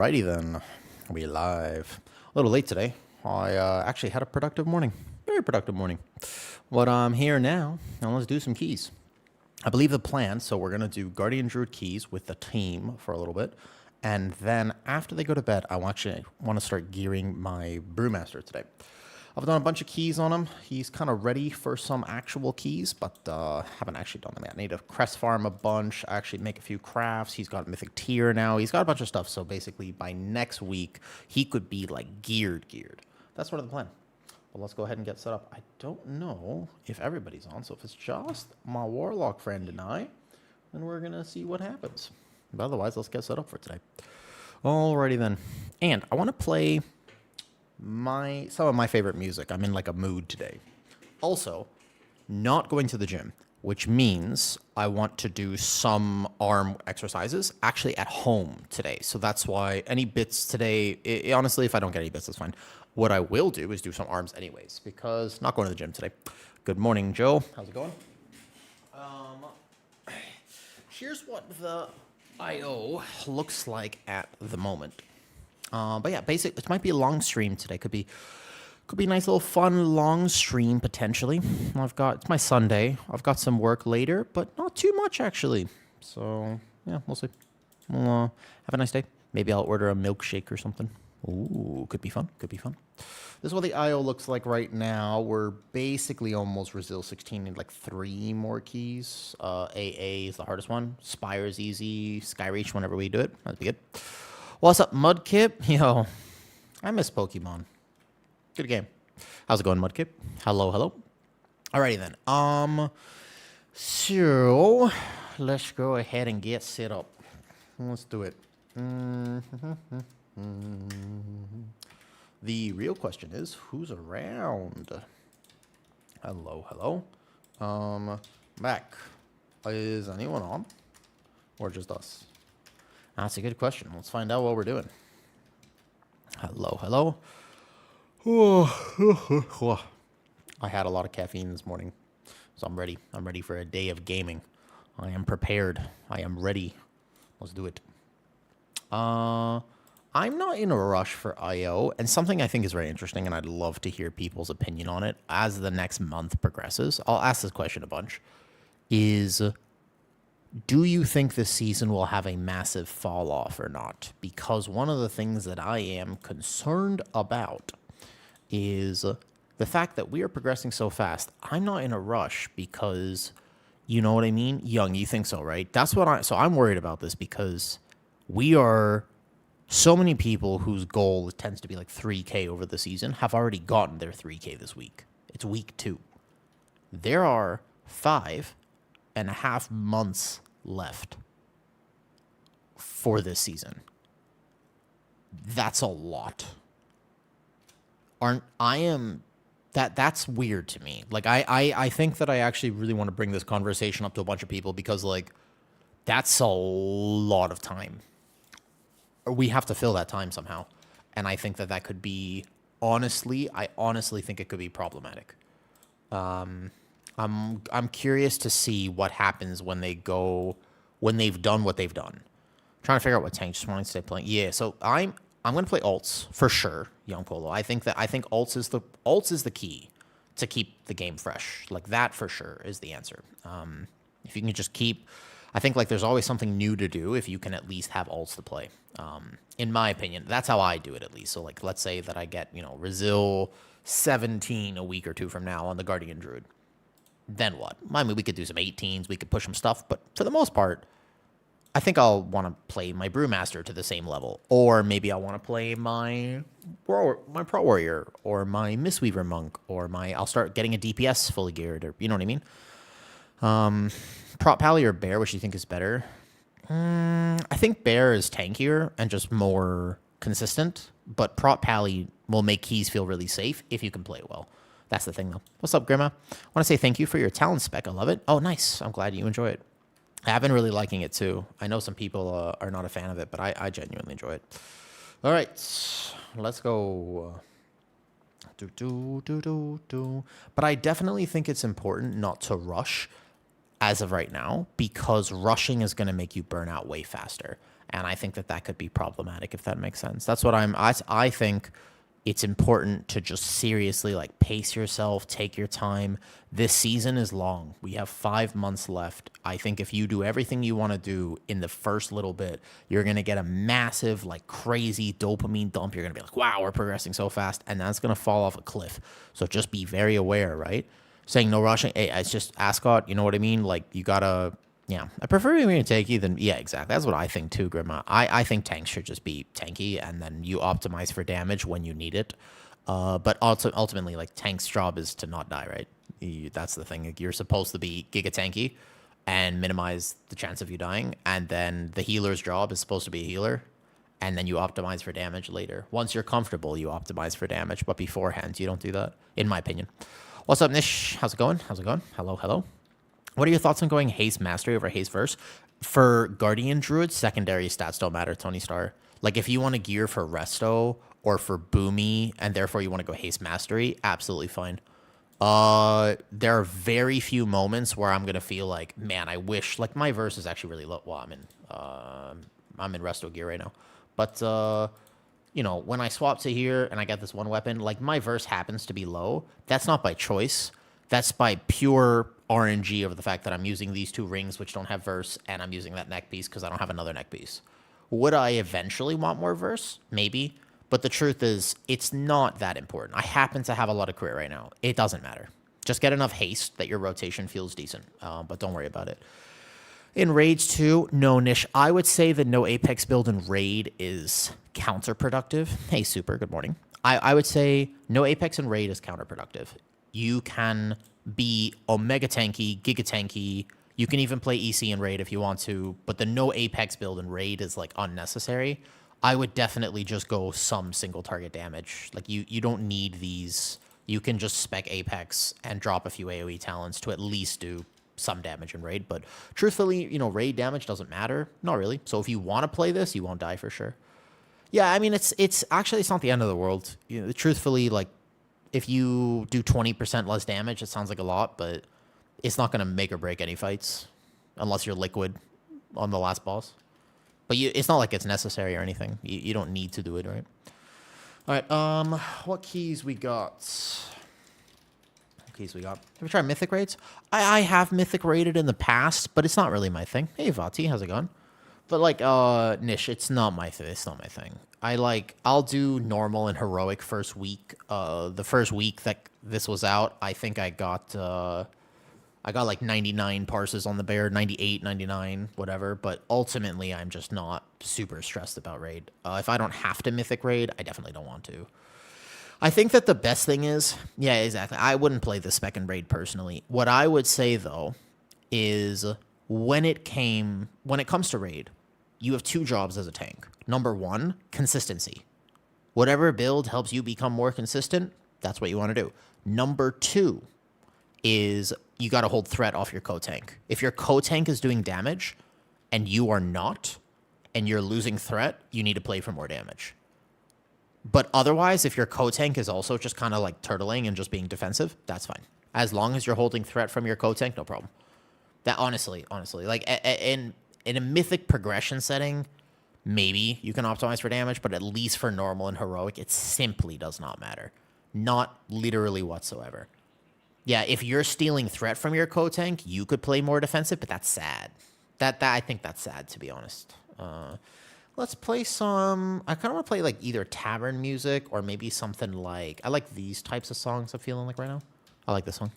Righty then, we live. A little late today. I actually had a productive morning. Very productive morning. But I'm here now, and let's do some keys. I believe the plan, so we're going to do Guardian Druid Keys with the team for a little bit. And then after they go to bed, I actually want to start gearing my Brewmaster today. I've done a bunch of keys on him. He's kind of ready for some actual keys, but haven't actually done them yet. I need to crest farm a bunch, actually make a few crafts. He's got Mythic tier now. He's got a bunch of stuff. So basically by next week, he could be like geared. That's sort of the plan. Well, let's go ahead and get set up. I don't know if everybody's on. So if it's just my Warlock friend and I, then we're going to see what happens. But otherwise, let's get set up for today. Alrighty then. And I want to play some of my favorite music. I'm in like a mood today. Also, not going to the gym, which means I want to do some arm exercises actually at home today. So that's why any bits today, honestly, if I don't get any bits, that's fine. What I will do is do some arms anyways, because not going to the gym today. Good morning, Joe. How's it going? Here's what the IO looks like at the moment. But yeah, basically, it might be a long stream today. Could be a nice little fun long stream potentially. It's my Sunday. I've got some work later, but not too much actually. So yeah, we'll see. We'll have a nice day. Maybe I'll order a milkshake or something. Ooh, could be fun. Could be fun. This is what the IO looks like right now. We're basically almost Resil 16. Need like 3 more keys. AA is the hardest one. Spire is easy. Skyreach whenever we do it. That'd be good. What's up, Mudkip? Yo, I miss Pokemon. Good game. How's it going, Mudkip? Hello, hello. Alrighty then. So let's go ahead and get set up. Let's do it. The real question is, who's around? Hello, hello. Back. Is anyone on? Or just us? That's a good question. Let's find out what we're doing. Hello, hello. I had a lot of caffeine this morning, so I'm ready. I'm ready for a day of gaming. I am prepared. I am ready. Let's do it. I'm not in a rush for IO, and something I think is very interesting, and I'd love to hear people's opinion on it as the next month progresses. I'll ask this question a bunch. Do you think this season will have a massive fall off or not? Because one of the things that I am concerned about is the fact that we are progressing so fast. I'm not in a rush because, you know what I mean? Young, you think so, right? So I'm worried about this because we are so many people whose goal tends to be like 3K over the season have already gotten their 3K this week. It's week 2. There are 5.5 months left for this season. That's a lot. That's weird to me. Like I think that I actually really want to bring this conversation up to a bunch of people because like that's a lot of time. We have to fill that time somehow. And I think that could be I honestly think it could be problematic. I'm curious to see what happens when they've done what they've done. I'm trying to figure out what tank. Just wanting to stay playing. Yeah, so I'm gonna play alts for sure, Young Polo. I think alts is the key to keep the game fresh. Like that for sure is the answer. If you can just keep, I think like there's always something new to do if you can at least have alts to play. In my opinion, that's how I do it at least. So like let's say that I get Resil 17 a week or 2 from now on the Guardian Druid. Then what? I mean, we could do some 18s, we could push some stuff, but for the most part, I think I'll want to play my Brewmaster to the same level. Or maybe I want to play my Pro Warrior, or my Mistweaver Monk, or I'll start getting a DPS fully geared, or you know what I mean? Prop Pally or Bear, which do you think is better? I think Bear is tankier and just more consistent, but Prop Pally will make keys feel really safe if you can play it well. That's the thing, though. What's up, Grandma? I want to say thank you for your talent spec. I love it. Oh, nice. I'm glad you enjoy it. I have been really liking it, too. I know some people are not a fan of it, but I genuinely enjoy it. All right. Let's go. But I definitely think it's important not to rush as of right now, because rushing is going to make you burn out way faster. And I think that that could be problematic, if that makes sense. That's what I think it's important to just seriously like pace yourself, take your time. This season is long. We have 5 months left. I think if you do everything you want to do in the first little bit, you're going to get a massive, like crazy dopamine dump. You're going to be like, wow, we're progressing so fast. And that's going to fall off a cliff. So just be very aware, right? Saying no rushing. Hey, it's just Ascot. You know what I mean? Like you got to, yeah, I prefer being tanky than, yeah, exactly. That's what I think too, Grandma. I think tanks should just be tanky, and then you optimize for damage when you need it. But also, ultimately, like, tank's job is to not die, right? That's the thing. Like, you're supposed to be giga tanky and minimize the chance of you dying, and then the healer's job is supposed to be a healer, and then you optimize for damage later. Once you're comfortable, you optimize for damage, but beforehand, you don't do that, in my opinion. What's up, Nish? How's it going? How's it going? Hello, hello. What are your thoughts on going Haste Mastery over Haste Verse? For Guardian Druid, secondary stats don't matter, Tony Starr. Like, if you want to gear for Resto or for Boomy, and therefore you want to go Haste Mastery, absolutely fine. There are very few moments where I'm going to feel like, man, I wish, like, my verse is actually really low. Well, I'm in Resto gear right now. But, you know, when I swap to here and I get this one weapon, like, my verse happens to be low. That's not by choice. That's by pure RNG of the fact that I'm using these 2 rings, which don't have verse, and I'm using that neck piece because I don't have another neck piece. Would I eventually want more verse? Maybe. But the truth is, it's not that important. I happen to have a lot of crit right now. It doesn't matter. Just get enough haste that your rotation feels decent, but don't worry about it. In Raids 2, no, Nish. I would say the no Apex build in Raid is counterproductive. Hey, Super, good morning. I would say no Apex in Raid is counterproductive. You can be Omega Tanky, Giga Tanky. You can even play EC in Raid if you want to, but the no Apex build in Raid is, like, unnecessary. I would definitely just go some single target damage. Like, you don't need these. You can just spec Apex and drop a few AoE talents to at least do some damage in Raid. But truthfully, you know, Raid damage doesn't matter. Not really. So if you want to play this, you won't die for sure. Yeah, I mean, it's actually, it's not the end of the world. You know, truthfully, like, if you do 20% less damage, it sounds like a lot, but it's not going to make or break any fights unless you're liquid on the last boss. But it's not like it's necessary or anything. You don't need to do it, right? All right, what keys we got? What keys we got? Have we tried Mythic raids? I have Mythic raided in the past, but it's not really my thing. Hey, Vati, how's it going? But, like, Nish, it's not my thing. It's not my thing. I'll do normal and heroic first week. The first week that this was out, I think I got like 99 parses on the bear, 98, 99, whatever. But ultimately, I'm just not super stressed about raid. If I don't have to Mythic raid, I definitely don't want to. I think that the best thing is, yeah, exactly. I wouldn't play the spec and raid personally. What I would say, though, is when it comes to raid, you have 2 jobs as a tank. Number 1, consistency. Whatever build helps you become more consistent, that's what you want to do. Number 2 is you got to hold threat off your co-tank. If your co-tank is doing damage and you are not, and you're losing threat, you need to play for more damage. But otherwise, if your co-tank is also just kind of like turtling and just being defensive, that's fine. As long as you're holding threat from your co-tank, no problem. That honestly, like in a Mythic progression setting, maybe you can optimize for damage, but at least for normal and heroic, it simply does not matter. Not literally whatsoever. Yeah, if you're stealing threat from your co-tank, you could play more defensive, but that's sad. That I think that's sad, to be honest. Let's play some... I kind of want to play, like, either tavern music or maybe something like... I like these types of songs I'm feeling like right now. I like this one.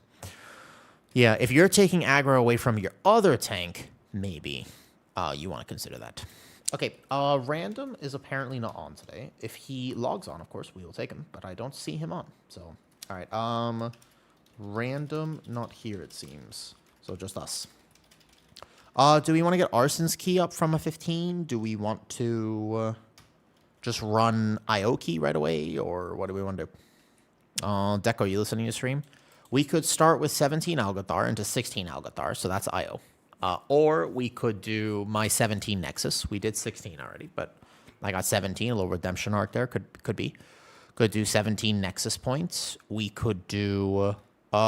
Yeah, if you're taking aggro away from your other tank, maybe you want to consider that. Okay, Random is apparently not on today. If he logs on, of course, we will take him, but I don't see him on. So, all right, Random not here, it seems. So just us. Do we want to get Arson's key up from a 15? Do we want to just run IO key right away, or what do we want to do? Deco, you listening to stream? We could start with 17 Algathar into 16 Algathar, so that's IO. Or we could do my 17 Nexus. We did 16 already, but I got 17, a little redemption arc there. Could be. Could do 17 Nexus points. We could do...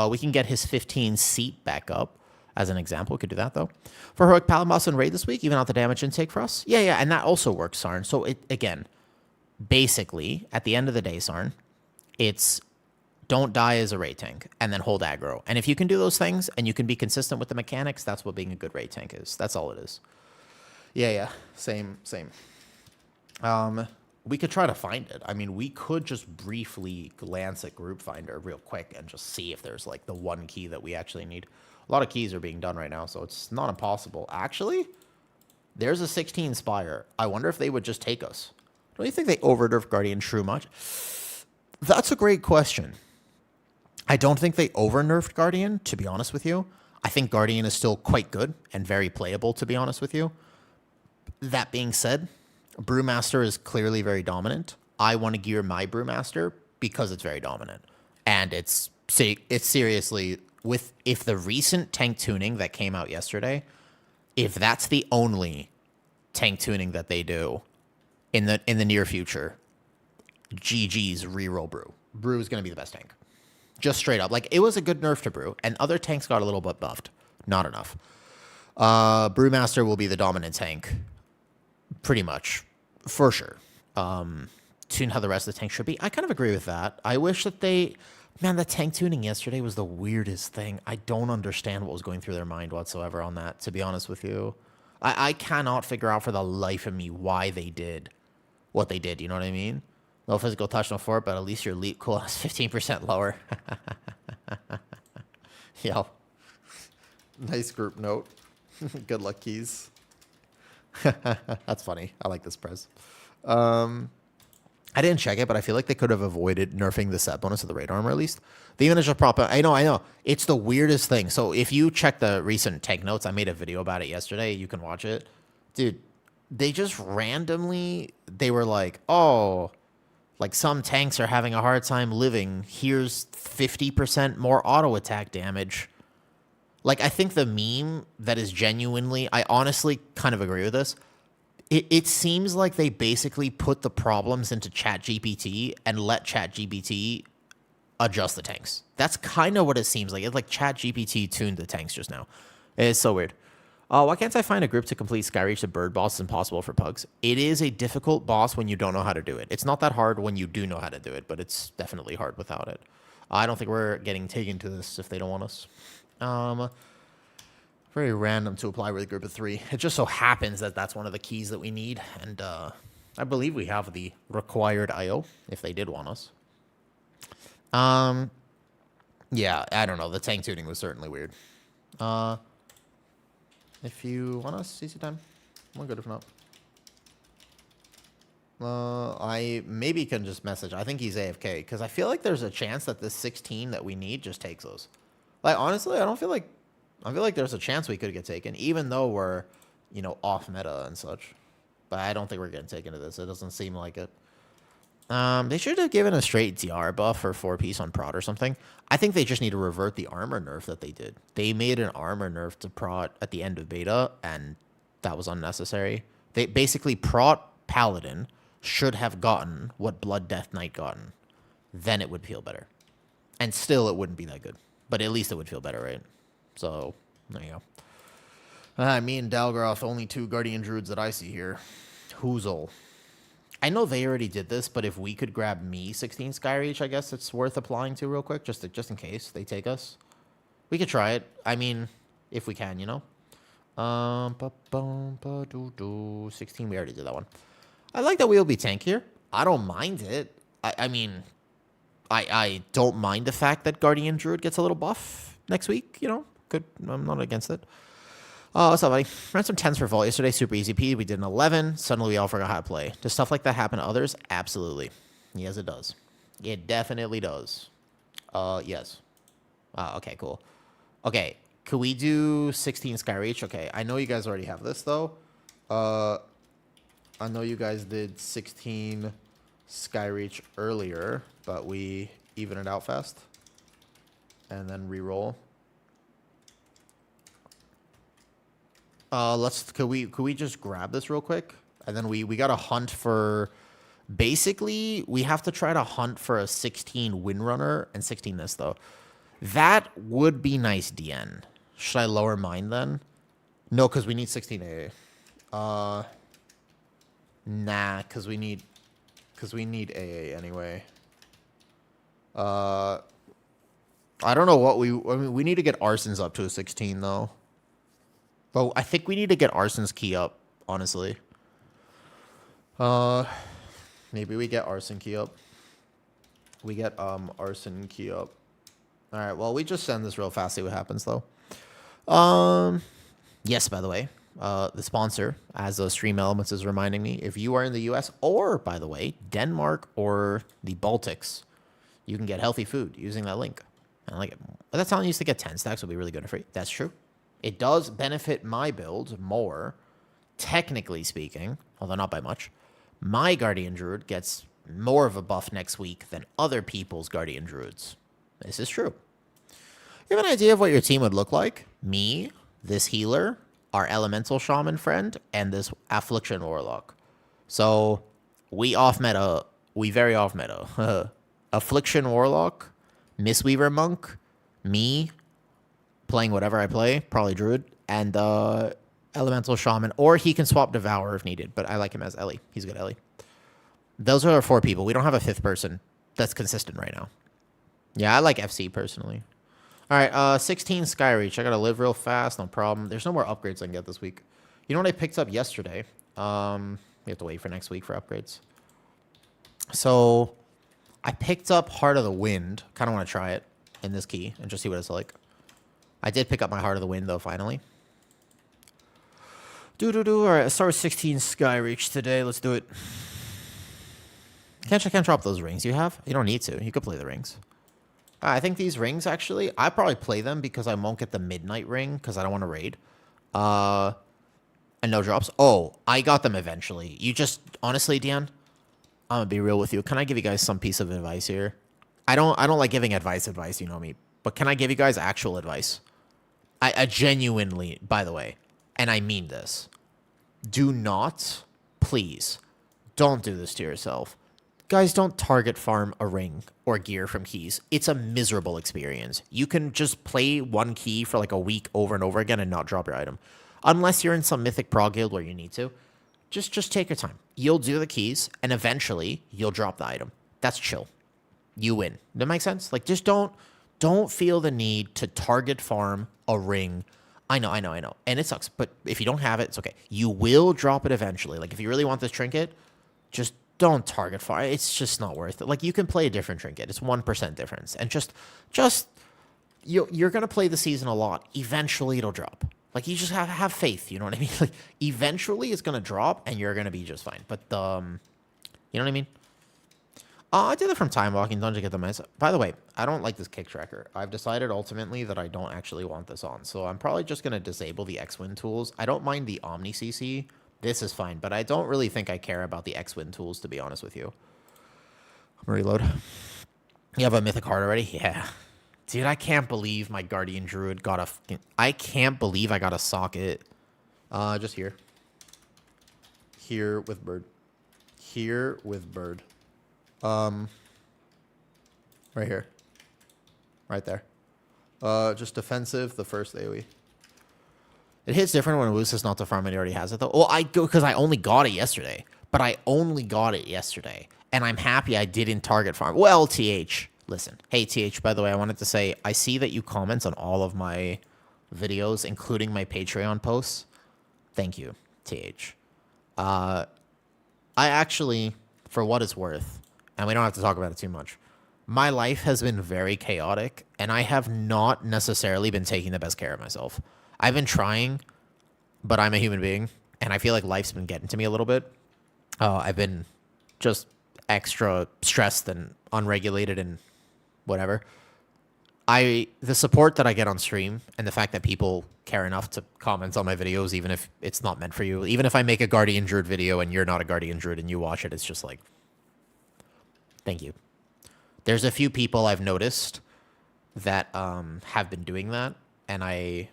we can get his 15 seat back up. As an example, we could do that, though. For Heroic Paladin boss and raid this week, even out the damage intake for us. Yeah, and that also works, Sarn. So, again, basically, at the end of the day, Sarn, it's don't die as a raid tank and then hold aggro. And if you can do those things and you can be consistent with the mechanics, that's what being a good raid tank is. That's all it is. Yeah. Same. We could try to find it. I mean, we could just briefly glance at Group Finder real quick and just see if there's like the one key that we actually need. A lot of keys are being done right now, so it's not impossible. Actually, there's a 16 Spire. I wonder if they would just take us. Don't you think they over-nerfed Guardian True much? That's a great question. I don't think they over-nerfed Guardian, to be honest with you. I think Guardian is still quite good and very playable, to be honest with you. That being said, Brewmaster is clearly very dominant. I want to gear my Brewmaster because it's very dominant. And it's seriously, if the recent tank tuning that came out yesterday, if that's the only tank tuning that they do in the near future, GG's reroll Brew. Brew is going to be the best tank. Just straight up. Like, it was a good nerf to Brew, and other tanks got a little bit buffed. Not enough. Brewmaster will be the dominant tank. Pretty much. For sure. Tune how the rest of the tank should be. I kind of agree with that. I wish that they... Man, the tank tuning yesterday was the weirdest thing. I don't understand what was going through their mind whatsoever on that, to be honest with you. I cannot figure out for the life of me why they did what they did. You know what I mean? No physical touch, no fort, but at least your leap cooldown is 15% lower. Yo. Nice group note. Good luck, keys. That's funny. I like this prez. I didn't check it, but I feel like they could have avoided nerfing the set bonus of the raid armor at least. The initial prop, I know. It's the weirdest thing. So if you check the recent tank notes, I made a video about it yesterday. You can watch it. Dude, they just randomly, they were like, oh... Like, some tanks are having a hard time living. Here's 50% more auto attack damage. Like, I think the meme that is genuinely... I honestly kind of agree with this. It seems like they basically put the problems into ChatGPT and let ChatGPT adjust the tanks. That's kind of what it seems like. It's like ChatGPT tuned the tanks just now. It's so weird. Why can't I find a group to complete Skyreach the bird boss is impossible for pugs? It is a difficult boss when you don't know how to do it. It's not that hard when you do know how to do it, but it's definitely hard without it. I don't think we're getting taken to this if they don't want us. Very random to apply with a group of 3. It just so happens that that's one of the keys that we need, and I believe we have the required IO if they did want us. Yeah, I don't know. The tank tuning was certainly weird. If you want us, CC time. I'm good if not. I maybe can just message. I think he's AFK because I feel like there's a chance that this 16 that we need just takes us. Like, honestly, I feel like there's a chance we could get taken, even though we're, off meta and such. But I don't think we're getting taken to this. It doesn't seem like it. They should have given a straight DR buff or 4-piece on prot or something. I think they just need to revert the armor nerf that they did. They made an armor nerf to prot at the end of beta, and that was unnecessary. They basically, prot Paladin should have gotten what Blood Death Knight gotten. Then it would feel better. And still, it wouldn't be that good. But at least it would feel better, right? So, there you go. Me and Dalgroth, only 2 Guardian Druids that I see here. Hoozle. I know they already did this, but if we could grab me 16 Skyreach, I guess it's worth applying to real quick, just in case they take us. We could try it. I mean, if we can, 16, we already did that one. I like that we'll be tank here. I don't mind it. I mean, I don't mind the fact that Guardian Druid gets a little buff next week, Good. I'm not against it. What's up, buddy? Ran some 10s for Vault yesterday. Super easy P. We did an 11. Suddenly, we all forgot how to play. Does stuff like that happen to others? Absolutely. Yes, it does. It definitely does. Yes. Okay, cool. Okay, could we do 16 Skyreach? Okay, I know you guys already have this, though. I know you guys did 16 Skyreach earlier, but we even it out fast. And then re-roll. Could we just grab this real quick? And then we gotta hunt for, basically, we have to try to hunt for a 16 Windrunner and 16 this, though. That would be nice, DN. Should I lower mine then? No, because we need 16 AA. Nah, because we need AA anyway. I don't know what I mean, we need to get Arson's up to a 16 though. But I think we need to get Arson's key up, honestly. Maybe we get Arson key up. We get Arson key up. All right, well, we just send this real fast, see what happens though. Yes, by the way, the sponsor, as Stream Elements is reminding me, if you are in the US or, by the way, Denmark or the Baltics, you can get healthy food using that link. I like it. But that's telling you to get 10 stacks will be really good and free. That's true. It does benefit my build more, technically speaking, although not by much. My Guardian Druid gets more of a buff next week than other people's Guardian Druids. This is true. You have an idea of what your team would look like? Me, this healer, our elemental shaman friend, and this affliction warlock. So we very off meta. Affliction warlock, Mistweaver monk, me playing whatever I play, probably druid, and elemental shaman, or he can swap devourer if needed, but I like him as Ellie. He's a good Ellie. Those are our 4 people. We don't have a 5th person that's consistent right now. Yeah, I like FC personally. All right, 16 Skyreach. I got to live real fast, no problem. There's no more upgrades I can get this week. You know what I picked up yesterday? We have to wait for next week for upgrades. So I picked up Heart of the Wind. Kind of want to try it in this key and just see what it's like. I did pick up my Heart of the Wind, though, finally. All right, let's start with 16 Skyreach today. Let's do it. I can't drop those rings you have. You don't need to. You could play the rings. I think these rings, actually, I probably play them because I won't get the Midnight ring because I don't want to raid. And no drops. Oh, I got them eventually. You just, honestly, Dion, I'm going to be real with you. Can I give you guys some piece of advice here? I don't like giving advice, you know me. But can I give you guys actual advice? I genuinely, by the way, and I mean this, do not, please, don't do this to yourself. Guys, don't target farm a ring or gear from keys. It's a miserable experience. You can just play one key for like a week over and over again and not drop your item. Unless you're in some Mythic Prog guild where you need to. Just take your time. You'll do the keys, and eventually, you'll drop the item. That's chill. You win. That makes sense? Like, just don't feel the need to target farm a ring. I know. And it sucks, but if you don't have it, it's okay. You will drop it eventually. Like, if you really want this trinket, just don't target farm. It's just not worth it. Like, you can play a different trinket. It's 1% difference. And just you're going to play the season a lot. Eventually, it'll drop. Like, you just have faith, you know what I mean? Like, eventually, it's going to drop, and you're going to be just fine. But, you know what I mean? I did it from time walking. Don't you get the mess? By the way, I don't like this kick tracker. I've decided ultimately that I don't actually want this on. So I'm probably just going to disable the X-Win tools. I don't mind the Omni CC. This is fine, but I don't really think I care about the X-Win tools, to be honest with you. I'm going to reload. You have a Mythic Heart already? Yeah. Dude, I can't believe my Guardian Druid got a... I can't believe I got a socket. Just here. Here with bird. Here with bird. Right here. Right there. Just defensive, the first AoE. It hits different when Woos is not the farm and he already has it, though. Well, I go because I only got it yesterday. But I only got it yesterday. And I'm happy I didn't target farm. Well, TH... Listen, hey, TH, by the way, I wanted to say, I see that you comment on all of my videos, including my Patreon posts. Thank you, TH. I actually, for what it's worth, and we don't have to talk about it too much, my life has been very chaotic, and I have not necessarily been taking the best care of myself. I've been trying, but I'm a human being, and I feel like life's been getting to me a little bit. I've been just extra stressed and unregulated and whatever. The support that I get on stream and the fact that people care enough to comment on my videos, even if it's not meant for you, even if I make a Guardian Druid video and you're not a Guardian Druid and you watch it, it's just like, thank you. There's a few people I've noticed that have been doing that, and I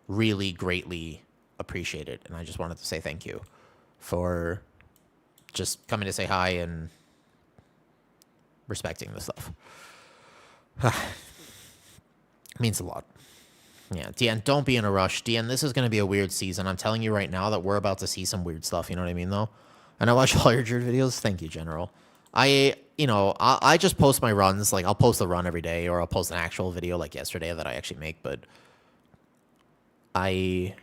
really greatly appreciate it. And I just wanted to say thank you for just coming to say hi and respecting the stuff. Means a lot. Yeah, DN, don't be in a rush. DN, this is going to be a weird season. I'm telling you right now that we're about to see some weird stuff. You know what I mean, though? And I watch all your Druid videos. Thank you, General. I just post my runs. Like, I'll post a run every day, or I'll post an actual video like yesterday that I actually make. But I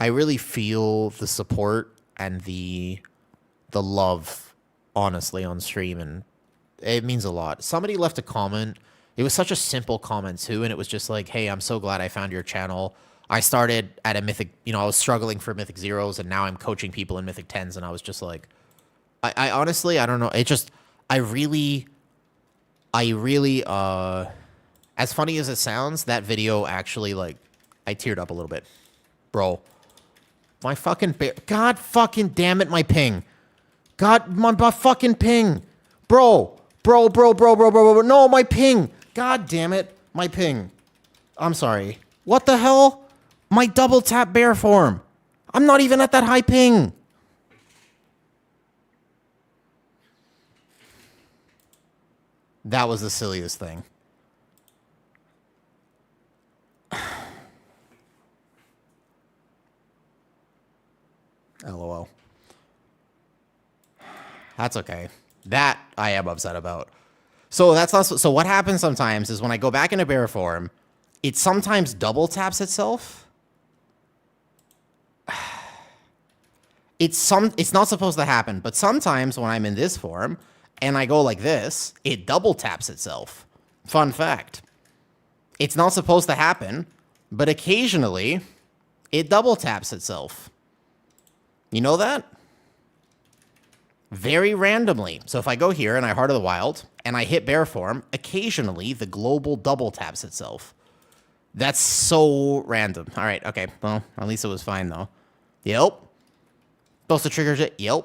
really feel the support and the love, honestly, on stream, and it means a lot. Somebody left a comment. It was such a simple comment, too, and it was just like, hey, I'm so glad I found your channel. I started at a Mythic, I was struggling for Mythic Zeros, and now I'm coaching people in Mythic 10s, and I was just like, I honestly, I don't know. It just, I really, as funny as it sounds, that video actually, like, I teared up a little bit. Bro. My fucking, God fucking damn it, my ping. God, my fucking ping. Bro. No, my ping. God damn it, my ping. I'm sorry. What the hell? My double tap bear form. I'm not even at that high ping. That was the silliest thing. LOL. That's okay. That I am upset about. So that's not so what happens sometimes is when I go back into bear form, it sometimes double taps itself. It's not supposed to happen, but sometimes when I'm in this form and I go like this, it double taps itself. Fun fact. It's not supposed to happen, but occasionally it double taps itself. You know that? Very randomly. So if I go here and I Heart of the Wild and I hit bear form, occasionally the global double taps itself. That's so random. All right, okay. Well, at least it was fine though. Yep. Supposed to trigger it. Yep.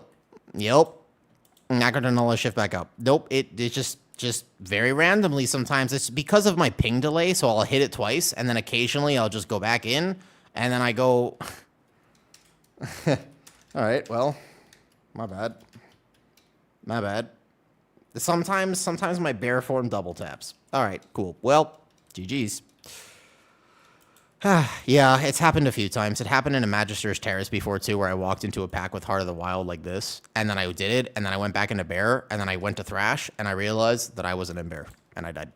Not gonna null shift back up. Nope. It just very randomly sometimes. It's because of my ping delay, so I'll hit it twice and then occasionally I'll just go back in and then I go. All right, well, my bad. Sometimes my bear form double taps. All right, cool. Well, GG's. Yeah, it's happened a few times. It happened in a Magister's Terrace before, too, where I walked into a pack with Heart of the Wild like this, and then I did it, and then I went back into bear, and then I went to thrash, and I realized that I wasn't in bear, and I died.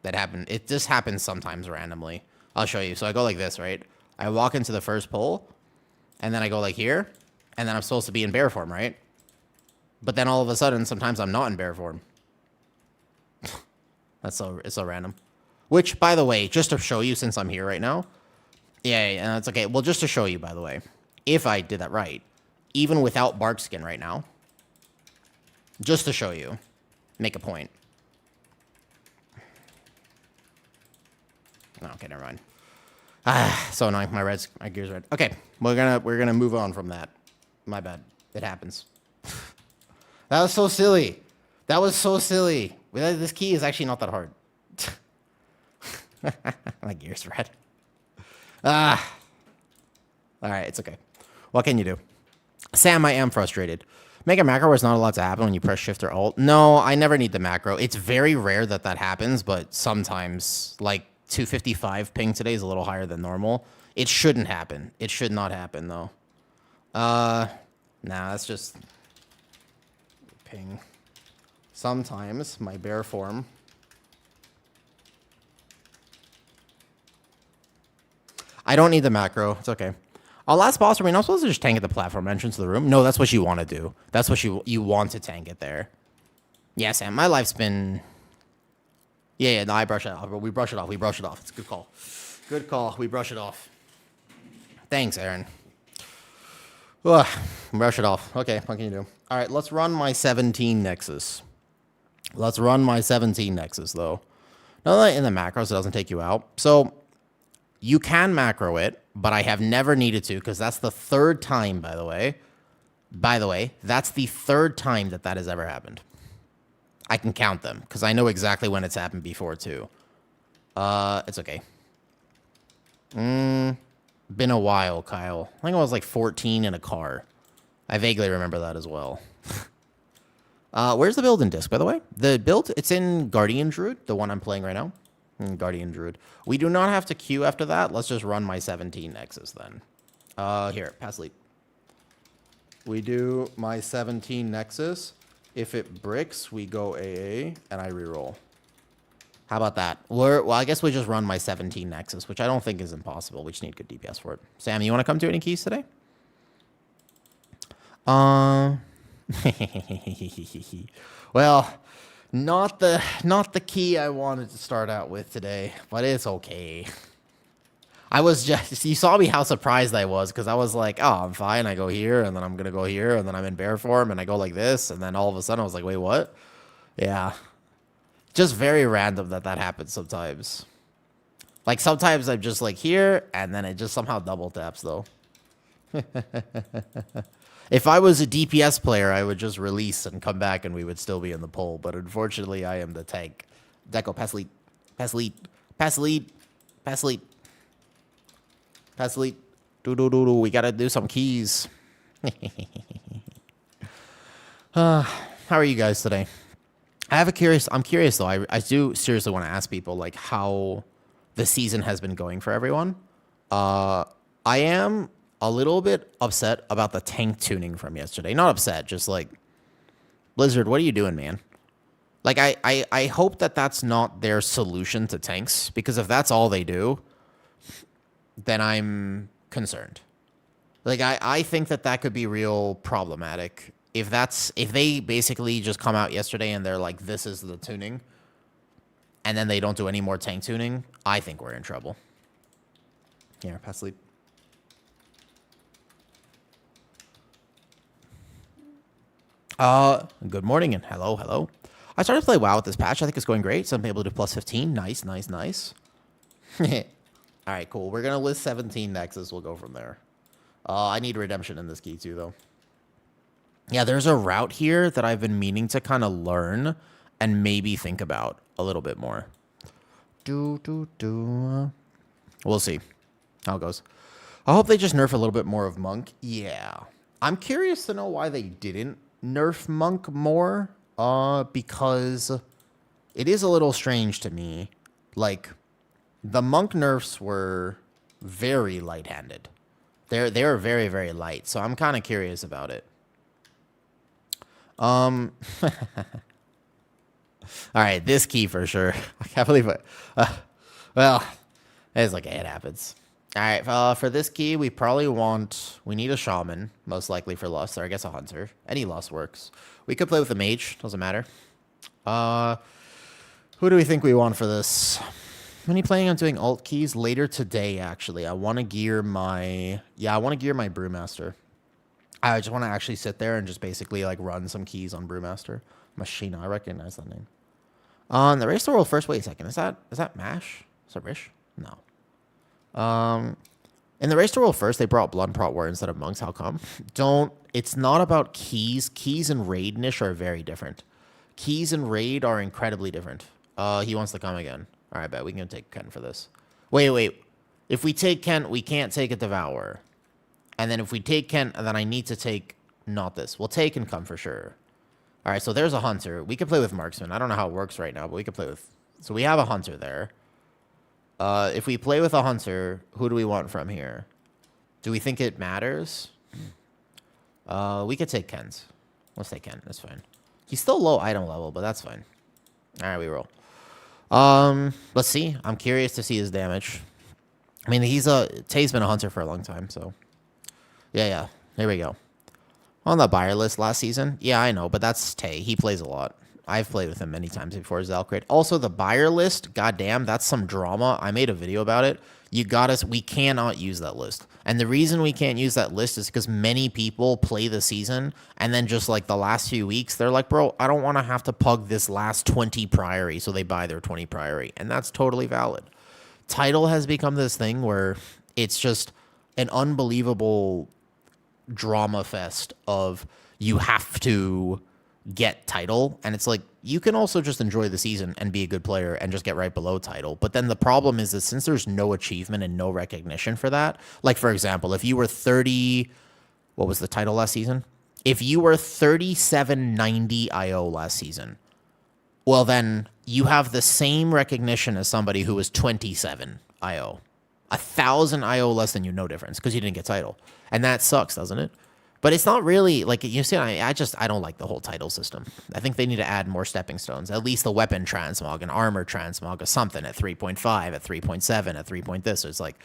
That happened. It just happens sometimes randomly. I'll show you. So I go like this, right? I walk into the first pull, and then I go like here, and then I'm supposed to be in bear form, right? But then all of a sudden, sometimes I'm not in bear form. It's so random. Which, by the way, just to show you, since I'm here right now, yeah, that's okay. Well, just to show you, by the way, if I did that right, even without bark skin right now, just to show you, make a point. Okay, never mind. So annoying. My gear's red. Okay, we're gonna move on from that. My bad. It happens. That was so silly. This key is actually not that hard. My gear's red. All right, it's okay. What can you do? Sam, I am frustrated. Make a macro where it's not allowed to happen when you press shift or alt. No, I never need the macro. It's very rare that happens, but sometimes, like 255 ping today is a little higher than normal. It shouldn't happen. It should not happen, though. Nah, that's just ping. Sometimes my bear form. I don't need the macro. It's okay. Last boss, are we not supposed to just tank at the platform entrance of the room? No, that's what you want to do. That's what you want to tank it there. Yeah, Sam, my life's been... Yeah, no, I brush it off. We brush it off. It's a good call. Good call. We brush it off. Thanks, Aaron. Ugh, brush it off. Okay, what can you do? All right, let's run my 17 Nexus. Though. No, in the macros, it doesn't take you out. So... You can macro it, but I have never needed to because that's the third time, by the way. That's the third time that has ever happened. I can count them because I know exactly when it's happened before, too. It's okay. Been a while, Kyle. I think I was like 14 in a car. I vaguely remember that as well. Where's the build in disc, by the way? The build, it's in Guardian Druid, the one I'm playing right now. Guardian Druid. We do not have to queue after that. Let's just run my 17 Nexus then. Here, pass lead. We do my 17 Nexus. If it bricks, we go AA, and I reroll. How about that? Well, I guess we just run my 17 Nexus, which I don't think is impossible. We just need good DPS for it. Sam, you want to come to any keys today? Well, not the key I wanted to start out with today, but it's okay. I was just, you saw me how surprised I was, because I was like, oh, I'm fine. I go here, and then I'm going to go here, and then I'm in bear form, and I go like this, and then all of a sudden I was like, wait, what? Yeah. Just very random that happens sometimes. Like, sometimes I'm just like here, and then it just somehow double taps, though. If I was a DPS player, I would just release and come back, and we would still be in the poll. But unfortunately, I am the tank. Deco, pass lead. Pass lead. Pass lead. Pass lead. Pass lead. Do. We gotta do some keys. How are you guys today? I'm curious though. I do seriously want to ask people like how the season has been going for everyone. I am a little bit upset about the tank tuning from yesterday. Not upset, just like, Blizzard, what are you doing, man? Like, I hope that that's not their solution to tanks, because if that's all they do, then I'm concerned. Like, I think that could be real problematic. If they basically just come out yesterday and they're like, this is the tuning, and then they don't do any more tank tuning, I think we're in trouble. Yeah, pass sleep. Good morning and hello. I started to play WoW with this patch. I think it's going great. Some people do plus 15. Nice. All right, cool. We're going to list 17 Nexus. We'll go from there. I need redemption in this key too, though. Yeah, there's a route here that I've been meaning to kind of learn and maybe think about a little bit more. We'll see how it goes. I hope they just nerf a little bit more of Monk. Yeah. I'm curious to know why they didn't nerf Monk more, because it is a little strange to me. Like, the Monk nerfs were very light-handed. They're very, very light, so I'm kind of curious about it. All right, this key for sure. I can't believe it. Well, it's okay, it happens. All right, for this key, we need a shaman, most likely for lust, or I guess a hunter. Any lust works. We could play with a mage, doesn't matter. Who do we think we want for this? When are you planning on doing alt keys? Later today, actually. I want to gear my Brewmaster. I just want to actually sit there and just basically like run some keys on Brewmaster. Machina, I recognize that name. The Race to the World first, wait a second. Is that Mash? Is that Rish? No. In the Race to the World first, they brought Blood Prot War instead of Monks. How come? It's not about keys. Keys and Raid Niche are very different. Keys and Raid are incredibly different. He wants to come again. All right, bet we can take Ken for this. Wait. If we take Ken, we can't take a Devourer. And then if we take Ken, then I need to take not this. We'll take and come for sure. All right, so there's a Hunter. We can play with Marksman. I don't know how it works right now, but we can play with... So we have a Hunter there. If we play with a Hunter, who do we want from here? Do we think it matters? We could take Ken's. Let's take Ken. That's fine. He's still low item level, but that's fine. All right, we roll. Let's see. I'm curious to see his damage. I mean, Tay's been a Hunter for a long time, so... Yeah. There we go. On the buyer list last season? Yeah, I know, but that's Tay. He plays a lot. I've played with him many times before as Valkyrie. Also, the buyer list, goddamn, that's some drama. I made a video about it. We cannot use that list. And the reason we can't use that list is because many people play the season, and then just like the last few weeks, they're like, bro, I don't want to have to pug this last 20 Priory, so they buy their 20 Priory. And that's totally valid. Title has become this thing where it's just an unbelievable drama fest of you have to get title, and it's like you can also just enjoy the season and be a good player and just get right below title. But then the problem is that since there's no achievement and no recognition for that, like for example, if you were 30, what was the title last season? If you were 3790 IO last season, well, then you have the same recognition as somebody who was 27 IO. 1,000 IO less than you, no difference, because you didn't get title. And that sucks, doesn't it? But it's not really, like, you see, I don't like the whole title system. I think they need to add more stepping stones. At least a weapon transmog, an armor transmog, or something at 3.5, at 3.7, at 3 point this. It's like,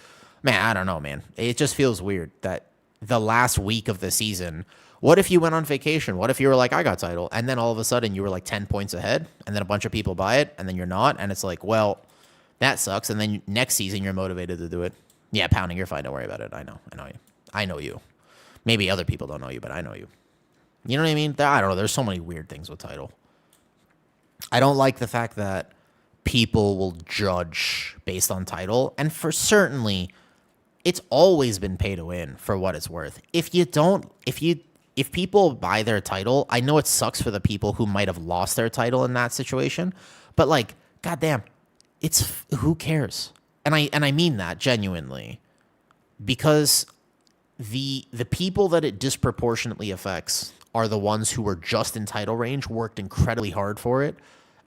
man, I don't know, man. It just feels weird that the last week of the season, what if you went on vacation? What if you were like, I got title, and then all of a sudden you were like 10 points ahead, and then a bunch of people buy it, and then you're not, and it's like, well, that sucks, and then next season you're motivated to do it. Yeah, Pounding, you're fine. Don't worry about it. I know you. I know you. Maybe other people don't know you, but I know you. You know what I mean? I don't know. There's so many weird things with title. I don't like the fact that people will judge based on title. And for certainly, it's always been pay to win for what it's worth. If people buy their title, I know it sucks for the people who might have lost their title in that situation. But like, goddamn, who cares? And I mean that genuinely. Because the people that it disproportionately affects are the ones who were just in title range, worked incredibly hard for it,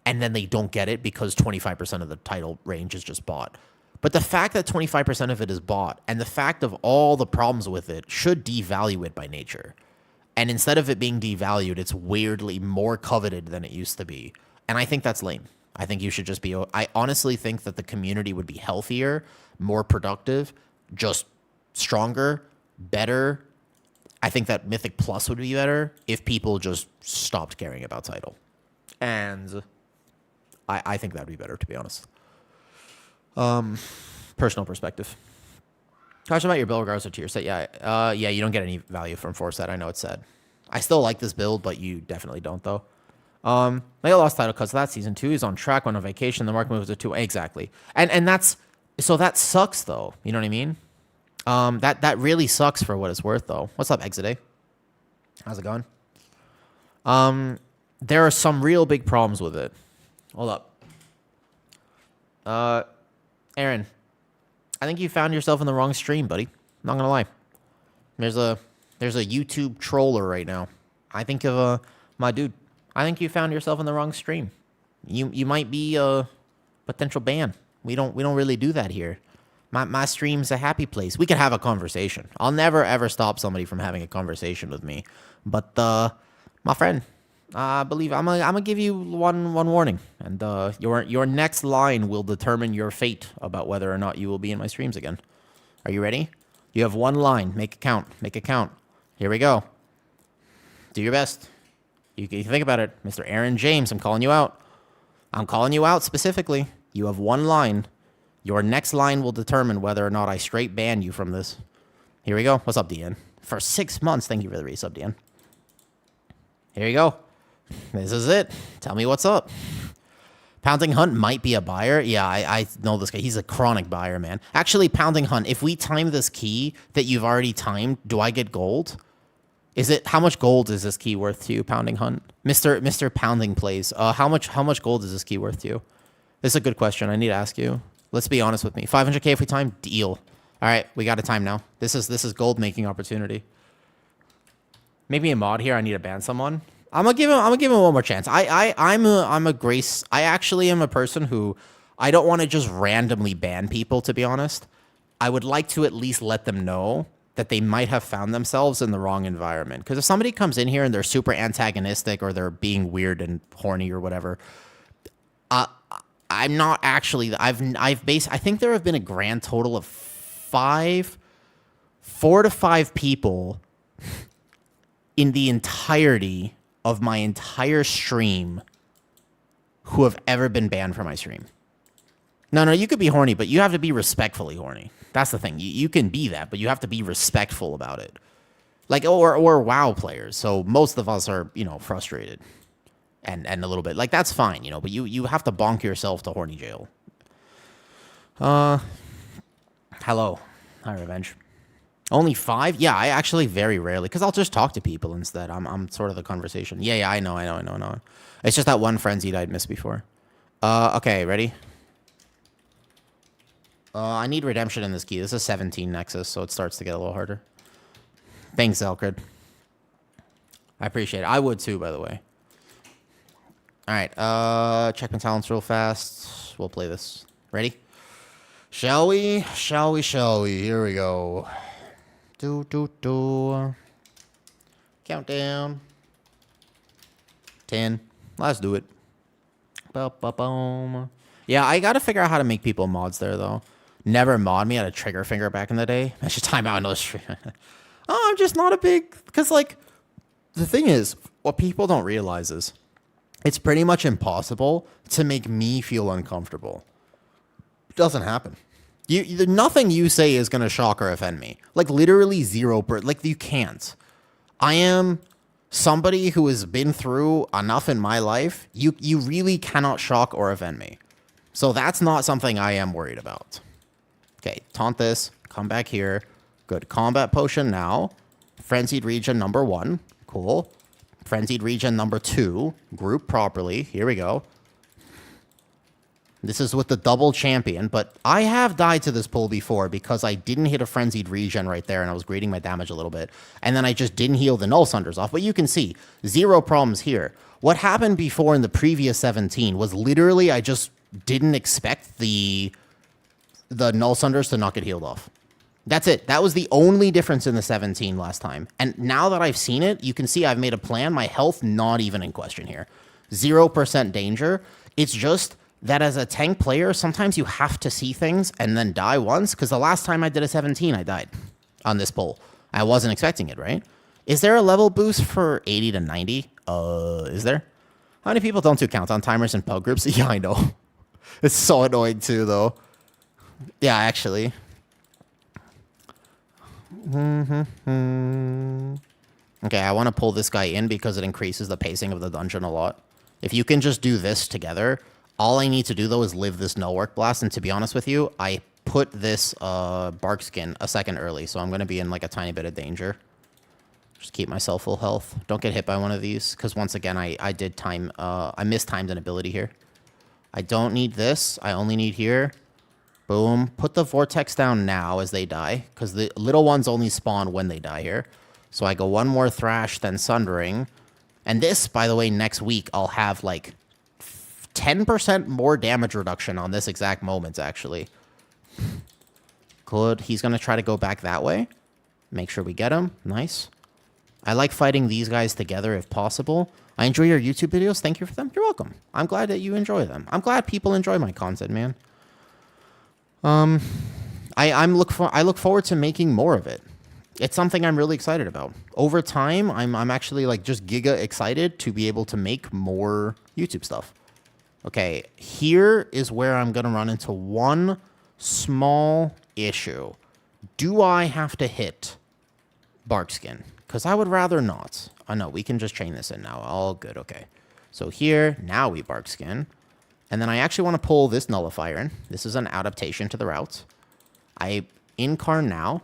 and then they don't get it because 25% of the title range is just bought. But the fact that 25% of it is bought, and the fact of all the problems with it, should devalue it by nature. And instead of it being devalued, it's weirdly more coveted than it used to be. And I think that's lame. I think you should just be... I honestly think that the community would be healthier, more productive, just stronger, better. I think that Mythic Plus would be better if people just stopped caring about title. And I think that'd be better, to be honest. Personal perspective. Question about your build regards to your set. Yeah, you don't get any value from Force Set. I know it's sad. I still like this build, but you definitely don't, though. They lost title because that season 2 is on track, went on vacation, the market moves to 2. Exactly. And that's... So that sucks, though. You know what I mean? That really sucks for what it's worth, though. What's up, Exide? How's it going? There are some real big problems with it. Hold up. Aaron, I think you found yourself in the wrong stream, buddy. Not gonna lie. There's a YouTube troller right now. I think of my dude. I think you found yourself in the wrong stream. You might be a potential ban. We don't really do that here. My stream's a happy place. We could have a conversation. I'll never, ever stop somebody from having a conversation with me. But, my friend, I believe I'm gonna give you one warning. And your next line will determine your fate about whether or not you will be in my streams again. Are you ready? You have one line. Make it count. Make it count. Here we go. Do your best. You can think about it. Mr. Aaron James, I'm calling you out. I'm calling you out specifically. You have one line. Your next line will determine whether or not I straight ban you from this. Here we go. What's up, DN? For 6 months. Thank you for the resub, DN. Here you go. This is it. Tell me what's up. Pounding Hunt might be a buyer. Yeah, I know this guy. He's a chronic buyer, man. Actually, Pounding Hunt, if we time this key that you've already timed, do I get gold? How much gold is this key worth to you, Pounding Hunt? Mr. Pounding Plays. How much gold is this key worth to you? This is a good question. I need to ask you. Let's be honest with me. 500k if we time? Deal. All right, we got a time now. This is gold making opportunity. Maybe a mod here. I need to ban someone. I'm gonna give him one more chance. I'm a grace. I actually am a person who I don't want to just randomly ban people, to be honest. I would like to at least let them know that they might have found themselves in the wrong environment. Because if somebody comes in here and they're super antagonistic or they're being weird and horny or whatever, I'm not actually. I think there have been a grand total of 4 to 5 people in the entirety of my entire stream who have ever been banned from my stream. No, you could be horny, but you have to be respectfully horny. That's the thing. You can be that, but you have to be respectful about it. Like, or WoW players. So most of us are, frustrated. And a little bit. Like, that's fine, but you have to bonk yourself to horny jail. Hello. Hi, Revenge. Only 5? Yeah, I actually very rarely, because I'll just talk to people instead. I'm sort of the conversation. Yeah, I know. It's just that one frenzied I'd missed before. Okay, ready? I need redemption in this key. This is 17 Nexus, so it starts to get a little harder. Thanks, Zelkrid. I appreciate it. I would too, by the way. All right. Check my talents real fast. We'll play this. Ready? Shall we? Shall we? Shall we? Here we go. Countdown. 10. Let's do it. Ba-ba-boom. Yeah, I gotta figure out how to make people mods there, though. Never mod me at a trigger finger back in the day. I should time out another stream. Oh, I'm just not a big... Because, like, the thing is, what people don't realize is it's pretty much impossible to make me feel uncomfortable. It doesn't happen. Nothing you say is going to shock or offend me. Like, literally 0%. Like, you can't. I am somebody who has been through enough in my life. You really cannot shock or offend me. So that's not something I am worried about. Okay, taunt this. Come back here. Good. Combat potion now. Frenzied region number 1. Cool. Frenzied region number 2. Group properly. Here we go. This is with the double champion, but I have died to this pull before because I didn't hit a frenzied regen right there and I was grading my damage a little bit. And then I just didn't heal the null sunders off. But you can see, 0 problems here. What happened before in the previous 17 was literally I just didn't expect the null sunders to not get healed off. That's it. That was the only difference in the 17 last time. And now that I've seen it, you can see I've made a plan. My health not even in question here. 0% danger. It's just that as a tank player, sometimes you have to see things and then die once, because the last time I did a 17, I died on this pull. I wasn't expecting it, right? Is there a level boost for 80 to 90? Is there? How many people don't do countdown timers in pub groups? Yeah, I know. It's so annoying too, though. Yeah, actually. Okay, I want to pull this guy in because it increases the pacing of the dungeon a lot. If you can just do this together... All I need to do, though, is live this null work blast. And to be honest with you, I put this bark skin a second early. So I'm going to be in, like, a tiny bit of danger. Just keep myself full health. Don't get hit by one of these. Because once again, I did time... I mistimed an ability here. I don't need this. I only need here. Boom. Put the vortex down now as they die. Because the little ones only spawn when they die here. So I go one more thrash, then sundering. And this, by the way, next week, I'll have, like... 10% more damage reduction on this exact moment, actually. Good. He's going to try to go back that way. Make sure we get him. Nice. I like fighting these guys together if possible. I enjoy your YouTube videos. Thank you for them. You're welcome. I'm glad that you enjoy them. I'm glad people enjoy my content, man. I look forward to making more of it. It's something I'm really excited about. Over time, I'm actually like just giga excited to be able to make more YouTube stuff. Okay, here is where I'm going to run into one small issue. Do I have to hit Barkskin? Because I would rather not. Oh, no, we can just chain this in now. All good, okay. So here, now we Barkskin. And then I actually want to pull this Nullifier in. This is an adaptation to the route. I incarn now,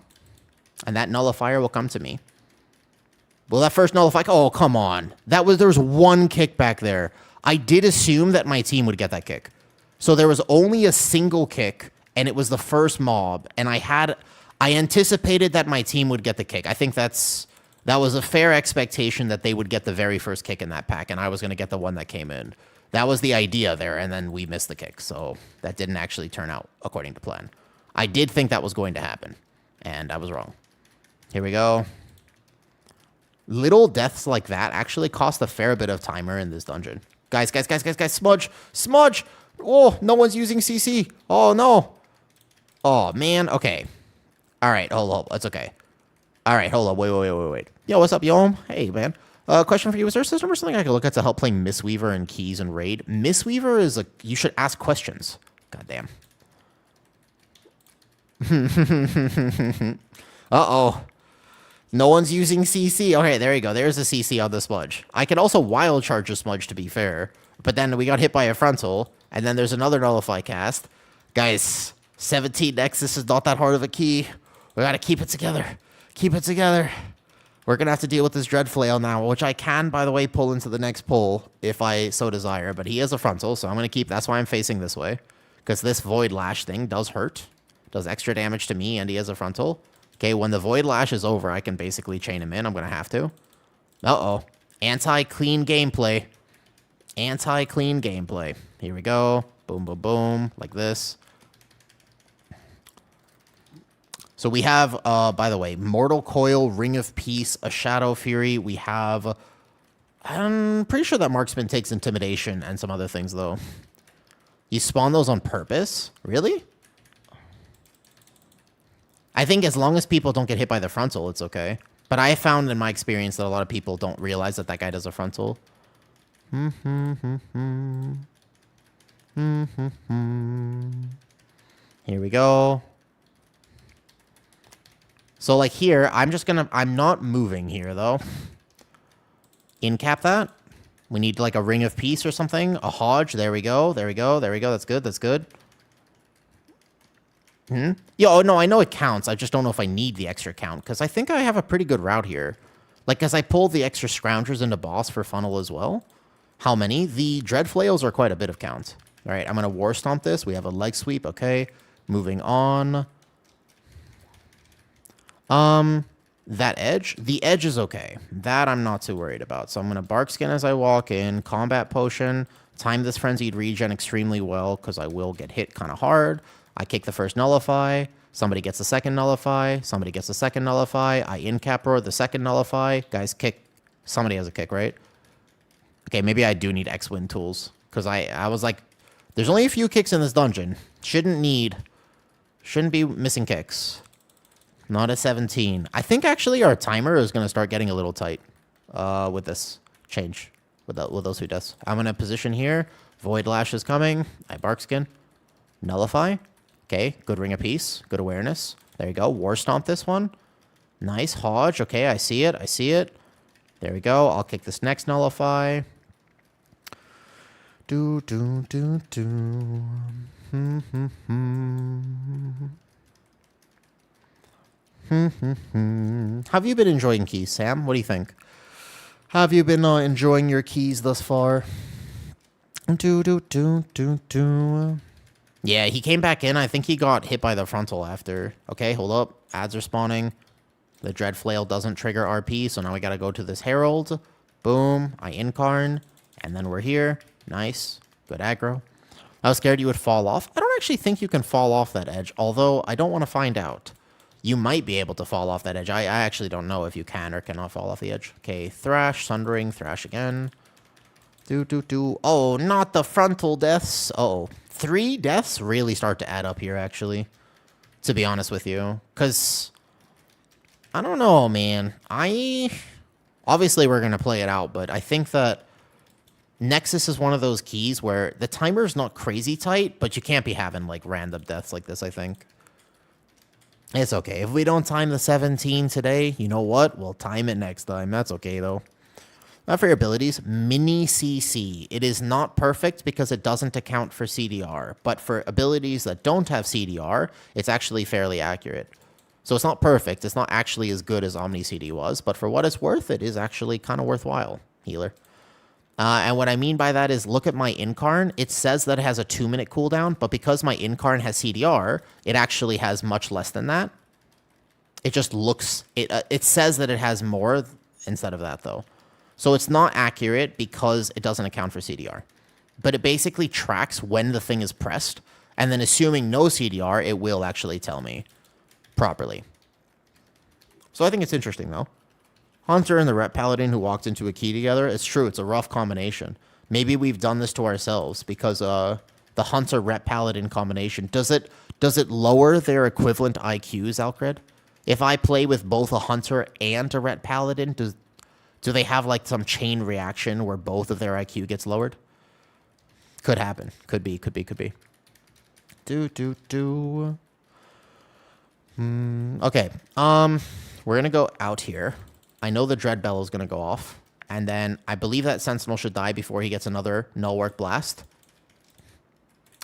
and that Nullifier will come to me. Will that first Nullify? Oh, come on. There was one kick back there. I did assume that my team would get that kick. So there was only a single kick, and it was the first mob, and I anticipated that my team would get the kick. I think that was a fair expectation that they would get the very first kick in that pack, and I was going to get the one that came in. That was the idea there, and then we missed the kick, so that didn't actually turn out according to plan. I did think that was going to happen, and I was wrong. Here we go. Little deaths like that actually cost a fair bit of timer in this dungeon. Guys, smudge! Smudge! Oh, no one's using CC. Oh, no. Oh, man. Okay. All right, hold up. That's okay. All right, hold up. Wait. Yo, what's up, yo? Hey, man. Question for you. Is there a system or something I could look at to help playing Mistweaver and Keys and Raid? Mistweaver is a... You should ask questions. Goddamn. Uh-oh. No one's using CC. Okay, there you go. There's a CC on the smudge. I could also wild charge a smudge, to be fair. But then we got hit by a frontal. And then there's another nullify cast. Guys, 17 Nexus is not that hard of a key. We gotta keep it together. Keep it together. We're gonna have to deal with this Dread Flail now, which I can, by the way, pull into the next pull if I so desire. But he is a frontal, so I'm gonna keep... That's why I'm facing this way. Because this Void Lash thing does hurt. Does extra damage to me, and he has a frontal. Okay, when the Void Lash is over, I can basically chain him in. I'm going to have to. Uh-oh. Anti-clean gameplay. Anti-clean gameplay. Here we go. Boom, boom, boom. Like this. So we have, by the way, Mortal Coil, Ring of Peace, a Shadow Fury. We have... I'm pretty sure that Marksman takes Intimidation and some other things, though. You spawn those on purpose? Really? I think as long as people don't get hit by the frontal, it's okay. But I found in my experience that a lot of people don't realize that that guy does a frontal. Here we go. So, like, here, I'm not moving here, though. In-cap that. We need, like, a Ring of Peace or something. A Hodge. There we go. There we go. There we go. That's good. That's good. Yeah, oh, no, I know it counts. I just don't know if I need the extra count, because I think I have a pretty good route here. Like, as I pulled the extra Scroungers into boss for funnel as well. How many? The Dread Flails are quite a bit of count. All right, I'm going to War Stomp this. We have a Leg Sweep. Okay, moving on. That edge? The edge is okay. That I'm not too worried about. So I'm going to Bark Skin as I walk in. Combat Potion. Time this Frenzied Regen extremely well, because I will get hit kind of hard. I kick the first Nullify. Somebody gets the second Nullify. Somebody gets the second Nullify. I in-cap roar the second Nullify. Guys, kick. Somebody has a kick, right? Okay, maybe I do need X-Win tools. Because I was like, there's only a few kicks in this dungeon. Shouldn't be missing kicks. Not a 17. I think actually our timer is going to start getting a little tight with this change. With those 2 deaths. I'm going to position here. Void Lash is coming. I Bark Skin. Nullify. Okay, good Ring of Peace. Good awareness. There you go. War Stomp this one. Nice. Hodge. Okay, I see it. I see it. There we go. I'll kick this next Nullify. Do, do, do, do. Have you been enjoying keys, Sam? What do you think? Have you been enjoying your keys thus far? Do, do, do, do, do. Yeah, he came back in. I think he got hit by the frontal after. Okay, hold up. Ads are spawning. The Dread Flail doesn't trigger RP, so now we gotta go to this Herald. Boom. I incarn. And then we're here. Nice. Good aggro. I was scared you would fall off. I don't actually think you can fall off that edge, although I don't want to find out. You might be able to fall off that edge. I actually don't know if you can or cannot fall off the edge. Okay, Thrash, Sundering, Thrash again. Do, do, do. Oh, not the frontal deaths. Uh-oh. 3 deaths really start to add up here, actually. To be honest with you. Because, I don't know, man. Obviously, we're going to play it out, but I think that Nexus is one of those keys where the timer is not crazy tight, but you can't be having, like, random deaths like this, I think. It's okay. If we don't time the 17 today, you know what? We'll time it next time. That's okay, though. Now for your abilities, Mini CC. It is not perfect because it doesn't account for CDR, but for abilities that don't have CDR, it's actually fairly accurate. So it's not perfect. It's not actually as good as Omni CD was, but for what it's worth, it is actually kind of worthwhile, healer. And what I mean by that is, look at my Incarn. It says that it has a 2-minute cooldown, but because my Incarn has CDR, it actually has much less than that. It just looks... It says that it has more instead of that, though. So it's not accurate because it doesn't account for CDR. But it basically tracks when the thing is pressed, and then assuming no CDR, it will actually tell me properly. So I think it's interesting, though. Hunter and the Ret Paladin who walked into a key together. It's true, it's a rough combination. Maybe we've done this to ourselves because the Hunter Ret Paladin combination, does it lower their equivalent IQs, Alcred? If I play with both a Hunter and a Ret Paladin, do they have like some chain reaction where both of their IQ gets lowered? Could happen. Could be. Okay. We're gonna go out here. I know the Dread Bell is going to go off. And then I believe that Sentinel should die before he gets another Nullwork Blast.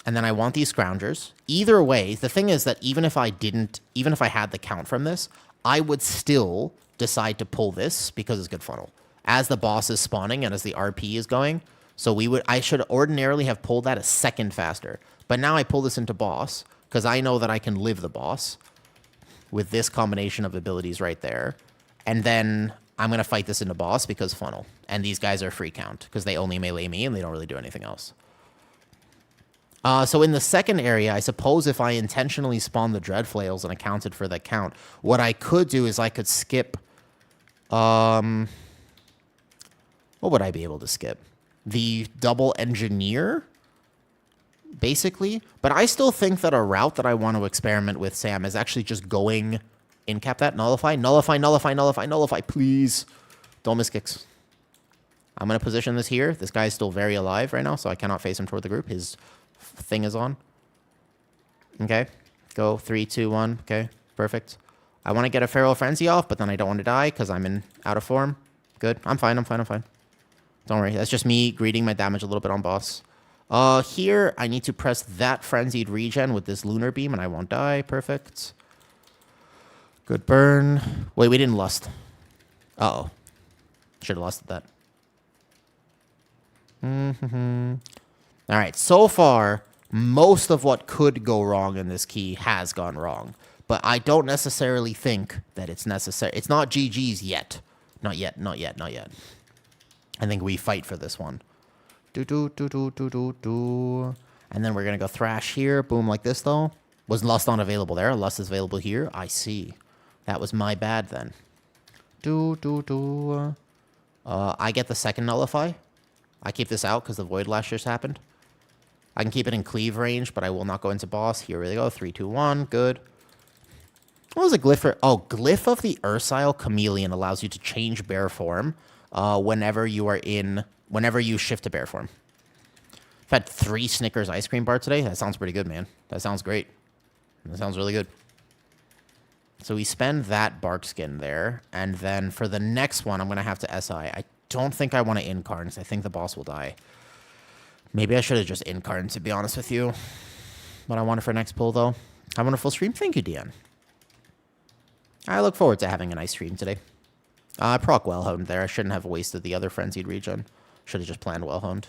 And then I want these Scroungers. Either way, the thing is that even if I had the count from this, I would still decide to pull this because it's good funnel. As the boss is spawning and as the RP is going. So I should ordinarily have pulled that a second faster. But now I pull this into boss because I know that I can live the boss with this combination of abilities right there. And then I'm going to fight this into boss because funnel. And these guys are free count, because they only melee me, and they don't really do anything else. So in the second area, I suppose if I intentionally spawned the Dread Flails and accounted for that count, what I could do is I could skip... what would I be able to skip? The double Engineer, basically. But I still think that a route that I want to experiment with, Sam, is actually just going... Incap that. Nullify. Nullify, nullify, nullify, nullify. Please. Don't miss kicks. I'm going to position this here. This guy is still very alive right now, so I cannot face him toward the group. His thing is on. Okay. Go. 3, 2, 1. Okay. Perfect. I want to get a Feral Frenzy off, but then I don't want to die because I'm out of form. Good. I'm fine. I'm fine. I'm fine. Don't worry. That's just me greeting my damage a little bit on boss. Here, I need to press that Frenzied Regen with this Lunar Beam, and I won't die. Perfect. Good burn. Wait, we didn't lust. Uh-oh. Should have lusted that. All right, so far, most of what could go wrong in this key has gone wrong. But I don't necessarily think that it's necessary. It's not GG's yet. Not yet, not yet, not yet. I think we fight for this one. And then we're going to go Thrash here. Boom, like this, though. Was Lust unavailable there? Lust is available here. I see. That was my bad, then. I get the second Nullify. I keep this out because the Void Lash just happened. I can keep it in cleave range, but I will not go into boss. Here we go. 3, 2, 1. Good. What was a glyph for? Oh, Glyph of the Ursile Chameleon allows you to change bear form whenever you shift to bear form. I've had 3 Snickers ice cream bar today. That sounds pretty good, man. That sounds great. That sounds really good. So we spend that bark skin there, and then for the next one, I'm going to have to SI. I don't think I want to incarn, I think the boss will die. Maybe I should have just incarned, to be honest with you. What I wanted for next pull, though. Have a wonderful stream. Thank you, Dion. I look forward to having a nice stream today. Proc Wellhound there. I shouldn't have wasted the other Frenzied Regen. Should have just planned Wellhound.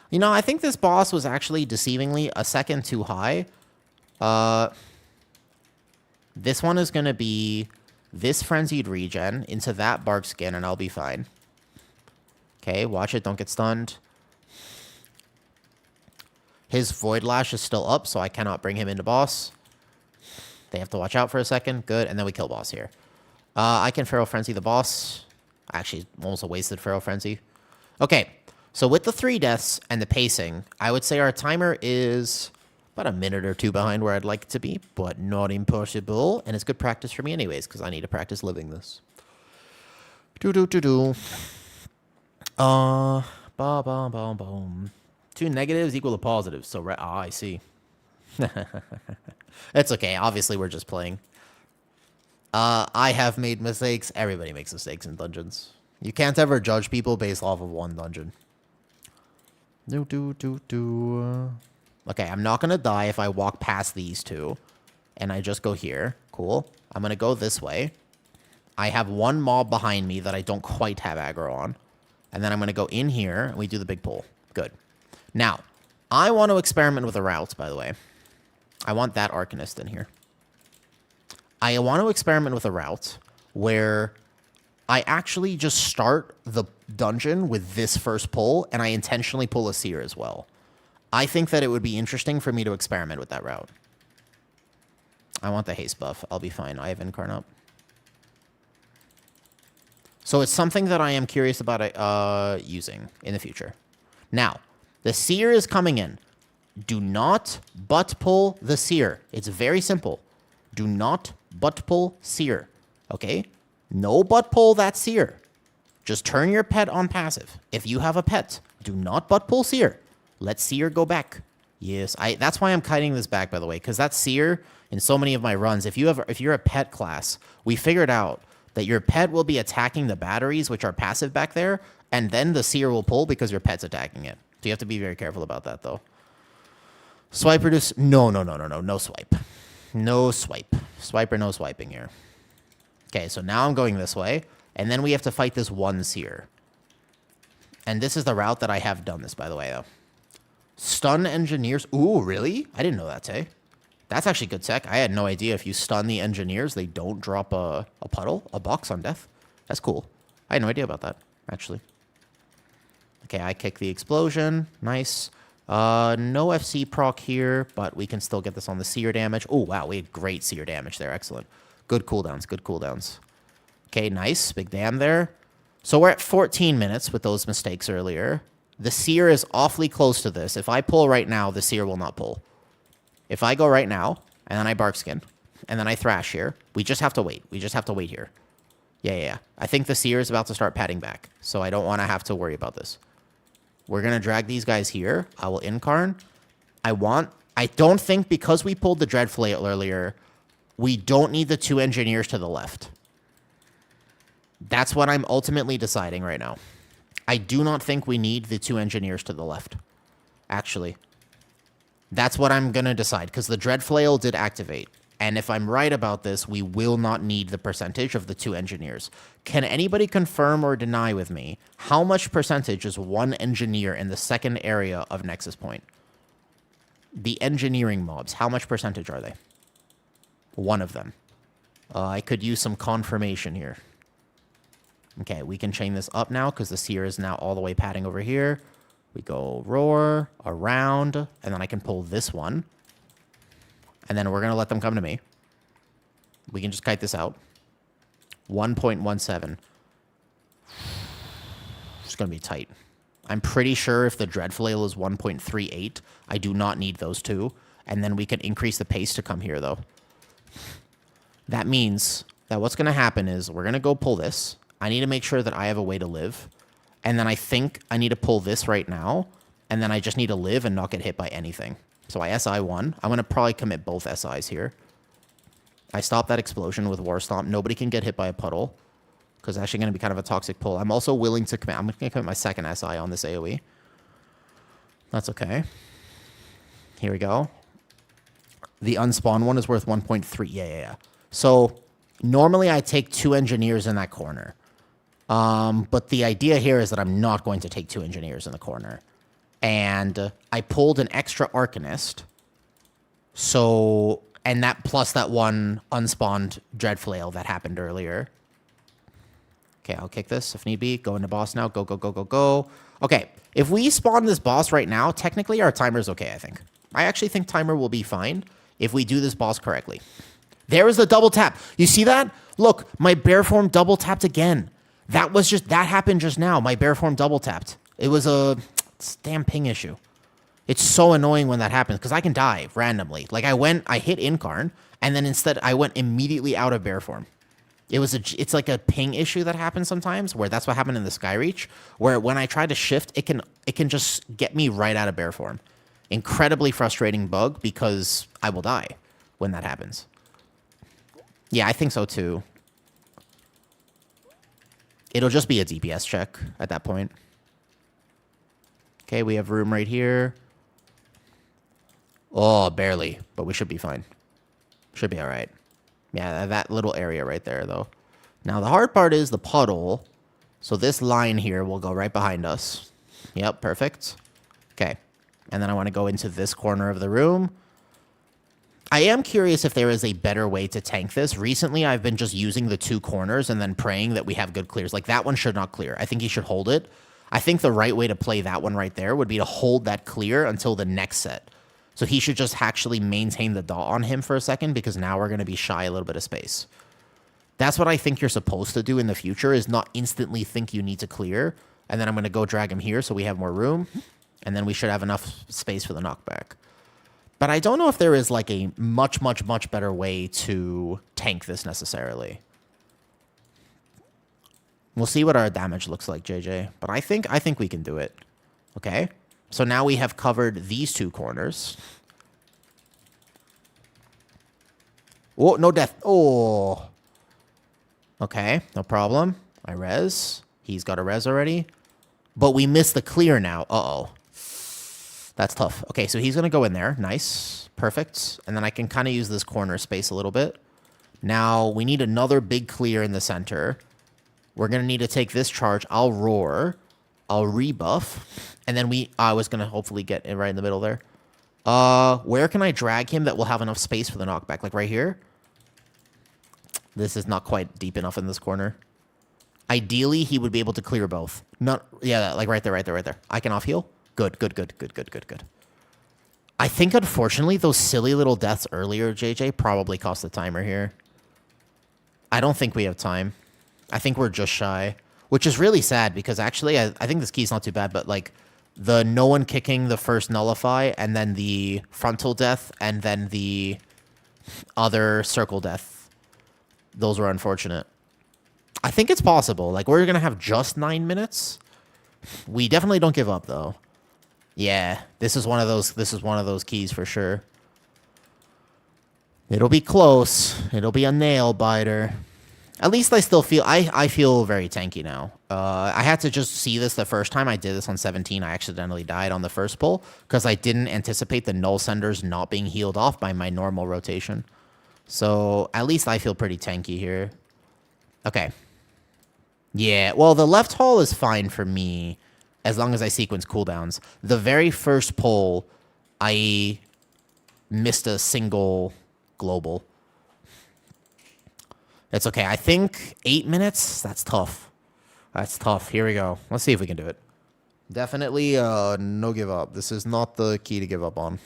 You know, I think this boss was actually deceivingly a second too high. This one is going to be this Frenzied Regen into that Bark Skin, and I'll be fine. Okay, watch it. Don't get stunned. His Void Lash is still up, so I cannot bring him into boss. They have to watch out for a second. Good, and then we kill boss here. I can Feral Frenzy the boss. Actually, almost a wasted Feral Frenzy. Okay, so with the 3 deaths and the pacing, I would say our timer is about a minute or 2 behind where I'd like it to be, but not impossible. And it's good practice for me anyways, because I need to practice living this. Boom. 2 negatives equal to positives. So, I see. It's okay. Obviously, we're just playing. I have made mistakes. Everybody makes mistakes in dungeons. You can't ever judge people based off of one dungeon. Okay, I'm not going to die if I walk past these 2. And I just go here. Cool. I'm going to go this way. I have 1 mob behind me that I don't quite have aggro on. And then I'm going to go in here, and we do the big pull. Good. Now, I want to experiment with a route, by the way. I want that Arcanist in here. I want to experiment with a route where I actually just start the dungeon with this first pull, and I intentionally pull a Seer as well. I think that it would be interesting for me to experiment with that route. I want the haste buff. I'll be fine. I have Incarn up. So it's something that I am curious about using in the future. Now, the Seer is coming in. Do not butt pull the Seer. It's very simple. Do not butt pull Seer. Okay? No butt pull that Seer. Just turn your pet on passive. If you have a pet, do not butt pull Seer. Let Seer go back. Yes, that's why I'm kiting this back, by the way, because that Seer in so many of my runs, if you're a pet class, we figured out that your pet will be attacking the batteries, which are passive back there, and then the Seer will pull because your pet's attacking it. So you have to be very careful about that, though. Swipe reduce. No swipe. No swipe. Swipe or no swiping here. Okay, so now I'm going this way, and then we have to fight this 1 Seer. And this is the route that I have done this, by the way, though. Stun Engineers. Ooh, really? I didn't know that, eh? That's actually good tech. I had no idea if you stun the Engineers, they don't drop a puddle, a box on death. That's cool. I had no idea about that, actually. Okay, I kick the explosion. Nice. No FC proc here, but we can still get this on the seer damage. Oh, wow, we had great seer damage there. Excellent. Good cooldowns, good cooldowns. Okay, nice. Big dam there. So we're at 14 minutes with those mistakes earlier. The seer is awfully close to this. If I pull right now, the seer will not pull. If I go right now, and then I bark skin, and then I thrash here, we just have to wait. We just have to wait here. Yeah. I think the seer is about to start padding back, so I don't want to have to worry about this. We're going to drag these guys here. I will incarn. I don't think because we pulled the Dread Flail earlier, we don't need the 2 engineers to the left. That's what I'm ultimately deciding right now. I do not think we need the 2 engineers to the left. Actually. That's what I'm going to decide, because the Dread Flail did activate. And if I'm right about this, we will not need the percentage of the 2 engineers. Can anybody confirm or deny with me how much percentage is 1 engineer in the second area of Nexus Point? The engineering mobs, how much percentage are they? 1 of them. I could use some confirmation here. Okay, we can chain this up now because the seer is now all the way padding over here. We go roar, around, and then I can pull this one. And then we're going to let them come to me. We can just kite this out. 1.17. It's going to be tight. I'm pretty sure if the Dread Flail is 1.38, I do not need those 2. And then we can increase the pace to come here, though. That means that what's going to happen is we're going to go pull this. I need to make sure that I have a way to live. And then I think I need to pull this right now. And then I just need to live and not get hit by anything. So I SI 1. I'm going to probably commit both SIs here. I stop that explosion with War Stomp. Nobody can get hit by a puddle. Because it's actually going to be kind of a toxic pull. I'm also willing to commit. I'm going to commit my second SI on this AoE. That's okay. Here we go. The unspawned one is worth 1.3. Yeah. So normally I take 2 engineers in that corner. But the idea here is that I'm not going to take 2 engineers in the corner. And I pulled an extra Arcanist. So, and that plus that 1 unspawned Dread Flail that happened earlier. Okay, I'll kick this if need be. Go into boss now. Go. Okay, if we spawn this boss right now, technically our timer's okay, I think. I actually think timer will be fine if we do this boss correctly. There is the double tap. You see that? Look, my bear form double tapped again. That happened just now. My bear form double tapped. It was a damn ping issue. It's so annoying when that happens because I can die randomly. Like I hit Incarn, and then instead I went immediately out of bear form. It's like a ping issue that happens sometimes, where that's what happened in the Skyreach, where when I try to shift, it can just get me right out of bear form. Incredibly frustrating bug because I will die when that happens. Yeah, I think so too. It'll just be a DPS check at that point. Okay, we have room right here. Oh, barely, but we should be fine. Should be all right. Yeah, that little area right there, though. Now, the hard part is the puddle. So this line here will go right behind us. Yep, perfect. Okay. And then I want to go into this corner of the room. I am curious if there is a better way to tank this. Recently, I've been just using the 2 corners and then praying that we have good clears. Like, that one should not clear. I think he should hold it. I think the right way to play that one right there would be to hold that clear until the next set. So he should just actually maintain the dot on him for a second, because now we're going to be shy a little bit of space. That's what I think you're supposed to do in the future, is not instantly think you need to clear. And then I'm going to go drag him here so we have more room. And then we should have enough space for the knockback. But I don't know if there is like a much, much, much better way to tank this necessarily. We'll see what our damage looks like, JJ. But I think we can do it. Okay. So now we have covered these 2 corners. Oh, no death. Oh. Okay, no problem. I res. He's got a res already. But we missed the clear now. Uh-oh. That's tough. Okay, so he's going to go in there. Nice. Perfect. And then I can kind of use this corner space a little bit. Now, we need another big clear in the center. We're going to need to take this charge. I'll roar. I'll rebuff. And then I was going to hopefully get it right in the middle there. Where can I drag him that will have enough space for the knockback? Like right here? This is not quite deep enough in this corner. Ideally, he would be able to clear both. Not, yeah, like right there, right there, right there. I can off heal. Good, good, good, good, good, good, good. I think, unfortunately, those silly little deaths earlier, JJ, probably cost the timer here. I don't think we have time. I think we're just shy, which is really sad because actually, I think this key's not too bad, but like the no one kicking the first nullify and then the frontal death and then the other circle death, those were unfortunate. I think it's possible. Like, we're going to have just 9 minutes. We definitely don't give up, though. Yeah, this is one of those keys for sure. It'll be close. It'll be a nail biter. At least I still feel... I feel very tanky now. I had to just see this the first time. I did this on 17. I accidentally died on the first pull because I didn't anticipate the null senders not being healed off by my normal rotation. So, at least I feel pretty tanky here. Okay. Yeah, well, the left haul is fine for me as long as I sequence cooldowns. The very first pull, I missed a single global. It's okay. I think 8 minutes, that's tough. That's tough. Here we go. Let's see if we can do it. Definitely no give up. This is not the key to give up on.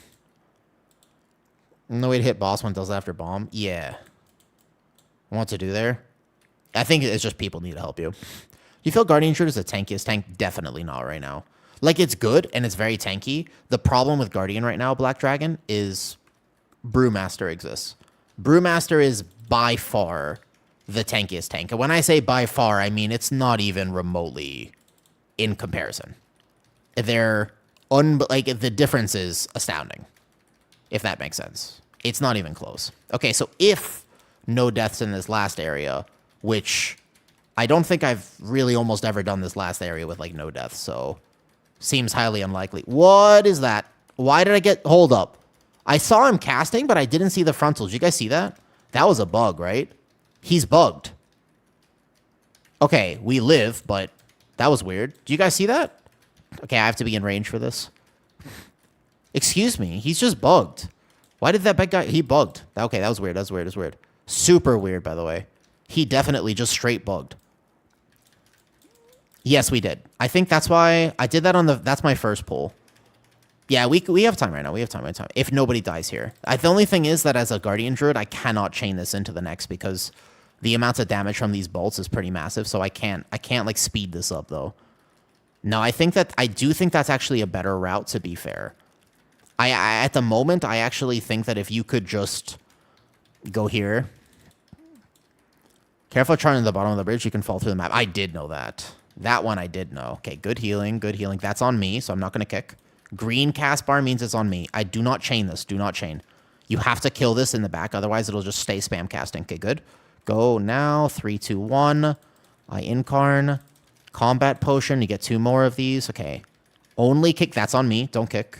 No way to hit boss when it does after bomb. Yeah. What to do there? I think it's just people need to help you. You feel Guardian Druid is the tankiest tank? Definitely not right now. Like, it's good, and it's very tanky. The problem with Guardian right now, Black Dragon, is Brewmaster exists. Brewmaster is by far the tankiest tank. And when I say by far, I mean it's not even remotely in comparison. They're... like, the difference is astounding, if that makes sense. It's not even close. Okay, so if no deaths in this last area... which I don't think I've really almost ever done this last area with, like, no deaths, so seems highly unlikely. What is that? Why did I get... hold up. I saw him casting, but I didn't see the frontals. Did you guys see that? That was a bug, right? He's bugged. Okay, we live, but that was weird. Do you guys see that? Okay, I have to be in range for this. Excuse me, he's just bugged. Why did that big guy... he bugged. Okay, that was weird, that was weird, that was weird. Super weird, by the way. He definitely just straight bugged. Yes, we did. I think that's why I did that on the... that's my first pull. Yeah, we have time right now. We have time, if nobody dies here. The only thing is that as a Guardian Druid, I cannot chain this into the next because the amounts of damage from these bolts is pretty massive, so I can't like speed this up though. No, I do think that's actually a better route, to be fair. I at the moment, I actually think that if you could just go here... careful trying to the bottom of the bridge, you can fall through the map. I did know that. That one I did know. Okay, good healing, good healing. That's on me, so I'm not going to kick. Green cast bar means it's on me. I do not chain this. Do not chain. You have to kill this in the back, otherwise it'll just stay spam casting. Okay, good. Go now. 3, 2, 1. I incarn. Combat potion. You get 2 more of these. Okay. Only kick. That's on me. Don't kick.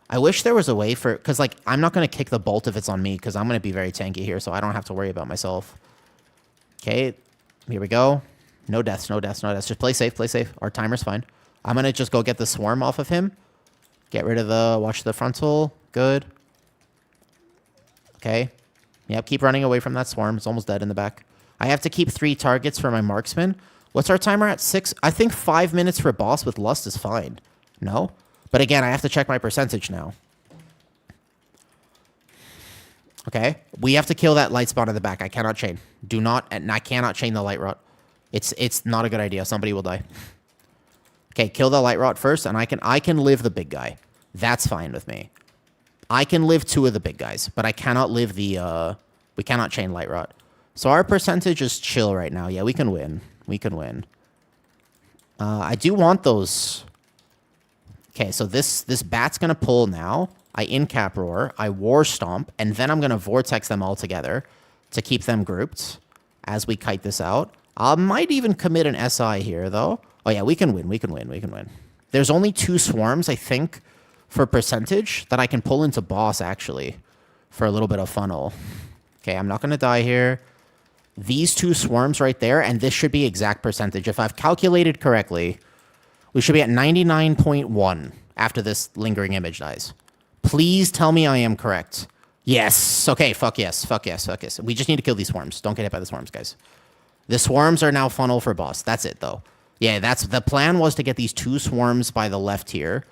I wish there was a way for... because, like, I'm not going to kick the bolt if it's on me, because I'm going to be very tanky here, so I don't have to worry about myself. Okay, here we go. No deaths, no deaths, no deaths. Just play safe, play safe. Our timer's fine. I'm going to just go get the swarm off of him. Get rid of the... watch the frontal. Good. Okay. Yep, keep running away from that swarm. It's almost dead in the back. I have to keep 3 targets for my marksman. What's our timer at? 6? I think 5 minutes for boss with lust is fine. No? But again, I have to check my percentage now. Okay, we have to kill that light spawn in the back. I cannot chain. Do not, and I cannot chain the light rot. It's not a good idea. Somebody will die. Okay, kill the light rot first, and I can live the big guy. That's fine with me. I can live 2 of the big guys, but I cannot live the we cannot chain light rot. So our percentage is chill right now. Yeah, we can win. We can win. I do want those. Okay, so this bat's gonna pull now. I in-cap roar, I war stomp, and then I'm going to vortex them all together to keep them grouped as we kite this out. I might even commit an SI here, though. Oh, yeah, we can win, we can win, we can win. There's only 2 swarms, I think, for percentage that I can pull into boss, actually, for a little bit of funnel. Okay, I'm not going to die here. These 2 swarms right there, and this should be exact percentage. If I've calculated correctly, we should be at 99.1 after this lingering image dies. Please tell me I am correct. Yes. Okay, fuck yes. Fuck yes. Fuck yes. We just need to kill these swarms. Don't get hit by the swarms, guys. The swarms are now funnel for boss. That's it, though. Yeah, that's the plan was to get these 2 swarms by the left here.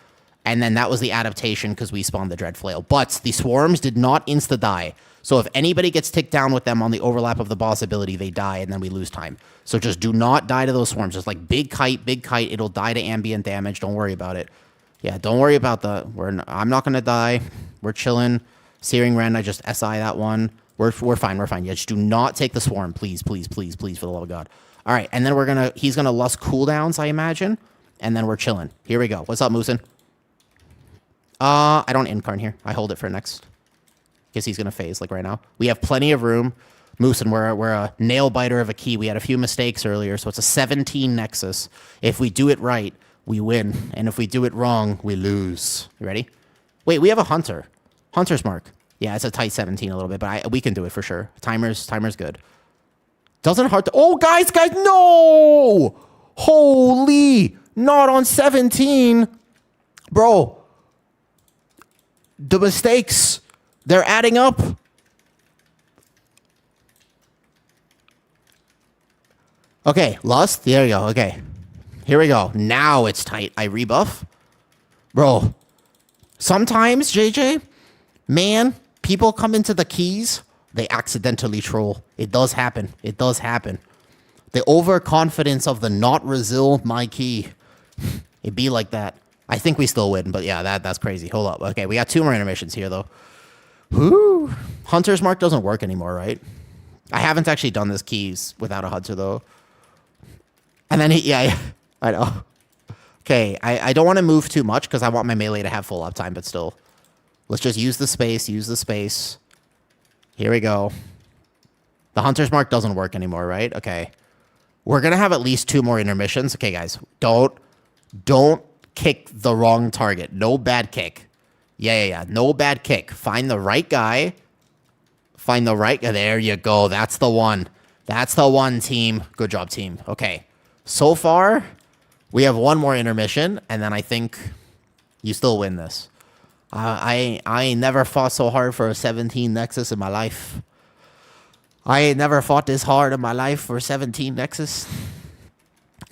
And then that was the adaptation because we spawned the Dreadflail. But the swarms did not insta-die. So if anybody gets ticked down with them on the overlap of the boss ability, they die and then we lose time. So just do not die to those swarms. Just like big kite. It'll die to ambient damage. Don't worry about it. Yeah, don't worry about I'm not going to die. We're chilling. Searing Rend, I just SI that one. We're fine. Yeah, just do not take the swarm. Please, for the love of God. All right, and then he's going to lust cooldowns, I imagine. And then we're chilling. Here we go. What's up, Moosin? I don't incarn here. I hold it for next. Guess he's going to phase, like right now. We have plenty of room. Moosin, we're a nail biter of a key. We had a few mistakes earlier, so it's a 17 Nexus. If we do it right, we win. And if we do it wrong, we lose. You ready? Wait, we have a Hunter. Hunter's Mark. Yeah, it's a tight 17 a little bit, but we can do it for sure. Timer's good. Doesn't hurt to... Oh, guys, no! Holy! Not on 17. Bro. The mistakes, they're adding up. Okay, Lust. There you go. Okay. Here we go. Now it's tight. I rebuff. Bro. Sometimes, JJ, man, people come into the keys, they accidentally troll. It does happen. The overconfidence of the not resil my key. It be like that. I think we still win, but yeah, that's crazy. Hold up. Okay, we got 2 more intermissions here, though. Whoo! Hunter's Mark doesn't work anymore, right? I haven't actually done this keys without a Hunter, though. And then yeah, I know. Okay, I don't want to move too much because I want my melee to have full uptime, but still. Let's just use the space. Here we go. The Hunter's Mark doesn't work anymore, right? Okay. We're going to have at least 2 more intermissions. Okay, guys, don't kick the wrong target. No bad kick. Yeah. No bad kick. Find the right guy. There you go. That's the one. Team. Good job, team. Okay. So far, we have 1 more intermission, and then I think you still win this. I ain't never fought so hard for a 17 Nexus in my life. I ain't never fought this hard in my life for 17 Nexus.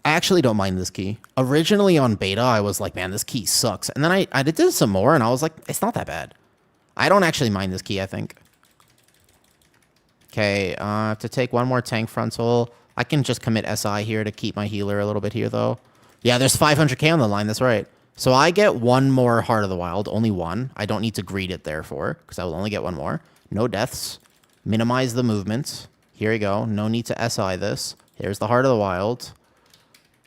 I actually don't mind this key. Originally on beta, I was like, man, this key sucks. And then I did some more, and I was like, it's not that bad. I don't actually mind this key, I think. Okay, to take 1 more tank frontal. I can just commit SI here to keep my healer a little bit here, though. Yeah, there's 500k on the line, that's right. So I get 1 more Heart of the Wild, only 1. I don't need to greed it, therefore, because I will only get 1 more. No deaths. Minimize the movement. Here we go. No need to SI this. Here's the Heart of the Wild.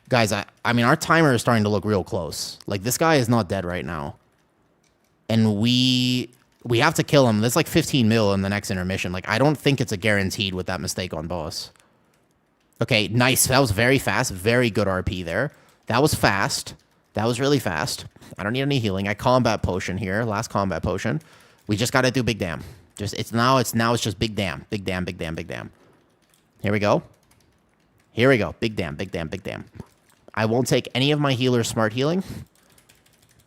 Guys, I mean, our timer is starting to look real close. Like, this guy is not dead right now. And we have to kill him. There's like 15 mil in the next intermission. Like, I don't think it's a guaranteed with that mistake on boss. Okay, nice. That was very fast. Very good RP there. That was fast. That was really fast. I don't need any healing. I combat potion here. Last combat potion. We just got to do big damn. It's just big damn. Big damn. Here we go. Big damn. I won't take any of my healers smart healing.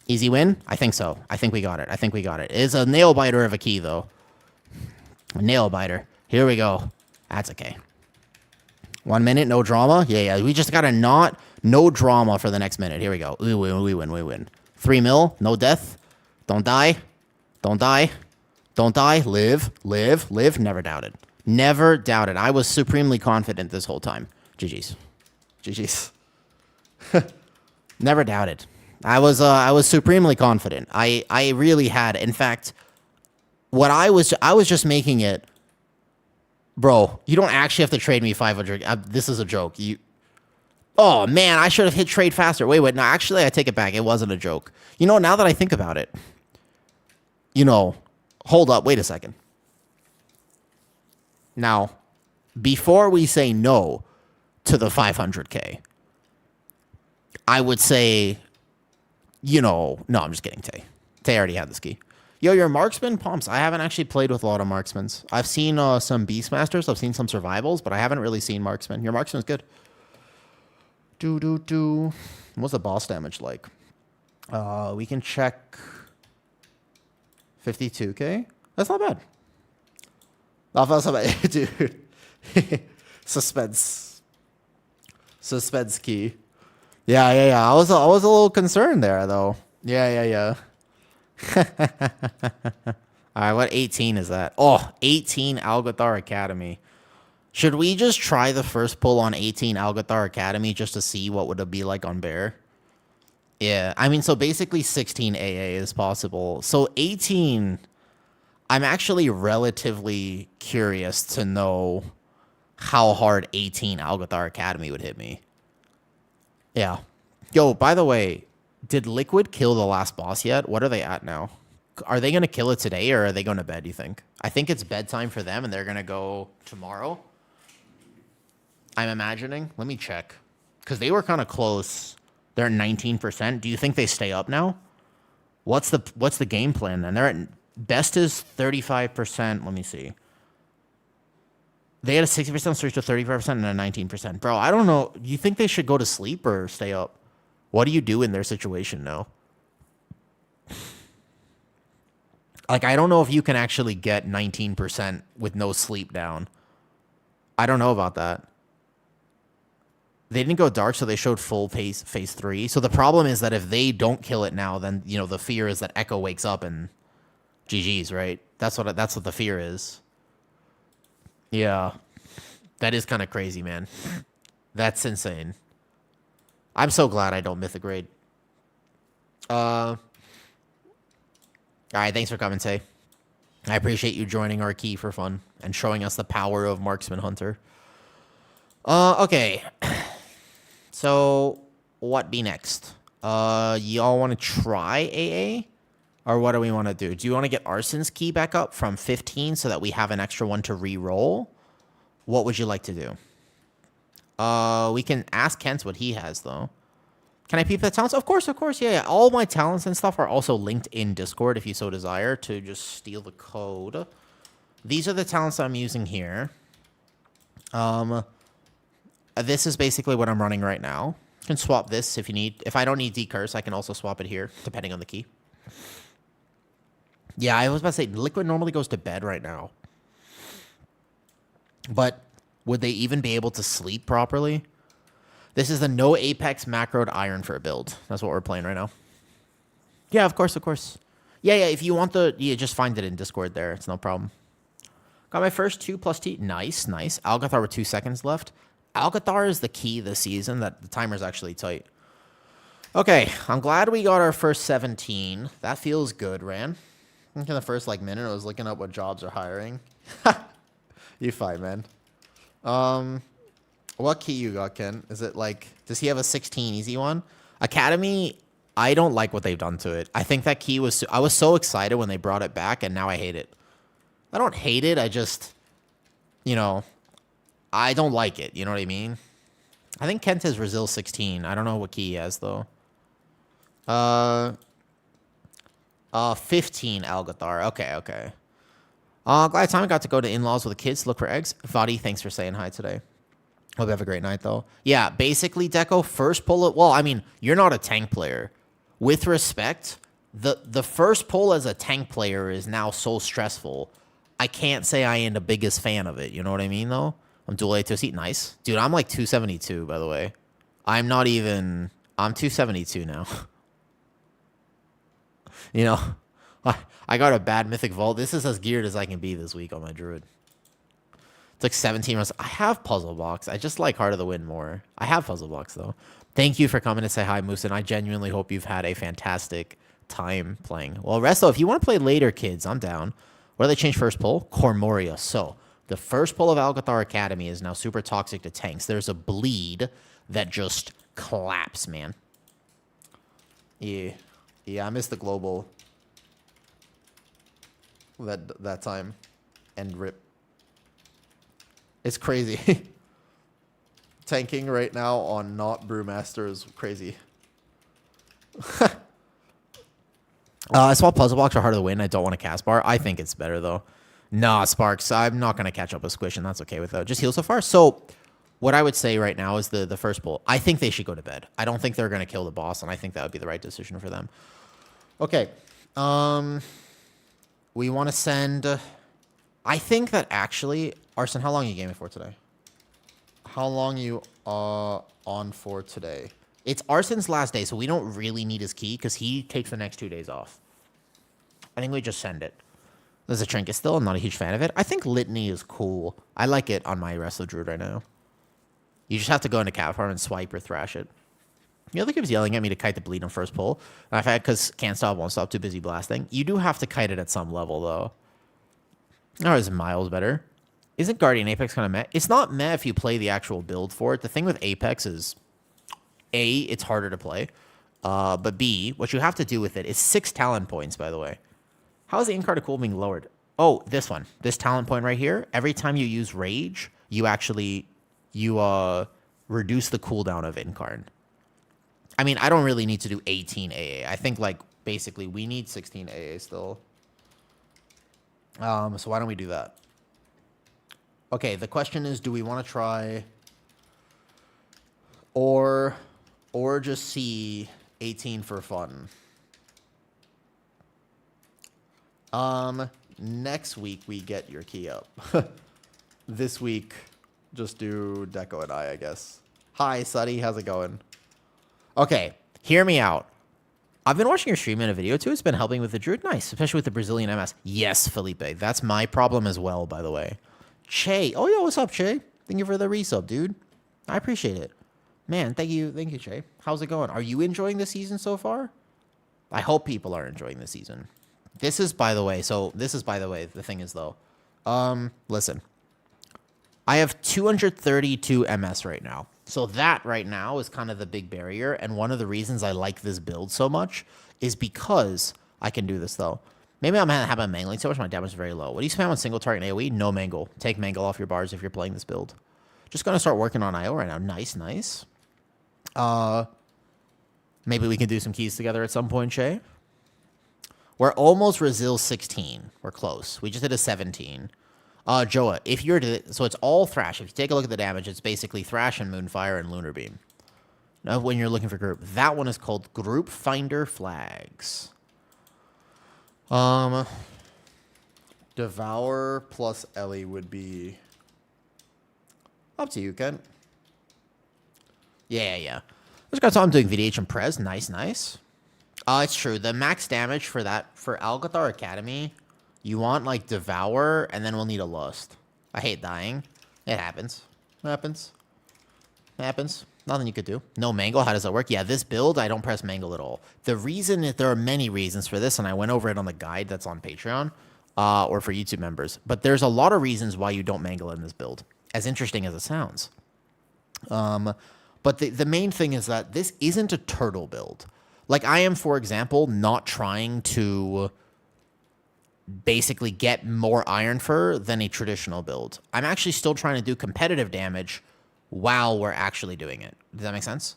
Easy win? I think so. I think we got it. It is a nail biter of a key, though. A nail biter. Here we go. That's okay. 1 minute, no drama. Yeah. We just got no drama for the next minute. Here we go. We win. 3 mil, no death. Don't die. Live. Never doubted. I was supremely confident this whole time. GG's. Never doubted. I was supremely confident. I really had. In fact, I was just making it. Bro, you don't actually have to trade me 500. This is a joke. Oh man, I should have hit trade faster. Wait. No, actually, I take it back. It wasn't a joke. You know, now that I think about it, hold up. Wait a second. Now, before we say no to the 500k, I would say, no, I'm just kidding, Tay. Tay already had this key. Yo, your marksman pumps. I haven't actually played with a lot of marksmans. I've seen some Beastmasters. I've seen some survivals, but I haven't really seen marksman. Your marksman's good. What's the boss damage like? We can check 52k. That's not bad. Not bad, dude. Suspense. Suspense key. Yeah. I was a little concerned there, though. Yeah. All right, what 18 is that? Oh, 18 Algathar Academy. Should we just try the first pull on 18 Algathar Academy just to see what would it be like on Bear? Yeah, I mean, so basically 16 AA is possible. So 18, I'm actually relatively curious to know how hard 18 Algathar Academy would hit me. Yeah. Yo, by the way, did Liquid kill the last boss yet? What are they at now? Are they going to kill it today or are they going to bed, do you think? I think it's bedtime for them and they're going to go tomorrow. I'm imagining. Let me check. Because they were kind of close. They're at 19%. Do you think they stay up now? What's the game plan then? They're at best is 35%. Let me see. They had a 60% switch to 35% and a 19%. Bro, I don't know. Do you think they should go to sleep or stay up? What do you do in their situation now? Like, I don't know if you can actually get 19% with no sleep down. I don't know about that. They didn't go dark, so they showed full phase 3. So the problem is that if they don't kill it now, then, you know, the fear is that Echo wakes up and GG's, right? That's what the fear is. Yeah. That is kind of crazy, man. That's insane. I'm so glad I don't Mythic raid. All right, thanks for coming, Tay. I appreciate you joining our key for fun and showing us the power of Marksman Hunter. Okay. So, what be next? Y'all want to try AA? Or what do we want to do? Do you want to get Arson's key back up from 15 so that we have an extra one to re-roll? What would you like to do? We can ask Kent what he has, though. Can I peep the talents? Of course. Yeah. All my talents and stuff are also linked in Discord if you so desire to just steal the code. These are the talents I'm using here. This is basically what I'm running right now. You can swap this if you need. If I don't need Decurse, I can also swap it here, depending on the key. Yeah, I was about to say, Liquid normally goes to bed right now. But would they even be able to sleep properly? This is the no Apex macroed Iron for a build. That's what we're playing right now. Yeah, of course. Yeah, if you want just find it in Discord there. It's no problem. Got my first 2+T. Nice. Algathar with 2 seconds left. Algathar is the key this season. That the timer's actually tight. Okay, I'm glad we got our first 17. That feels good, Ran. I think in the first minute, I was looking up what jobs are hiring. You fine, man. What key you got, Ken? Is it does he have a 16 easy one? Academy, I don't like what they've done to it. I think that key was, I was so excited when they brought it back, and now I hate it. I don't hate it, I just, I don't like it, you know what I mean? I think Kent has Resil 16. I don't know what key he has, though. 15 Algathar. Okay. Glad time I got to go to in-laws with the kids to look for eggs. Vadi, thanks for saying hi today. Hope you have a great night, though. Yeah, basically, Deco, first pull it. Well, I mean, you're not a tank player. With respect, the first pull as a tank player is now so stressful. I can't say I am the biggest fan of it. You know what I mean, though? I'm dual A to seat. Nice. Dude, I'm 272, by the way. I'm 272 now. I got a bad Mythic Vault. This is as geared as I can be this week on my Druid. It's 17 rounds. I have Puzzle Box. I just like Heart of the Wind more. I have Puzzle Box, though. Thank you for coming to say hi, Moose, and I genuinely hope you've had a fantastic time playing. Well, Resto, if you want to play later, kids, I'm down. What do they change first pull? Cormoria. So, the first pull of Algathar Academy is now super toxic to tanks. There's a bleed that just claps, man. Yeah, I missed the global that time. And rip. It's crazy. Tanking right now on not Brewmaster is crazy. I saw Puzzle Box or Heart of the Wind. I don't want to cast bar. I think it's better, though. Nah, Sparks. I'm not going to catch up with Squish, and that's okay with that. Just heal so far. So, what I would say right now is the first pull. I think they should go to bed. I don't think they're going to kill the boss, and I think that would be the right decision for them. Okay. We want to send... I think that actually... Arson, how long are you gaming for today? How long you on for today? It's Arson's last day, so we don't really need his key because he takes the next 2 days off. I think we just send it. There's a trinket still. I'm not a huge fan of it. I think Litany is cool. I like it on my Wrestler Druid right now. You just have to go into Cat Farm and swipe or thrash it. The other kid's yelling at me to kite the bleed on first pull. And I've had because can't stop, won't stop, too busy blasting. You do have to kite it at some level, though. Or is Miles better? Isn't Guardian Apex kind of meh? It's not meh if you play the actual build for it. The thing with Apex is, A, it's harder to play. But B, what you have to do with it is 6 talent points, by the way. How is the in-card cool being lowered? Oh, this one. This talent point right here. Every time you use Rage, you actually, reduce the cooldown of in-card. I mean, I don't really need to do 18 AA. I think, like, basically, we need 16 AA still. So why don't we do that? Okay, the question is, do we want to try or just see 18 for fun? Next week we get your key up. This week, just do Deco and I guess. Hi, Suddy, how's it going? Okay, hear me out. I've been watching your stream in a video too. It's been helping with the Druid. Nice, especially with the Brazilian MS. Yes, Felipe. That's my problem as well, by the way. Che. Oh, yo, what's up, Che? Thank you for the resub, dude. I appreciate it. Man, thank you, Che. How's it going? Are you enjoying the season so far? I hope people are enjoying the season. This is, by the way, the thing is, though. Listen. I have 232 MS right now. So that right now is kind of the big barrier. And one of the reasons I like this build so much is because I can do this, though. Maybe I'm having mangling so much, my damage is very low. What do you spam on single target AoE? No mangle. Take mangle off your bars if you're playing this build. Just going to start working on IO right now. Nice, nice. Maybe we can do some keys together at some point, Shay. We're almost Resil 16. We're close. We just did a 17. Joa, if you're so it's all Thrash. If you take a look at the damage, it's basically Thrash and Moonfire and Lunar Beam. Now, when you're looking for group, that one is called Group Finder Flags. Devour plus Ellie would be up to you, Ken. Yeah. Just got I'm doing VDH and Prez. Nice, nice. It's true. The max damage for that, for Alcathar Academy, you want, like, Devour, and then we'll need a Lust. I hate dying. It happens. Happens. Nothing you could do. No Mangle, how does that work? Yeah, this build, I don't press Mangle at all. The reason, there are many reasons for this, and I went over it on the guide that's on Patreon, or for YouTube members. But there's a lot of reasons why you don't Mangle in this build, as interesting as it sounds. But the main thing is that this isn't a turtle build. Like, I am, for example, not trying to basically get more Iron Fur than a traditional build. I'm actually still trying to do competitive damage while we're actually doing it. Does that make sense?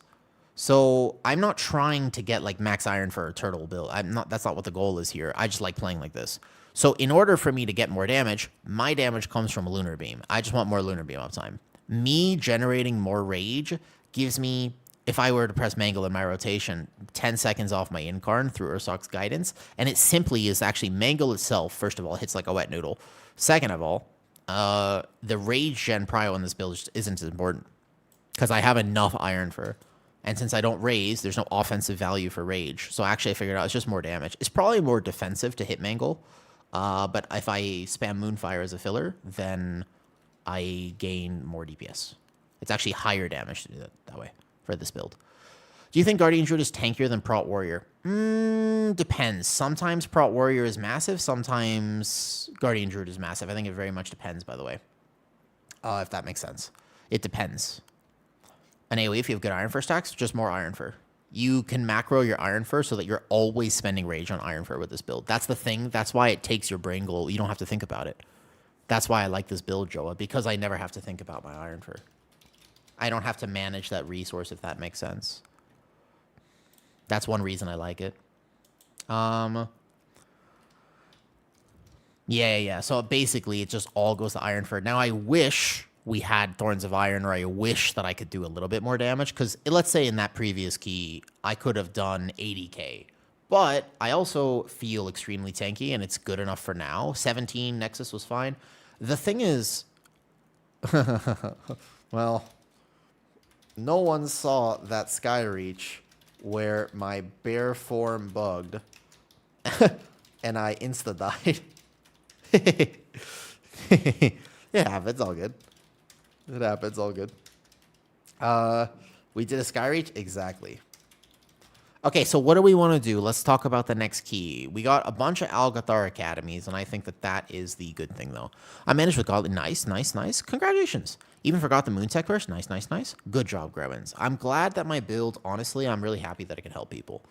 So I'm not trying to get like max Iron Fur turtle build. That's not what the goal is here. I just like playing like this. So in order for me to get more damage, my damage comes from Lunar Beam. I just want more Lunar Beam uptime. Me generating more rage gives me, if I were to press Mangle in my rotation, 10 seconds off my Incarn through Ursoc's guidance. And it simply is actually Mangle itself, first of all, hits like a wet noodle. Second of all, the Rage Gen Prio in this build just isn't as important because I have enough Iron Fur. And since I don't raise, there's no offensive value for Rage. So actually I figured out it's just more damage. It's probably more defensive to hit Mangle. But if I spam Moonfire as a filler, then I gain more DPS. It's actually higher damage to do that way for this build. Do you think Guardian Druid is tankier than Prot Warrior? Depends. Sometimes Prot Warrior is massive. Sometimes Guardian Druid is massive. I think it very much depends, by the way. If that makes sense. It depends. An AoE, if you have good Iron Fur stacks, just more Iron Fur. You can macro your Iron Fur so that you're always spending Rage on Iron Fur with this build. That's the thing. That's why it takes your brain goal. You don't have to think about it. That's why I like this build, Joa, because I never have to think about my Iron Fur. I don't have to manage that resource, if that makes sense. That's one reason I like it. Yeah. So basically, it just all goes to Iron Fur. Now, I wish we had Thorns of Iron, or I wish that I could do a little bit more damage, because let's say in that previous key, I could have done 80k. But I also feel extremely tanky, and it's good enough for now. 17 Nexus was fine. The thing is... well... No one saw that Skyreach where my bear form bugged and I insta-died. It happens, all good. It happens, all good. We did a Skyreach? Exactly. Okay, so what do we want to do? Let's talk about the next key. We got a bunch of Algathar academies, and I think that that is the good thing, though. I managed with Goblin. Nice, nice, nice. Congratulations. Even forgot the Moon Tech first. Nice, nice, nice. Good job, Grevins. I'm glad that my build, honestly, I'm really happy that it can help people.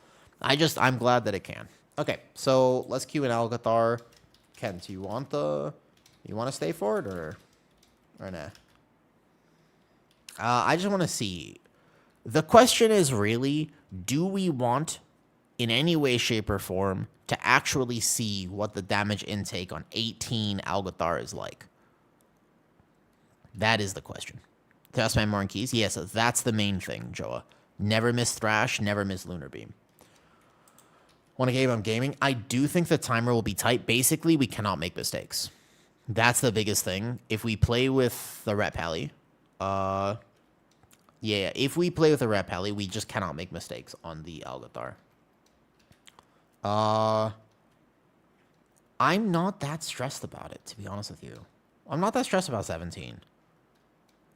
I'm glad that it can. Okay, so let's queue an Algathar. Ken, do you want to stay for it, or nah? I just want to see. The question is really, do we want, in any way, shape, or form, to actually see what the damage intake on 18 Algathar is like? That is the question. Did I spend more on keys? Yes, that's the main thing, Joa. Never miss Thrash, never miss Lunar Beam. Want a game on gaming? I do think the timer will be tight. Basically, we cannot make mistakes. That's the biggest thing. If we play with the Ret Pally, yeah, if we play with a Ret Pally, we just cannot make mistakes on the Algathar. I'm not that stressed about it, to be honest with you. I'm not that stressed about 17.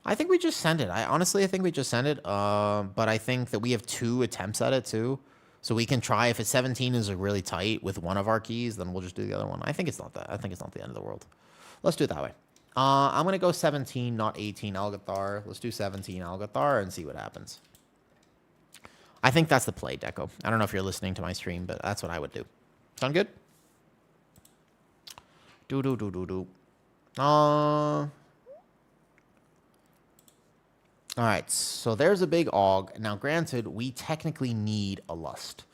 I think we just send it. I think we just send it. But I think that we have 2 attempts at it, too. So we can try. If it's 17 is really tight with one of our keys, then we'll just do the other one. I think it's not that. I think it's not the end of the world. Let's do it that way. I'm going to go 17, not 18 Algathar. Let's do 17 Algathar and see what happens. I think that's the play, Deco. I don't know if you're listening to my stream, but that's what I would do. Sound good? All right, so there's a big AUG. Now, granted, we technically need a Lust.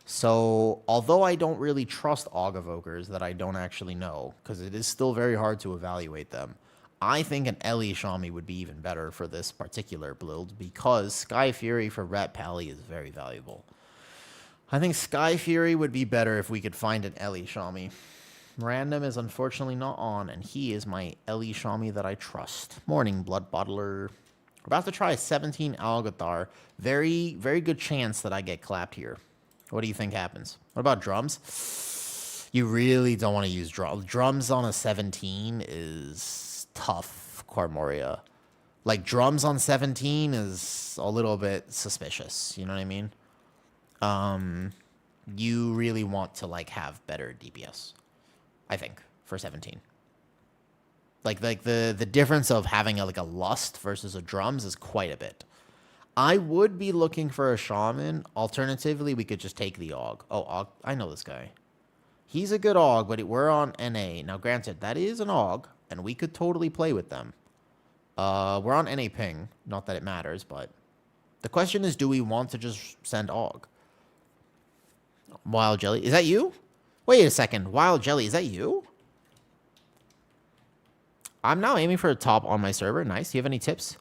So, although I don't really trust AUG Evokers that I don't actually know, because it is still very hard to evaluate them, I think an Ellie Shami would be even better for this particular build, because Sky Fury for Ret Pally is very valuable. I think Sky Fury would be better if we could find an Ellie Shami. Random is unfortunately not on, and he is my Ellie Shami that I trust. Morning, Blood Bottler. We're about to try a 17 Algathar. Very, very good chance that I get clapped here. What do you think happens? What about drums? You really don't want to use drums. Drums on a 17 is tough, Cormoria. Like, drums on 17 is a little bit suspicious. You know what I mean? You really want to, like, have better DPS, I think, for 17. Like the difference of having a Lust versus a drums is quite a bit. I would be looking for a shaman. Alternatively, we could just take the AUG. Oh, AUG. I know this guy. He's a good AUG, but we're on NA. Now, granted, that is an AUG, and we could totally play with them. We're on NA ping. Not that it matters, but the question is, do we want to just send AUG? Wild Jelly. Is that you? Wait a second. Wild Jelly, is that you? I'm now aiming for a top on my server. Nice. Do you have any tips?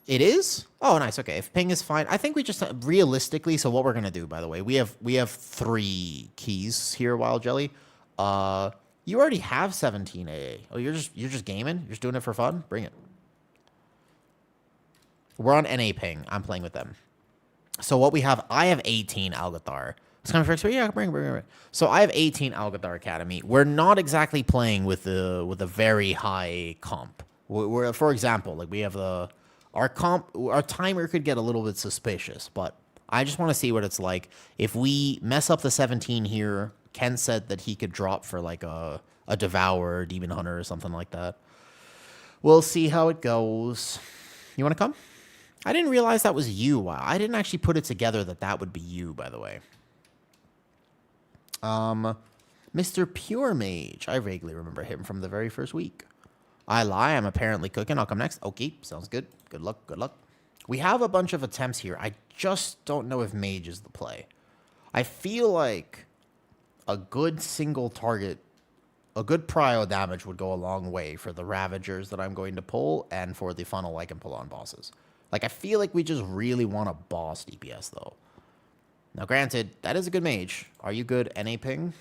It is? Oh, nice. Okay. If ping is fine, I think we just realistically. So what we're gonna do, by the way, we have 3 keys here. Wild Jelly. You already have 17 AA. Oh, you're just gaming. You're just doing it for fun. Bring it. We're on NA ping. I'm playing with them. So what we have, I have 18 Algathar. It's kind of fixed. Yeah, bring it. So I have 18 Algathar Academy. We're not exactly playing with a very high comp. We're for example, like we have our timer could get a little bit suspicious, but I just want to see what it's like. If we mess up the 17 here, Ken said that he could drop for like a Devourer, Demon Hunter, or something like that. We'll see how it goes. You want to come? I didn't realize that was you. Wow. I didn't actually put it together that would be you, by the way. Mr. Pure Mage. I vaguely remember him from the very first week. I lie. I'm apparently cooking. I'll come next. Okay. Sounds good. Good luck. Good luck. We have a bunch of attempts here. I just don't know if Mage is the play. I feel like a good single target, a good prio damage would go a long way for the Ravagers that I'm going to pull and for the funnel I can pull on bosses. Like, I feel like we just really want a boss DPS, though. Now, granted, that is a good mage. Are you good NA ping?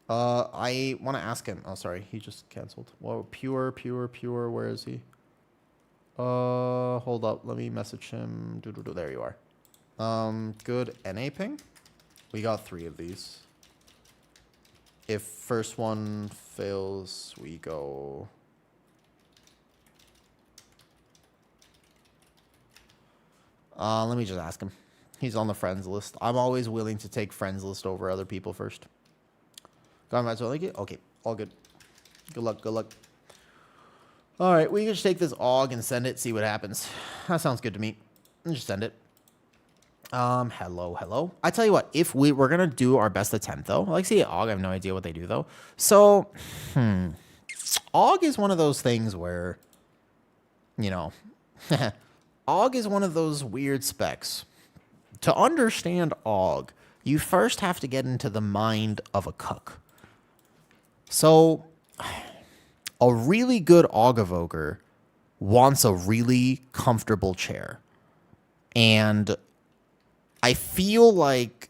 I want to ask him. Oh, sorry. He just canceled. Whoa, pure. Where is he? Hold up. Let me message him. There you are. Good NA ping. We got 3 of these. If first one fails, we go... let me just ask him. He's on the friends list. I'm always willing to take friends list over other people first. Got him as well, like it? Okay, all good. Good luck, good luck. All right, we can just take this AUG and send it, see what happens. That sounds good to me. Just send it. Hello. I tell you what, if we're going to do our best attempt, though. Like, see, AUG, I have no idea what they do, though. So, AUG is one of those things where, you know, AUG is one of those weird specs. To understand AUG, you first have to get into the mind of a cook. So, a really good AUG evoker wants a really comfortable chair. And I feel like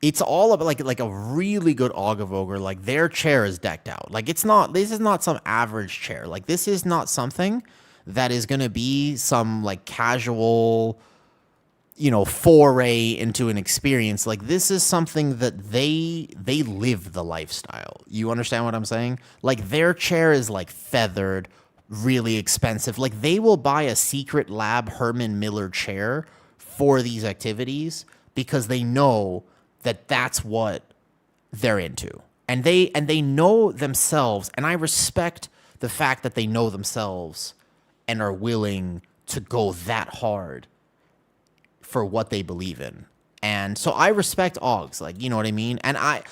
it's all about like a really good AUG evoker, like their chair is decked out. Like this is not some average chair. Like this is not something that is going to be some like casual, you know, foray into an experience. Like this is something that they live the lifestyle. You understand what I'm saying? Like their chair is like feathered, really expensive. Like they will buy a Secret Lab Herman Miller chair for these activities because they know that that's what they're into. And they know themselves, and I respect the fact that they know themselves and are willing to go that hard for what they believe in. And so I respect AUGs, like, you know what I mean? And I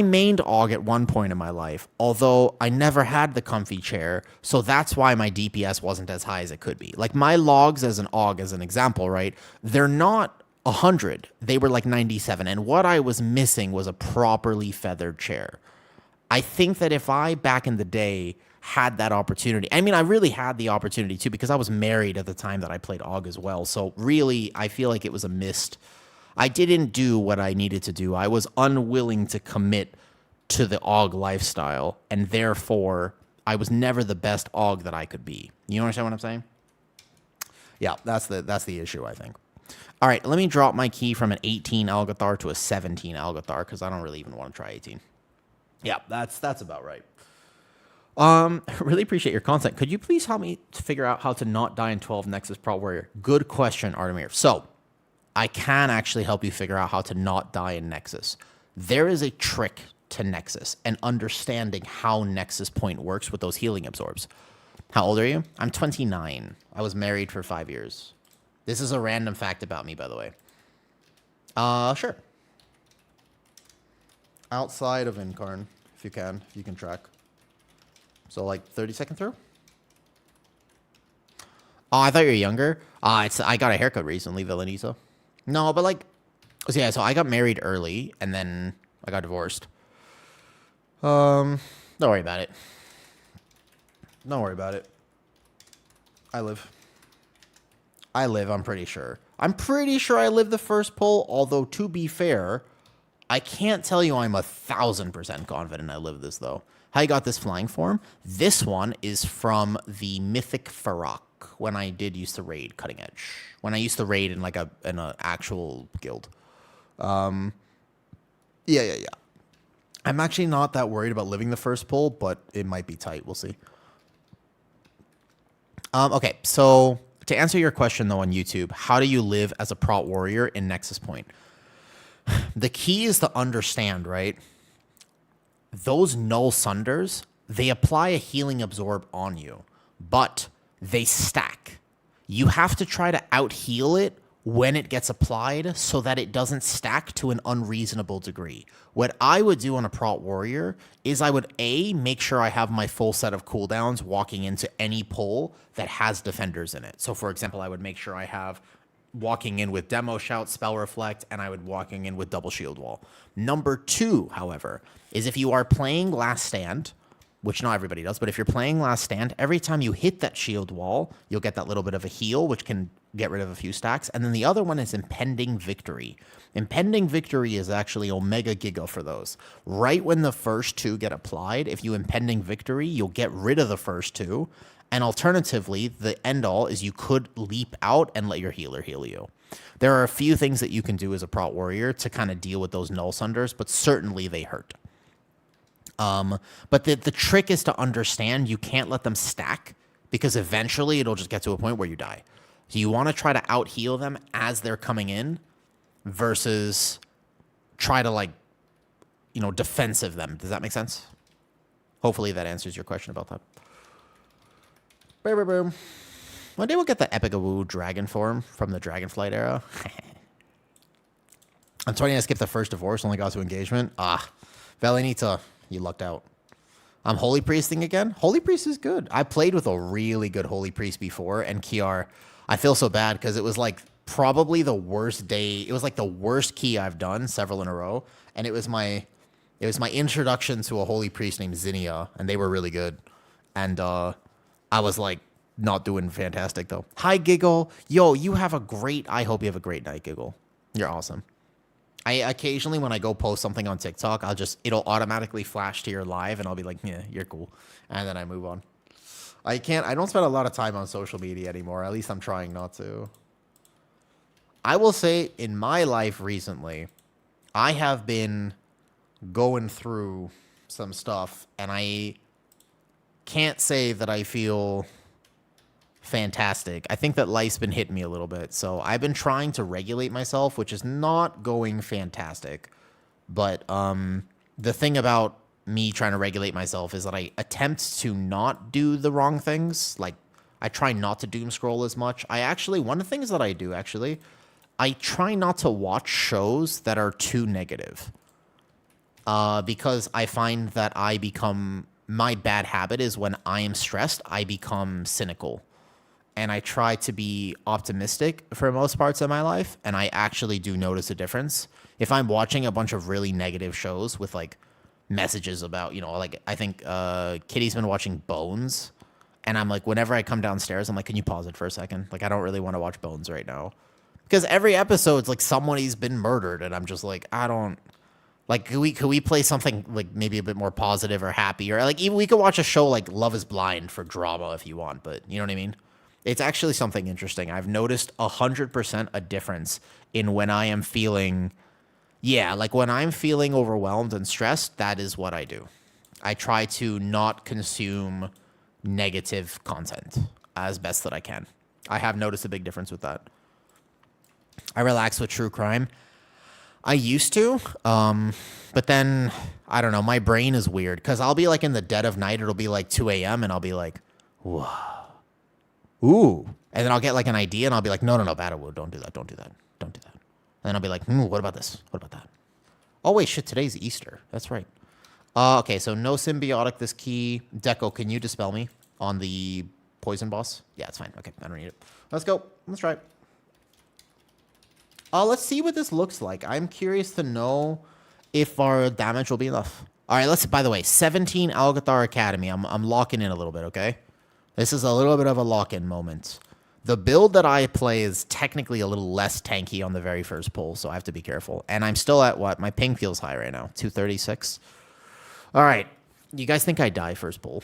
mained AUG at one point in my life, although I never had the comfy chair, so that's why my DPS wasn't as high as it could be. Like my logs as an AUG, as an example, right? They're not 100. They were like 97, and what I was missing was a properly feathered chair. I think that if I, back in the day, had that opportunity, I mean, I really had the opportunity too, because I was married at the time that I played AUG as well, so really, I feel like it was a missed... I didn't do what I needed to do. I was unwilling to commit to the AUG lifestyle, and therefore, I was never the best AUG that I could be. You understand what I'm saying? Yeah, that's the issue, I think. All right, let me drop my key from an 18 Algathar to a 17 Algathar, because I don't really even want to try 18. Yeah, that's about right. Really appreciate your content. Could you please help me to figure out how to not die in 12 Nexus Pro Warrior? Good question, Artemir. So, I can actually help you figure out how to not die in Nexus. There is a trick to Nexus and understanding how Nexus Point works with those healing absorbs. How old are you? I'm 29. I was married for 5 years. This is a random fact about me, by the way. Sure. Outside of Incarn, if you can track. So like 30-second through? Oh, I thought you were younger. I got a haircut recently, Villanisa. No, but like, so yeah, so I got married early, and then I got divorced. Don't worry about it. Don't worry about it. I live, I'm pretty sure. I'm pretty sure I lived the first pull, although to be fair, I can't tell you I'm 1,000% confident I lived this, though. How you got this flying form? This one is from the Mythic Farrak. When I used to raid Cutting Edge. When I used to raid in like an actual guild. Yeah. I'm actually not that worried about living the first pull, but it might be tight. We'll see. Okay, so to answer your question though on YouTube, how do you live as a prot warrior in Nexus Point? The key is to understand, right? Those null sunders, they apply a healing absorb on you, but they stack. You have to try to out-heal it when it gets applied so that it doesn't stack to an unreasonable degree. What I would do on a prot warrior is I would make sure I have my full set of cooldowns walking into any pull that has defenders in it. So for example, I would make sure I have walking in with Demo Shout, Spell Reflect, and I would walking in with Double Shield Wall. Number 2, however, is if you are playing Last Stand, which not everybody does, but if you're playing Last Stand, every time you hit that shield wall, you'll get that little bit of a heal, which can get rid of a few stacks. And then the other one is Impending Victory. Impending Victory is actually Omega Giga for those. Right when the first 2 get applied, if you Impending Victory, you'll get rid of the first 2, And alternatively, the end all is you could leap out and let your healer heal you. There are a few things that you can do as a prot warrior to kind of deal with those null sunders, but certainly they hurt. But the trick is to understand you can't let them stack, because eventually it'll just get to a point where you die. So you want to try to out heal them as they're coming in versus try to, like, you know, defensive them. Does that make sense? Hopefully that answers your question about that. Boom, boom, boom. One day we'll get the Epigawoo dragon form from the Dragonflight era. I'm 20, I skipped the first divorce, only got to engagement. Valenita, you lucked out. I'm Holy Priesting again. Holy Priest is good. I played with a really good Holy Priest before, and Kiar, I feel so bad because it was like probably the worst day. It was like the worst key I've done, several in a row, and it was my introduction to a Holy Priest named Zinnia, and they were really good. And I was like not doing fantastic though. Hi, Giggle. Yo, you have a great, I hope you have a great night, Giggle. You're awesome. I occasionally, when I go post something on TikTok, it'll automatically flash to your live, and I'll be like, yeah, you're cool. And then I move on. I don't spend a lot of time on social media anymore. At least I'm trying not to. I will say in my life recently, I have been going through some stuff, and I can't say that I feel fantastic. I think that life's been hitting me a little bit. So I've been trying to regulate myself, which is not going fantastic. But the thing about me trying to regulate myself is that I attempt to not do the wrong things. Like, I try not to doom scroll as much. One of the things that I do, actually, I try not to watch shows that are too negative. Because I find that my bad habit is when I am stressed, I become cynical. And I try to be optimistic for most parts of my life, and I actually do notice a difference. If I'm watching a bunch of really negative shows with, like, messages about, you know, like, I think Kitty's been watching Bones, and I'm like, whenever I come downstairs, I'm like, can you pause it for a second? Like, I don't really want to watch Bones right now. Because every episode's like somebody's been murdered, and I'm just like, I don't... Like, could we play something, like, maybe a bit more positive or happy? Or, like, even we could watch a show like Love is Blind for drama if you want, but you know what I mean? It's actually something interesting. I've noticed 100% a difference in when I am feeling... Yeah, like, when I'm feeling overwhelmed and stressed, that is what I do. I try to not consume negative content as best that I can. I have noticed a big difference with that. I relax with true crime. I used to, but then, I don't know, my brain is weird, because I'll be, like, in the dead of night, it'll be, like, 2 a.m., and I'll be like, whoa, ooh, and then I'll get, like, an idea, and I'll be like, no, Battlewood, don't do that, don't do that, don't do that, and then I'll be like, what about this, what about that? Oh, wait, shit, today's Easter, that's right. Okay, so no symbiotic this key. Deco, can you dispel me on the poison boss? Yeah, it's fine, okay, I don't need it. Let's go, let's try it. Let's see what this looks like. I'm curious to know if our damage will be enough. All right, by the way, 17 Algathar Academy. I'm locking in a little bit, okay? This is a little bit of a lock-in moment. The build that I play is technically a little less tanky on the very first pull, so I have to be careful. And I'm still at what? My ping feels high right now, 236. All right, you guys think I die first pull?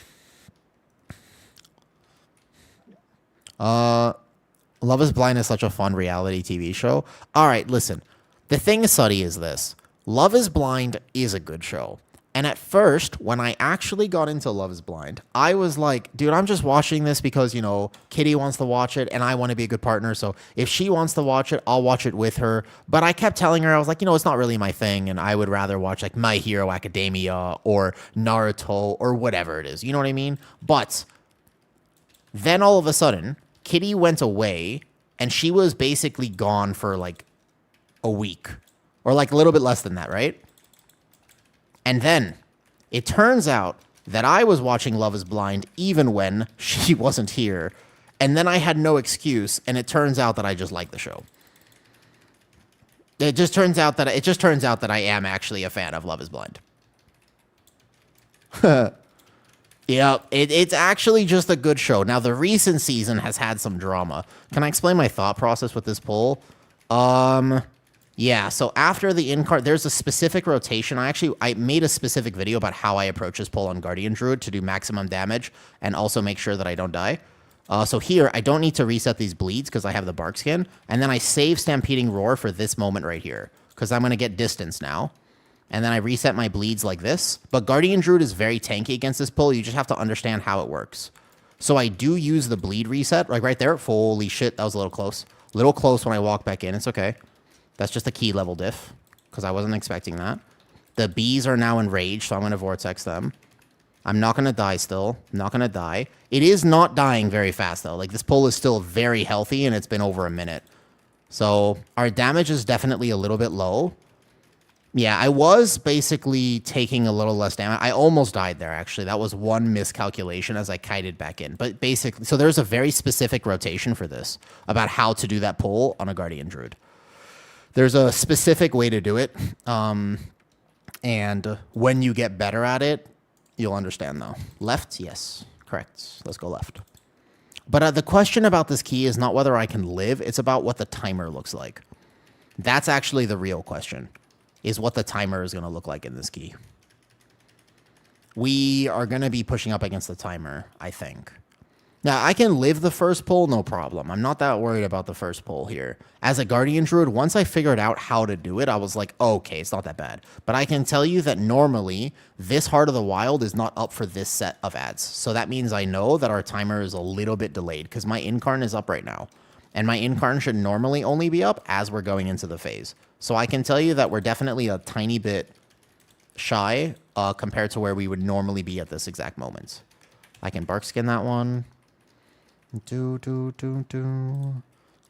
Love is Blind is such a fun reality TV show. All right, listen. The thing, Suddy, is this. Love is Blind is a good show. And at first, when I actually got into Love is Blind, I was like, dude, I'm just watching this because, you know, Kitty wants to watch it, and I want to be a good partner. So if she wants to watch it, I'll watch it with her. But I kept telling her, I was like, you know, it's not really my thing, and I would rather watch, like, My Hero Academia or Naruto or whatever it is. You know what I mean? But then all of a sudden... Kitty went away, and she was basically gone for, like, a week. Or, like, a little bit less than that, right? And then, it turns out that I was watching Love is Blind even when she wasn't here. And then I had no excuse, and it turns out that I just like the show. It just turns out that I am actually a fan of Love is Blind. Yeah, it's actually just a good show. Now, the recent season has had some drama. Can I explain my thought process with this poll? Yeah, so after the in-card, there's a specific rotation. I made a specific video about how I approach this pull on Guardian Druid to do maximum damage and also make sure that I don't die. So here, I don't need to reset these bleeds because I have the Bark Skin. And then I save Stampeding Roar for this moment right here because I'm going to get distance now. And then I reset my bleeds like this. But Guardian Druid is very tanky against this pull. You just have to understand how it works. So I do use the bleed reset, like right there. Holy shit, that was a little close. Little close when I walk back in. It's okay. That's just a key level diff because I wasn't expecting that. The bees are now enraged, so I'm going to Vortex them. I'm not going to die still. I'm not going to die. It is not dying very fast, though. Like, this pull is still very healthy, and it's been over a minute. So our damage is definitely a little bit low. Yeah, I was basically taking a little less damage. I almost died there, actually. That was one miscalculation as I kited back in. But basically, so there's a very specific rotation for this about how to do that pull on a Guardian Druid. There's a specific way to do it. And when you get better at it, you'll understand, though. Left? Yes. Correct. Let's go left. But the question about this key is not whether I can live. It's about what the timer looks like. That's actually the real question, is what the timer is going to look like in this key. We are going to be pushing up against the timer, I think. Now, I can live the first pull, no problem. I'm not that worried about the first pull here. As a Guardian Druid, once I figured out how to do it, I was like, oh, okay, it's not that bad. But I can tell you that normally, this Heart of the Wild is not up for this set of ads. So that means I know that our timer is a little bit delayed, because my Incarn is up right now. And my Incarn should normally only be up as we're going into the phase. So I can tell you that we're definitely a tiny bit shy compared to where we would normally be at this exact moment. I can Bark Skin that one.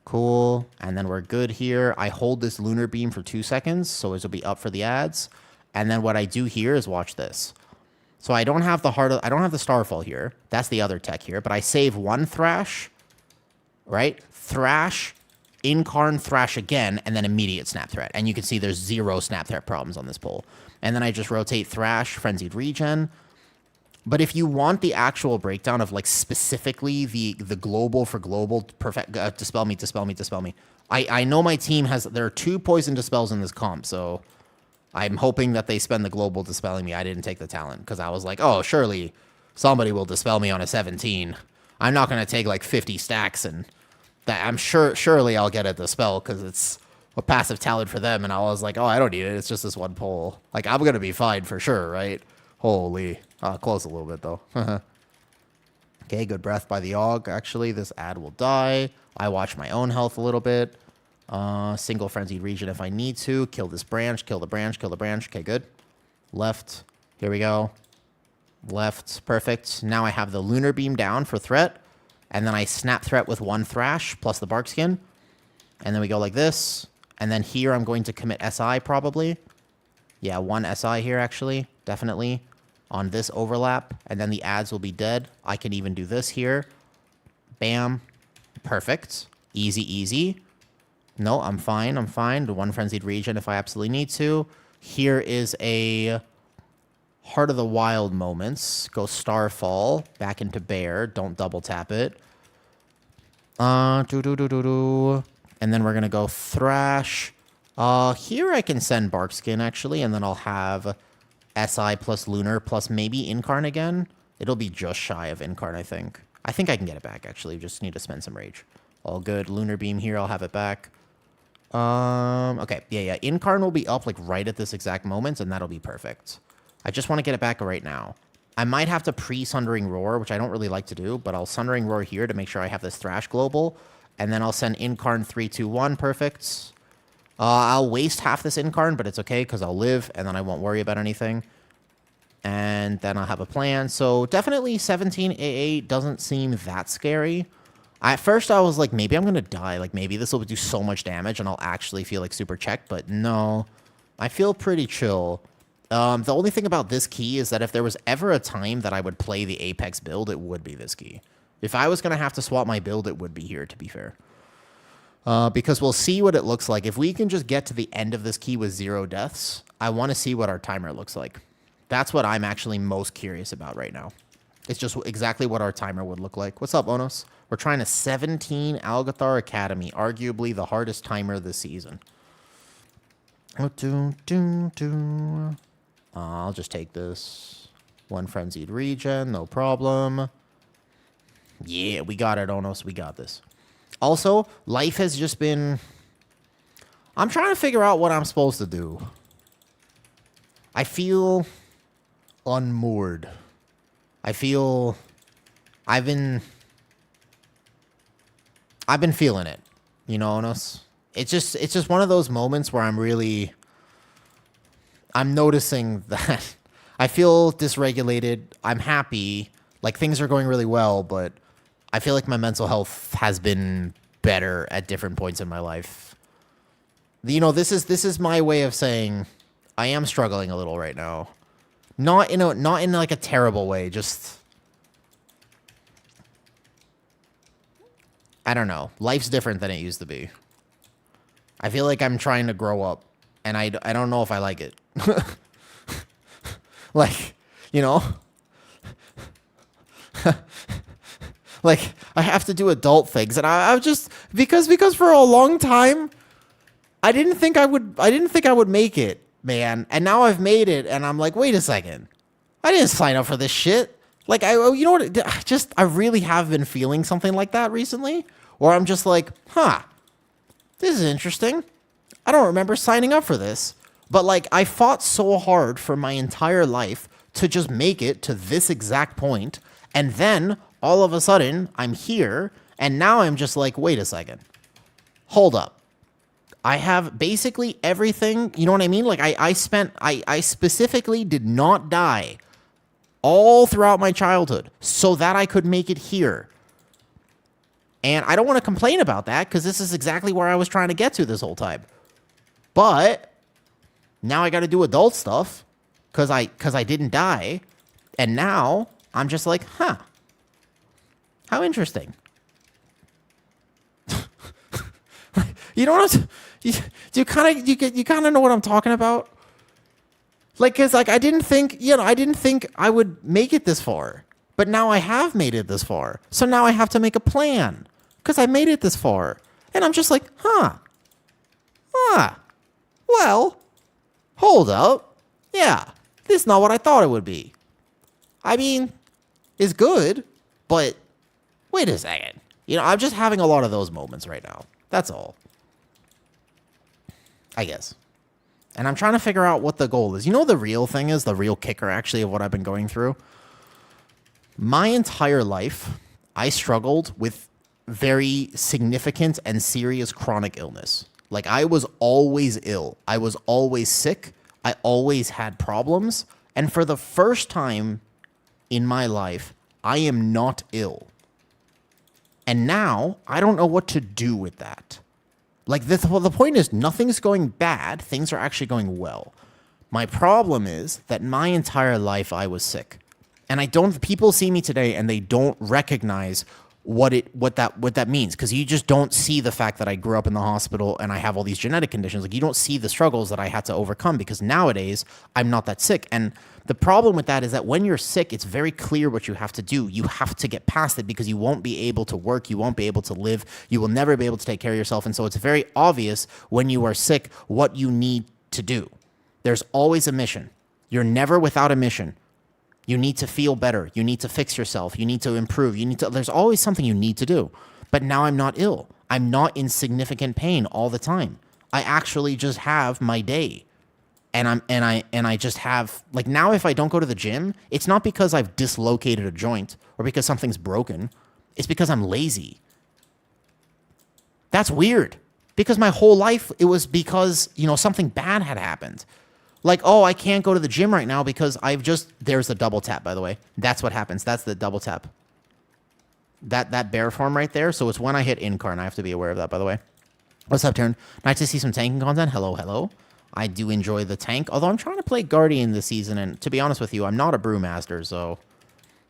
Cool. And then we're good here. I hold this Lunar Beam for 2 seconds, so it'll be up for the ads. And then what I do here is watch this. So I don't have the I don't have the Starfall here. That's the other tech here. But I save one Thrash, right? Thrash, Incarn, Thrash again, and then immediate Snap Threat. And you can see there's 0 Snap Threat problems on this pull. And then I just rotate Thrash, Frenzied Regen. But if you want the actual breakdown of, like, specifically the global for global, perfect, dispel me, dispel me, dispel me. I know my team has, there are 2 poison dispels in this comp, so I'm hoping that they spend the global dispelling me. I didn't take the talent, because I was like, oh, surely somebody will dispel me on a 17. I'm not going to take, like, 50 stacks, and that I'm surely I'll get a dispel, because it's a passive talent for them, and I was like, oh, I don't need it. It's just this one pull. Like, I'm going to be fine for sure, right? Holy. Close a little bit, though. Okay, good breath by the AUG. Actually, this ad will die. I watch my own health a little bit. Single Frenzied Regen if I need to. Kill this branch, kill the branch, kill the branch. Okay, good. Left. Here we go. Left. Perfect. Now I have the Lunar Beam down for threat. And then I Snap Threat with 1 Thrash plus the Bark Skin. And then we go like this. And then here I'm going to commit SI probably. Yeah, 1 SI here, actually. Definitely. On this overlap, and then the ads will be dead. I can even do this here. Bam. Perfect. Easy, easy. No, I'm fine. I'm fine. The 1 Frenzied Regen if I absolutely need to. Here is a Heart of the Wild moments. Go Starfall. Back into Bear. Don't double tap it. And then we're going to go Thrash. Here I can send Bark Skin, actually, and then I'll have SI plus Lunar plus maybe Incarn again. It'll be just shy of Incarn, I think. I think I can get it back, actually. Just need to spend some rage. All good. Lunar Beam here. I'll have it back. Okay. Yeah. Incarn will be up, like, right at this exact moment, and that'll be perfect. I just want to get it back right now. I might have to pre-Sundering Roar, which I don't really like to do, but I'll Sundering Roar here to make sure I have this Thrash global, and then I'll send Incarn 3, 2, 1. Perfect. I'll waste half this Incarn, but it's okay because I'll live, and then I won't worry about anything. And then I'll have a plan. So definitely 17 AA doesn't seem that scary. At first, I was like, maybe I'm going to die. Like, maybe this will do so much damage, and I'll actually feel like super checked. But no, I feel pretty chill. The only thing about this key is that if there was ever a time that I would play the Apex build, it would be this key. If I was going to have to swap my build, it would be here, to be fair. Because we'll see what it looks like. If we can just get to the end of this key with 0 deaths, I want to see what our timer looks like. That's what I'm actually most curious about right now. It's just exactly what our timer would look like. What's up, Onos? We're trying a 17 Algathar Academy, arguably the hardest timer this season. I'll just take this. One frenzied regen, no problem. Yeah, we got it, Onos. We got this. Also, life has just been... I'm trying to figure out what I'm supposed to do. I feel unmoored. I feel... I've been feeling it. You know, Onos? It's just one of those moments where I'm noticing that I feel dysregulated. I'm happy. Like, things are going really well, but I feel like my mental health has been better at different points in my life. You know, this is my way of saying I am struggling a little right now. Not in like a terrible way, just I don't know. Life's different than it used to be. I feel like I'm trying to grow up, and I don't know if I like it. Like, you know? Like, I have to do adult things, and I've just... Because for a long time, I didn't think I would make it, man. And now I've made it, and I'm like, wait a second. I didn't sign up for this shit. Like, you know what? I really have been feeling something like that recently, where I'm just like, huh, this is interesting. I don't remember signing up for this. But, like, I fought so hard for my entire life to just make it to this exact point, and then, all of a sudden, I'm here, and now I'm just like, wait a second. Hold up. I have basically everything, you know what I mean? Like, I specifically did not die all throughout my childhood so that I could make it here. And I don't want to complain about that, because this is exactly where I was trying to get to this whole time. But now I got to do adult stuff because I didn't die, and now I'm just like, huh, how interesting. You know what? You kind of know what I'm talking about. Like, cause like I didn't think I would make it this far, but now I have made it this far. So now I have to make a plan because I made it this far, and I'm just like, huh. Well, hold up. Yeah, this is not what I thought it would be. I mean, it's good, but wait a second. You know, I'm just having a lot of those moments right now. That's all. I guess. And I'm trying to figure out what the goal is. You know, the real thing is, the real kicker actually of what I've been going through. My entire life, I struggled with very significant and serious chronic illness. Like, I was always ill. I was always sick. I always had problems. And for the first time in my life, I am not ill. And now, I don't know what to do with that. Like, the point is, nothing's going bad. Things are actually going well. My problem is that my entire life I was sick. And people see me today and they don't recognize what that means, because you just don't see the fact that I grew up in the hospital and I have all these genetic conditions. Like, you don't see the struggles that I had to overcome, because nowadays I'm not that sick. And the problem with that is that when you're sick, it's very clear what you have to do. You have to get past it, because you won't be able to work, you won't be able to live, you will never be able to take care of yourself. And so it's very obvious when you are sick what you need to do. There's always a mission. You're never without a mission. You need to feel better. You need to fix yourself. You need to improve. There's always something you need to do. But now I'm not ill. I'm not in significant pain all the time. I actually just have my day. And I just have, like, now if I don't go to the gym, it's not because I've dislocated a joint or because something's broken. It's because I'm lazy. That's weird. Because my whole life, it was because, you know, something bad had happened. Like, oh, I can't go to the gym right now because there's the double tap, by the way. That's what happens. That's the double tap. That bear form right there. So it's when I hit incarn. I have to be aware of that, by the way. What's up, Turn? Nice to see some tanking content. Hello, hello. I do enjoy the tank, although I'm trying to play Guardian this season, and to be honest with you, I'm not a Brewmaster, so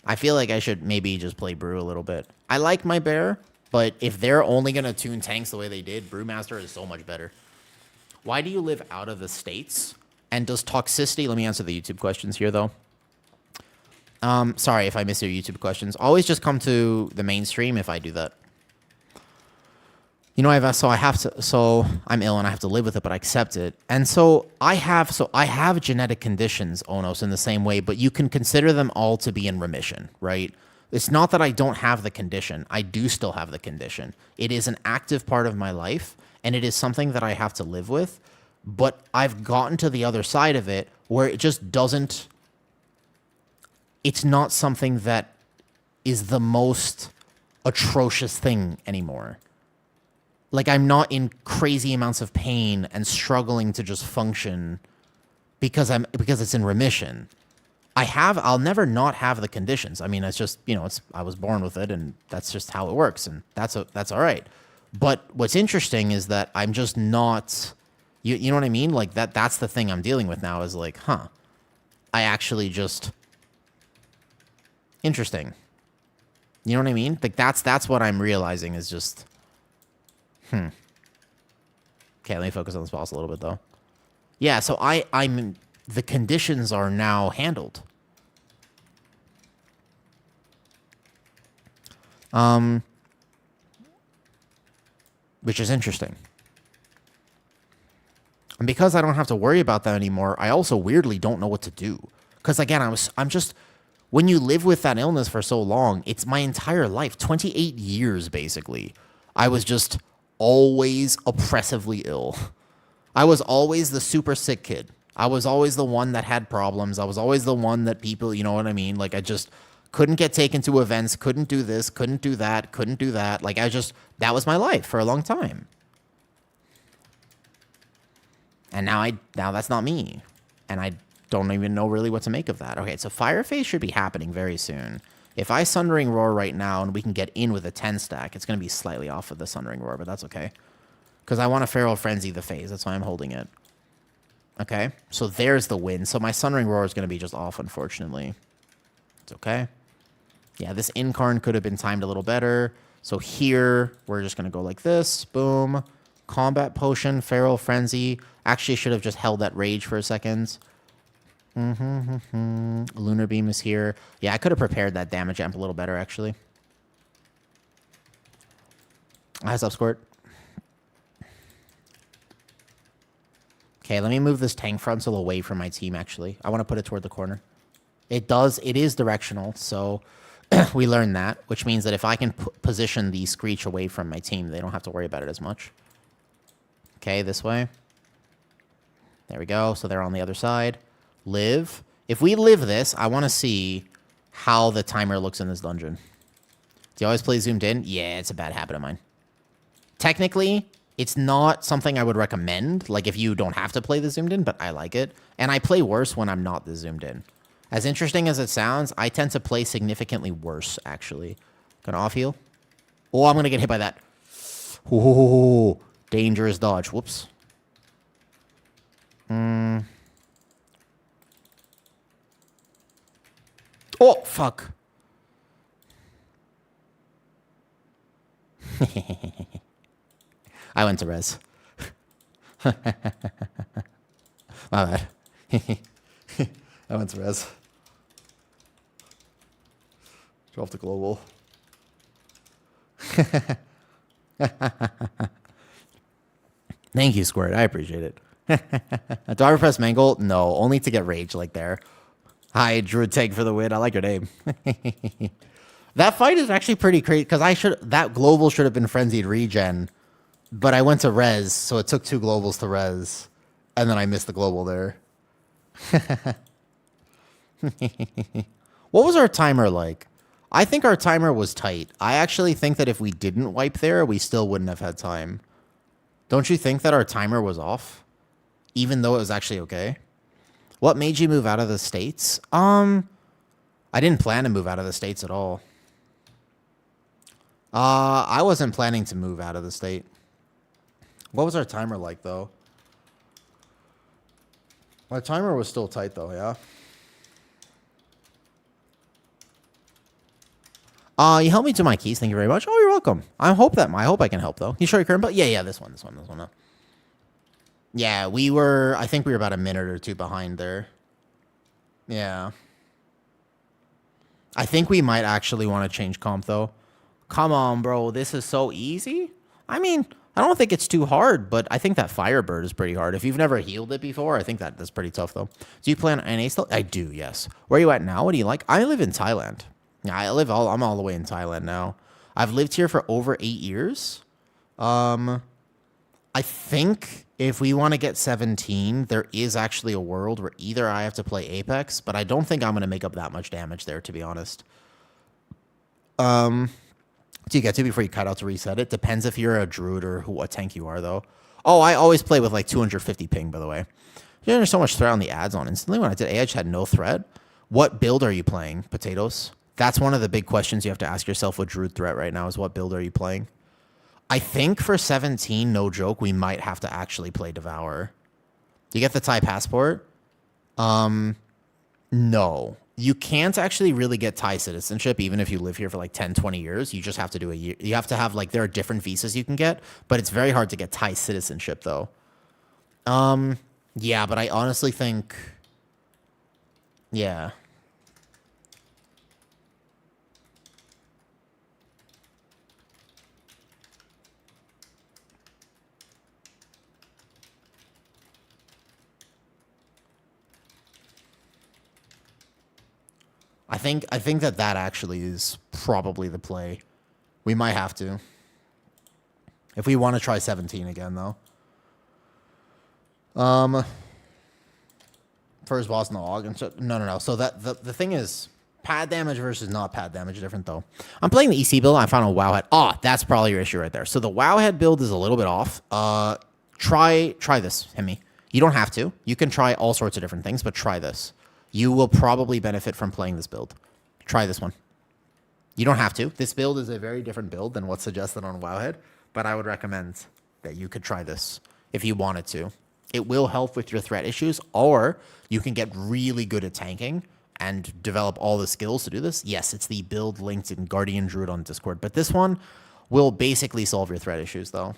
I feel like I should maybe just play Brew a little bit. I like my bear, but if they're only going to tune tanks the way they did, Brewmaster is so much better. Why do you live out of the States? And does toxicity... Let me answer the YouTube questions here, though. Sorry if I miss your YouTube questions. Always just come to the main stream if I do that. you know, so I'm ill and I have to live with it, but I accept it. And so I have genetic conditions, Onos, in the same way, but you can consider them all to be in remission, right? It's not that I don't have the condition. I do still have the condition. It is an active part of my life, and it is something that I have to live with, but I've gotten to the other side of it where it just doesn't, it's not something that is the most atrocious thing anymore. Like, I'm not in crazy amounts of pain and struggling to just function because it's in remission. I'll never not have the conditions. I mean, it's just, you know, I was born with it, and that's just how it works, and that's all right. But what's interesting is that I'm just not, you know what I mean? Like, that's the thing I'm dealing with now is like, I actually just, interesting. You know what I mean? Like, that's what I'm realizing is just, Okay, let me focus on this boss a little bit, though. Yeah, so I'm the conditions are now handled. Which is interesting. And because I don't have to worry about that anymore, I also weirdly don't know what to do. Because, again, I'm just, when you live with that illness for so long, it's my entire life, 28 years, basically. I was just always oppressively ill. I was always the super sick kid. I was always the one that had problems. I was always the one that people, you know what I mean? Like, I just couldn't get taken to events, couldn't do this, couldn't do that, couldn't do that. Like, that was my life for a long time. And now that's not me. And I don't even know really what to make of that. Okay, so Fire Phase should be happening very soon. If I Sundering Roar right now and we can get in with a 10 stack, it's going to be slightly off of the Sundering Roar, but that's okay. Because I want to Feral Frenzy the phase. That's why I'm holding it. Okay, so there's the win. So my Sundering Roar is going to be just off, unfortunately. It's okay. Yeah, this Incarn could have been timed a little better. So here, we're just going to go like this. Boom. Combat Potion, Feral Frenzy. Actually, I should have just held that Rage for a second. Lunar Beam is here. Yeah, I could have prepared that damage amp a little better, actually. Eyes up, Squirt. Okay, let me move this tank frontal away from my team, actually. I want to put it toward the corner. It is directional, so we learned that, which means that if I can position the Screech away from my team, they don't have to worry about it as much. Okay, this way. There we go. So they're on the other side. Live. If we live this, I want to see how the timer looks in this dungeon. Do you always play zoomed in? Yeah, it's a bad habit of mine. Technically, it's not something I would recommend, like if you don't have to play the zoomed in, but I like it. And I play worse when I'm not the zoomed in. As interesting as it sounds, I tend to play significantly worse, actually. Gonna off heal. Oh, I'm gonna get hit by that. Oh, dangerous dodge. Whoops. Oh, fuck. I went to res. My bad. I went to res. Drop the global. Thank you, Squirt. I appreciate it. Do I press Mangle? No, only to get rage like there. Hi, Druid Tag for the win. I like your name. That fight is actually pretty crazy because that global should have been frenzied regen, but I went to res, so it took 2 globals to res, and then I missed the global there. What was our timer like? I think our timer was tight. I actually think that if we didn't wipe there, we still wouldn't have had time. Don't you think that our timer was off? Even though it was actually okay? What made you move out of the States? I didn't plan to move out of the States at all. I wasn't planning to move out of the state. What was our timer like, though? My timer was still tight, though, yeah? You helped me to my keys. Thank you very much. Oh, you're welcome. I hope I can help, though. You sure your current? But yeah, this one. No. Yeah, I think we were about a minute or 2 behind there. Yeah. I think we might actually want to change comp, though. Come on, bro. This is so easy. I mean, I don't think it's too hard, but I think that Firebird is pretty hard. If you've never healed it before, I think that's pretty tough, though. Do you play on NA still? I do, yes. Where are you at now? What do you like? I live in Thailand. Yeah, I'm all the way in Thailand now. I've lived here for over 8 years. I think if we want to get 17, there is actually a world where either I have to play Apex, but I don't think I'm going to make up that much damage there, to be honest. Do you get to before you cut out to reset it? Depends if you're a druid or what tank you are, though. Oh, I always play with like 250 ping, by the way. There's so much threat on the ads on instantly. When I did A, I just had no threat. What build are you playing, Potatoes? That's one of the big questions you have to ask yourself with druid threat right now is what build are you playing? I think for 17, no joke, we might have to actually play Devour. You get the Thai passport? No. You can't actually really get Thai citizenship even if you live here for like 10, 20 years. You just have to do a year. You have to have like, there are different visas you can get, but it's very hard to get Thai citizenship though. Yeah, but I honestly think, yeah. I think that actually is probably the play. We might have to. If we want to try 17 again, though. First boss, no log. And so, no. So the thing is, pad damage versus not pad damage is different, though. I'm playing the EC build. I found a WoW head. Oh, that's probably your issue right there. So the WoW head build is a little bit off. Try this, Hemi. You don't have to. You can try all sorts of different things, but try this. You will probably benefit from playing this build. Try this one. You don't have to. This build is a very different build than what's suggested on Wowhead, but I would recommend that you could try this if you wanted to. It will help with your threat issues, or you can get really good at tanking and develop all the skills to do this. Yes, it's the build linked in Guardian Druid on Discord, but this one will basically solve your threat issues, though.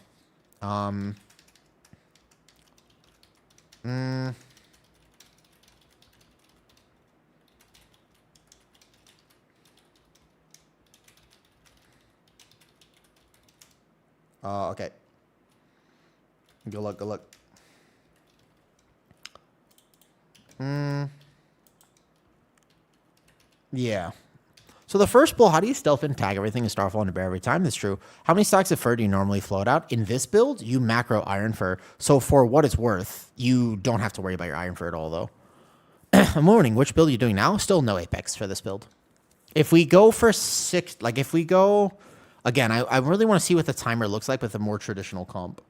Okay. Good luck, good luck. Yeah. So the first pull, how do you stealth and tag everything in Starfall and Bear every time? That's true. How many stacks of fur do you normally float out? In this build, you macro iron fur. So for what it's worth, you don't have to worry about your iron fur at all, though. Morning, which build are you doing now? Still no Apex for this build. If we go for 6, like if we go... Again, I really want to see what the timer looks like with a more traditional comp.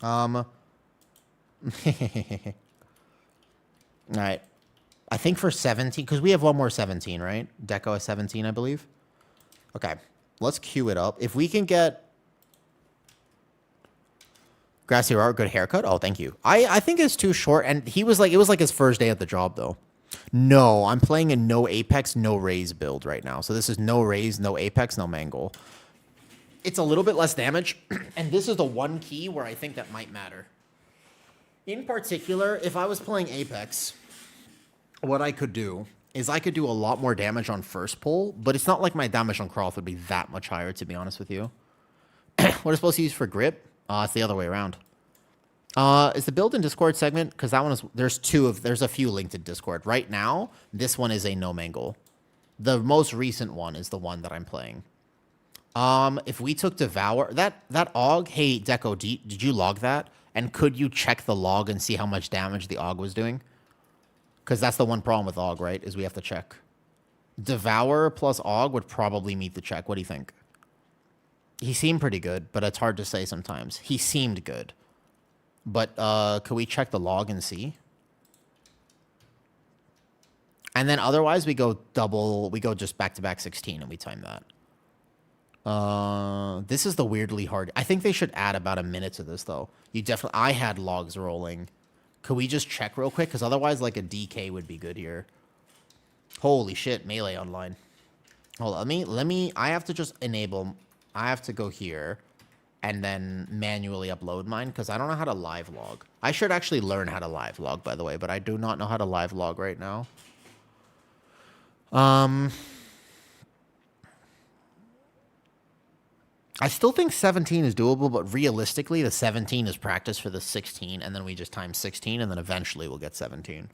All right. I think for 17, because we have one more 17, right? Deco is 17, I believe. Okay. Let's queue it up. If we can get... Grassy Roar, good haircut. Oh, thank you. I think it's too short, and he was like, it was like his first day at the job, though. No, I'm playing a no Apex, no Raise build right now. So this is no Raise, no Apex, no Mangle. It's a little bit less damage, and this is the one key where I think that might matter. In particular, if I was playing Apex, what I could do is I could do a lot more damage on first pull, but it's not like my damage on Croth would be that much higher, to be honest with you. What is supposed to use for grip? It's the other way around. Is the build in Discord segment? Because that one is, there's a few linked in Discord. Right now, this one is a no mangle. The most recent one is the one that I'm playing. If we took Devour, that AUG, hey, Deco, did you log that? And could you check the log and see how much damage the AUG was doing? Because that's the one problem with AUG, right? Is we have to check. Devour plus AUG would probably meet the check. What do you think? He seemed pretty good, but it's hard to say sometimes. He seemed good. But could we check the log and see? And then otherwise we go just back-to-back 16 and we time that. This is the weirdly hard. I think they should add about a minute to this, though. I had logs rolling. Could we just check real quick? Because otherwise, like, a DK would be good here. Holy shit, melee online. Hold on, let me, I have to just enable, I have to go here and then manually upload mine because I don't know how to live log. I should actually learn how to live log, by the way, but I do not know how to live log right now. I still think 17 is doable, but realistically, the 17 is practice for the 16, and then we just times 16, and then eventually we'll get 17.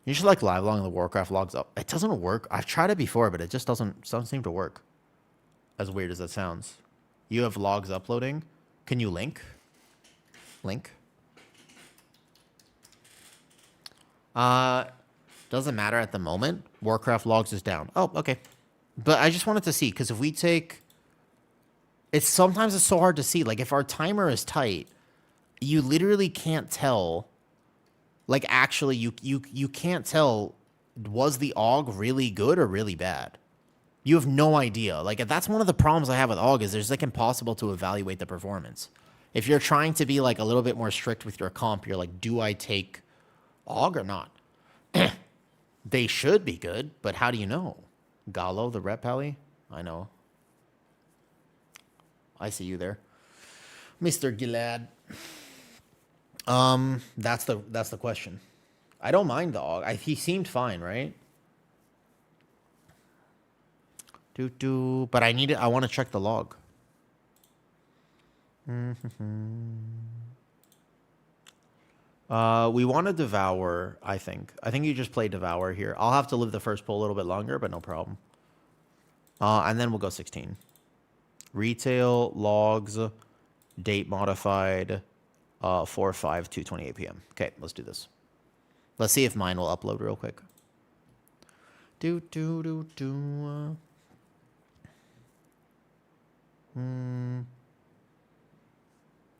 You should like live log the Warcraft logs up. It doesn't work. I've tried it before, but it just doesn't seem to work. As weird as that sounds. You have logs uploading. Can you link? Link. Doesn't matter at the moment. Warcraft logs is down. Oh, okay. But I just wanted to see, because if we take... Sometimes it's so hard to see. Like, if our timer is tight, you literally can't tell... Like, actually, you can't tell, was the AUG really good or really bad? You have no idea. Like, that's one of the problems I have with AUG is there's, like, impossible to evaluate the performance. If you're trying to be, like, a little bit more strict with your comp, you're like, do I take AUG or not? They should be good, but how do you know? Gallo, the rep pally? I know. I see you there. Mr. Gilad. That's the question. I don't mind the AUG. He seemed fine, right? But I want to check the log. We want to Devour, I think. I think you just play Devour here. I'll have to live the first pull a little bit longer, but no problem. And then we'll go 16. Retail, logs, date modified, 4/5, 2:28 p.m. Okay, let's do this. Let's see if mine will upload real quick.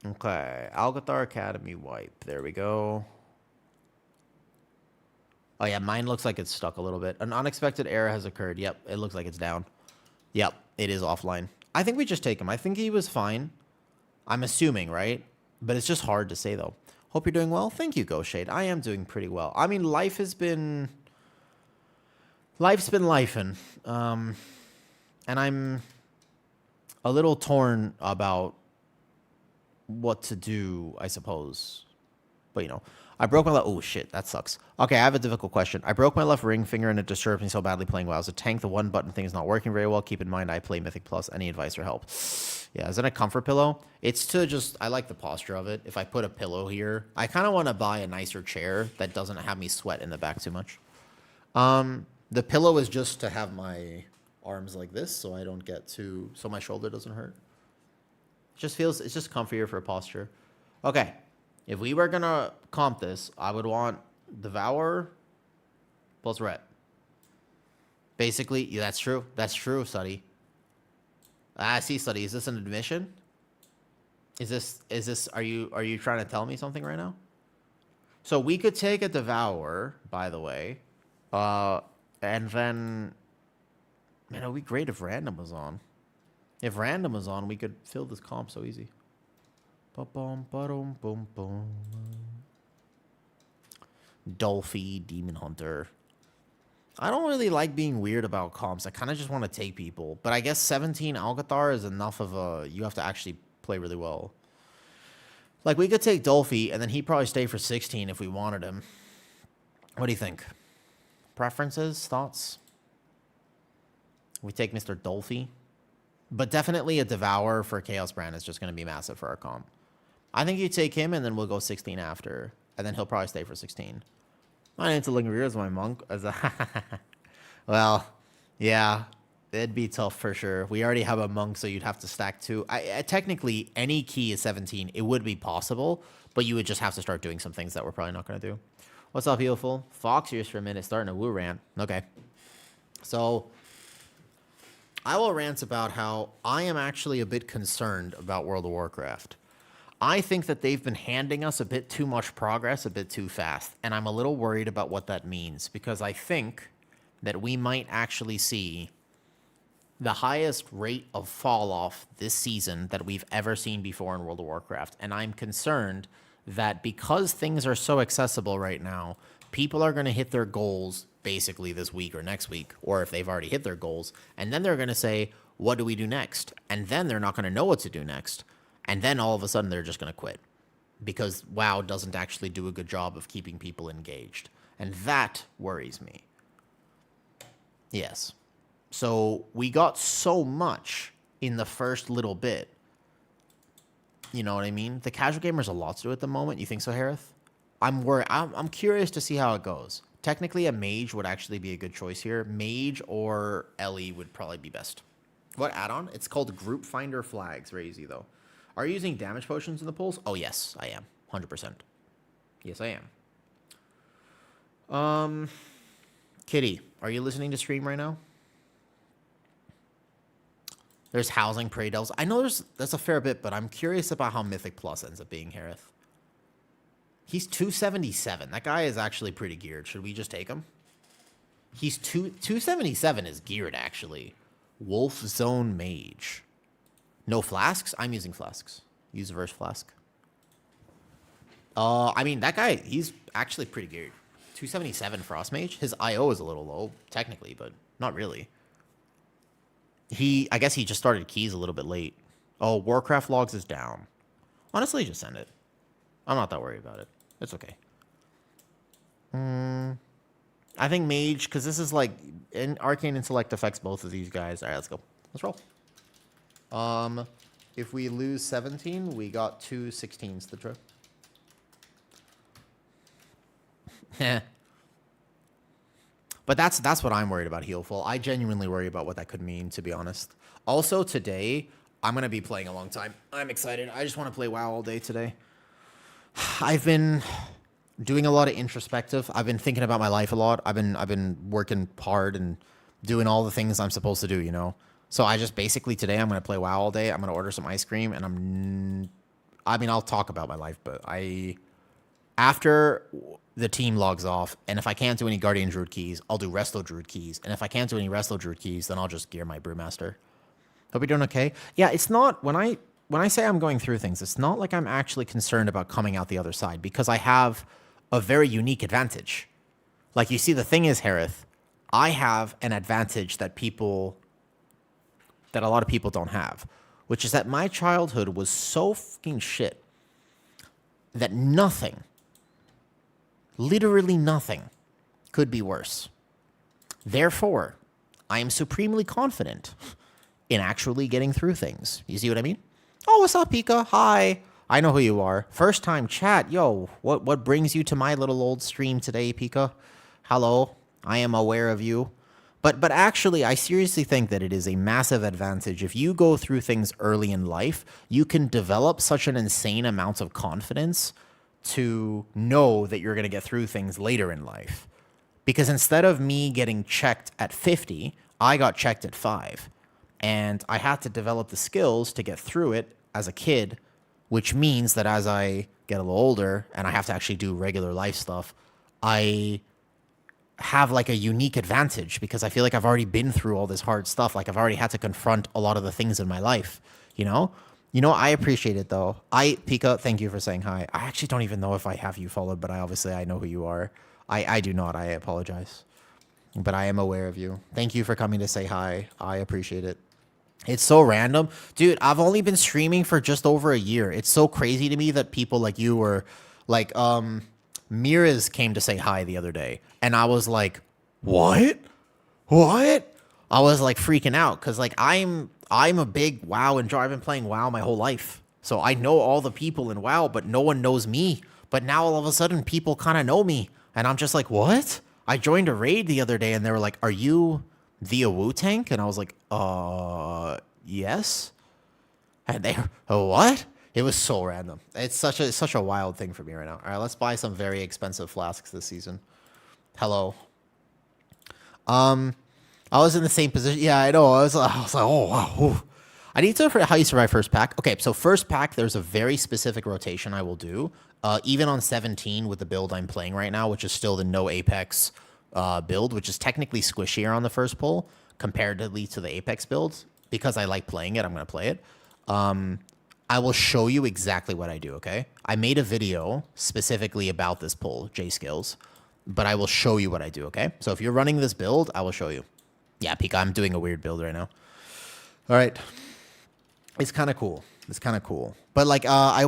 Okay, Algathar Academy wipe. There we go. Oh yeah, mine looks like it's stuck a little bit. An unexpected error has occurred. Yep, it looks like it's down. Yep, it is offline. I think we just take him. I think he was fine. I'm assuming, right? But it's just hard to say, though. Hope you're doing well. Thank you, Ghost Shade. I am doing pretty well. I mean, life's been lifing. And I'm a little torn about what to do, I suppose. But, you know, I broke my left... Oh, shit, that sucks. Okay, I have a difficult question. I broke my left ring finger and it disturbs me so badly playing WoW. As a tank, the one button thing is not working very well. Keep in mind, I play Mythic Plus. Any advice or help? Yeah, is it a comfort pillow? It's to just... I like the posture of it. If I put a pillow here, I kind of want to buy a nicer chair that doesn't have me sweat in the back too much. The pillow is just to have my arms like this so I don't get too... So my shoulder doesn't hurt. It just feels... It's just comfier for posture. Okay. If we were going to comp this, I would want Devour plus Ret. Basically, yeah, that's true. That's true, Suddy. I see, Suddy. Is this an admission? Is this, are you trying to tell me something right now? So we could take a Devour, by the way. And then, man, it would be great if Random was on. If Random was on, we could fill this comp so easy. Dolphy, Demon Hunter. I don't really like being weird about comps. I kind of just want to take people. But I guess 17 Algathar is enough of a... You have to actually play really well. Like, we could take Dolphy, and then he'd probably stay for 16 if we wanted him. What do you think? Preferences? Thoughts? We take Mr. Dolphy. But definitely a Devour for Chaos Brand is just going to be massive for our comp. I think you take him, and then we'll go 16 after. And then he'll probably stay for 16. My name's Lingrier as my monk. Well, yeah. It'd be tough for sure. We already have a monk, so you'd have to stack two. Technically, any key is 17. It would be possible, but you would just have to start doing some things that we're probably not going to do. What's up, beautiful? Fox ears for a minute, starting a woo rant. Okay. So... I will rant about how I am actually a bit concerned about World of Warcraft. I think that they've been handing us a bit too much progress a bit too fast, and I'm a little worried about what that means, because I think that we might actually see the highest rate of fall off this season that we've ever seen before in World of Warcraft, and I'm concerned that because things are so accessible right now, people are going to hit their goals basically this week or next week, or if they've already hit their goals, and then they're going to say, what do we do next? And then they're not going to know what to do next. And then all of a sudden they're just going to quit because WoW doesn't actually do a good job of keeping people engaged. And that worries me. Yes. So we got so much in the first little bit. You know what I mean? The casual gamer's a lot to do at the moment. You think so, Harith? I'm worried. I'm curious to see how it goes. Technically, a mage would actually be a good choice here. Mage or Ellie would probably be best. What add-on? It's called Group Finder Flags. Very easy, though. Are you using damage potions in the pulls? Oh, yes, I am. 100%. Yes, I am. Kitty, are you listening to stream right now? There's housing prey dells. I know that's a fair bit, but I'm curious about how Mythic Plus ends up being, Harith. He's 277. That guy is actually pretty geared. Should we just take him? He's 277 is geared, actually. Wolf Zone Mage. No flasks? I'm using flasks. Use reverse flask. I mean, that guy, he's actually pretty geared. 277 Frost Mage. His IO is a little low, technically, but not really. I guess he just started keys a little bit late. Oh, Warcraft logs is down. Honestly, just send it. I'm not that worried about it. It's okay. I think Mage, because this is like, Arcane Intellect affects both of these guys. All right, let's go. Let's roll. If we lose 17, we got 2 16s to draw. But that's what I'm worried about, Healful. I genuinely worry about what that could mean, to be honest. Also, today, I'm going to be playing a long time. I'm excited. I just want to play WoW all day today. I've been doing a lot of introspective. I've been thinking about my life a lot. I've been working hard and doing all the things I'm supposed to do, you know? So I just basically today I'm going to play WoW all day. I'm going to order some ice cream, and I'll talk about my life, but after the team logs off, and if I can't do any Guardian Druid Keys, I'll do Resto Druid Keys. And if I can't do any Resto Druid Keys, then I'll just gear my Brewmaster. Hope you're doing okay. Yeah, it's not, when I say I'm going through things, it's not like I'm actually concerned about coming out the other side, because I have a very unique advantage. Like, you see, the thing is, Harith, I have an advantage that a lot of people don't have, which is that my childhood was so fucking shit that nothing, literally nothing, could be worse. Therefore, I am supremely confident in actually getting through things. You see what I mean? Oh, what's up, Pika? Hi. I know who you are. First time chat. Yo, what brings you to my little old stream today, Pika? Hello. I am aware of you. But actually, I seriously think that it is a massive advantage. If you go through things early in life, you can develop such an insane amount of confidence to know that you're going to get through things later in life. Because instead of me getting checked at 50, I got checked at 5. And I had to develop the skills to get through it as a kid, which means that as I get a little older and I have to actually do regular life stuff, I have like a unique advantage because I feel like I've already been through all this hard stuff. Like, I've already had to confront a lot of the things in my life, you know? I appreciate it, though. Pika, thank you for saying hi. I actually don't even know if I have you followed, but I know who you are. I do not. I apologize. But I am aware of you. Thank you for coming to say hi. I appreciate it. It's so random. Dude, I've only been streaming for just over a year. It's so crazy to me that people like you were like, Miraz came to say hi the other day. And I was like, what? What? I was like freaking out because like I'm a big WoW enjoyer. I've been playing WoW my whole life. So I know all the people in WoW, but no one knows me. But now all of a sudden people kind of know me. And I'm just like, what? I joined a raid the other day and they were like, are you the Wu tank? And I was like, yes. And they were, what? It was so random. It's such a wild thing for me right now. All right, let's buy some very expensive flasks this season. Hello. I was in the same position. Yeah, I know. I was like, oh, wow. Ooh. I need to how you survive first pack. Okay, so first pack, there's a very specific rotation I will do. Even on 17 with the build I'm playing right now, which is still the no Apex build, which is technically squishier on the first pull comparatively to the Apex build. Because I like playing it, I'm going to play it. I will show you exactly what I do, okay? I made a video specifically about this pull, J-Skills, but I will show you what I do, okay? So if you're running this build, I will show you. Yeah, Pika, I'm doing a weird build right now. All right. It's kind of cool. It's kind of cool. But, like, I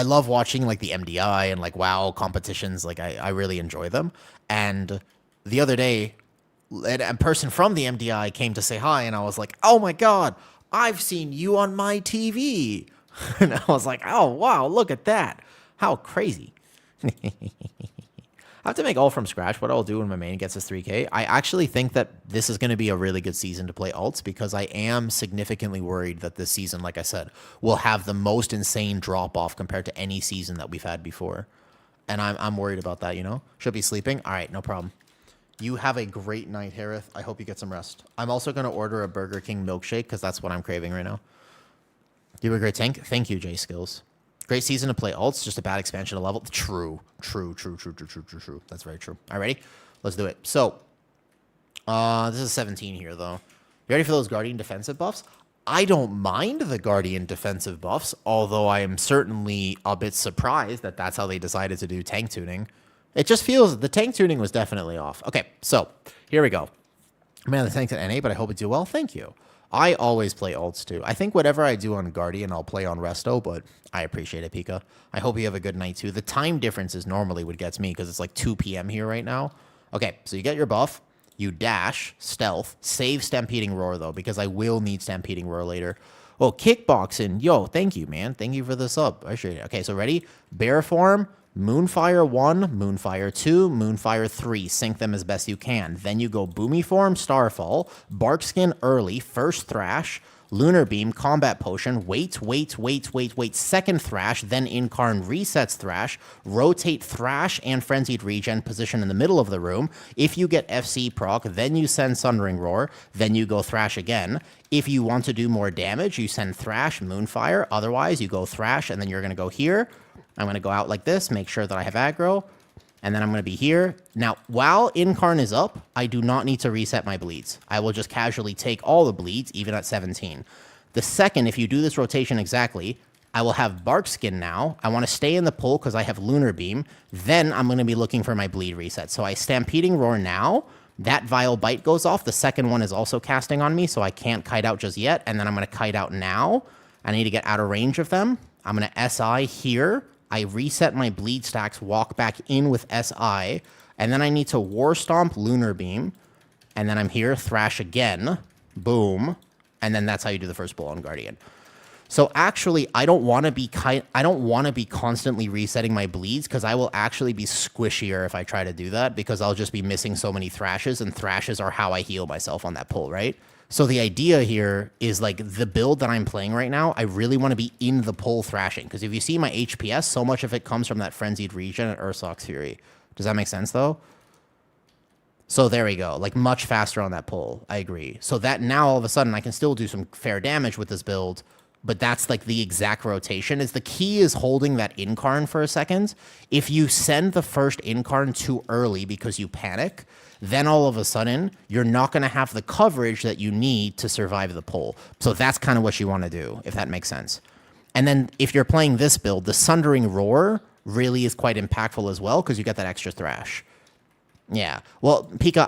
love watching, like, the MDI and, like, WoW competitions. Like, I really enjoy them. And the other day, a person from the MDI came to say hi, and I was like, oh, my God, I've seen you on my TV. And I was like, oh, wow, look at that. How crazy. I have to make all from scratch. What I'll do when my main gets his 3K. I actually think that this is going to be a really good season to play alts because I am significantly worried that this season, like I said, will have the most insane drop-off compared to any season that we've had before. And I'm worried about that, you know? Should be sleeping? All right, no problem. You have a great night, Harith. I hope you get some rest. I'm also going to order a Burger King milkshake because that's what I'm craving right now. You have a great tank? Thank you, J Skills. Great season to play alts, just a bad expansion of level. True. That's very true. All right, ready? Let's do it. So, this is 17 here, though. You ready for those Guardian defensive buffs? I don't mind the Guardian defensive buffs, although I am certainly a bit surprised that that's how they decided to do tank tuning. It just feels the tank tuning was definitely off. Okay, so here we go. I'm going to tank at NA, but I hope it do well. Thank you. I always play alts too. I think whatever I do on Guardian, I'll play on Resto, but I appreciate it, Pika. I hope you have a good night too. The time difference is normally what gets me because it's like 2 p.m. here right now. Okay, so you get your buff. You dash, stealth, save Stampeding Roar though, because I will need Stampeding Roar later. Oh, kickboxing. Yo, thank you, man. Thank you for the sub. I appreciate it. Okay, so ready? Bear form. Moonfire 1, Moonfire 2, Moonfire 3. Sync them as best you can. Then you go Boomy Form, Starfall, Barkskin early, first Thrash, Lunar Beam, Combat Potion, wait, second Thrash, then Incarn resets Thrash, rotate Thrash and Frenzied Regen position in the middle of the room. If you get FC proc, then you send Sundering Roar, then you go Thrash again. If you want to do more damage, you send Thrash, Moonfire. Otherwise, you go Thrash, and then you're going to go here. I'm going to go out like this, make sure that I have aggro, and then I'm going to be here. Now, while Incarn is up, I do not need to reset my bleeds. I will just casually take all the bleeds, even at 17. The second, if you do this rotation exactly, I will have Barkskin now. I want to stay in the pull because I have Lunar Beam. Then I'm going to be looking for my bleed reset. So I Stampeding Roar now. That Vile Bite goes off. The second one is also casting on me, so I can't kite out just yet. And then I'm going to kite out now. I need to get out of range of them. I'm going to SI here. I reset my bleed stacks, walk back in with SI, and then I need to War Stomp, Lunar Beam, and then I'm here, Thrash again, boom, and then that's how you do the first pull on Guardian. So actually, I don't want to be constantly resetting my bleeds because I will actually be squishier if I try to do that because I'll just be missing so many Thrashes, and Thrashes are how I heal myself on that pull, right? So the idea here is like the build that I'm playing right now, I really want to be in the pull thrashing. Because if you see my HPS, so much of it comes from that Frenzied Regen and Ursox Fury. Does that make sense though? So there we go. Like much faster on that pull. I agree. So that now all of a sudden I can still do some fair damage with this build. But that's like the exact rotation. Is the key is holding that Incarn for a second. If you send the first Incarn too early because you panic, then all of a sudden, you're not going to have the coverage that you need to survive the pull. So that's kind of what you want to do, if that makes sense. And then if you're playing this build, the Sundering Roar really is quite impactful as well because you get that extra Thrash. Yeah. Well, Pika,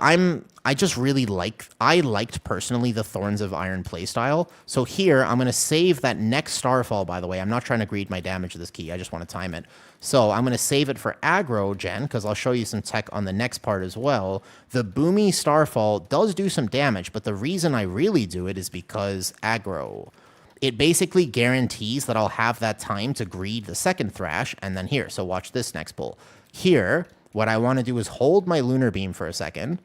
I liked personally the Thorns of Iron playstyle. So here, I'm going to save that next Starfall, by the way. I'm not trying to greed my damage of this key. I just want to time it. So I'm going to save it for aggro gen, because I'll show you some tech on the next part as well. The Boomy Starfall does do some damage, but the reason I really do it is because aggro. It basically guarantees that I'll have that time to greed the second Thrash, and then here. So watch this next pull. Here, what I want to do is hold my Lunar Beam for a second,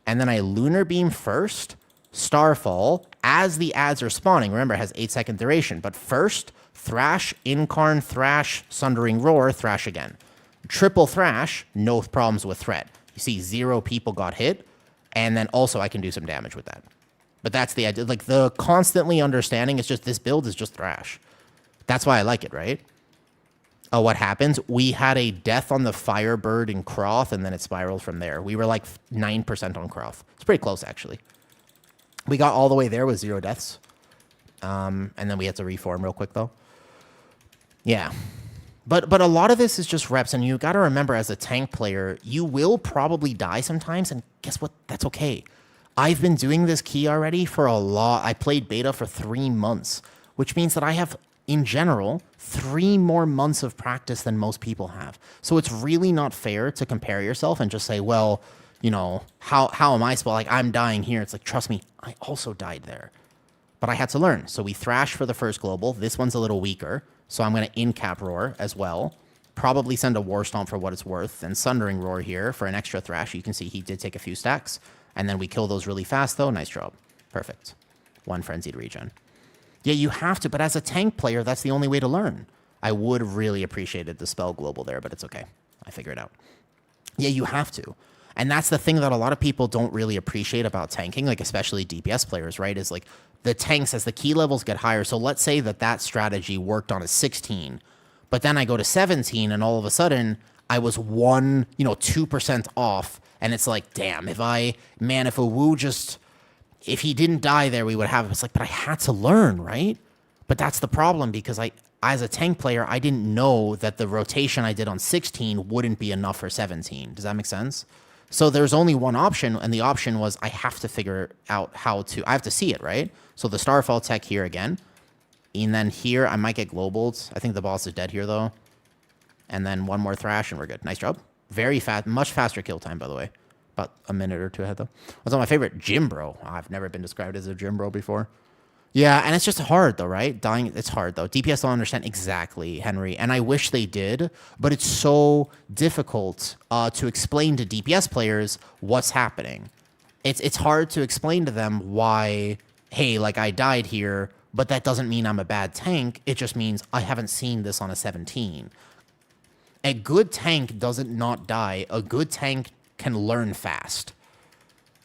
and then I Lunar Beam first, Starfall, as the ads are spawning. Remember, it has 8-second duration, but first, Thrash, Incarn, Thrash, Sundering Roar, Thrash again. Triple Thrash, no problems with threat. You see 0 people got hit, and then also I can do some damage with that. But that's the idea. Like, the constantly understanding is just this build is just Thrash. That's why I like it, right? Oh, what happens? We had a death on the Firebird in Croth, and then it spiraled from there. We were like 9% on Croth. It's pretty close, actually. We got all the way there with 0 deaths. And then we had to reform real quick, though. Yeah. But a lot of this is just reps, and you got to remember, as a tank player, you will probably die sometimes, and guess what? That's okay. I've been doing this key already for a lot. I played beta for 3 months, which means that I have, in general, 3 more months of practice than most people have. So it's really not fair to compare yourself and just say, well, you know, how am I supposed, like, I'm dying here. It's like, trust me, I also died there. but I had to learn. So we Thrash for the first global. This one's a little weaker, so I'm going to in-cap Roar as well. Probably send a War Stomp for what it's worth, and Sundering Roar here for an extra Thrash. You can see he did take a few stacks, and then we kill those really fast, though. Nice job. Perfect. 1 Frenzied Regen. Yeah, you have to, but as a tank player, that's the only way to learn. I would have really appreciated the spell global there, but it's okay. I figure it out. Yeah, you have to. And that's the thing that a lot of people don't really appreciate about tanking, like especially DPS players, right? Is like the tanks, as the key levels get higher. So let's say that strategy worked on a 16, but then I go to 17 and all of a sudden I was 2% off. And it's like, damn, if a Wu just, if he didn't die there, we would have, it's like, but I had to learn, right? But that's the problem, because as a tank player, I didn't know that the rotation I did on 16 wouldn't be enough for 17. Does that make sense? So there's only one option, and the option was I have to figure out I have to see it, right? So the Starfall tech here again. And then here, I might get globaled. I think the boss is dead here, though. And then one more Thrash, and we're good. Nice job. Very fast, much faster kill time, by the way. About a minute or two ahead, though. What's on my favorite? Gym Bro. Oh, I've never been described as a Gym Bro before. Yeah, and it's just hard, though, right? Dying, it's hard, though. DPS don't understand exactly, Henry, and I wish they did, but it's so difficult to explain to DPS players what's happening. It's hard to explain to them why, hey, like, I died here, but that doesn't mean I'm a bad tank. It just means I haven't seen this on a 17. A good tank doesn't not die. A good tank can learn fast.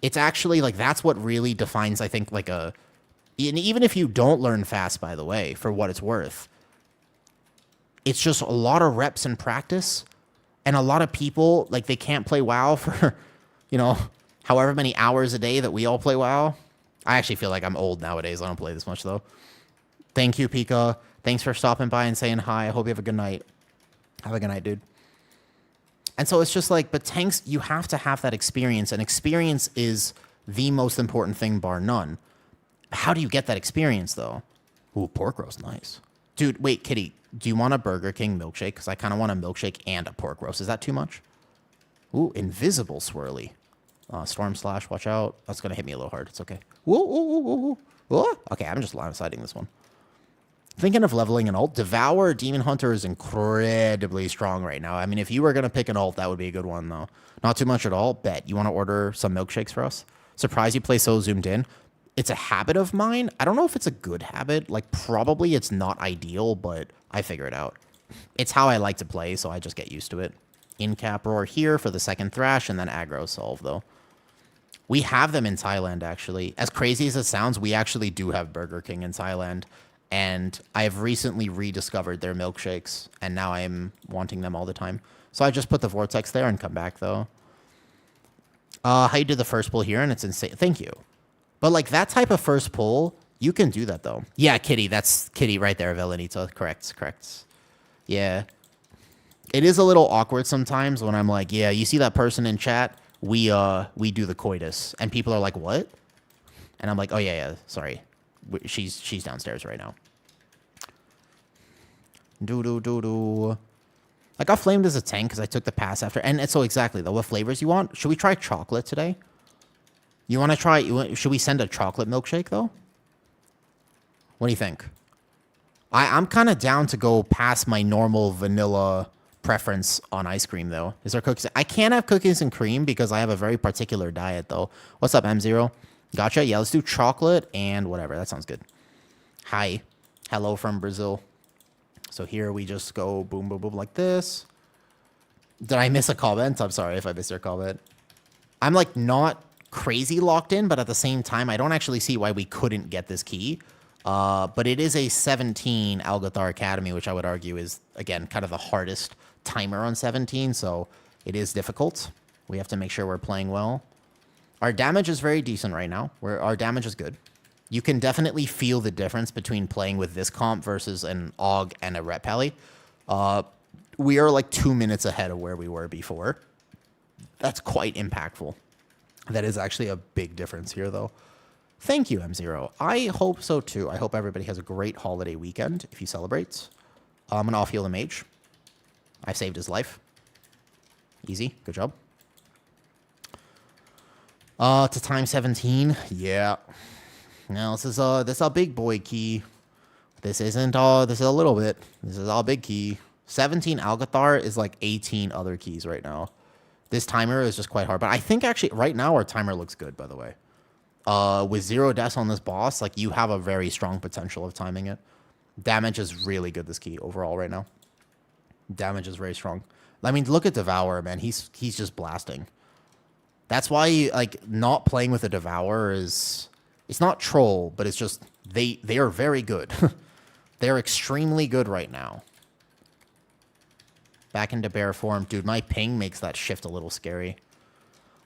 It's actually, like, that's what really defines, I think, like, and even if you don't learn fast, by the way, for what it's worth, it's just a lot of reps and practice, and a lot of people, like, they can't play WoW for, however many hours a day that we all play WoW. I actually feel like I'm old nowadays. I don't play this much, though. Thank you, Pika. Thanks for stopping by and saying hi. I hope you have a good night. Have a good night, dude. And so it's just like, but tanks, you have to have that experience, and experience is the most important thing, bar none. How do you get that experience, though? Ooh, pork roast, nice. Dude, wait, Kitty, do you want a Burger King milkshake? Because I kind of want a milkshake and a pork roast. Is that too much? Ooh, invisible swirly. Storm Slash, watch out. That's going to hit me a little hard. It's okay. Whoa, whoa, whoa, whoa, whoa. Okay, I'm just line-siding this one. Thinking of leveling an ult. Devour Demon Hunter is incredibly strong right now. I mean, if you were going to pick an ult, that would be a good one, though. Not too much at all. Bet. You want to order some milkshakes for us? Surprised you play so zoomed in. It's a habit of mine. I don't know if it's a good habit. Like, probably it's not ideal, but I figure it out. It's how I like to play, so I just get used to it. In-cap Roar here for the second Thrash, and then aggro solve, though. We have them in Thailand, actually. As crazy as it sounds, we actually do have Burger King in Thailand. And I've recently rediscovered their milkshakes, and now I'm wanting them all the time. So I just put the Vortex there and come back, though. How you did the first pull here, and it's insane. Thank you. But, like, that type of first pull, you can do that, though. Yeah, Kitty. That's Kitty right there, Velenita. Correct. Yeah. It is a little awkward sometimes when I'm like, yeah, you see that person in chat? We do the coitus. And people are like, what? And I'm like, oh, yeah, sorry. She's downstairs right now. I got flamed as a tank because I took the pass after. And so exactly, though, what flavors you want? Should we try chocolate today? You want to try... should we send a chocolate milkshake, though? What do you think? I'm kind of down to go past my normal vanilla preference on ice cream, though. Is there cookies? I can't have cookies and cream because I have a very particular diet, though. What's up, M0? Gotcha. Yeah, let's do chocolate and whatever. That sounds good. Hi. Hello from Brazil. So here we just go boom, boom, boom like this. Did I miss a comment? I'm sorry if I missed your comment. I'm like not crazy locked in, but at the same time, I don't actually see why we couldn't get this key. But it is a 17 Algothar Academy, which I would argue is, again, kind of the hardest timer on 17. So it is difficult. We have to make sure we're playing well. Our damage is very decent right now. Our damage is good. You can definitely feel the difference between playing with this comp versus an AUG and a Ret Pally. We are like 2 minutes ahead of where we were before. That's quite impactful. That is actually a big difference here, though. Thank you, M0. I hope so, too. I hope everybody has a great holiday weekend if you celebrate. I'm going to off-heal the mage. I saved his life. Easy. Good job. To time 17. Yeah. Now this is a big boy key. This isn't this is a little bit. This is all big key. 17 Algathar is like 18 other keys right now. This timer is just quite hard. But I think actually right now our timer looks good, by the way. With 0 deaths on this boss, like you have a very strong potential of timing it. Damage is really good, this key, overall right now. Damage is very strong. I mean, look at Devour, man. He's just blasting. That's why, like, not playing with a Devourer is... It's not troll, but it's just... They are very good. They're extremely good right now. Back into bear form. Dude, my ping makes that shift a little scary.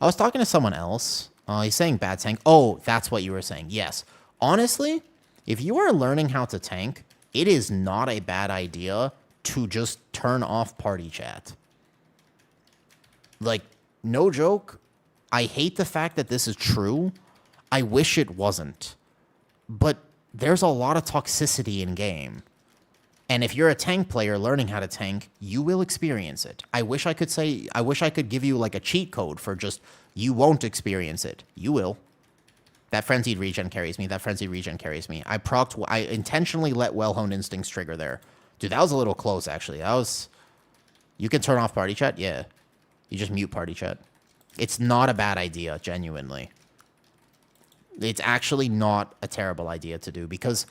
I was talking to someone else. He's saying bad tank. Oh, that's what you were saying. Yes. Honestly, if you are learning how to tank, it is not a bad idea to just turn off party chat. Like, no joke. I hate the fact that this is true. I wish it wasn't. But there's a lot of toxicity in game. And if you're a tank player learning how to tank, you will experience it. I wish I could give you like a cheat code for just, you won't experience it. You will. That frenzied regen carries me. That frenzied regen carries me. I intentionally let well-honed instincts trigger there. Dude, that was a little close, actually. That was... You can turn off party chat? Yeah. You just mute party chat. It's not a bad idea, genuinely. It's actually not a terrible idea to do because,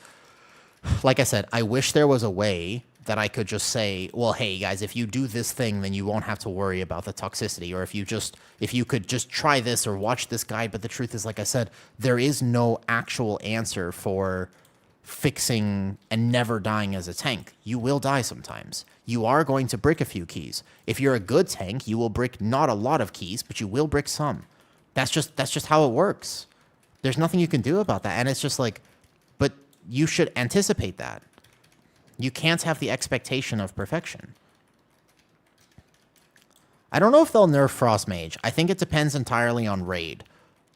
like I said, I wish there was a way that I could just say, well, hey, guys, if you do this thing, then you won't have to worry about the toxicity. Or if you could just try this or watch this guide. But the truth is, like I said, there is no actual answer for fixing and never dying as a tank. You will die sometimes. You are going to brick a few keys. If you're a good tank, you will brick not a lot of keys, but you will brick some. That's just how it works. There's nothing you can do about that. And it's just like, but you should anticipate that. You can't have the expectation of perfection. I don't know if they'll nerf Frost Mage. I think it depends entirely on raid.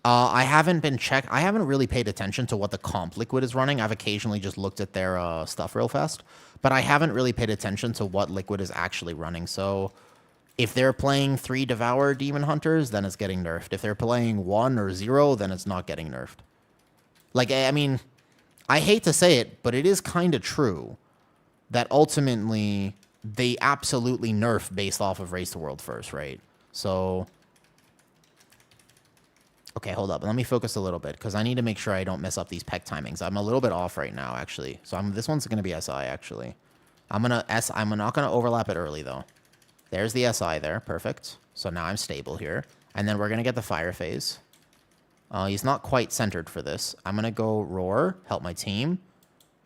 I haven't really paid attention to what the comp Liquid is running. I've occasionally just looked at their stuff real fast. But I haven't really paid attention to what Liquid is actually running. So if they're playing 3 Devour Demon Hunters, then it's getting nerfed. If they're playing 1 or 0, then it's not getting nerfed. Like, I mean, I hate to say it, but it is kind of true that ultimately they absolutely nerf based off of Race to World first, right? So, okay, hold up. Let me focus a little bit because I need to make sure I don't mess up these peck timings. I'm a little bit off right now, actually. So this one's going to be SI, actually. I'm not going to overlap it early, though. There's the SI there. Perfect. So now I'm stable here. And then we're going to get the fire phase. He's not quite centered for this. I'm going to go roar, help my team.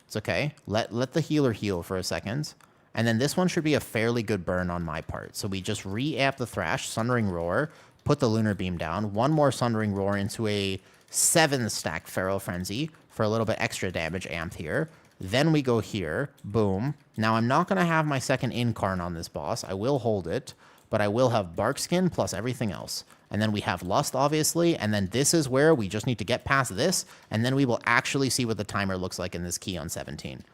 It's okay. Let the healer heal for a second. And then this one should be a fairly good burn on my part. So we just re-amp the Thrash, Sundering Roar, put the Lunar Beam down, one more Sundering Roar into a 7-stack Feral Frenzy for a little bit extra damage amped here. Then we go here. Boom. Now I'm not going to have my second Incarn on this boss. I will hold it, but I will have Barkskin plus everything else. And then we have Lust, obviously, and then this is where we just need to get past this, and then we will actually see what the timer looks like in this key on 17.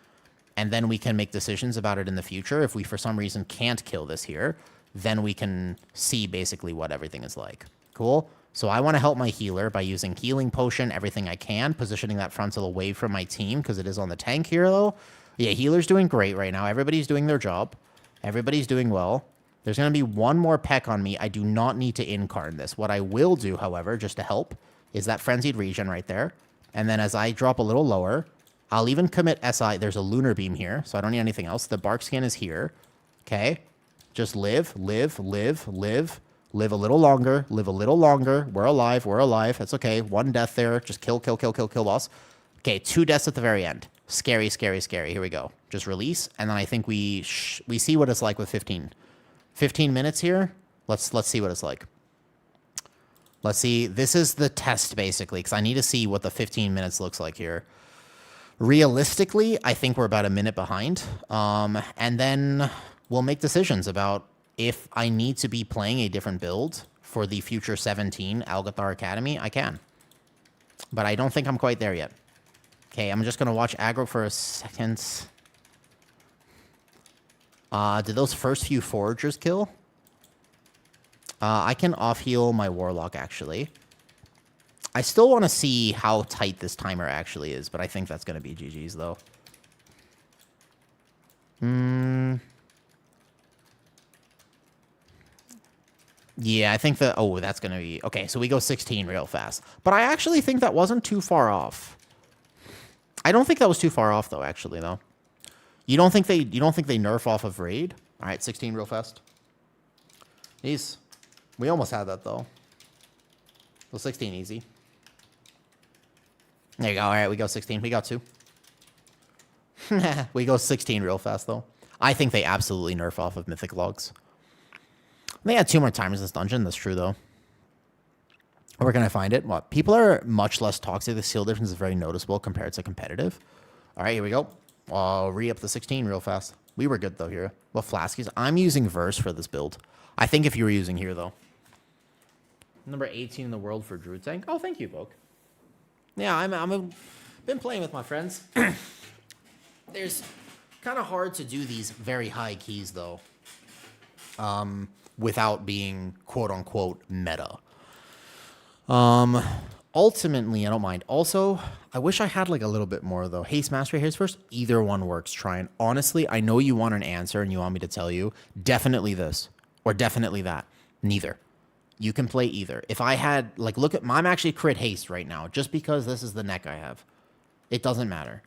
And then we can make decisions about it in the future. If we, for some reason, can't kill this here, then we can see basically what everything is like. Cool? So I want to help my healer by using Healing Potion, everything I can, positioning that frontal away from my team, because it is on the tank here, though. Yeah, healer's doing great right now. Everybody's doing their job. Everybody's doing well. There's going to be one more peck on me. I do not need to incarn this. What I will do, however, just to help, is that Frenzied Regen right there. And then as I drop a little lower, I'll even commit SI. There's a Lunar Beam here, so I don't need anything else. The Barkskin is here. Okay? Just live, live, live, live. Live a little longer. Live a little longer. We're alive. We're alive. That's okay. 1 death there. Just kill, kill, kill, kill, kill, boss. Okay, 2 deaths at the very end. Scary, scary, scary. Here we go. Just release, and then I think we see what it's like with 15 minutes here. Let's see what it's like. Let's see. This is the test, basically, because I need to see what the 15 minutes looks like here. Realistically, I think we're about a minute behind. And then we'll make decisions about if I need to be playing a different build for the future 17 Algathar Academy. I can. But I don't think I'm quite there yet. Okay, I'm just going to watch aggro for a second. Did those first few foragers kill? I can off-heal my warlock, actually. I still want to see how tight this timer actually is, but I think that's going to be GG's, though. Yeah, I think that... Oh, that's going to be... Okay, so we go 16 real fast. But I actually think that wasn't too far off. I don't think that was too far off, though, actually, though. You don't think they nerf off of Raid? All right, 16 real fast. Jeez. We almost had that, though. So 16 easy. There you go. All right, we go 16. We got 2. We go 16 real fast, though. I think they absolutely nerf off of Mythic logs. They had 2 more timers in this dungeon. That's true, though. Where can I find it? What? People are much less toxic. The skill difference is very noticeable compared to competitive. All right, here we go. I'll re-up the 16 real fast. We were good, though, here. What flaskies? I'm using Verse for this build. I think if you were using here, though. Number 18 in the world for Druid Tank. Oh, thank you, Boke. Yeah, been playing with my friends. There's kind of hard to do these very high keys, though. Without being quote-unquote meta. Ultimately, I don't mind. Also, I wish I had like a little bit more, though. Haste Mastery, Haste First, either one works. Try and honestly, I know you want an answer and you want me to tell you, definitely this or definitely that. Neither. You can play either. If I had, like, look at, I'm actually crit haste right now, just because this is the neck I have. It doesn't matter.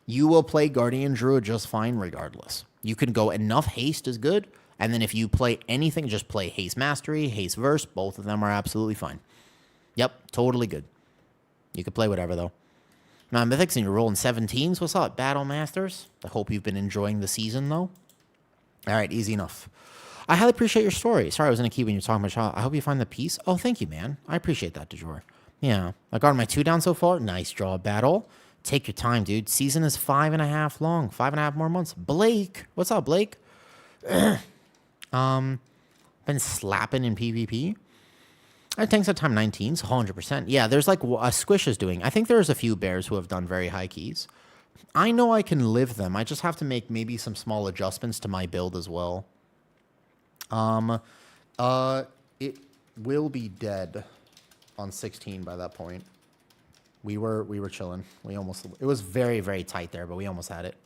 You will play Guardian Druid just fine regardless. You can go enough haste is good, and then if you play anything, just play Haste Mastery, Haste Verse, both of them are absolutely fine. Yep, totally good. You can play whatever, though. Now, Mythics, and you're rolling 17s. What's up, Battle Masters? I hope you've been enjoying the season, though. All right, easy enough. I highly appreciate your story. Sorry, I was in a key when you were talking about Shaw. I hope you find the peace. Oh, thank you, man. I appreciate that, DeJour. Yeah. I got my 2 down so far. Nice draw, Battle. Take your time, dude. Season is 5.5 long. 5.5 more months. Blake. What's up, Blake? Been slapping in PvP. Tanks at time 19s, 100%. Yeah, there's like a Squish is doing. I think there's a few bears who have done very high keys. I know I can live them. I just have to make maybe some small adjustments to my build as well. It will be dead on 16 by that point. We were chilling. We almost, it was very, very tight there, but we almost had it.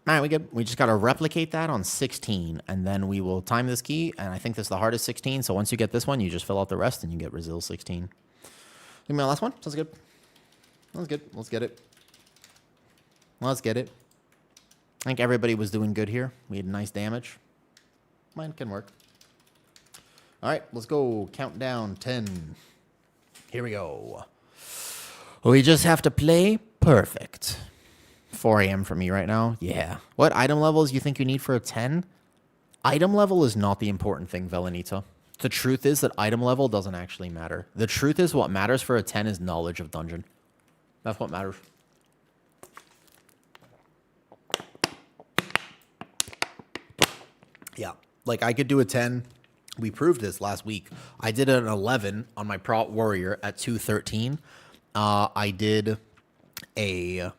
All right, we good. We just got to replicate that on 16, and then we will time this key, and I think this is the hardest 16, so once you get this one, you just fill out the rest, and you get Resil 16. Give me my last one. Sounds good. Sounds good. Let's get it. Let's get it. I think everybody was doing good here. We had nice damage. Mine can work. All right, let's go. Countdown 10. Here we go. We just have to play perfect. 4 a.m. for me right now. Yeah. What item levels you think you need for a 10? Item level is not the important thing, Velanita. The truth is that item level doesn't actually matter. The truth is what matters for a 10 is knowledge of dungeon. That's what matters. Yeah. Like, I could do a 10. We proved this last week. I did an 11 on my Prot Warrior at 213. I did a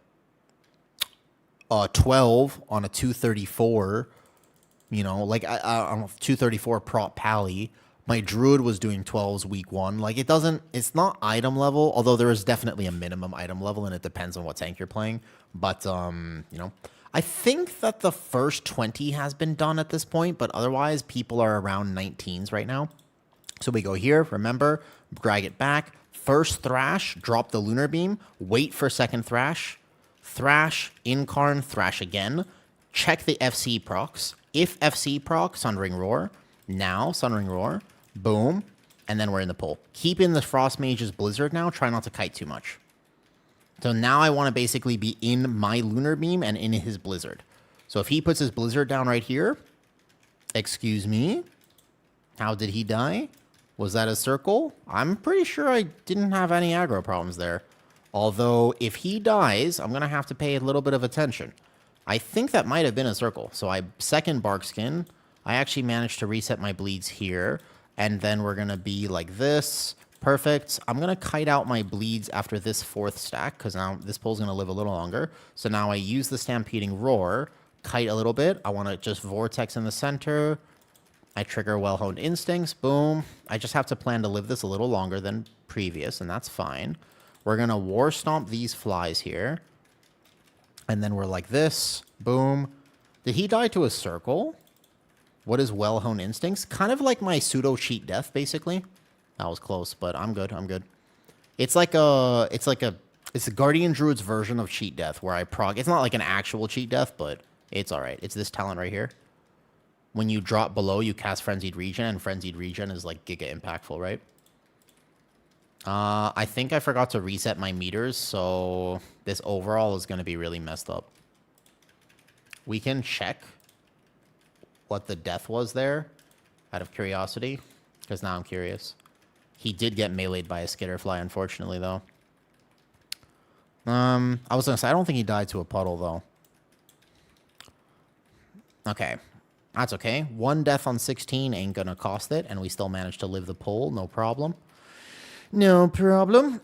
12 on a 234, you know, like on a 234 Prot Pally. My Druid was doing 12s week 1. Like, it's not item level, although there is definitely a minimum item level, and it depends on what tank you're playing. But, you know, I think that the first 20 has been done at this point, but otherwise people are around 19s right now. So we go here, remember, drag it back. First Thrash, drop the Lunar Beam, wait for second Thrash. Thrash, Incarn, Thrash again. Check the FC procs. If FC proc, Sundering Roar. Now, Sundering Roar. Boom. And then we're in the pull. Keep in the Frost Mage's Blizzard now. Try not to kite too much. So now I want to basically be in my Lunar Beam and in his Blizzard. So if he puts his Blizzard down right here. Excuse me. How did he die? Was that a circle? I'm pretty sure I didn't have any aggro problems there. Although, if he dies, I'm going to have to pay a little bit of attention. I think that might have been a circle. So I second Barkskin. I actually managed to reset my bleeds here. And then we're going to be like this. Perfect. I'm going to kite out my bleeds after this 4th stack, because now this pull's going to live a little longer. So now I use the Stampeding Roar, kite a little bit. I want to just Vortex in the center. I trigger Well-Honed Instincts. Boom. I just have to plan to live this a little longer than previous, and that's fine. We're going to War Stomp these flies here. And then we're like this. Boom. Did he die to a circle? What is Well-Honed Instincts? Kind of like my pseudo-cheat death, basically. That was close, but I'm good. I'm good. It's like a... It's a Guardian Druid's version of cheat death, where I prog... It's not like an actual cheat death, but it's alright. It's this talent right here. When you drop below, you cast Frenzied Regen, and Frenzied Regen is like giga impactful, right? I think I forgot to reset my meters, so this overall is going to be really messed up. We can check what the death was there, out of curiosity, because now I'm curious. He did get meleeed by a skitterfly, unfortunately, though. I was going to say, I don't think he died to a puddle, though. Okay. That's okay. 1 death on 16 ain't going to cost it, and we still managed to live the poll. No problem. No problem.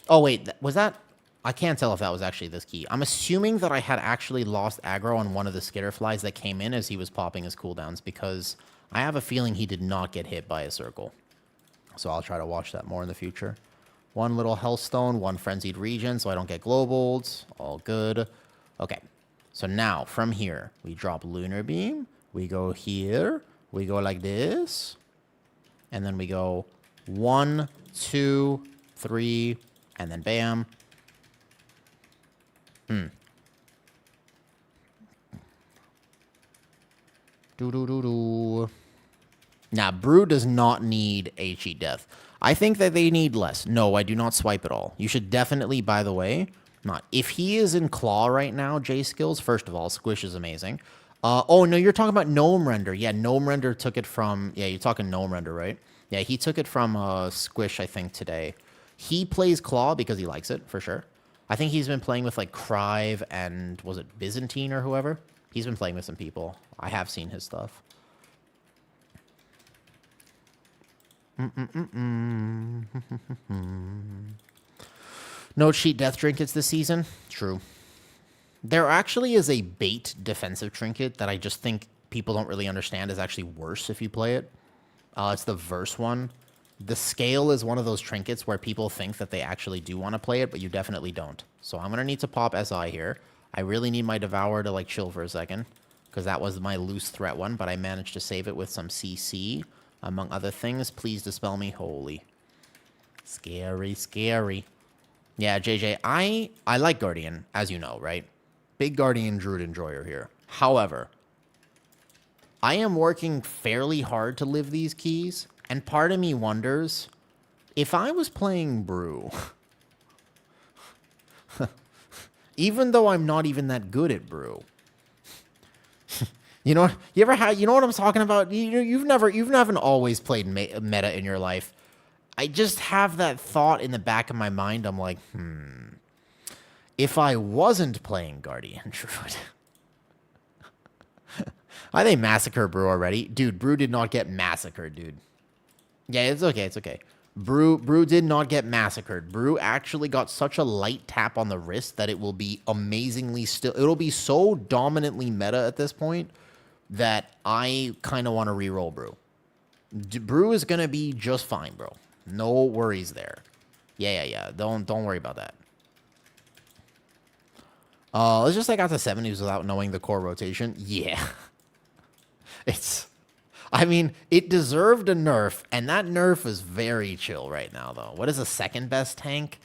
Oh, wait. Was that... I can't tell if that was actually this key. I'm assuming that I had actually lost aggro on one of the skitterflies that came in as he was popping his cooldowns, because I have a feeling he did not get hit by a circle. So I'll try to watch that more in the future. 1 little Hellstone, 1 Frenzied Regen, so I don't get Globaled. All good. Okay. So now, from here, we drop Lunar Beam. We go here. We go like this. And then we go 1, 2, 3, and then bam. Now, Brew does not need a cheat death. I think that they need less. No, I do not swipe at all. You should definitely, by the way, not. If he is in Claw right now, J skills, first of all, Squish is amazing. Oh, no, you're talking about Gnome Render. Yeah, Gnome Render took it from... Yeah, you're talking Gnome Render, right? Yeah, he took it from Squish, I think, today. He plays Claw because he likes it, for sure. I think he's been playing with, like, Crive and... Was it Byzantine or whoever? He's been playing with some people. I have seen his stuff. No cheat death trinkets this season. True. There actually is a bait defensive trinket that I just think people don't really understand is actually worse if you play it. It's the Verse one. The Scale is one of those trinkets where people think that they actually do want to play it, but you definitely don't. So I'm going to need to pop SI here. I really need my Devour to, like, chill for a second, because that was my loose threat one, but I managed to save it with some CC. Among other things, please dispel me. Holy. Scary, scary. Yeah, JJ, I like Guardian, as you know, right? Big Guardian Druid enjoyer here. However, I am working fairly hard to live these keys, and part of me wonders, if I was playing Brew, even though I'm not even that good at Brew, you know, you ever had, you know what I'm talking about? You've never always played meta in your life. I just have that thought in the back of my mind. I'm like, if I wasn't playing Guardian Druid, I think massacre Brew already. Dude, Brew did not get massacred, dude. Yeah, it's okay, it's okay. Brew did not get massacred. Brew actually got such a light tap on the wrist that it will be amazingly still. It'll be so dominantly meta at this point that I kind of want to reroll Brew. Brew is going to be just fine, bro. No worries there. Yeah. Don't worry about that. Let's just take out the 70s without knowing the core rotation. Yeah. I mean, it deserved a nerf, and that nerf is very chill right now, though. What is the second best tank?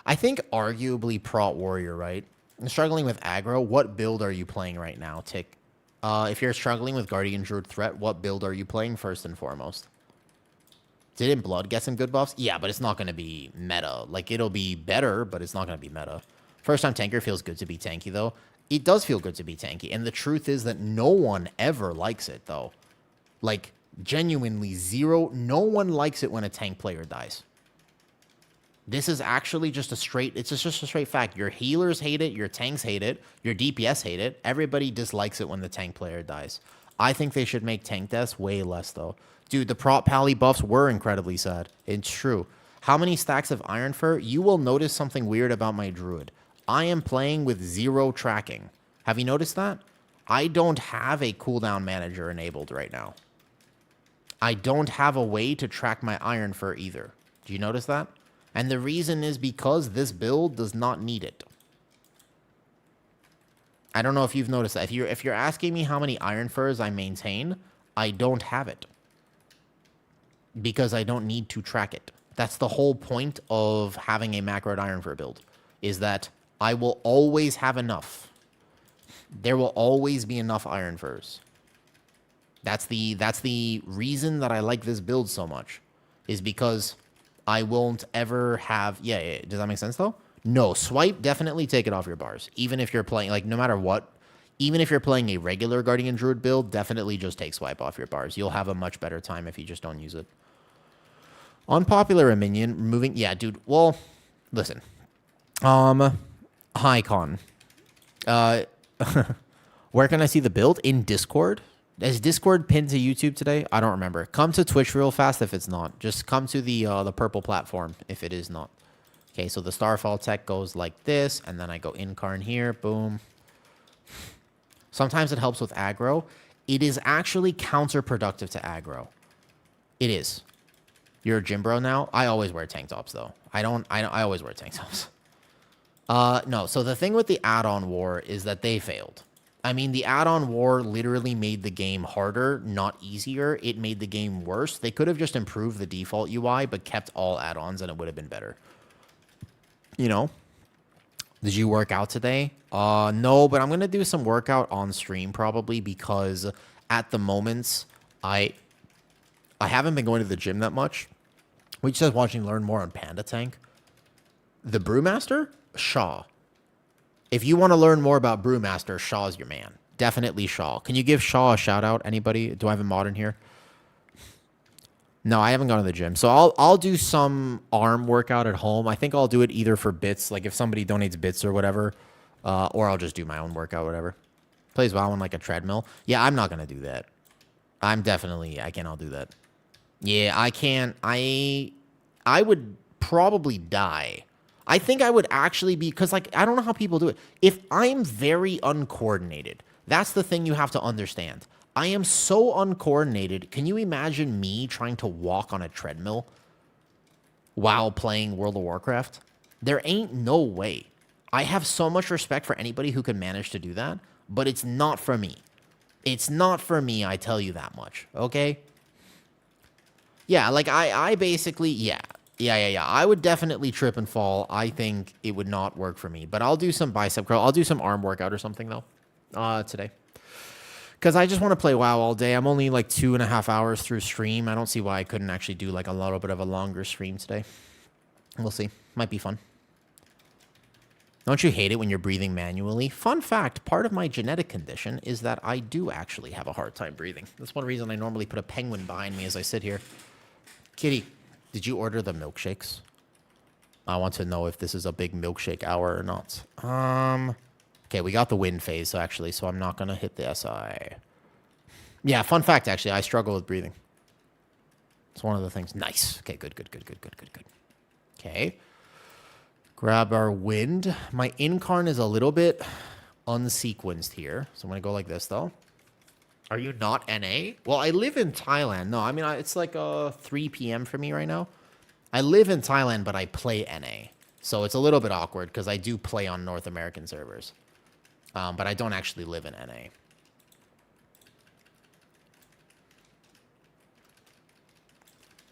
I think arguably Prot Warrior, right? I'm struggling with aggro. What build are you playing right now, Tick? If you're struggling with Guardian Druid Threat, what build are you playing first and foremost? Didn't Blood get some good buffs? Yeah, but it's not going to be meta. Like, it'll be better, but it's not going to be meta. First time tanker feels good to be tanky, though. It does feel good to be tanky, and the truth is that no one ever likes it, though. Like, genuinely, no one likes it when a tank player dies. This is actually just a straight, it's just a straight fact. Your healers hate it, your tanks hate it, your DPS hate it. Everybody dislikes it when the tank player dies. I think they should make tank deaths way less, though. Dude, the Prot Pally buffs were incredibly sad. It's true. How many stacks of Iron Fur? You will notice something weird about my Druid. I am playing with 0 tracking. Have you noticed that? I don't have a cooldown manager enabled right now. I don't have a way to track my Iron Fur either. Do you notice that? And the reason is because this build does not need it. I don't know if you've noticed that. If you're asking me how many Iron Furs I maintain, I don't have it. Because I don't need to track it. That's the whole point of having a macroed Iron Fur build. Is that I will always have enough. There will always be enough Iron Furs. That's the reason that I like this build so much. Is because I won't ever have... Yeah, does that make sense, though? No, swipe, definitely take it off your bars. Even if you're playing, like, no matter what, even if you're playing a regular Guardian Druid build, definitely just take swipe off your bars. You'll have a much better time if you just don't use it. Unpopular minion, removing... Yeah, dude, well, listen. Hi, Con. Where can I see the build? In Discord? Is Discord pinned to YouTube today? I don't remember. Come to Twitch real fast if it's not. Just come to the purple platform if it is not. Okay, so the Starfall tech goes like this, and then I go Incarn here, boom. Sometimes it helps with aggro. It is actually counterproductive to aggro. It is. You're a gym bro now? I always wear tank tops, though. I always wear tank tops. No, so the thing with the add-on war is that they failed. I mean, the add-on war literally made the game harder, not easier. It made the game worse. They could have just improved the default UI, but kept all add-ons, and it would have been better. You know? Did you work out today? No, but I'm going to do some workout on stream probably because at the moment, I haven't been going to the gym that much. We just watching Learn More on Panda Tank. The Brewmaster? Shaw. If you want to learn more about Brewmaster, Shaw's your man. Definitely Shaw. Can you give Shaw a shout out? Anybody? Do I have a mod in here? No, I haven't gone to the gym. So I'll do some arm workout at home. I think I'll do it either for bits, like if somebody donates bits or whatever, or I'll just do my own workout, whatever. Plays WoW on like a treadmill. Yeah, I'm not going to do that. I cannot do that. Yeah, I can't. I would probably die. I think I would actually be, because, like, I don't know how people do it. If I'm very uncoordinated, that's the thing you have to understand. I am so uncoordinated. Can you imagine me trying to walk on a treadmill while playing World of Warcraft? There ain't no way. I have so much respect for anybody who can manage to do that, but it's not for me. It's not for me, I tell you that much, okay? Yeah, like, I basically, yeah. Yeah. I would definitely trip and fall. I think it would not work for me. But I'll do some bicep curl. I'll do some arm workout or something, though, today. Because I just want to play WoW all day. I'm only, like, 2.5 hours through stream. I don't see why I couldn't actually do, like, a little bit of a longer stream today. We'll see. Might be fun. Don't you hate it when you're breathing manually? Fun fact, part of my genetic condition is that I do actually have a hard time breathing. That's one reason I normally put a penguin behind me as I sit here. Kitty. Did you order the milkshakes? I want to know if this is a big milkshake hour or not. Okay, we got the win phase, actually, so I'm not going to hit the SI. Yeah, fun fact, actually, I struggle with breathing. It's one of the things. Nice. Okay, good. Okay. Grab our wind. My Incarn is a little bit unsequenced here, so I'm going to go like this, though. Are you not NA? Well, I live in Thailand. No, I mean, it's like 3 p.m. for me right now. I live in Thailand, but I play NA. So it's a little bit awkward because I do play on North American servers. But I don't actually live in NA.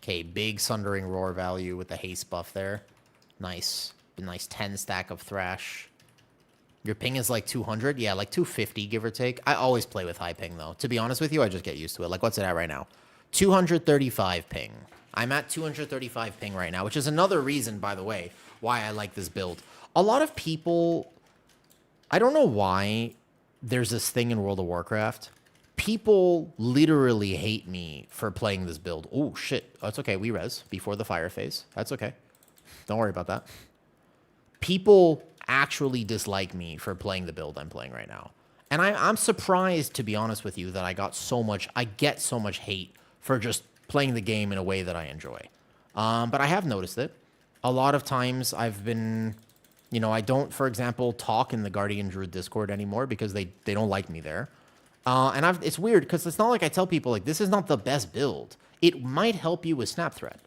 Okay, big Sundering Roar value with the haste buff there. Nice. A nice 10 stack of Thrash. Your ping is like 200? Yeah, like 250, give or take. I always play with high ping, though. To be honest with you, I just get used to it. Like, what's it at right now? 235 ping. I'm at 235 ping right now, which is another reason, by the way, why I like this build. A lot of people... I don't know why there's this thing in World of Warcraft. People literally hate me for playing this build. Oh, shit. That's okay. We res before the fire phase. That's okay. Don't worry about that. People actually dislike me for playing the build I'm playing right now. And I'm surprised, to be honest with you, that I get so much hate for just playing the game in a way that I enjoy. But I have noticed it. A lot of times I've been, I don't, for example, talk in the Guardian Druid Discord anymore because they don't like me there. And it's weird because it's not like I tell people like this is not the best build. It might help you with snap threat.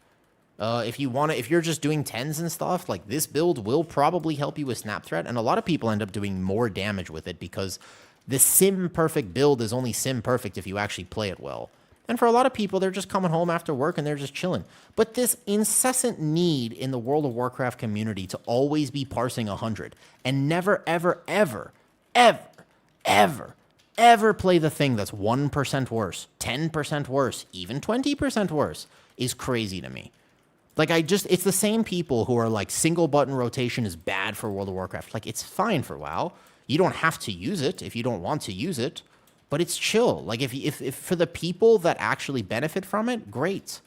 If you're just doing 10s and stuff, like this build will probably help you with snap threat. And a lot of people end up doing more damage with it because the sim perfect build is only sim perfect if you actually play it well. And for a lot of people, they're just coming home after work and they're just chilling. But this incessant need in the World of Warcraft community to always be parsing 100 and never, ever, ever, ever, ever, ever play the thing that's 1% worse, 10% worse, even 20% worse is crazy to me. Like, it's the same people who are like, single button rotation is bad for World of Warcraft. Like, it's fine for WoW. You don't have to use it if you don't want to use it, but it's chill. Like, if for the people that actually benefit from it, great.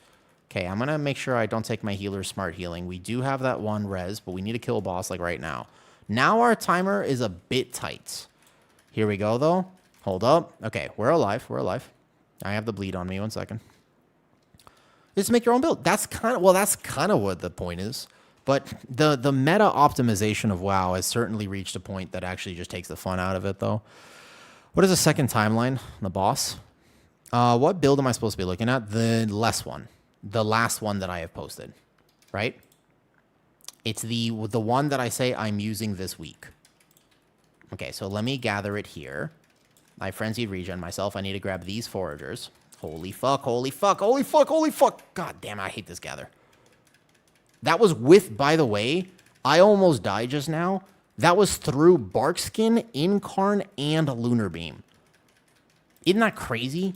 Okay, I'm going to make sure I don't take my healer's smart healing. We do have that one res, but we need to kill a boss, like, right now. Now our timer is a bit tight. Here we go, though. Hold up. Okay, we're alive. We're alive. I have the bleed on me. 1 second. Just make your own build. That's kind of what the point is. But the meta optimization of WoW has certainly reached a point that actually just takes the fun out of it, though. What is the second timeline? The boss? What build am I supposed to be looking at? The less one. The last one that I have posted. Right? It's the one that I say I'm using this week. Okay, so let me gather it here. I frenzied regen myself. I need to grab these foragers. Holy fuck, holy fuck, holy fuck, holy fuck. God damn it, I hate this gather. That was with, by the way, I almost died just now. That was through Barkskin, Incarn, and Lunar Beam. Isn't that crazy?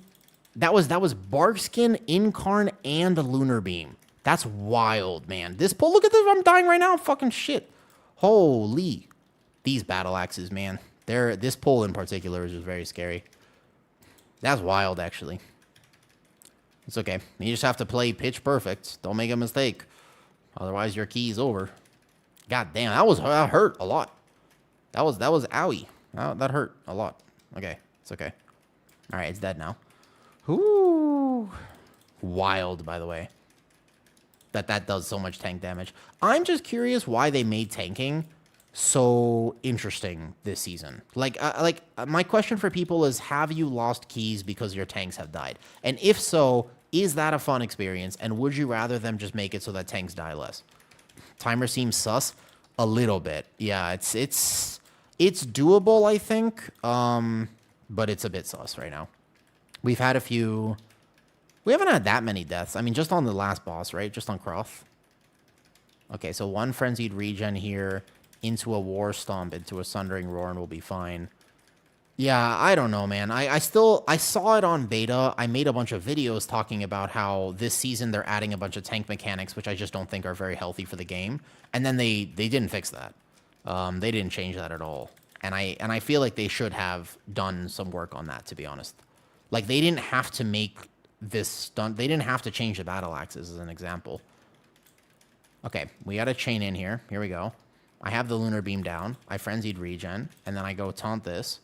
That was Barkskin, Incarn, and Lunar Beam. That's wild, man. This pull, look at this, I'm dying right now. Fucking shit. Holy. These battle axes, man. This pull in particular is just very scary. That's wild, actually. It's okay. You just have to play pitch perfect. Don't make a mistake. Otherwise, your key's over. God damn, that hurt a lot. That was owie. That hurt a lot. Okay, it's okay. All right, it's dead now. Ooh. Wild, by the way. That does so much tank damage. I'm just curious why they made tanking so interesting this season. My question for people is, have you lost keys because your tanks have died? And if so, is that a fun experience? And would you rather them just make it so that tanks die less? Timer seems sus a little bit. Yeah, it's doable, I think. But it's a bit sus right now. We've had a few. We haven't had that many deaths. I mean, just on the last boss, right? Just on Croth. Okay, so one frenzied regen here into a war stomp, into a sundering roar, and we'll be fine. Yeah, I don't know, man. I saw it on beta. I made a bunch of videos talking about how this season they're adding a bunch of tank mechanics, which I just don't think are very healthy for the game. And then they didn't fix that. They didn't change that at all. And I feel like they should have done some work on that, to be honest. Like, they didn't have to make this stunt. They didn't have to change the battle axes, as an example. Okay, we got a chain in here. Here we go. I have the lunar beam down. I frenzied regen, and then I go taunt this.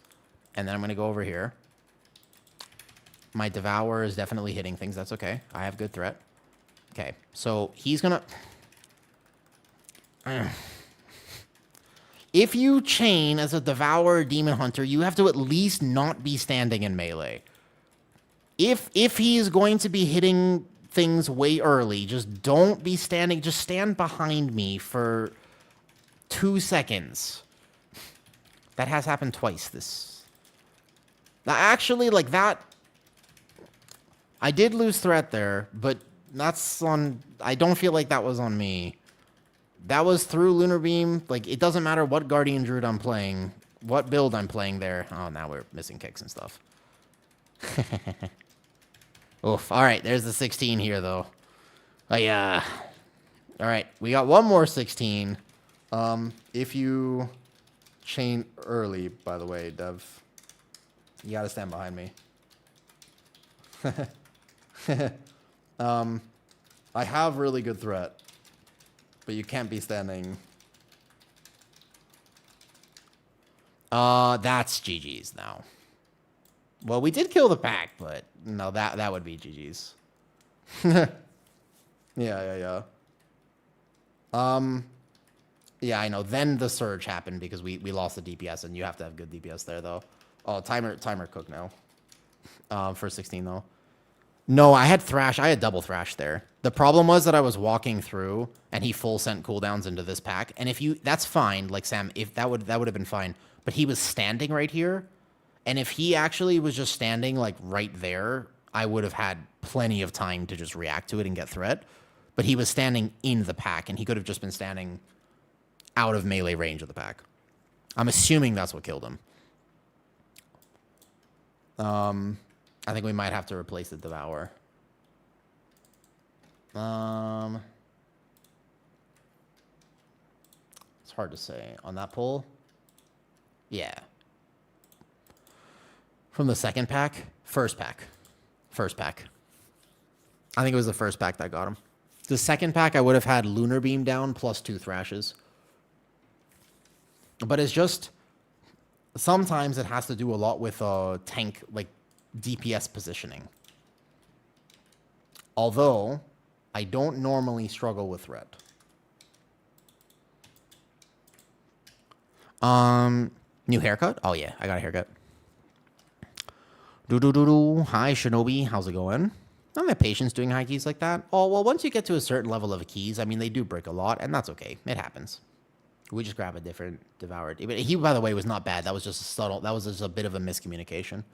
And then I'm going to go over here. My Devour is definitely hitting things. That's okay. I have good threat. Okay, so he's going to... If you chain as a Devourer Demon Hunter, you have to at least not be standing in melee. If he is going to be hitting things way early, just don't be standing. Just stand behind me for 2 seconds. That has happened twice this... Actually, like that, I did lose threat there, but that's on, I don't feel like that was on me. That was through Lunar Beam. Like, it doesn't matter what Guardian Druid I'm playing, what build I'm playing there. Oh, now we're missing kicks and stuff. Oof. All right, there's the 16 here, though. Oh, yeah. All right, we got one more 16. If you chain early, by the way, Dev. You gotta stand behind me. I have really good threat, but you can't be standing. That's GG's now. Well, we did kill the pack, but no, that would be GG's. Yeah. Yeah, I know. Then the surge happened because we lost the DPS, and you have to have good DPS there, though. Oh, timer cooked now. for 16 though. No, I had Thrash. I had double Thrash there. The problem was that I was walking through and he full sent cooldowns into this pack. And if you, that's fine. Like Sam, if that would have been fine. But he was standing right here. And if he actually was just standing like right there, I would have had plenty of time to just react to it and get threat. But he was standing in the pack and he could have just been standing out of melee range of the pack. I'm assuming that's what killed him. I think we might have to replace the Devour. It's hard to say. On that pull? Yeah. From the second pack? First pack. First pack. I think it was the first pack that got him. The second pack, I would have had Lunar Beam down plus 2 Thrashes. But it's just... Sometimes it has to do a lot with tank, like, DPS positioning. Although, I don't normally struggle with threat. New haircut? Oh yeah, I got a haircut. Hi Shinobi, how's it going? I don't have patience doing high keys like that. Oh well, once you get to a certain level of keys, I mean they do break a lot, and that's okay. It happens. We just grab a different Devoured. He, by the way, was not bad. That was just a subtle. That was just a bit of a miscommunication.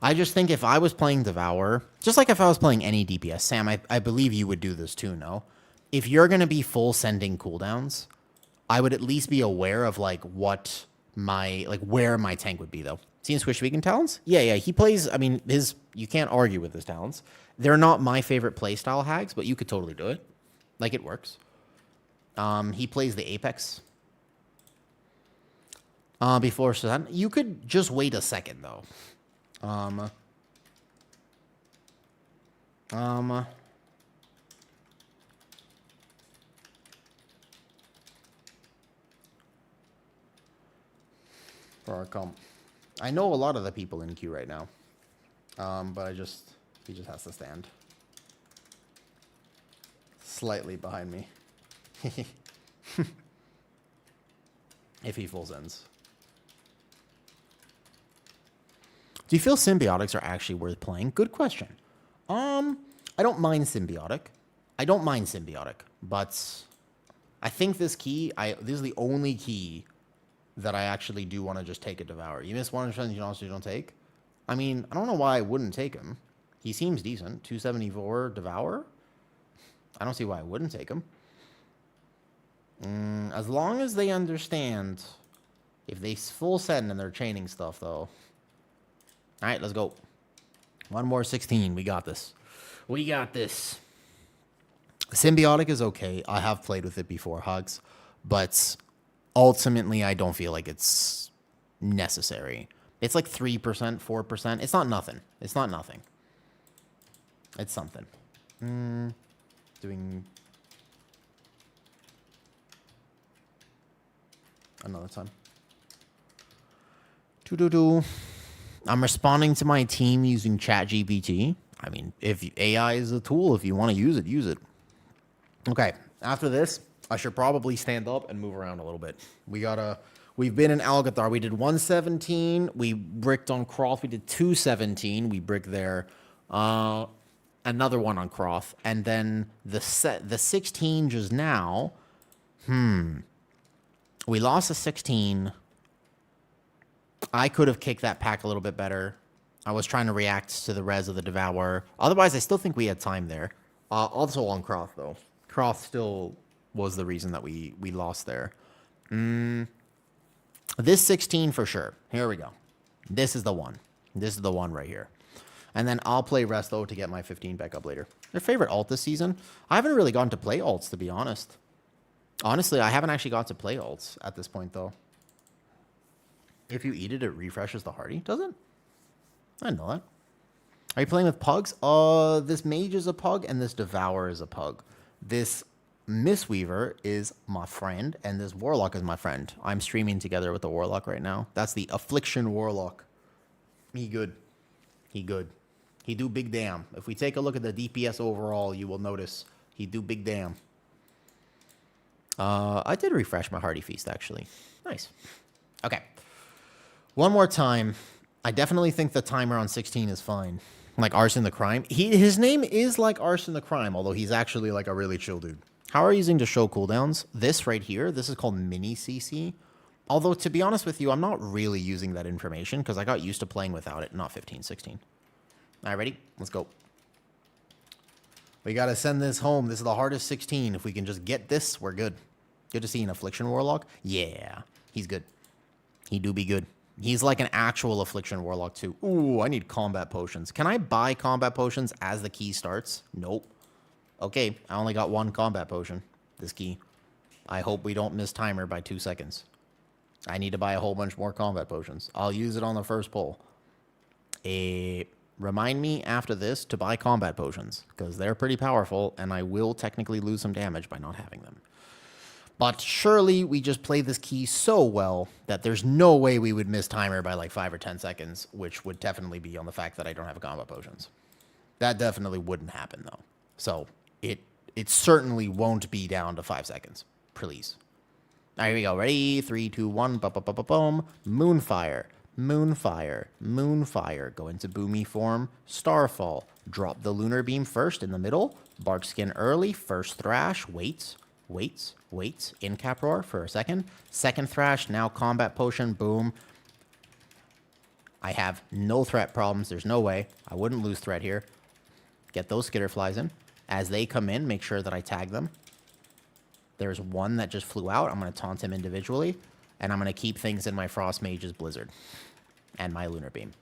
I just think if I was playing Devour, just like if I was playing any DPS, Sam, I believe you would do this too, no? If you're going to be full sending cooldowns, I would at least be aware of, like, what my, like, where my tank would be, though. Seen Squish Vegan talents? Yeah, he plays, I mean, you can't argue with his talents. They're not my favorite playstyle hags, but you could totally do it. Like, it works. He plays the Apex. Before Sun. You could just wait a second, though. For our comp. I know a lot of the people in queue right now. But he just has to stand. Slightly behind me. If he full sends. Do you feel symbiotics are actually worth playing? Good question. I don't mind symbiotic. But I think this key, this is the only key that I actually do want to just take a Devour. You miss one and you also don't take? I mean, I don't know why I wouldn't take him. He seems decent. 274 Devour? I don't see why I wouldn't take him. As long as they understand, if they full send and they're chaining stuff, though. All right, let's go. One more 16. We got this. We got this. Symbiotic is okay. I have played with it before, Hugs. But ultimately, I don't feel like it's necessary. It's like 3%, 4%. It's not nothing. It's not nothing. It's something. Doing... another time. I'm responding to my team using ChatGPT. I mean, if AI is a tool, if you want to use it, use it. Okay, after this, I should probably stand up and move around a little bit. We've been in Algathar. We did 117. We bricked on Croth. We did 217. We bricked there. Another one on Croth. And then the 16 just now. We lost a 16. I could have kicked that pack a little bit better. I was trying to react to the res of the Devour. Otherwise, I still think we had time there. Also on Croth, though. Croth still was the reason that we lost there. This 16 for sure. Here we go. This is the one. This is the one right here. And then I'll play Resto to get my 15 back up later. Their favorite alt this season? I haven't really gotten to play alts, to be honest. Honestly, I haven't actually got to play alts at this point, though. If you eat it, it refreshes the Hardy, does it? I didn't know that. Are you playing with pugs? This mage is a pug, and this Devour is a pug. This Mistweaver is my friend, and this Warlock is my friend. I'm streaming together with the Warlock right now. That's the Affliction Warlock. He good. He good. He do big damn. If we take a look at the DPS overall, you will notice he do big damn. I did refresh my Hardy Feast, actually. Nice. Okay. One more time. I definitely think the timer on 16 is fine. Like Arson the Crime. His name is like Arson the Crime, although he's actually like a really chill dude. How are you using to show cooldowns? This right here, this is called mini CC. Although, to be honest with you, I'm not really using that information because I got used to playing without it, not 15, 16. All right, ready? Let's go. We got to send this home. This is the hardest 16. If we can just get this, we're good. Good to see an Affliction Warlock. Yeah, he's good. He do be good. He's like an actual Affliction Warlock, too. Ooh, I need combat potions. Can I buy combat potions as the key starts? Nope. Okay, I only got one combat potion, this key. I hope we don't miss timer by 2 seconds. I need to buy a whole bunch more combat potions. I'll use it on the first pull. Remind me after this to buy combat potions, because they're pretty powerful, and I will technically lose some damage by not having them. But surely we just play this key so well that there's no way we would miss timer by like 5 or 10 seconds, which would definitely be on the fact that I don't have combat potions. That definitely wouldn't happen, though. So it certainly won't be down to 5 seconds. Please. All right, here we go. Ready? 3, 2, 1. Boom. Moonfire. Moonfire. Moonfire. Go into boomy form. Starfall. Drop the lunar beam first in the middle. Barkskin early. First thrash. Waits. Incap roar for a second. Second thrash. Now combat potion. Boom. I have no threat problems. There's no way. I wouldn't lose threat here. Get those skitterflies in. As they come in, make sure that I tag them. There's one that just flew out. I'm going to taunt him individually. And I'm going to keep things in my Frost Mage's Blizzard. And my Lunar Beam.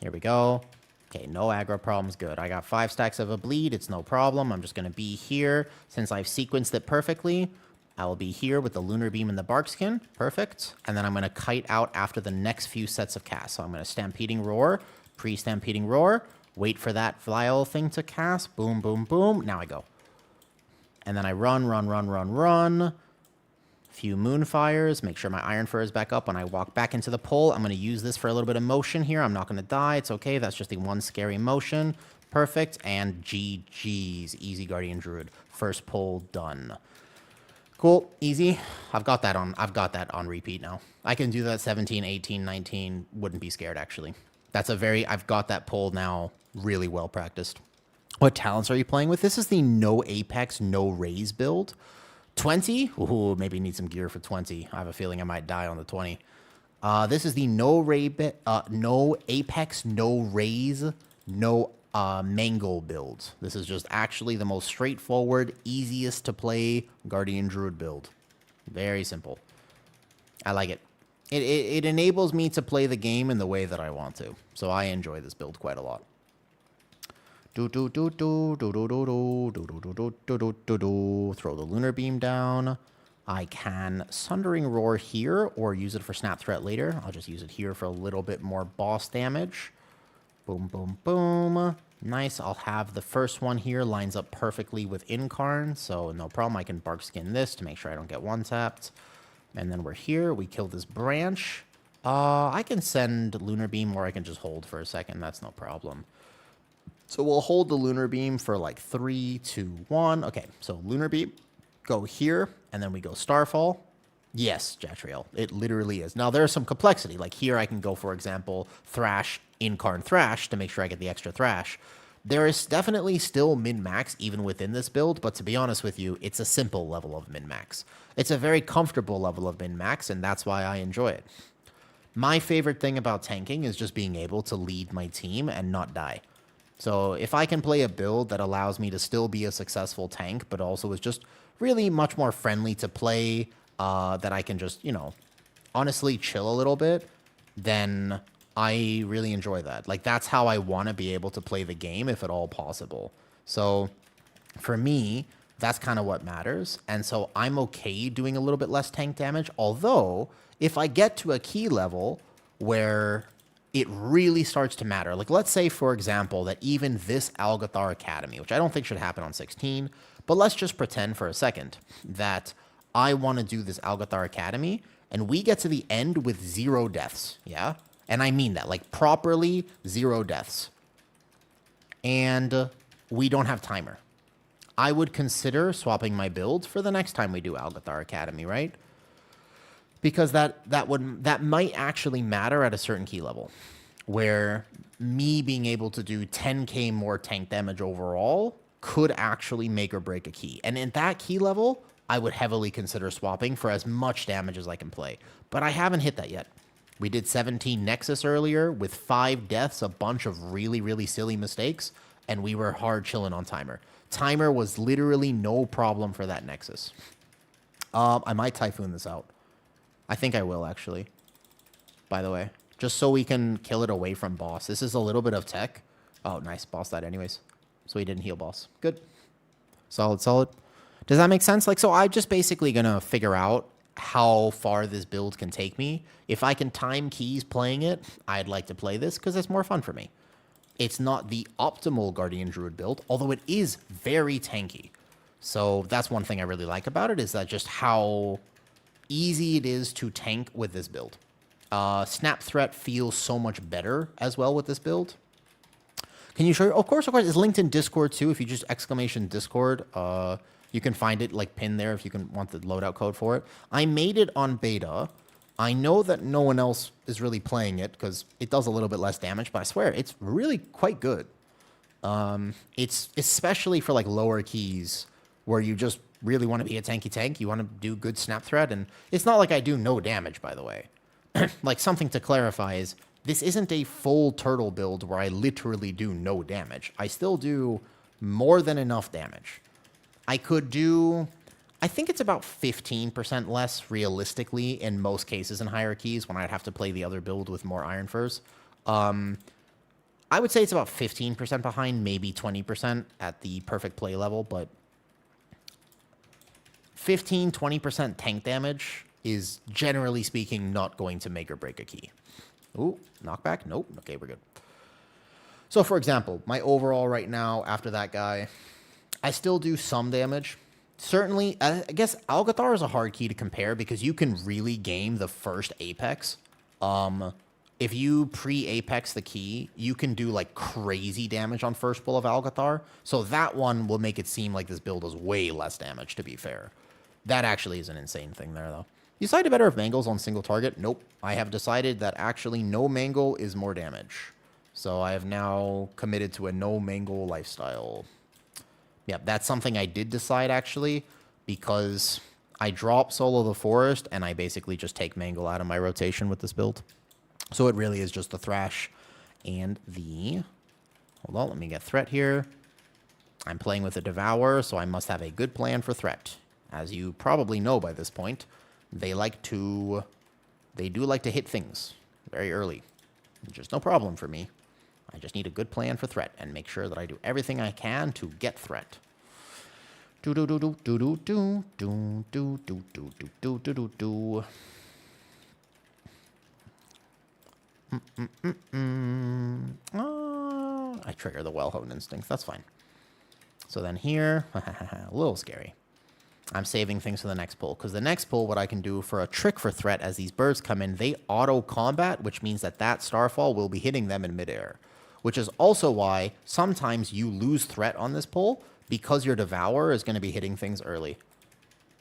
Here we go. Okay, no aggro problems. Good. I got 5 stacks of a bleed. It's no problem. I'm just going to be here. Since I've sequenced it perfectly, I will be here with the Lunar Beam and the Barkskin. Perfect. And then I'm going to kite out after the next few sets of casts. So I'm going to Stampeding Roar. Pre-Stampeding Roar. Wait for that Vial thing to cast. Boom, boom, boom. Now I go. And then I run. Few Moonfires. Make sure my Iron Fur is back up. When I walk back into the pull, I'm going to use this for a little bit of motion here. I'm not going to die. It's okay. That's just the one scary motion. Perfect. And GG's. Easy Guardian Druid. First pull done. Cool. Easy. I've got that on repeat now. I can do that 17, 18, 19. Wouldn't be scared, actually. I've got that pull now really well practiced. What talents are you playing with? This is the no Apex, no Raise build. 20? Ooh, maybe need some gear for 20. I have a feeling I might die on the 20. This is the no Apex, no Raise, no Mangle build. This is just actually the most straightforward, easiest to play Guardian Druid build. Very simple. I like it. It enables me to play the game in the way that I want to. So I enjoy this build quite a lot. Throw the Lunar Beam down. I can Sundering Roar here or use it for Snap Threat later. I'll just use it here for a little bit more boss damage. Boom, boom, boom. Nice. I'll have the first one here lines up perfectly with Incarn, so no problem. I can Barkskin this to make sure I don't get one-tapped. And then we're here. We kill this branch. I can send Lunar Beam or I can just hold for a second. That's no problem. So we'll hold the Lunar Beam for like 3, 2, 1. Okay, so Lunar Beam, go here, and then we go Starfall. Yes, Jatriel, it literally is. Now, there's some complexity. Like here, I can go, for example, Thrash, Incarn Thrash to make sure I get the extra Thrash. There is definitely still min-max even within this build, but to be honest with you, it's a simple level of min-max. It's a very comfortable level of min-max, and that's why I enjoy it. My favorite thing about tanking is just being able to lead my team and not die. So if I can play a build that allows me to still be a successful tank, but also is just really much more friendly to play, that I can just, you know, honestly chill a little bit, then I really enjoy that. Like, that's how I want to be able to play the game, if at all possible. So for me, that's kind of what matters. And so I'm okay doing a little bit less tank damage, although if I get to a key level where it really starts to matter. Like, let's say, for example, that even this Algathar Academy, which I don't think should happen on 16, but let's just pretend for a second that I want to do this Algathar Academy, and we get to the end with 0 deaths, yeah? And I mean that, like, properly 0 deaths. And we don't have timer. I would consider swapping my build for the next time we do Algathar Academy, right? because that might actually matter at a certain key level, where me being able to do 10k more tank damage overall could actually make or break a key. And in that key level, I would heavily consider swapping for as much damage as I can play. But I haven't hit that yet. We did 17 Nexus earlier with 5 deaths, a bunch of really, really silly mistakes, and we were hard chilling on timer. Timer was literally no problem for that Nexus. I might Typhoon this out. I think I will, actually. By the way. Just so we can kill it away from boss. This is a little bit of tech. Oh, nice. Boss died anyways. So he didn't heal boss. Good. Solid, solid. Does that make sense? Like, so I'm just basically going to figure out how far this build can take me. If I can time keys playing it, I'd like to play this because it's more fun for me. It's not the optimal Guardian Druid build, although it is very tanky. So that's one thing I really like about it, is that just how easy it is to tank with this build. Snap Threat feels so much better as well with this build. Can you show? Of course, it's linked in Discord too. If you just exclamation Discord, you can find it like pinned there if you can want the loadout code for it. I made it on beta. I know that no one else is really playing it because it does a little bit less damage, but I swear it's really quite good. It's especially for like lower keys where you just really want to be a tanky tank. You want to do good snap threat, and it's not like I do no damage, by the way. Like, something to clarify is this isn't a full turtle build where I literally do no damage. I still do more than enough damage. I could do, I think it's about 15% less realistically in most cases in higher keys when I'd have to play the other build with more Iron Furs. I would say it's about 15% behind, maybe 20% at the perfect play level, but 15-20% tank damage is, generally speaking, not going to make or break a key. Ooh, knockback? Nope. Okay, we're good. So, for example, my overall right now, after that guy, I still do some damage. Certainly, I guess Algathar is a hard key to compare because you can really game the first Apex. If you pre-Apex the key, you can do, like, crazy damage on first pull of Algathar. So that one will make it seem like this build does way less damage, to be fair. That actually is an insane thing there, though. You decided better if Mangle's on single target? Nope. I have decided that actually no Mangle is more damage. So I have now committed to a no Mangle lifestyle. Yeah, that's something I did decide, actually, because I drop Solo the Forest, and I basically just take Mangle out of my rotation with this build. So it really is just the Thrash and the... Hold on, let me get Threat here. I'm playing with a Devour, so I must have a good plan for Threat. As you probably know by this point, they do like to hit things very early. Just no problem for me. I just need a good plan for Threat and make sure that I do everything I can to get Threat. Do do do do do do do do do do do do do do. I trigger the Wellhone Instinct. That's fine. So then here, a little scary. I'm saving things for the next pull, because the next pull, what I can do for a trick for Threat, as these birds come in, they auto-combat, which means that that Starfall will be hitting them in midair. Which is also why sometimes you lose Threat on this pull, because your Devourer is going to be hitting things early.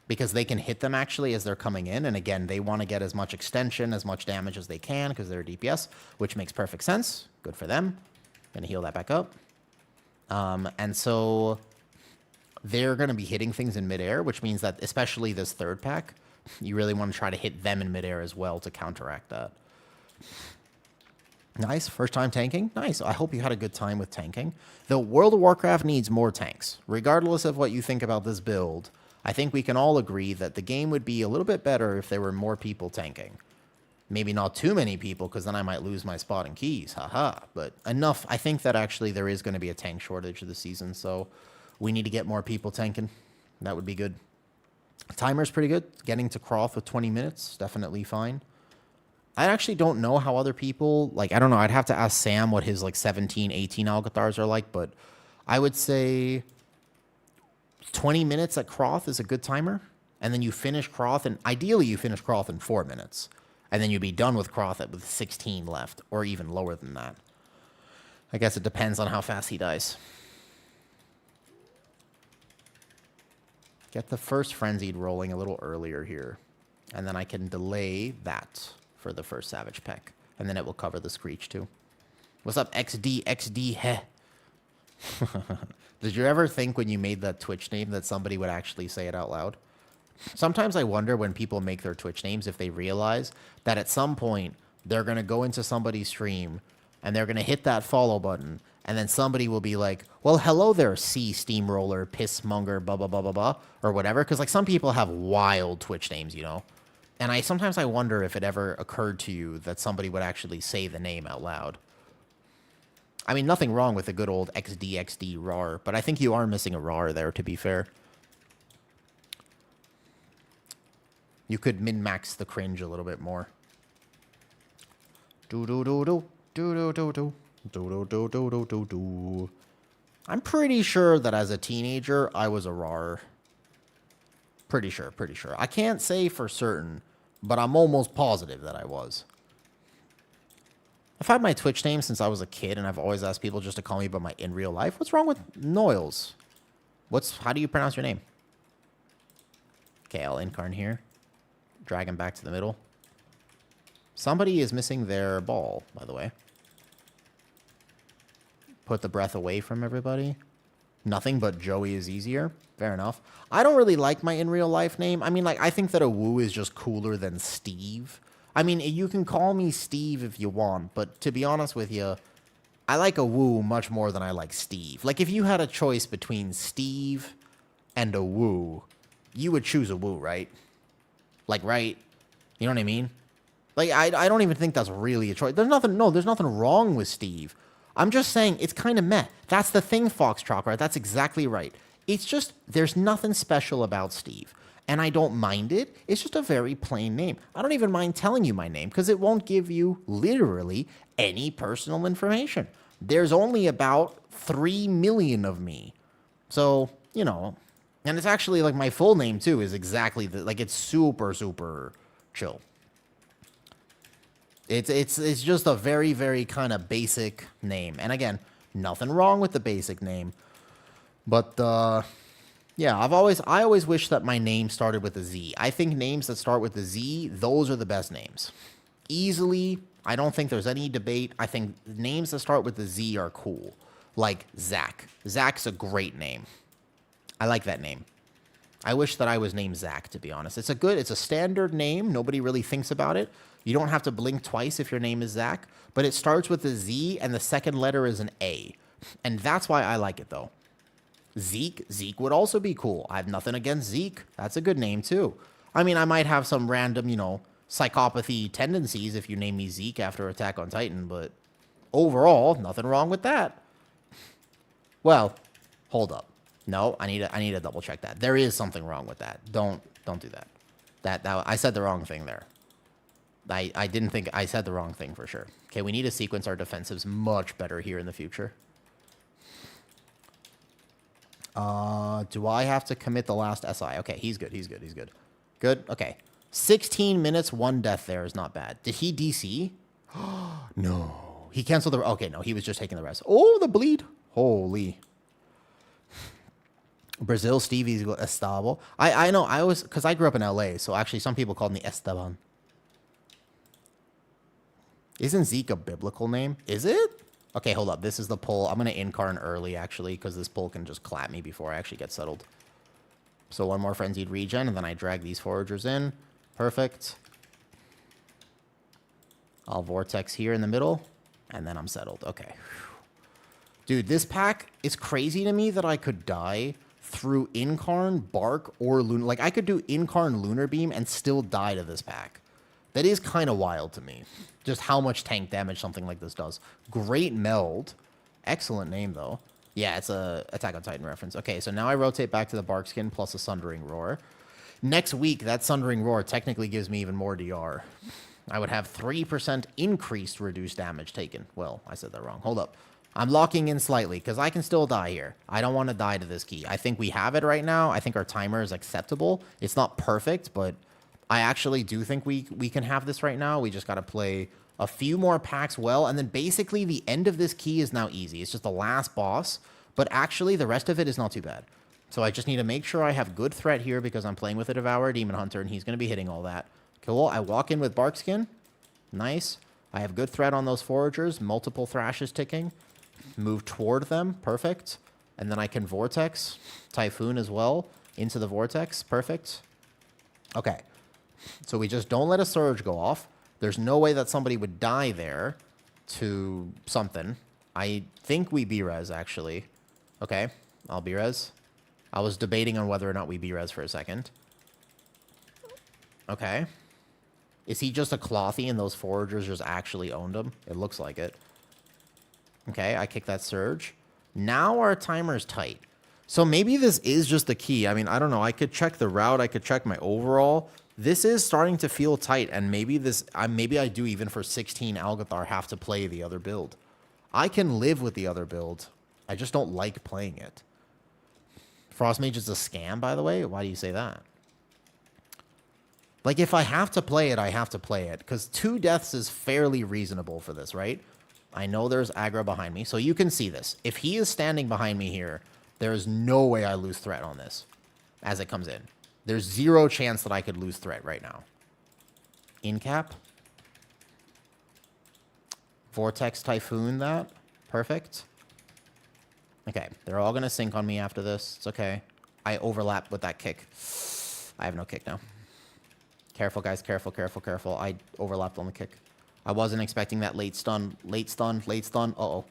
Because they can hit them, actually, as they're coming in, and again, they want to get as much extension, as much damage as they can, because they're DPS, which makes perfect sense. Good for them. Gonna heal that back up. And so... they're going to be hitting things in midair, which means that, especially this third pack, you really want to try to hit them in midair as well to counteract that. Nice. First time tanking. Nice. I hope you had a good time with tanking. The World of Warcraft needs more tanks. Regardless of what you think about this build, I think we can all agree that the game would be a little bit better if there were more people tanking. Maybe not too many people, because then I might lose my spot in keys. Haha. But enough. I think that actually there is going to be a tank shortage this season, so... we need to get more people tanking. That would be good. Timer's pretty good. Getting to Croth with 20 minutes, definitely fine. I actually don't know how other people... like, I don't know. I'd have to ask Sam what his, like, 17, 18 Algathars are like, but I would say 20 minutes at Croth is a good timer. And then you finish Croth, and ideally you finish Croth in 4 minutes. And then you'd be done with Croth with 16 left, or even lower than that. I guess it depends on how fast he dies. Get the first Frenzied rolling a little earlier here. And then I can delay that for the first Savage Peck. And then it will cover the Screech too. What's up, XD, heh? Did you ever think when you made that Twitch name that somebody would actually say it out loud? Sometimes I wonder when people make their Twitch names if they realize that at some point they're going to go into somebody's stream and they're going to hit that follow button. And then somebody will be like, well, hello there, C Steamroller, Pissmonger, blah, blah, blah, blah, blah, or whatever. Because, like, some people have wild Twitch names, you know? And sometimes I wonder if it ever occurred to you that somebody would actually say the name out loud. I mean, nothing wrong with a good old XD RAR, but I think you are missing a RAR there, to be fair. You could min-max the cringe a little bit more. Do-do-do-do, do-do-do-do, do-do-do-do-do-do-do. I'm pretty sure that as a teenager, I was a RAR. Pretty sure. I can't say for certain, but I'm almost positive that I was. I've had my Twitch name since I was a kid, and I've always asked people just to call me by my in real life. What's wrong with Noils? How do you pronounce your name? Okay, I'll incarn here. Drag him back to the middle. Somebody is missing their ball, by the way. Put the breath away from everybody. Nothing but Joey is easier. Fair enough. I don't really like my in real life name. I mean, like, I think that a Woo is just cooler than Steve. I mean, you can call me Steve if you want, but to be honest with you, I like a Woo much more than I like Steve. Like, if you had a choice between Steve and a Woo, you would choose a Woo, right? Like, right? You know what I mean? Like, I don't even think that's really a choice. There's nothing wrong with Steve. I'm just saying it's kind of meh. That's the thing, Foxtrot, right? That's exactly right. It's just, there's nothing special about Steve. And I don't mind it. It's just a very plain name. I don't even mind telling you my name because it won't give you literally any personal information. There's only about 3 million of me. So, you know, and it's actually like my full name too is exactly like it's super, super chill. It's just a very, very kind of basic name. And again, nothing wrong with the basic name. But yeah, I always wish that my name started with a Z. I think names that start with a Z, those are the best names. Easily, I don't think there's any debate. I think names that start with a Z are cool. Like Zach. Zach's a great name. I like that name. I wish that I was named Zach, to be honest. It's a standard name. Nobody really thinks about it. You don't have to blink twice if your name is Zach, but it starts with a Z and the second letter is an A. And that's why I like it, though. Zeke would also be cool. I have nothing against Zeke. That's a good name, too. I mean, I might have some random, you know, psychopathy tendencies if you name me Zeke after Attack on Titan, but overall, nothing wrong with that. Well, hold up. No, I need to double check that. There is something wrong with that. Don't do that. That I said the wrong thing there. I didn't think I said the wrong thing for sure. Okay, we need to sequence our defensives much better here in the future. Do I have to commit the last SI? Okay, he's good. Good. Okay. 16 minutes, 1 death there is not bad. Did he DC? No. He canceled the... Okay, no, he was just taking the rest. Oh, the bleed. Holy. Brazil, Stevie's Estable. I know, I always... Because I grew up in LA, so actually some people called me Esteban. Isn't Zeke a biblical name? Is it? Okay, hold up. This is the pull. I'm going to incarn early, actually, because this pull can just clap me before I actually get settled. So one more Frenzied Regen, and then I drag these Foragers in. Perfect. I'll Vortex here in the middle, and then I'm settled. Okay. Dude, this pack is crazy to me that I could die through Incarn, Bark, or Lunar. Like, I could do Incarn Lunar Beam and still die to this pack. That is kind of wild to me. Just how much tank damage something like this does. Great Meld. Excellent name, though. Yeah, it's a Attack on Titan reference. Okay, so now I rotate back to the Bark Skin plus a Sundering Roar. Next week, that Sundering Roar technically gives me even more DR. I would have 3% increased reduced damage taken. Well, I said that wrong. Hold up. I'm locking in slightly, because I can still die here. I don't want to die to this key. I think we have it right now. I think our timer is acceptable. It's not perfect, but... I actually do think we can have this right now. We just got to play a few more packs well, and then basically the end of this key is now easy. It's just the last boss, but actually the rest of it is not too bad. So I just need to make sure I have good threat here because I'm playing with a Devourer Demon Hunter, and he's going to be hitting all that. Cool. I walk in with Barkskin. Nice. I have good threat on those foragers. Multiple thrashes ticking. Move toward them. Perfect. And then I can Vortex. Typhoon as well. Into the Vortex. Perfect. Okay. So we just don't let a Surge go off. There's no way that somebody would die there to something. I think we B-res, actually. Okay. I'll B-res. I was debating on whether or not we B-res for a second. Okay. Is he just a Clothy and those foragers just actually owned him? It looks like it. Okay, I kick that Surge. Now our timer's tight. So maybe this is just the key. I mean, I don't know. I could check the route. I could check my overall. This is starting to feel tight, and maybe this, maybe I do even for 16 Algathar have to play the other build. I can live with the other build. I just don't like playing it. Frostmage is a scam, by the way. Why do you say that? Like, if I have to play it, I have to play it. Because 2 deaths is fairly reasonable for this, right? I know there's aggro behind me, so you can see this. If he is standing behind me here, there is no way I lose threat on this as it comes in. There's 0 chance that I could lose threat right now. Incap. Vortex Typhoon that. Perfect. Okay, they're all going to sync on me after this. It's okay. I overlap with that kick. I have no kick now. Careful, guys. Careful, careful, careful. I overlapped on the kick. I wasn't expecting that late stun. Late stun, late stun. Uh-oh.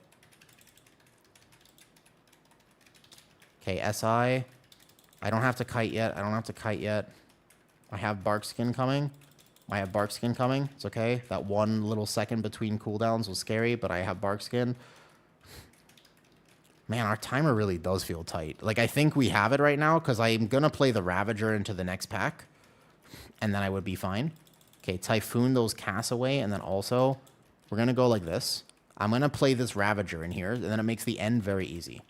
Okay, SI. I don't have to kite yet. I don't have to kite yet. I have Barkskin coming. I have Barkskin coming. It's okay. That 1 little second between cooldowns was scary, but I have Barkskin. Man, our timer really does feel tight. Like, I think we have it right now because I'm going to play the Ravager into the next pack. And then I would be fine. Okay, Typhoon those casts away. And then also, we're going to go like this. I'm going to play this Ravager in here. And then it makes the end very easy.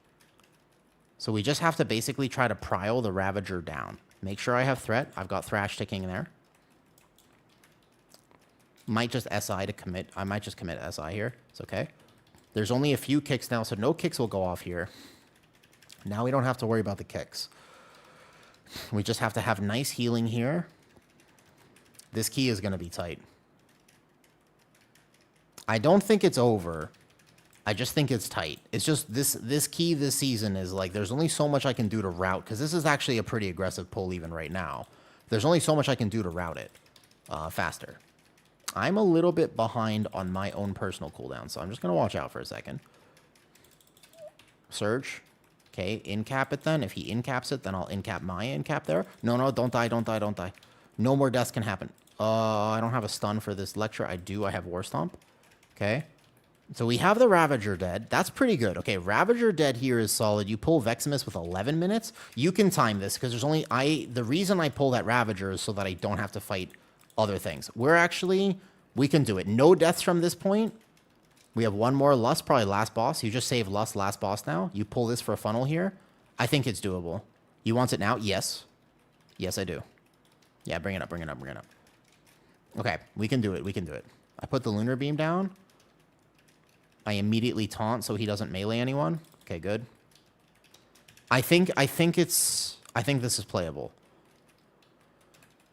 So we just have to basically try to prile the Ravager down. Make sure I have threat. I've got Thrash ticking in there. Might just SI to commit. I might just commit SI here. It's okay. There's only a few kicks now, so no kicks will go off here. Now we don't have to worry about the kicks. We just have to have nice healing here. This key is going to be tight. I don't think it's over. I just think it's tight. It's just this key this season is like there's only so much I can do to route, because this is actually a pretty aggressive pull even right now. There's only so much I can do to route it faster. I'm a little bit behind on my own personal cooldown, so I'm just going to watch out for a second. Surge. Okay, incap it then. If he incaps it, then I'll incap my incap there. No, no, don't die, don't die, don't die. No more deaths can happen. I don't have a stun for this lecture. I do. I have War Stomp. Okay. So we have the Ravager dead. That's pretty good. Okay, Ravager dead here is solid. You pull Veximus with 11 minutes. You can time this because there's only... The reason I pull that Ravager is so that I don't have to fight other things. We can do it. No deaths from this point. We have 1 more Lust, probably last boss. You just save Lust, last boss now. You pull this for a funnel here. I think it's doable. You want it now? Yes. Yes, I do. Yeah, bring it up, bring it up, bring it up. Okay, we can do it, we can do it. I put the Lunar Beam down. I immediately taunt so he doesn't melee anyone. Okay, good. I think this is playable.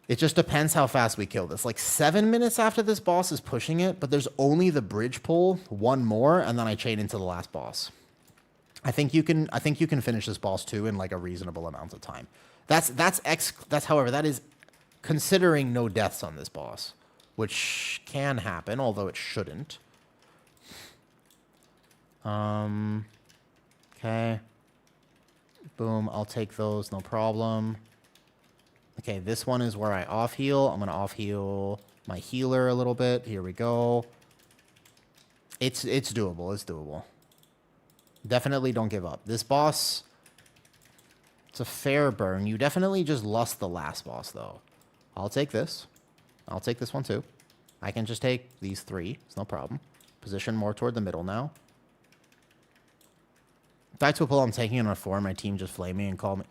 It just depends how fast we kill this. Like 7 minutes after this boss is pushing it, but there's only the bridge pull, 1 more, and then I chain into the last boss. I think you can finish this boss too in like a reasonable amount of time. However, that is considering no deaths on this boss, which can happen, although it shouldn't. Okay. Boom, I'll take those, no problem. Okay, this one is where I off-heal. I'm going to off-heal my healer a little bit. Here we go. It's doable. It's doable. Definitely don't give up. This boss, it's a fair burn. You definitely just lost the last boss, though. I'll take this. I'll take this one, too. I can just take these 3. It's no problem. Position more toward the middle now. Back to a pull, I'm taking it on a 4. My team just flame me and call me.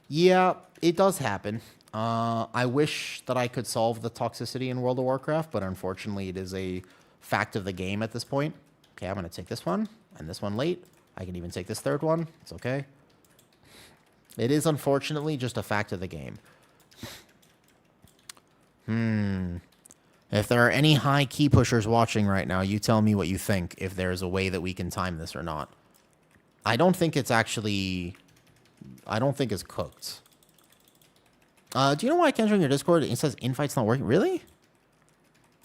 Yeah, it does happen. I wish that I could solve the toxicity in World of Warcraft, but unfortunately it is a fact of the game at this point. Okay, I'm going to take this one and this one late. I can even take this 3rd one. It's okay. It is unfortunately just a fact of the game. If there are any high key pushers watching right now, you tell me what you think, if there's a way that we can time this or not. I don't think it's actually... I don't think it's cooked. Do you know why I can't join your Discord? It says invite's not working. Really?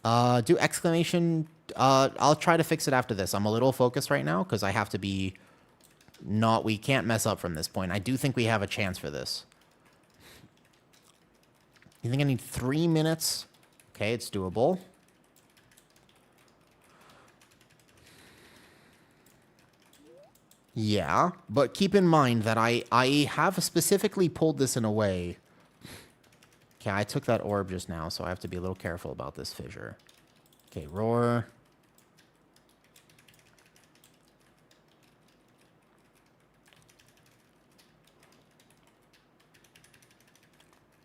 Do exclamation... I'll try to fix it after this. I'm a little focused right now because I have to be... Not... We can't mess up from this point. I do think we have a chance for this. You think I need 3 minutes? Okay, it's doable. Yeah, but keep in mind that I have specifically pulled this in a way. Okay, I took that orb just now, so I have to be a little careful about this fissure. Okay, roar.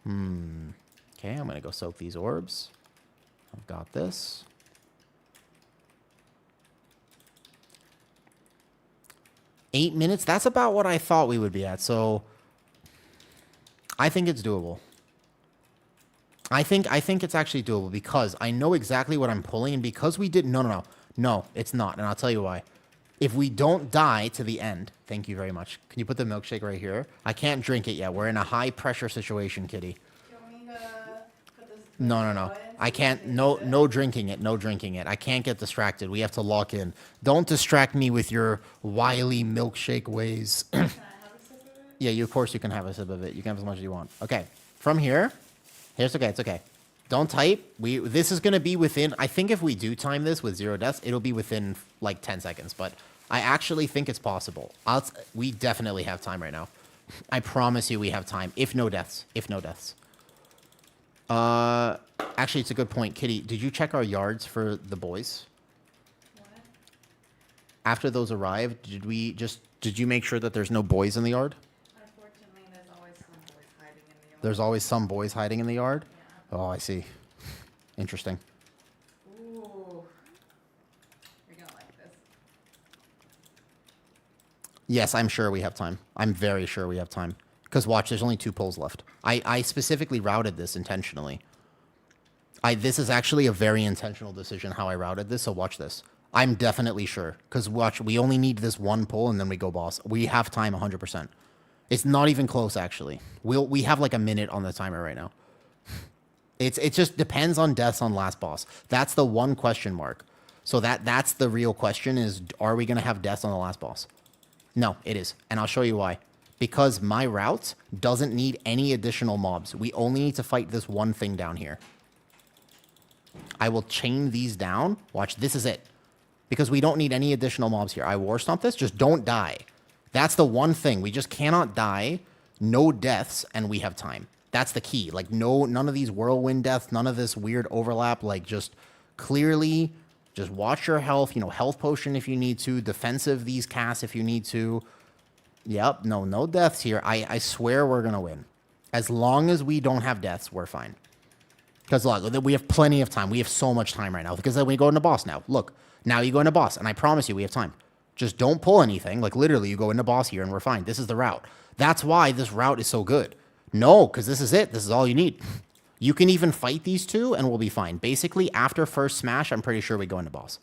Okay, I'm going to go soak these orbs. I've got this. Eight minutes? That's about what I thought we would be at, so... I think it's doable. I think it's actually doable because I know exactly what I'm pulling, and because we did... No, it's not, and I'll tell you why. If we don't die to the end... Thank you very much. Can you put the milkshake right here? I can't drink it yet. We're in a high-pressure situation, kitty. No. I can't. No drinking it. No drinking it. I can't get distracted. We have to lock in. Don't distract me with your wily milkshake ways. Can I have a sip of it? Yeah, of course you can have a sip of it. You can have as much as you want. Okay. From here. Here's okay. It's okay. Don't type. This is going to be within... I think if we do time this with 0 deaths, it'll be within like 10 seconds. But I actually think it's possible. We definitely have time right now. I promise you we have time. If no deaths. Actually, it's a good point. Kitty, did you check our yards for the boys? What? After those arrived, did you make sure that there's no boys in the yard? Unfortunately, there's always some boys hiding in the yard. There's always some boys hiding in the yard? Yeah. Oh, I see. Interesting. Ooh. You're gonna like this. Yes, I'm sure we have time. I'm very sure we have time. Because watch, there's only 2 pulls left. I specifically routed this intentionally. This is actually a very intentional decision how I routed this, so watch this. I'm definitely sure. Because watch, we only need this 1 pull and then we go boss. We have time 100%. It's not even close, actually. We have like a minute on the timer right now. It just depends on deaths on last boss. That's the one question mark. So that's the real question is, are we going to have deaths on the last boss? No, it is. And I'll show you why. Because my route doesn't need any additional mobs. We only need to fight this one thing down here. I will chain these down. Watch, this is it. Because we don't need any additional mobs here. I war stomp this, just don't die. That's the one thing. We just cannot die, no deaths, and we have time. That's the key. Like, none of these whirlwind deaths, none of this weird overlap. Like, just clearly, just watch your health. You know, health potion if you need to. Defensive these casts if you need to. Yep, no deaths here. I swear we're going to win. As long as we don't have deaths, we're fine. Because, look, we have plenty of time. We have so much time right now. Because then we go into boss now. Look, now you go into boss, and I promise you we have time. Just don't pull anything. Like, literally, you go into boss here, and we're fine. This is the route. That's why this route is so good. No, because this is it. This is all you need. You can even fight these two, and we'll be fine. Basically, after first smash, I'm pretty sure we go into boss.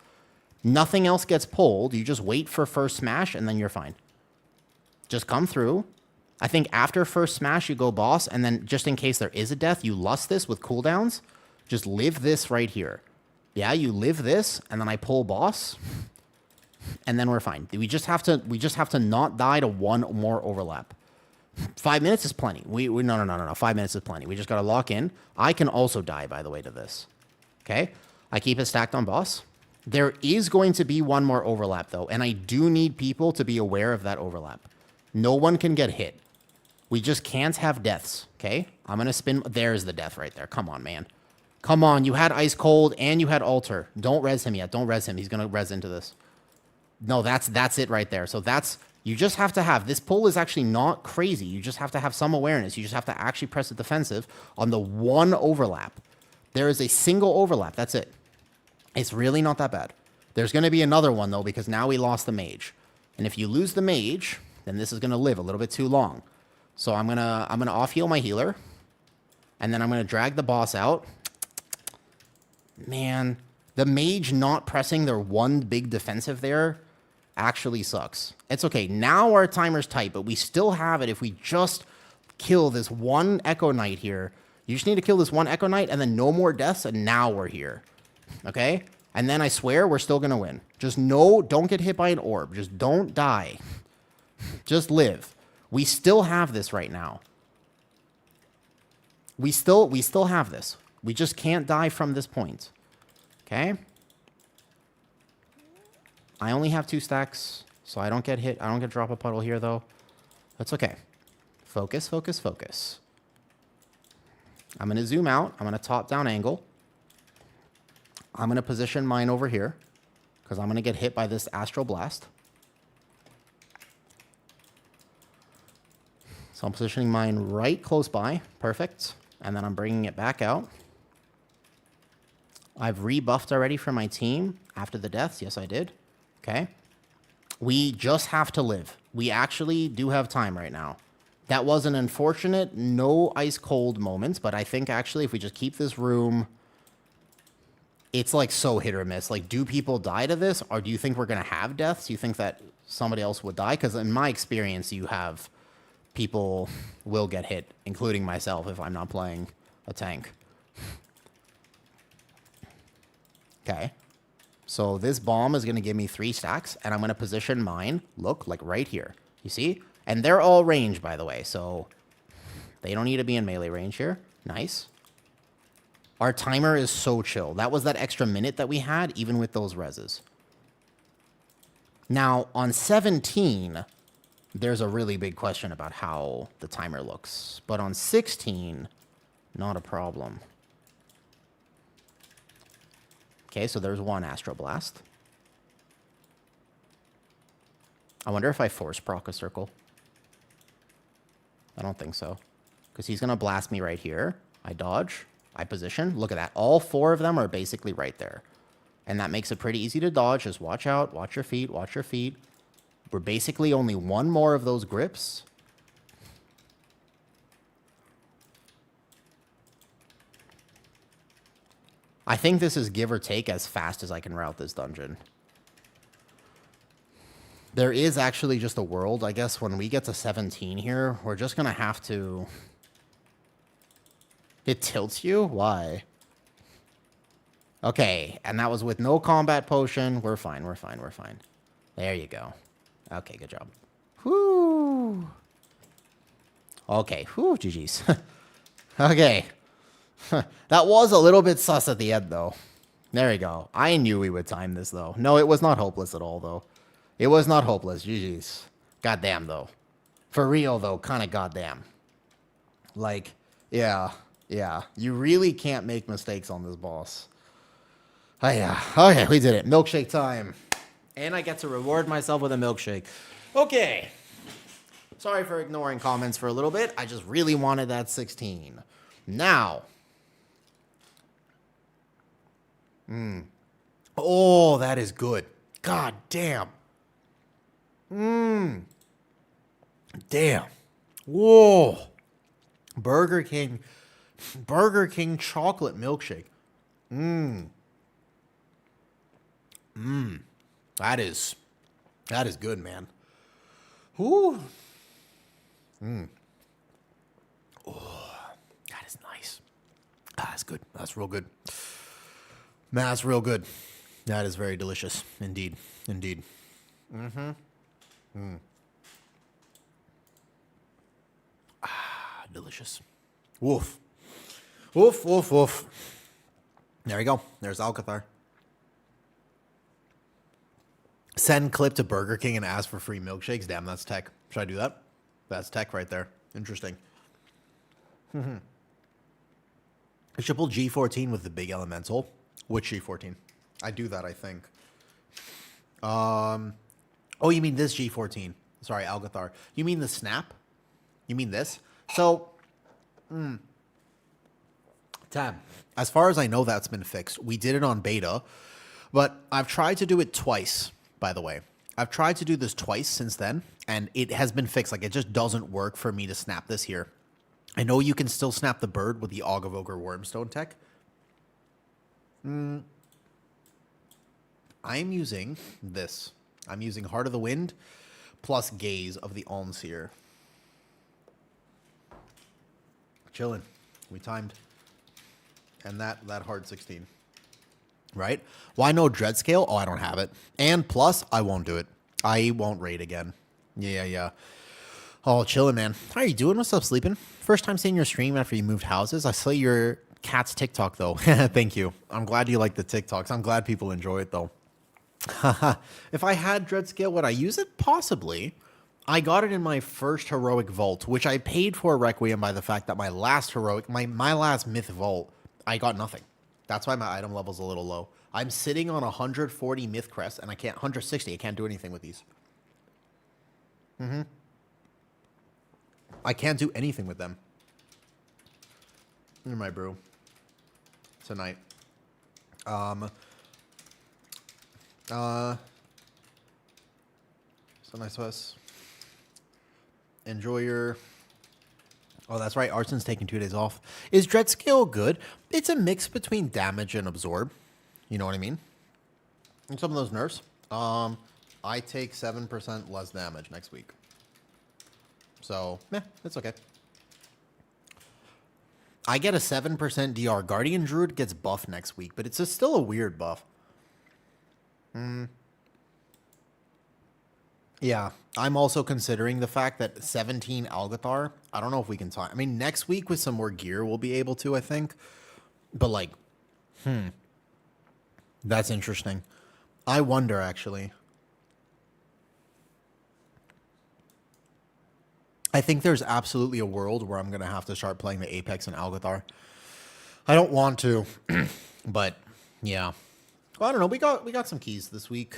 Nothing else gets pulled. You just wait for first smash, and then you're fine. Just come through. I think after first smash, you go boss, and then just in case there is a death, you lust this with cooldowns. Just live this right here. Yeah, you live this, and then I pull boss, and then we're fine. We just have to not die to one more overlap. 5 minutes is plenty. No. 5 minutes is plenty. We just got to lock in. I can also die, by the way, to this. Okay? I keep it stacked on boss. There is going to be one more overlap, though, and I do need people to be aware of that overlap. No one can get hit. We just can't have deaths, okay? I'm going to spin. There's the death right there. Come on, man. Come on. You had Ice Cold and you had Alter. Don't res him yet. Don't res him. He's going to res into this. No, that's it right there. So that's... You just have to have... This pull is actually not crazy. You just have to have some awareness. You just have to actually press the defensive on the one overlap. There is a single overlap. That's it. It's really not that bad. There's going to be another one, though, because now we lost the mage. And if you lose the mage, then this is going to live a little bit too long. So I'm gonna off-heal my healer. And then I'm going to drag the boss out. Man, the mage not pressing their one big defensive there actually sucks. It's okay. Now our timer's tight, but we still have it if we just kill this one Echo Knight here. You just need to kill this one Echo Knight and then no more deaths, and now we're here. Okay? And then I swear we're still going to win. Just don't get hit by an orb. Just don't die. Just live. We still have this right now. We still have this. We just can't die from this point. Okay? I only have 2 stacks, so I don't get hit. I don't get drop a puddle here, though. That's okay. Focus, focus, focus. I'm going to zoom out. I'm going to top-down angle. I'm going to position mine over here because I'm going to get hit by this Astral Blast. So I'm positioning mine right close by. Perfect. And then I'm bringing it back out. I've rebuffed already for my team after the deaths. Yes, I did. Okay. We just have to live. We actually do have time right now. That was an unfortunate no ice cold moment, but I think actually if we just keep this room, it's like so hit or miss. Like, do people die to this, or do you think we're going to have deaths? Do you think that somebody else would die? Because in my experience, you have people will get hit, including myself if I'm not playing a tank. Okay. So this bomb is going to give me 3 stacks, and I'm going to position mine, look, like right here. You see? And they're all range, by the way, so they don't need to be in melee range here. Nice. Our timer is so chill. That was that extra minute that we had, even with those reses. Now, on 17, there's a really big question about how the timer looks. But on 16, not a problem. Okay, so there's 1 Astral Blast. I wonder if I force proc a circle. I don't think so. Because he's going to blast me right here. I dodge. I position. Look at that. All 4 of them are basically right there. And that makes it pretty easy to dodge. Just watch out. Watch your feet. Watch your feet. We're basically only 1 more of those grips. I think this is give or take as fast as I can route this dungeon. There is actually just a world. I guess when we get to 17 here, we're just going to have to... It tilts you? Why? Okay, and that was with no combat potion. We're fine, we're fine, we're fine. There you go. Okay, good job. Whoo! Okay, whoo, GG's. Okay. That was a little bit sus at the end, though. There you go. I knew we would time this, though. No, it was not hopeless at all, though. It was not hopeless. GG's. Goddamn, though. For real, though. Kind of goddamn. Like, yeah. Yeah. You really can't make mistakes on this boss. Oh, yeah. Okay, we did it. Milkshake time. And I get to reward myself with a milkshake. Okay. Sorry for ignoring comments for a little bit. I just really wanted that 16. Now... Oh, that is good. God damn. Damn. Whoa. Burger King chocolate milkshake. That is good, man. Whoo. Oh, that is nice. That's good. That's real good. That's real good. That is very delicious. Indeed. Indeed. Delicious. Woof. Woof, woof, woof. There we go. There's Alcathar. Send clip to Burger King and ask for free milkshakes. Damn, that's tech. Should I do that? That's tech right there. Interesting. I should pull G14 with the big elemental. Which G14? I do that, I think. Oh, you mean this G14? Sorry, Algathar. You mean the snap? You mean this? So, Tab. As far as I know, that's been fixed. We did it on beta, but I've tried to do it twice, by the way. I've tried to do this twice since then, and it has been fixed. Like, it just doesn't work for me to snap this here. I know you can still snap the bird with the Aug of Ogre Wormstone tech. I'm using this. I'm using Heart of the Wind plus Gaze of the Almseer. Chillin'. We timed. And that hard 16. Right? Why no Dread Scale? Oh, I don't have it. And plus, I won't do it. I won't raid again. Yeah. Oh, chillin', man. How are you doing? What's up, sleeping? First time seeing your stream after you moved houses. I saw your cat's TikTok, though. Thank you. I'm glad you like the TikToks. I'm glad people enjoy it, though. If I had Dread Scale, would I use it? Possibly. I got it in my first heroic vault, which I paid for Requiem by the fact that my last heroic, my last myth vault, I got nothing. That's why my item level's a little low. I'm sitting on 140 myth crest, and I can't 160. I can't do anything with these. I can't do anything with them. Here's my brew. Tonight. So nice of us. Enjoy your... Oh, that's right. Arson's taking 2 days off. Is Dread Scale good? It's a mix between damage and absorb. You know what I mean? And some of those nerfs. I take 7% less damage next week. So, it's okay. I get a 7% DR. Guardian Druid gets buffed next week, but it's still a weird buff. Yeah, I'm also considering the fact that 17 Algathar, I don't know if we can talk. I mean, next week with some more gear, we'll be able to, I think. But like, that's interesting. I wonder, actually. I think there's absolutely a world where I'm going to have to start playing the Apex and Algathar. I don't want to, but yeah. Well, I don't know. We got some keys this week.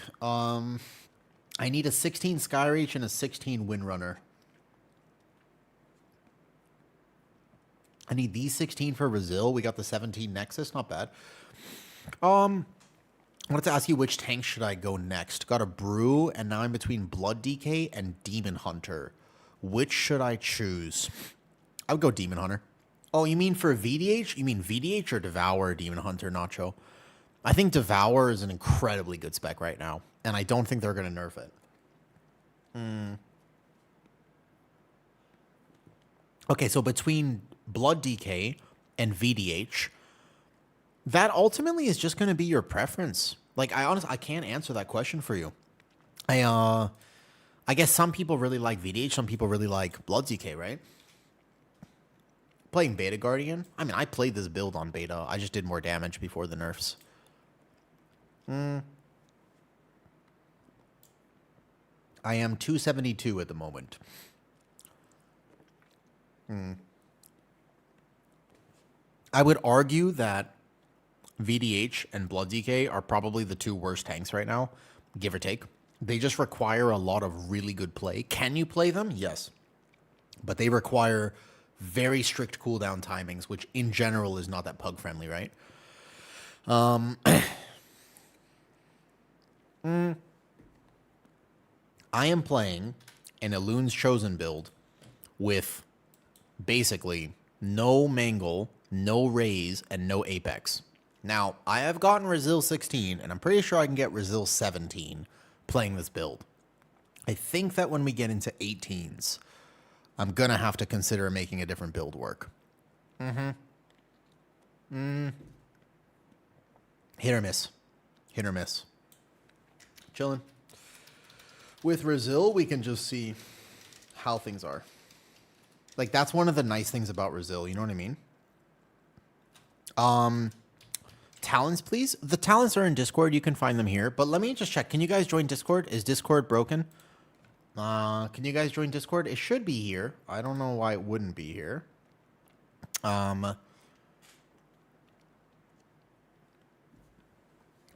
I need a 16 Skyreach and a 16 Windrunner. I need these 16 for Brazil. We got the 17 Nexus. Not bad. I wanted to ask you which tank should I go next. Got a Brew, and now I'm between Blood DK and Demon Hunter. Which should I choose? I would go Demon Hunter. Oh, you mean for VDH? You mean VDH or Devour or Demon Hunter, Nacho? I think Devour is an incredibly good spec right now, and I don't think they're going to nerf it. Okay, so between Blood DK and VDH, that ultimately is just going to be your preference. Like, I can't answer that question for you. I guess some people really like VDH, some people really like Blood DK, right? Playing Beta Guardian? I mean, I played this build on Beta. I just did more damage before the nerfs. I am 272 at the moment. I would argue that VDH and Blood DK are probably the two worst tanks right now, give or take. They just require a lot of really good play. Can you play them? Yes. But they require very strict cooldown timings, which in general is not that pug friendly, right? I am playing an Elun's Chosen build with basically no Mangle, no Raise, and no Apex. Now, I have gotten Resil 16, and I'm pretty sure I can get Resil 17 playing this build. I think that when we get into 18s, I'm going to have to consider making a different build work. Hit or miss. Hit or miss. Chilling. With Resil, we can just see how things are. Like, that's one of the nice things about Resil, you know what I mean? Talents, please. The talents are in Discord. You can find them here. But let me just check. Can you guys join Discord? Is Discord broken? Can you guys join Discord? It should be here. I don't know why it wouldn't be here. You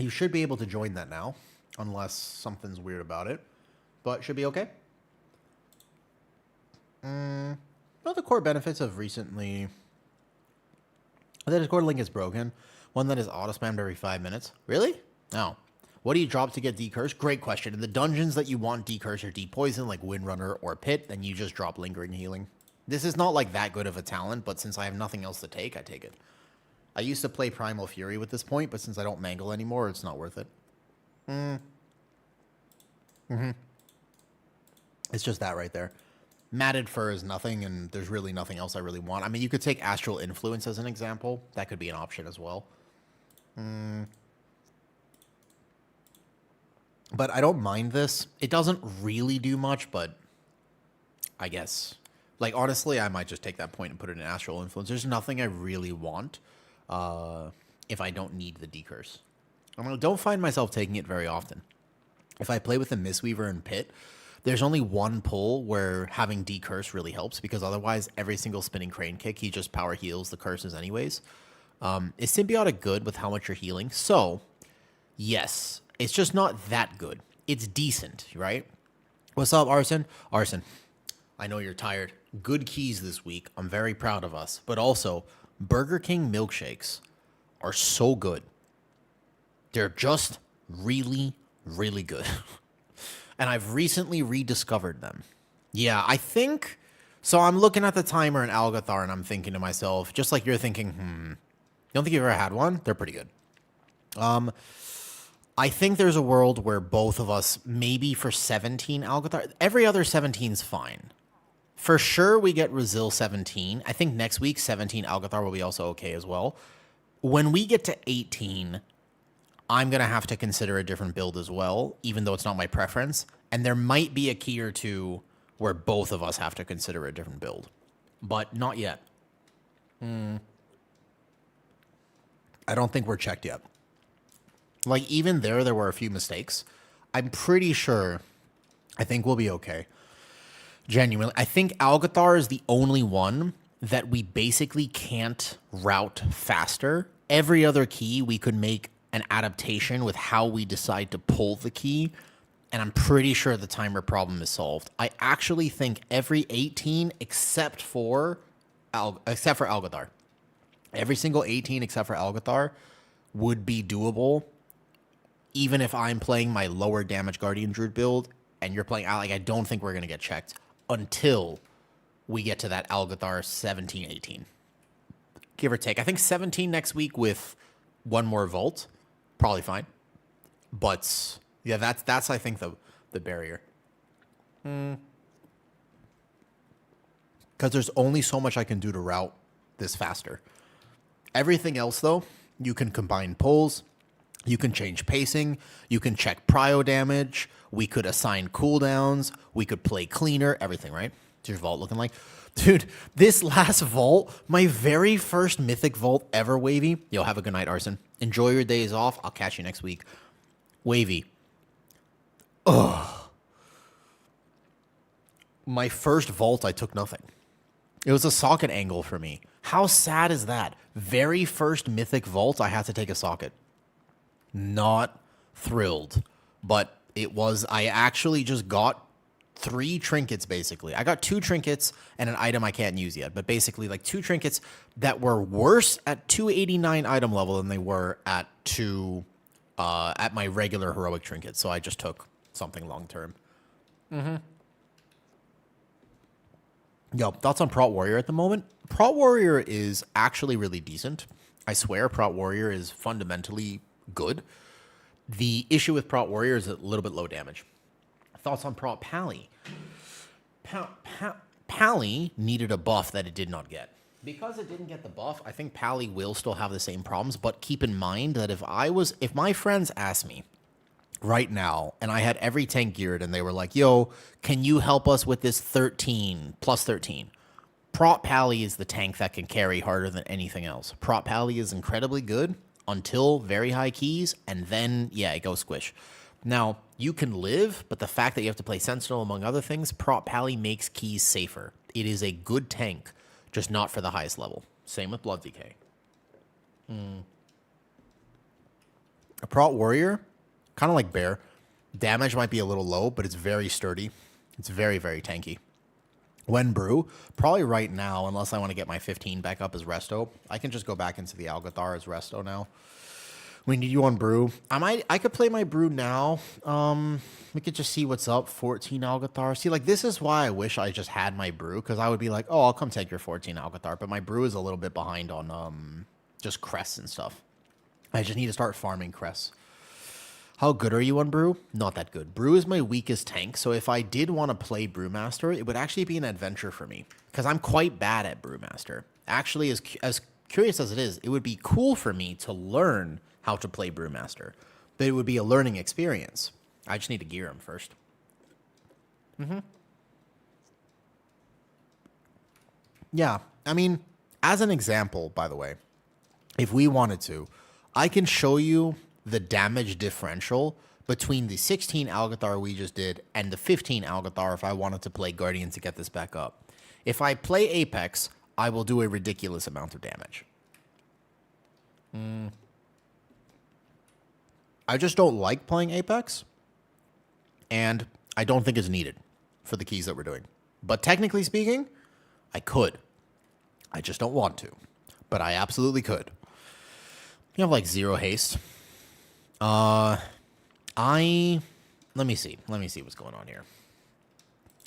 should be able to join that now, unless something's weird about it. But should be okay. Well, the core benefits of recently... The Discord link is broken. One that is auto-spammed every 5 minutes. Really? No. What do you drop to get decurse? Great question. In the dungeons that you want decurse or depoison, like Windrunner or Pit, then you just drop Lingering Healing. This is not like that good of a talent, but since I have nothing else to take, I take it. I used to play Primal Fury with this point, but since I don't mangle anymore, it's not worth it. It's just that right there. Matted Fur is nothing, and there's really nothing else I really want. I mean, you could take Astral Influence as an example. That could be an option as well. But I don't mind this. It doesn't really do much, but I guess. Like, honestly, I might just take that point and put it in Astral Influence. There's nothing I really want if I don't need the decurse. I don't find myself taking it very often. If I play with the Mistweaver and Pit, there's only one pull where having decurse really helps, because otherwise every single spinning crane kick, he just power heals the curses anyways. Is Symbiotic good with how much you're healing? So, yes. It's just not that good. It's decent, right? What's up, Arson? Arson, I know you're tired. Good keys this week. I'm very proud of us. But also, Burger King milkshakes are so good. They're just really, really good. And I've recently rediscovered them. Yeah, I think... So I'm looking at the timer in Algathar and I'm thinking to myself, just like you're thinking, you don't think you've ever had one? They're pretty good. I think there's a world where both of us, maybe for 17 Algathar, every other 17's fine. For sure, we get Resil 17. I think next week, 17 Algathar will be also okay as well. When we get to 18, I'm going to have to consider a different build as well, even though it's not my preference. And there might be a key or two where both of us have to consider a different build. But not yet. I don't think we're checked yet. Like, even there were a few mistakes. I'm pretty sure, I think we'll be okay. Genuinely. I think Algathar is the only one that we basically can't route faster. Every other key, we could make an adaptation with how we decide to pull the key, and I'm pretty sure the timer problem is solved. I actually think every 18 except for Algathar. Every single 18 except for Algathar would be doable, even if I'm playing my lower damage Guardian Druid build and you're playing, like, I don't think we're going to get checked until we get to that Algathar 17, 18. Give or take. I think 17 next week with one more Vault. Probably fine. But, yeah, that's I think, the barrier. Because there's only so much I can do to route this faster. Everything else, though, you can combine pulls. You can change pacing. You can check prio damage. We could assign cooldowns. We could play cleaner. Everything, right? What's your vault looking like? Dude, this last vault, my very first Mythic vault ever, Wavy. Yo, have a good night, Arson. Enjoy your days off. I'll catch you next week. Wavy. Ugh. My first vault, I took nothing. It was a socket angle for me. How sad is that? Very first Mythic vault, I had to take a socket. Not thrilled, but it was, I actually just got 3 trinkets, basically. I got 2 trinkets and an item I can't use yet, but basically like 2 trinkets that were worse at 289 item level than they were at at my regular heroic trinket. So I just took something long term. Yo, thoughts on Prot Warrior at the moment? Prot Warrior is actually really decent. I swear Prot Warrior is fundamentally good. The issue with Prot Warrior is a little bit low damage. Thoughts on Prot Pally? Pally needed a buff that it did not get. Because it didn't get the buff, I think Pally will still have the same problems, but keep in mind that if my friends asked me right now, and I had every tank geared, and they were like, yo, can you help us with this 13, plus 13? Prot Pally is the tank that can carry harder than anything else. Prot Pally is incredibly good until very high keys, and then, yeah, it goes squish. Now, you can live, but the fact that you have to play Sentinel, among other things, Prot Pally makes keys safer. It is a good tank, just not for the highest level. Same with Blood Decay. A Prot Warrior, kind of like Bear. Damage might be a little low, but it's very sturdy. It's very, very tanky. When Brew, probably right now, unless I want to get my 15 back up as Resto, I can just go back into the Algathar as Resto now. We need you on Brew. I could play my Brew now. We could just see what's up. 14 Algathar. See, like, this is why I wish I just had my Brew, because I would be like, oh, I'll come take your 14 Algathar. But my Brew is a little bit behind on just crests and stuff. I just need to start farming crests. How good are you on Brew? Not that good. Brew is my weakest tank, so if I did want to play Brewmaster, it would actually be an adventure for me, because I'm quite bad at Brewmaster. Actually, as curious as it is, it would be cool for me to learn how to play Brewmaster, but it would be a learning experience. I just need to gear him first. Yeah, I mean, as an example, by the way, if we wanted to, I can show you the damage differential between the 16 Algathar we just did and the 15 Algathar if I wanted to play Guardian to get this back up. If I play Apex, I will do a ridiculous amount of damage. I just don't like playing Apex, and I don't think it's needed for the keys that we're doing. But technically speaking, I could. I just don't want to. But I absolutely could. You have like 0 haste. Let me see what's going on here.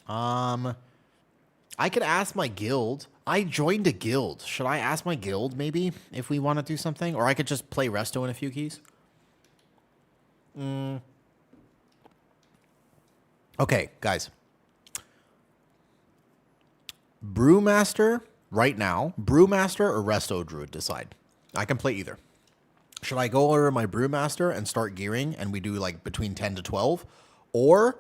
I could ask my guild. I joined a guild. Should I ask my guild maybe if we want to do something? Or I could just play resto in a few keys. Okay, guys. Brewmaster right now. Brewmaster or resto druid, decide. I can play either. Should I go over my Brewmaster and start gearing and we do like between 10 to 12? Or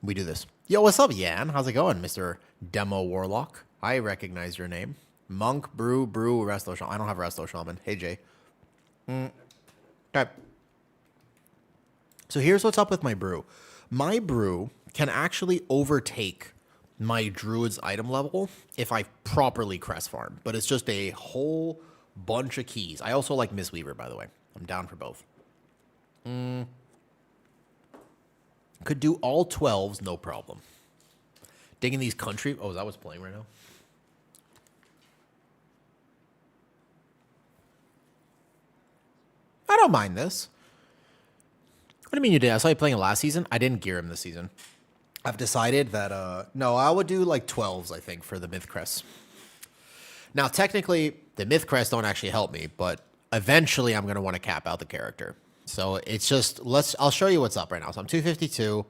we do this. Yo, what's up, Yan? How's it going, Mr. Demo Warlock? I recognize your name. Monk, Brew, Resto Shaman. I don't have Resto Shaman. Hey, Jay. Okay. So here's what's up with my Brew. My Brew can actually overtake my Druid's item level if I properly crest farm. But it's just a whole bunch of keys. I also like Mistweaver, by the way. I'm down for both. Could do all 12s, no problem. Digging these country... Oh, is that what's playing right now? I don't mind this. What do you mean you did? I saw you playing it last season. I didn't gear him this season. I've decided that, no, I would do like 12s, I think, for the Myth Crests. Now, technically, the Myth Crests don't actually help me, but eventually I'm going to want to cap out the character. So it's just, I'll show you what's up right now. So I'm 252.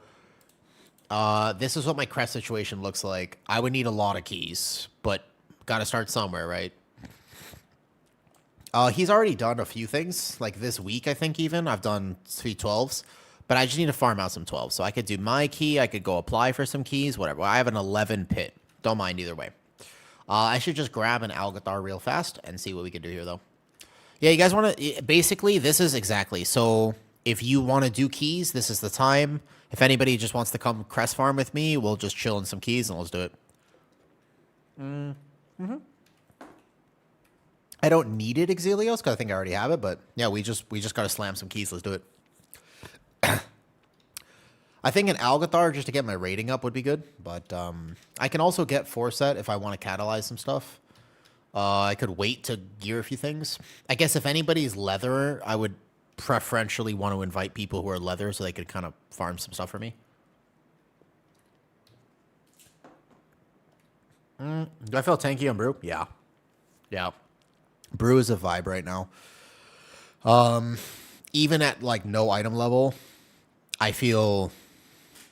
This is what my crest situation looks like. I would need a lot of keys, but got to start somewhere, right? He's already done a few things, like this week, I think even. I've done 3 12s, but I just need to farm out some 12s. So I could do my key, I could go apply for some keys, whatever. I have an 11 pit. Don't mind either way. I should just grab an Algathar real fast and see what we can do here, though. Yeah, you guys want to... Basically, this is exactly... So, if you want to do keys, this is the time. If anybody just wants to come crest farm with me, we'll just chill in some keys and let's do it. I don't need it, Exilios, because I think I already have it, but yeah, we just got to slam some keys. Let's do it. I think an Algathar just to get my rating up would be good, but I can also get 4-set if I want to catalyze some stuff. I could wait to gear a few things. I guess if anybody's leather, I would preferentially want to invite people who are leather so they could kind of farm some stuff for me. Do I feel tanky on Brew? Yeah. Yeah. Brew is a vibe right now. Even at like no item level, I feel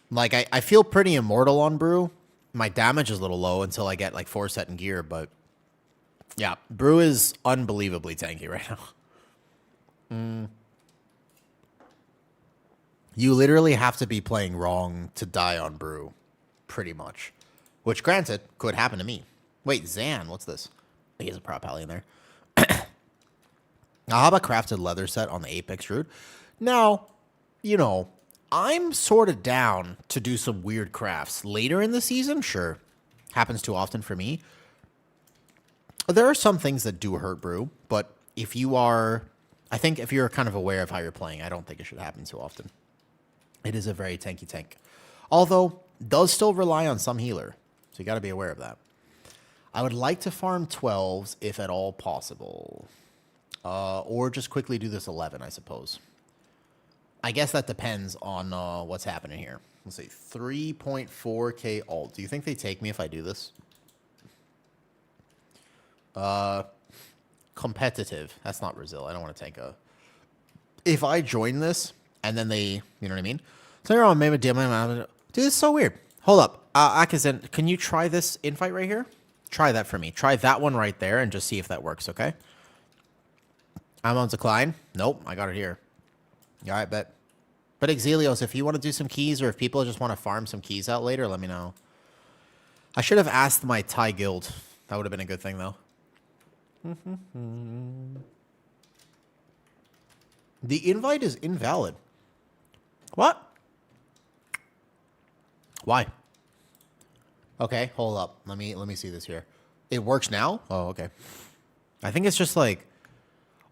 like I feel pretty immortal on Brew. My damage is a little low until I get like 4-set in gear, but yeah, Brew is unbelievably tanky right now. You literally have to be playing wrong to die on Brew, pretty much. Which, granted, could happen to me. Wait, Zan, what's this? He has a prop alley in there. Now, how about crafted leather set on the Apex Druid? Now, you know, I'm sort of down to do some weird crafts. Later in the season, sure. Happens too often for me. There are some things that do hurt Brew, but if you are... I think if you're kind of aware of how you're playing, I don't think it should happen too often. It is a very tanky tank. Although, does still rely on some healer. So you got to be aware of that. I would like to farm 12s if at all possible. Or just quickly do this 11, I suppose. I guess that depends on what's happening here. Let's see. 3.4k ult. Do you think they take me if I do this? competitive. That's not Brazil. I don't want to take a... If I join this, and then they... You know what I mean? So you're on maybe... Dude, this is so weird. Hold up. Akazen, can you try this invite right here? Try that for me. Try that one right there and just see if that works, okay? I'm on decline. Nope, I got it here. All right, bet. But Exelios, if you want to do some keys or if people just want to farm some keys out later, let me know. I should have asked my Thai guild. That would have been a good thing, though. The invite is invalid. What? Why? Okay, hold up. Let me see this here. It works now? Oh, okay. I think it's just like...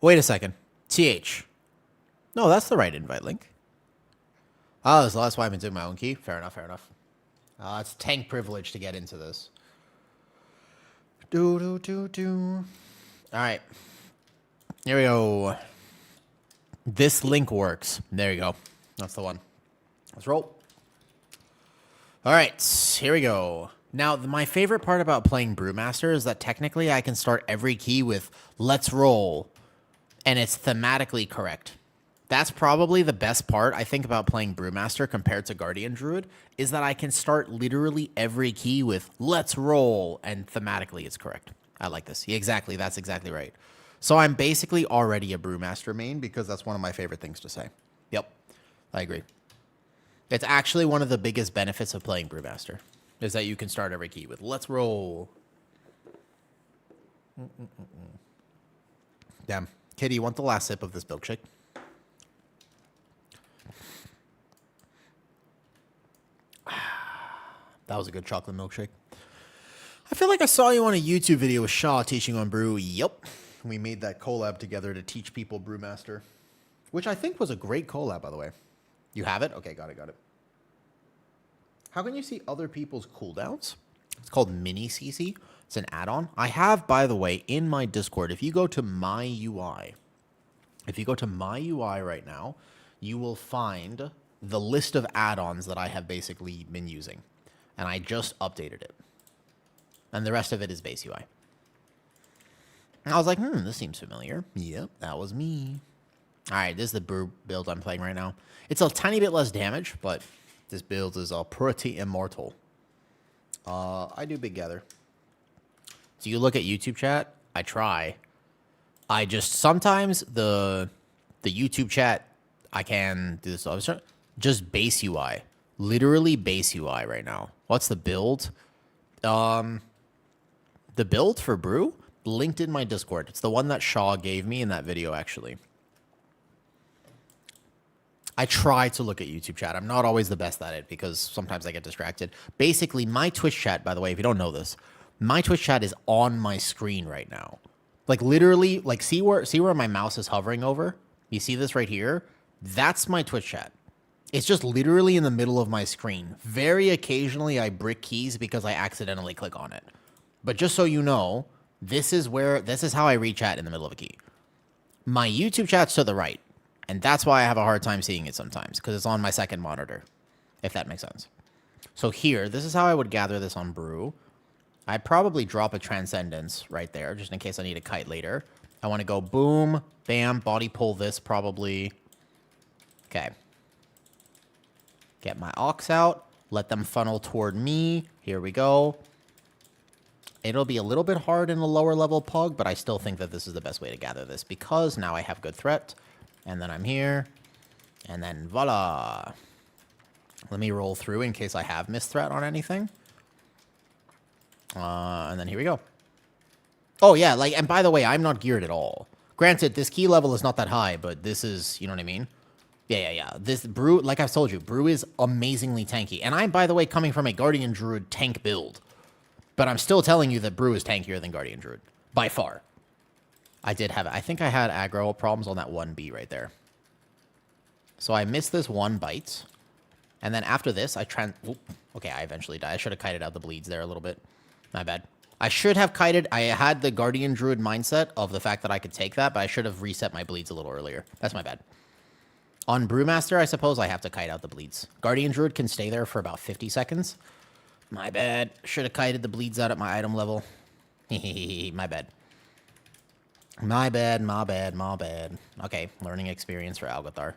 Wait a second. TH. No, that's the right invite link. Oh, so that's why I've been doing my own key? Fair enough, fair enough. It's tank privilege to get into this. Alright. Here we go. This link works. There you go. That's the one. Let's roll. Alright, here we go. Now, my favorite part about playing Brewmaster is that technically I can start every key with let's roll, and it's thematically correct. That's probably the best part, I think, about playing Brewmaster compared to Guardian Druid, is that I can start literally every key with let's roll, and thematically it's correct. I like this. Yeah, exactly, that's exactly right. So I'm basically already a Brewmaster main because that's one of my favorite things to say. Yep, I agree. It's actually one of the biggest benefits of playing Brewmaster, is that you can start every key with let's roll. Damn. Kitty, you want the last sip of this milkshake? That was a good chocolate milkshake. I feel like I saw you on a YouTube video with Shaw teaching on brew. Yep. We made that collab together to teach people Brewmaster, which I think was a great collab, by the way. You have it? Okay, got it, got it. How can you see other people's cooldowns? It's called Mini CC. It's an add-on. I have, by the way, in my Discord, if you go to my UI right now, you will find the list of add-ons that I have basically been using. And I just updated it. And the rest of it is base UI. And I was like, this seems familiar. Yep, that was me. All right, this is the brew build I'm playing right now. It's a tiny bit less damage, but this build is pretty immortal. I do Big Gather. Do you look at YouTube chat? I try. I just, sometimes the YouTube chat, I can do this. Just base UI. Literally base UI right now. What's the build? The build for brew? Linked in my Discord. It's the one that Shaw gave me in that video, actually. I try to look at YouTube chat. I'm not always the best at it because sometimes I get distracted. Basically, my Twitch chat, by the way, if you don't know this, my Twitch chat is on my screen right now. Like literally, like see where my mouse is hovering over? You see this right here? That's my Twitch chat. It's just literally in the middle of my screen. Very occasionally I brick keys because I accidentally click on it. But just so you know, this is how I read chat in the middle of a key. My YouTube chat's to the right. And that's why I have a hard time seeing it sometimes, because it's on my second monitor, if that makes sense. So here, this is how I would gather this on brew. I'd probably drop a Transcendence right there, just in case I need a kite later. I want to go boom, bam, body pull this probably. Okay. Get my Ox out. Let them funnel toward me. Here we go. It'll be a little bit hard in the lower level pug, but I still think that this is the best way to gather this, because now I have good threat. And then I'm here. And then voila. Let me roll through in case I have missed threat on anything. And then here we go. Oh, yeah. Like, and by the way, I'm not geared at all. Granted, this key level is not that high, but this is, you know what I mean? Yeah. This brew, like I've told you, brew is amazingly tanky. And I'm, by the way, coming from a Guardian Druid tank build. But I'm still telling you that brew is tankier than Guardian Druid. By far. I did have it. I think I had aggro problems on that 1B right there. So I missed this one bite. And then after this, okay, I eventually died. I should have kited out the bleeds there a little bit. My bad. I should have kited. I had the Guardian Druid mindset of the fact that I could take that, but I should have reset my bleeds a little earlier. That's my bad. On Brewmaster, I suppose I have to kite out the bleeds. Guardian Druid can stay there for about 50 seconds. My bad. Should have kited the bleeds out at my item level. My bad. My bad, my bad, my bad. Okay, learning experience for Algathar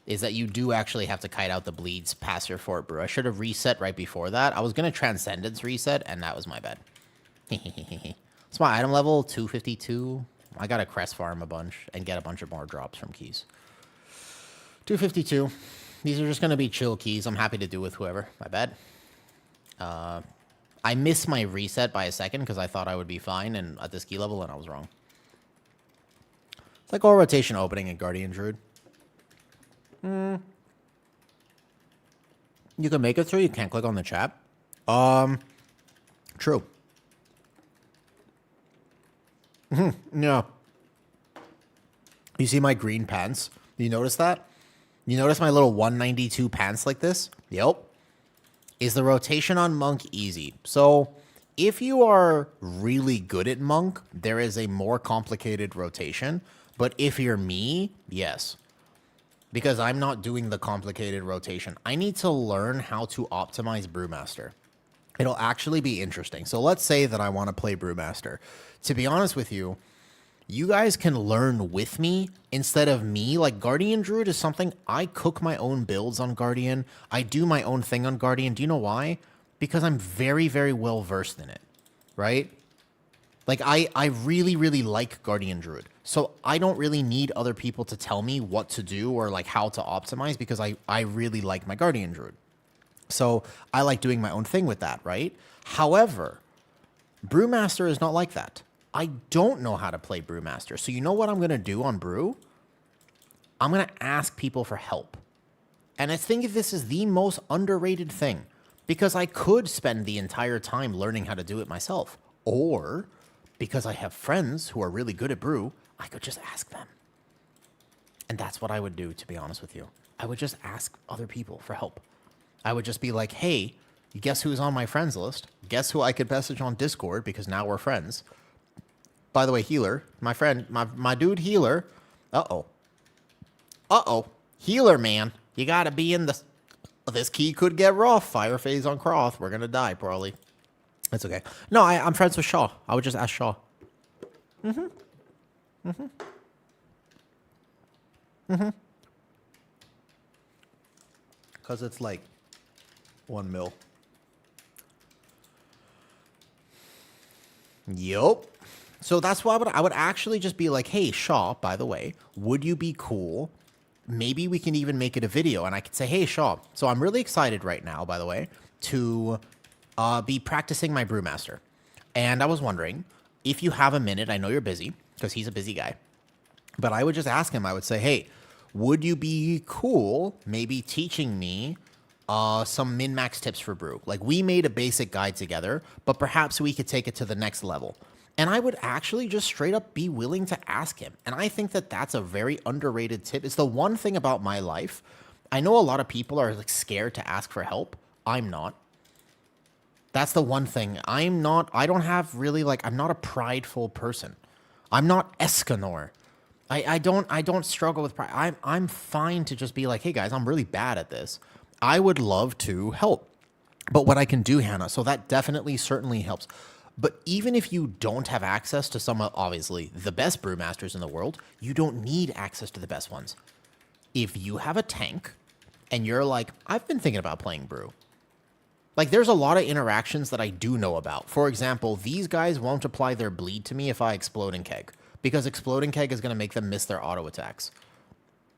is that you do actually have to kite out the bleeds past your fort brew. I should have reset right before that. I was going to Transcendence reset, and that was my bad. It's my item level, 252. I got to crest farm a bunch and get a bunch of more drops from keys. 252. These are just going to be chill keys. I'm happy to do with whoever. My bad. I missed my reset by a second because I thought I would be fine and at this key level, and I was wrong. It's like all rotation opening in Guardian Druid. You can make it through. You can't click on the chat. True. No. You see my green pants? You notice that? You notice my little 192 pants like this? Yep. Is the rotation on Monk easy? So, if you are really good at Monk, there is a more complicated rotation. But if you're me, yes. Because I'm not doing the complicated rotation. I need to learn how to optimize Brewmaster. It'll actually be interesting. So let's say that I want to play Brewmaster. To be honest with you, you guys can learn with me instead of me. Like, Guardian Druid is something I cook my own builds on Guardian. I do my own thing on Guardian. Do you know why? Because I'm very, very well versed in it, right? Like, I really, really like Guardian Druid. So I don't really need other people to tell me what to do or, like, how to optimize because I really like my Guardian Druid. So I like doing my own thing with that, right? However, Brewmaster is not like that. I don't know how to play Brewmaster. So you know what I'm going to do on Brew? I'm going to ask people for help. And I think this is the most underrated thing because I could spend the entire time learning how to do it myself. Or because I have friends who are really good at Brew, I could just ask them. And that's what I would do, to be honest with you. I would just ask other people for help. I would just be like, hey, guess who's on my friends list? Guess who I could message on Discord because now we're friends. By the way, Healer, my friend, my dude Healer. Uh-oh. Uh-oh. Healer, man. You gotta be in the... This key could get rough. Fire phase on Croth. We're gonna die, probably. It's okay. No, I'm friends with Shaw. I would just ask Shaw. Because it's like 1 mil. Yup. So that's why I would actually just be like, hey, Shaw, by the way, would you be cool? Maybe we can even make it a video. And I could say, hey, Shaw. So I'm really excited right now, by the way, to be practicing my Brewmaster. And I was wondering, if you have a minute, I know you're busy, because he's a busy guy. But I would just ask him, I would say, hey, would you be cool maybe teaching me some min-max tips for Brew? Like, we made a basic guide together, but perhaps we could take it to the next level. And I would actually just straight up be willing to ask him. And I think that that's a very underrated tip. It's the one thing about my life. I know a lot of people are like scared to ask for help. I'm not. That's the one thing. I don't have really like, I'm not a prideful person. I'm not Escanor. I don't struggle with pride. I'm fine to just be like, hey guys, I'm really bad at this. I would love to help. But what I can do, Hannah, so that definitely certainly helps. But even if you don't have access to some, obviously, the best brewmasters in the world, you don't need access to the best ones. If you have a tank and you're like, I've been thinking about playing Brew. Like, there's a lot of interactions that I do know about. For example, these guys won't apply their bleed to me if I Exploding Keg, because Exploding Keg is going to make them miss their auto attacks.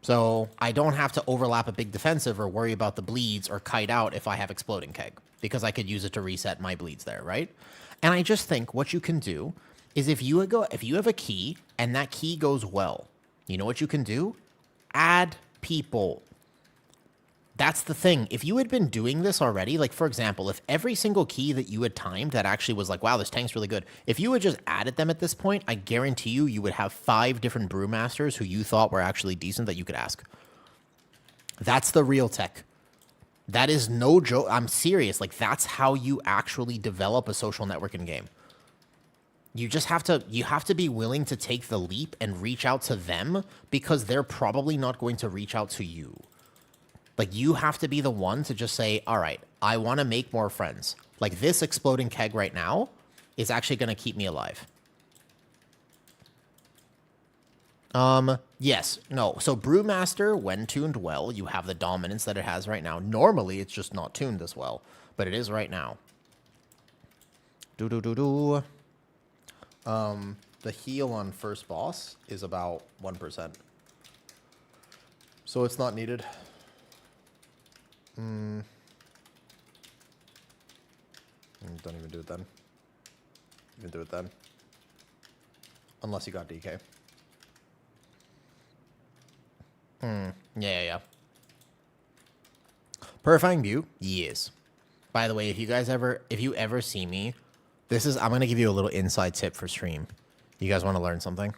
So I don't have to overlap a big defensive or worry about the bleeds or kite out if I have Exploding Keg, because I could use it to reset my bleeds there, right? And I just think what you can do is if you have a key and that key goes well, you know what you can do? Add people. That's the thing. If you had been doing this already, like, for example, if every single key that you had timed that actually was like, wow, this tank's really good, if you had just added them at this point, I guarantee you would have 5 different brewmasters who you thought were actually decent that you could ask. That's the real tech. That is no joke. I'm serious. Like, that's how you actually develop a social networking game. You just have to be willing to take the leap and reach out to them, because they're probably not going to reach out to you. Like, you have to be the one to just say, all right, I want to make more friends. Like, this Exploding Keg right now is actually going to keep me alive. Yes. No. So Brewmaster, when tuned well, you have the dominance that it has right now. Normally, it's just not tuned this well, but it is right now. Do. The heal on first boss is about 1%. So it's not needed. Don't even do it then. Even do it then. Unless you got DK. Yeah. Purifying View? Yes. By the way, if you ever see me, I'm gonna give you a little inside tip for stream. You guys want to learn something?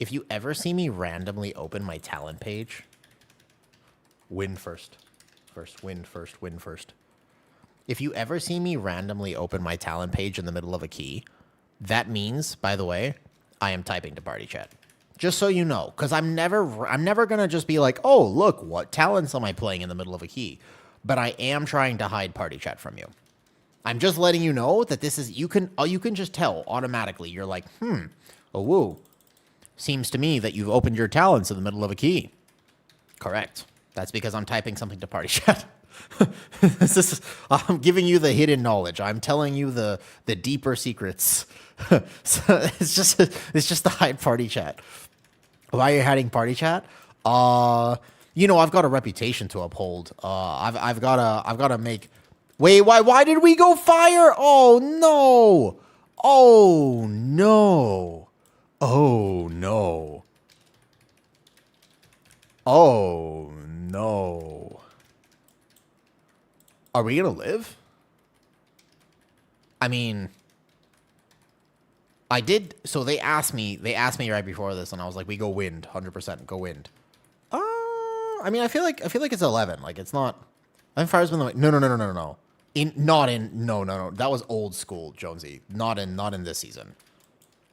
If you ever see me randomly open my talent page, win first. Win first. If you ever see me randomly open my talent page in the middle of a key, that means, by the way, I am typing to party chat. Just so you know, because I'm never gonna just be like, oh, look, what talents am I playing in the middle of a key? But I am trying to hide party chat from you. I'm just letting you know that this is, you can just tell automatically. You're like, oh, woo. Seems to me that you've opened your talents in the middle of a key. Correct. That's because I'm typing something to party chat. I'm giving you the hidden knowledge. I'm telling you the deeper secrets. So it's just to hide party chat. Why are you hiding party chat? I've got a reputation to uphold. I've got to make. Wait, why did we go fire? Oh no! Oh no! Oh no! Oh no! Are we gonna live? I mean, I did. So they asked me right before this, and I was like, "We go wind, 100%, go wind." I mean, I feel like it's 11. Like it's not. I think fire's been the way. No. No. That was old school, Jonesy. Not in this season.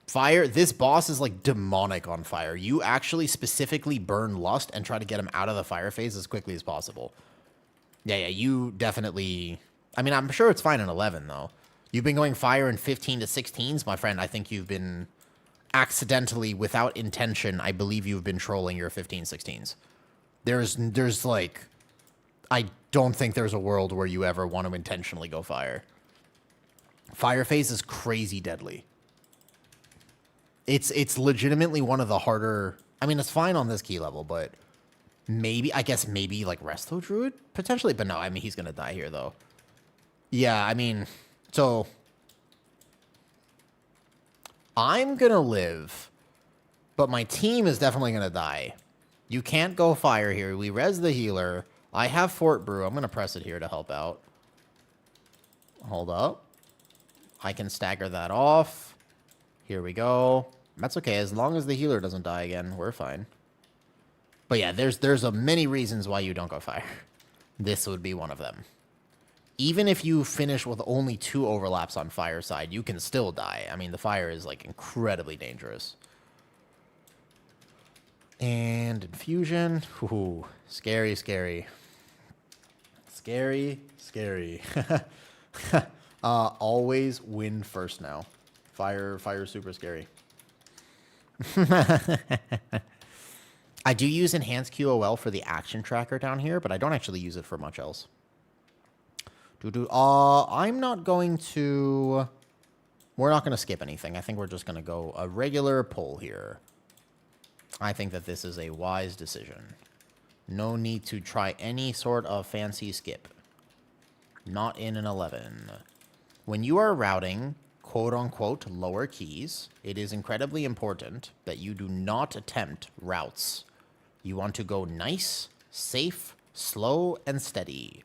Fire. This boss is like demonic on fire. You actually specifically burn lust and try to get him out of the fire phase as quickly as possible. Yeah, you definitely. I mean, I'm sure it's fine in 11 though. You've been going fire in 15 to 16s, my friend. I think you've been accidentally, without intention. I believe you've been trolling your 15, 16s. There's like, I don't think there's a world where you ever want to intentionally go fire. Fire phase is crazy deadly. It's legitimately one of the harder. I mean, it's fine on this key level, but maybe like Resto Druid potentially, but no. I mean, he's gonna die here though. Yeah, I mean, so I'm gonna live, but my team is definitely gonna die. You can't go fire here. We res the healer. I have Fort Brew. I'm going to press it here to help out. Hold up. I can stagger that off. Here we go. That's okay. As long as the healer doesn't die again, we're fine. But yeah, there's many reasons why you don't go fire. This would be one of them. Even if you finish with only 2 overlaps on fire side, you can still die. I mean, the fire is like incredibly dangerous. And infusion. Ooh, scary. Always win first now. Fire super scary. I do use enhanced QOL for the action tracker down here, but I don't actually use it for much else. I'm not going to. We're not going to skip anything. I think we're just going to go a regular pull here. I think that this is a wise decision. No need to try any sort of fancy skip. Not in an 11. When you are routing quote-unquote lower keys, it is incredibly important that you do not attempt routes. You want to go nice, safe, slow, and steady.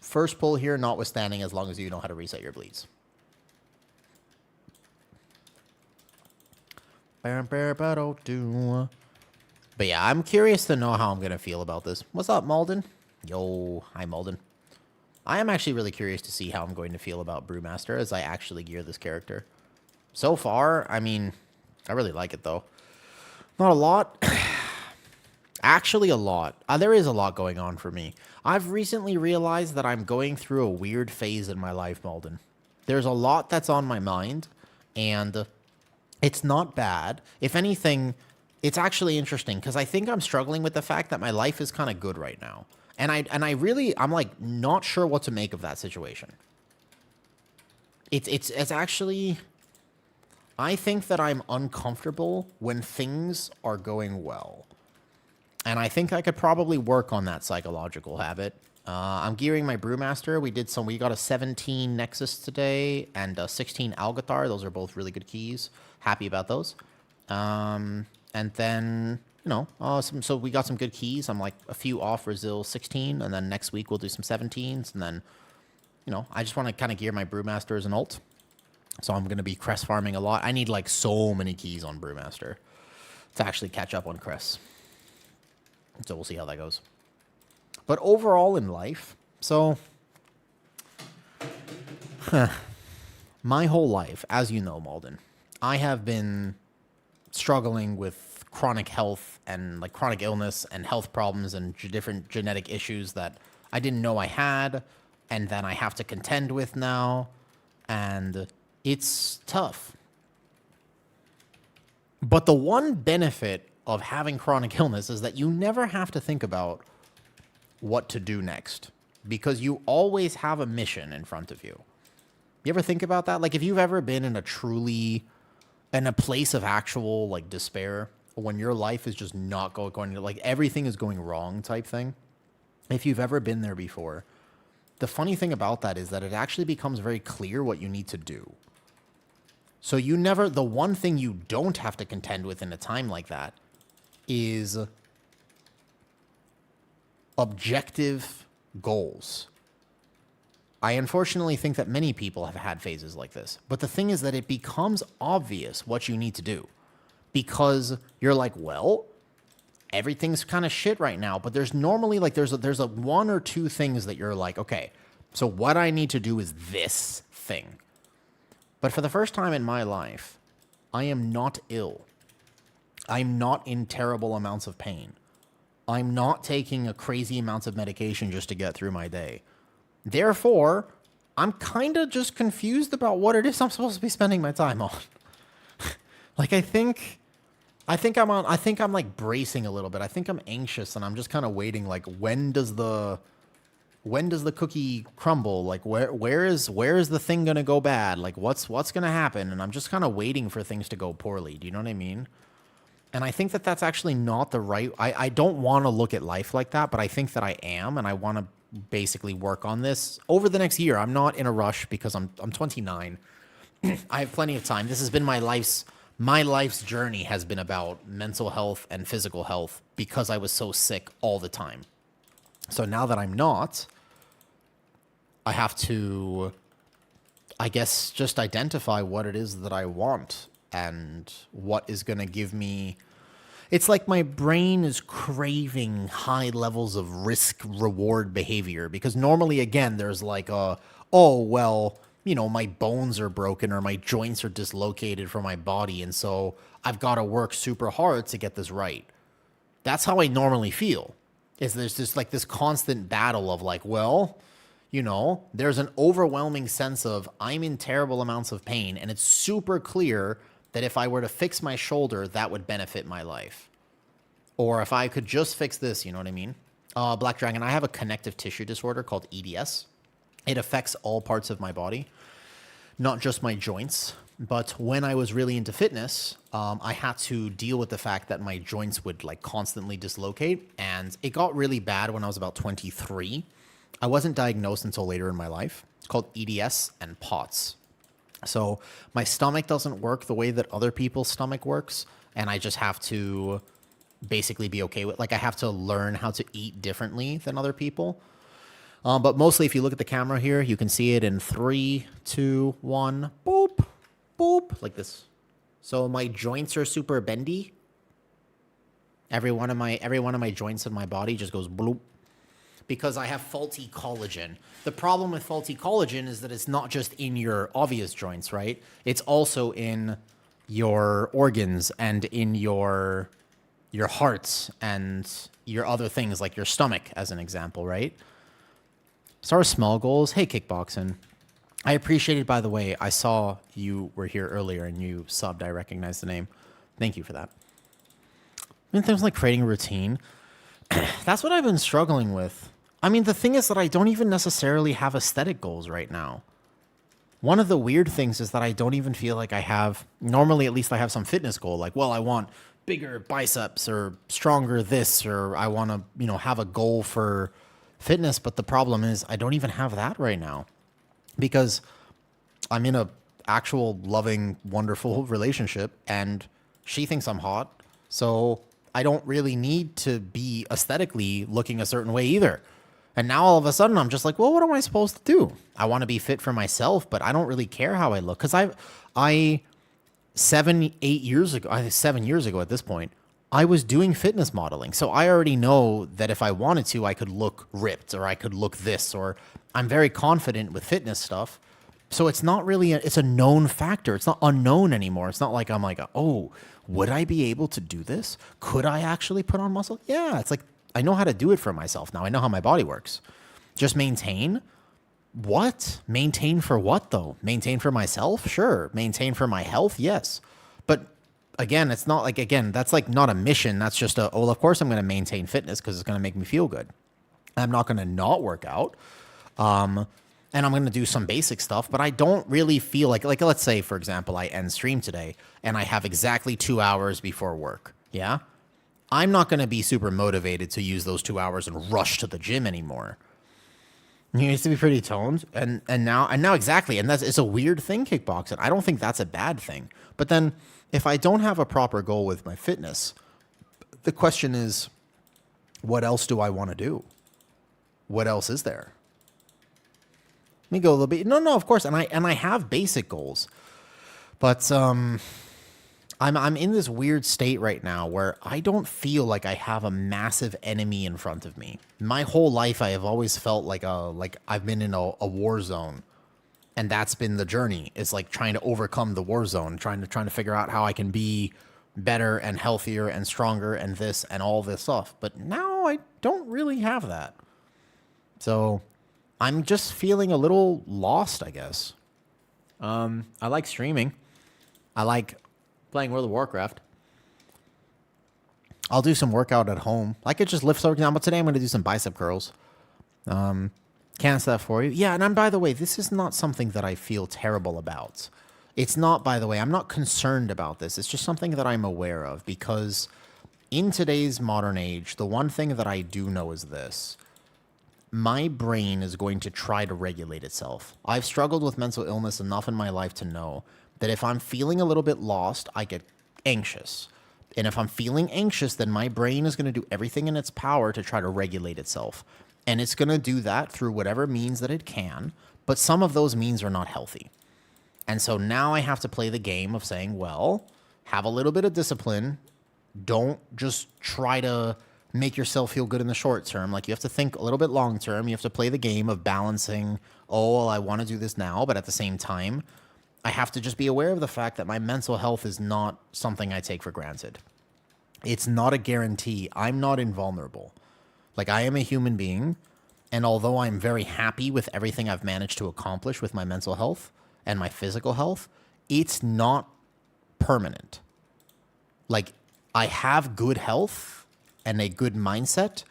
First pull here, notwithstanding, as long as you know how to reset your bleeds. But yeah, I'm curious to know how I'm going to feel about this. What's up, Malden? Yo, hi, Malden. I am actually really curious to see how I'm going to feel about Brewmaster as I actually gear this character. So far, I mean, I really like it, though. Not a lot. Actually, a lot. There is a lot going on for me. I've recently realized that I'm going through a weird phase in my life, Malden. There's a lot that's on my mind, and it's not bad. If anything, It's actually interesting because I think I'm struggling with the fact that my life is kind of good right now. And I'm like not sure what to make of that situation. It's actually, I think that I'm uncomfortable when things are going well. And I think I could probably work on that psychological habit. I'm gearing my Brewmaster. We got a 17 Nexus today and a 16 Algathar. Those are both really good keys. Happy about those. And then, so we got some good keys. I'm like a few off Brazil 16, and then next week we'll do some 17s. And then, I just want to kind of gear my Brewmaster as an ult. So I'm going to be crest farming a lot. I need like so many keys on Brewmaster to actually catch up on crest. So we'll see how that goes. But overall in life, so my whole life, as you know, Malden, I have been struggling with chronic health and like chronic illness and health problems and different genetic issues that I didn't know I had and then I have to contend with now. And it's tough. But the one benefit of having chronic illness is that you never have to think about what to do next because you always have a mission in front of you. You ever think about that? Like if you've ever been in a place of actual like despair when your life is just not going like everything is going wrong type thing. If you've ever been there before, the funny thing about that is that it actually becomes very clear what you need to do. So the one thing you don't have to contend with in a time like that is objective goals. I unfortunately think that many people have had phases like this. But the thing is that it becomes obvious what you need to do because you're like, well, everything's kind of shit right now. But there's normally like there's a one or two things that you're like, okay, so what I need to do is this thing. But for the first time in my life, I am not ill. I'm not in terrible amounts of pain. I'm not taking a crazy amounts of medication just to get through my day. Therefore, I'm kind of just confused about what it is I'm supposed to be spending my time on. Like I think I'm like bracing a little bit. I think I'm anxious and I'm just kind of waiting like when does the cookie crumble? Like where is the thing going to go bad? Like what's going to happen? And I'm just kind of waiting for things to go poorly. Do you know what I mean? And I think that that's actually not the right... I don't want to look at life like that, but I think that I am, and I want to basically work on this over the next year. I'm not in a rush because I'm 29. I have plenty of time. This has been my life's journey has been about mental health and physical health because I was so sick all the time. So now that I'm not, I have to, I guess, just identify what it is that I want and what is going to give me... It's like my brain is craving high levels of risk-reward behavior because normally, again, there's like a, oh, well, my bones are broken or my joints are dislocated from my body, and so I've got to work super hard to get this right. That's how I normally feel, is there's just like this constant battle of like, well, there's an overwhelming sense of I'm in terrible amounts of pain, and it's super clear that if I were to fix my shoulder, that would benefit my life. Or if I could just fix this, you know what I mean? Black Dragon, I have a connective tissue disorder called EDS. It affects all parts of my body, not just my joints. But when I was really into fitness, I had to deal with the fact that my joints would like constantly dislocate. And it got really bad when I was about 23. I wasn't diagnosed until later in my life. It's called EDS and POTS. So my stomach doesn't work the way that other people's stomach works, and I just have to basically be okay with, like, I have to learn how to eat differently than other people. But mostly, if you look at the camera here, you can see it in 3, 2, 1, boop, boop, like this. So my joints are super bendy. Every one of my joints in my body just goes bloop. Because I have faulty collagen. The problem with faulty collagen is that it's not just in your obvious joints, right? It's also in your organs and in your hearts and your other things, like your stomach, as an example, right? So our small goals. Hey, Kickboxing. I appreciate it, by the way. I saw you were here earlier and you subbed. I recognized the name. Thank you for that. In terms of like creating a routine, that's what I've been struggling with. I mean, the thing is that I don't even necessarily have aesthetic goals right now. One of the weird things is that I don't even feel like I have, normally at least I have some fitness goal. Like, well, I want bigger biceps or stronger this, or I want to, have a goal for fitness. But the problem is I don't even have that right now because I'm in a actual loving, wonderful relationship and she thinks I'm hot. So I don't really need to be aesthetically looking a certain way either. And now all of a sudden I'm just like, well, what am I supposed to do? I want to be fit for myself, but I don't really care how I look. Cause I 7 years ago at this point, I was doing fitness modeling. So I already know that if I wanted to, I could look ripped or I could look this, or I'm very confident with fitness stuff. So it's not really, it's a known factor. It's not unknown anymore. It's not like I'm like, oh, would I be able to do this? Could I actually put on muscle? Yeah, it's like, I know how to do it for myself now. I know how my body works. Just maintain? What? Maintain for what, though? Maintain for myself? Sure. Maintain for my health? Yes. But again, it's not like, that's like not a mission. That's just well, of course I'm going to maintain fitness because it's going to make me feel good. I'm not going to not work out. And I'm going to do some basic stuff, but I don't really feel like let's say, for example, I end stream today and I have exactly 2 hours before work. Yeah. I'm not going to be super motivated to use those 2 hours and rush to the gym anymore. It used to be pretty toned, and now exactly, and it's a weird thing, kickboxing. I don't think that's a bad thing. But then, if I don't have a proper goal with my fitness, the question is, what else do I want to do? What else is there? Let me go a little bit. No, of course, and I have basic goals, but I'm in this weird state right now where I don't feel like I have a massive enemy in front of me. My whole life, I have always felt like I've been in a war zone, and that's been the journey. It's like trying to overcome the war zone, trying to figure out how I can be better and healthier and stronger and this and all this stuff. But now I don't really have that. So I'm just feeling a little lost, I guess. I like streaming. I like playing World of Warcraft. I'll do some workout at home. I could just lift something down, but today I'm going to do some bicep curls. Cancel that for you. Yeah, and by the way, this is not something that I feel terrible about. It's not, by the way, I'm not concerned about this. It's just something that I'm aware of because in today's modern age, the one thing that I do know is this. My brain is going to try to regulate itself. I've struggled with mental illness enough in my life to know that if I'm feeling a little bit lost, I get anxious. And if I'm feeling anxious, then my brain is going to do everything in its power to try to regulate itself. And it's going to do that through whatever means that it can. But some of those means are not healthy. And so now I have to play the game of saying, well, have a little bit of discipline. Don't just try to make yourself feel good in the short term. Like you have to think a little bit long term. You have to play the game of balancing, oh, well, I want to do this now, but at the same time, I have to just be aware of the fact that my mental health is not something I take for granted. It's not a guarantee. I'm not invulnerable. Like I am a human being, and although I'm very happy with everything I've managed to accomplish with my mental health and my physical health, it's not permanent. Like I have good health and a good mindset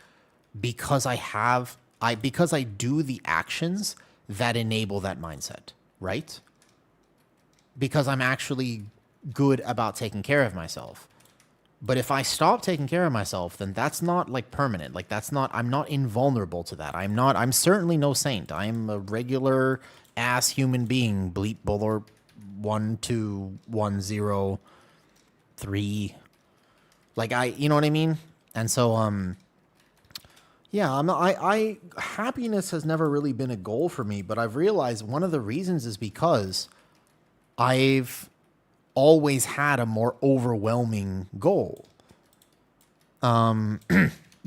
because because I do the actions that enable that mindset, right? Because I'm actually good about taking care of myself. But if I stop taking care of myself, then that's not like permanent. Like I'm not invulnerable to that. I'm certainly no saint. I'm a regular ass human being. Bleep Buller 12103. Like you know what I mean? And so, yeah, happiness has never really been a goal for me, but I've realized one of the reasons is because I've always had a more overwhelming goal. Yeah,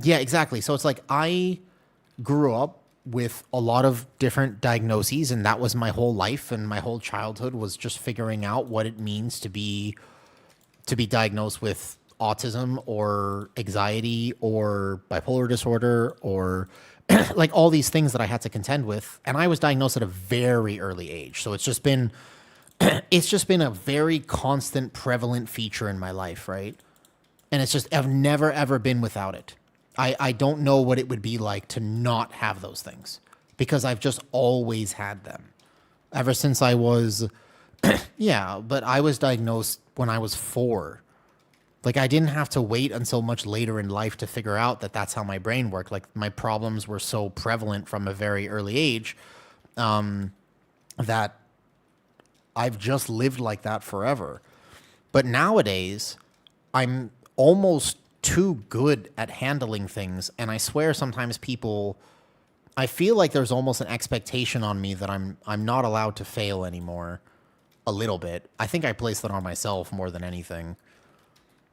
exactly. So it's like I grew up with a lot of different diagnoses, and that was my whole life, and my whole childhood was just figuring out what it means to be diagnosed with autism or anxiety or bipolar disorder or like all these things that I had to contend with. And I was diagnosed at a very early age. So it's just been a very constant, prevalent feature in my life, right? And it's just, I've never, ever been without it. I don't know what it would be like to not have those things because I've just always had them ever since I was, yeah, but I was diagnosed when I was 4. Like, I didn't have to wait until much later in life to figure out that that's how my brain worked. Like, my problems were so prevalent from a very early age that I've just lived like that forever. But nowadays, I'm almost too good at handling things. And I swear sometimes people, I feel like there's almost an expectation on me that I'm not allowed to fail anymore a little bit. I think I place that on myself more than anything.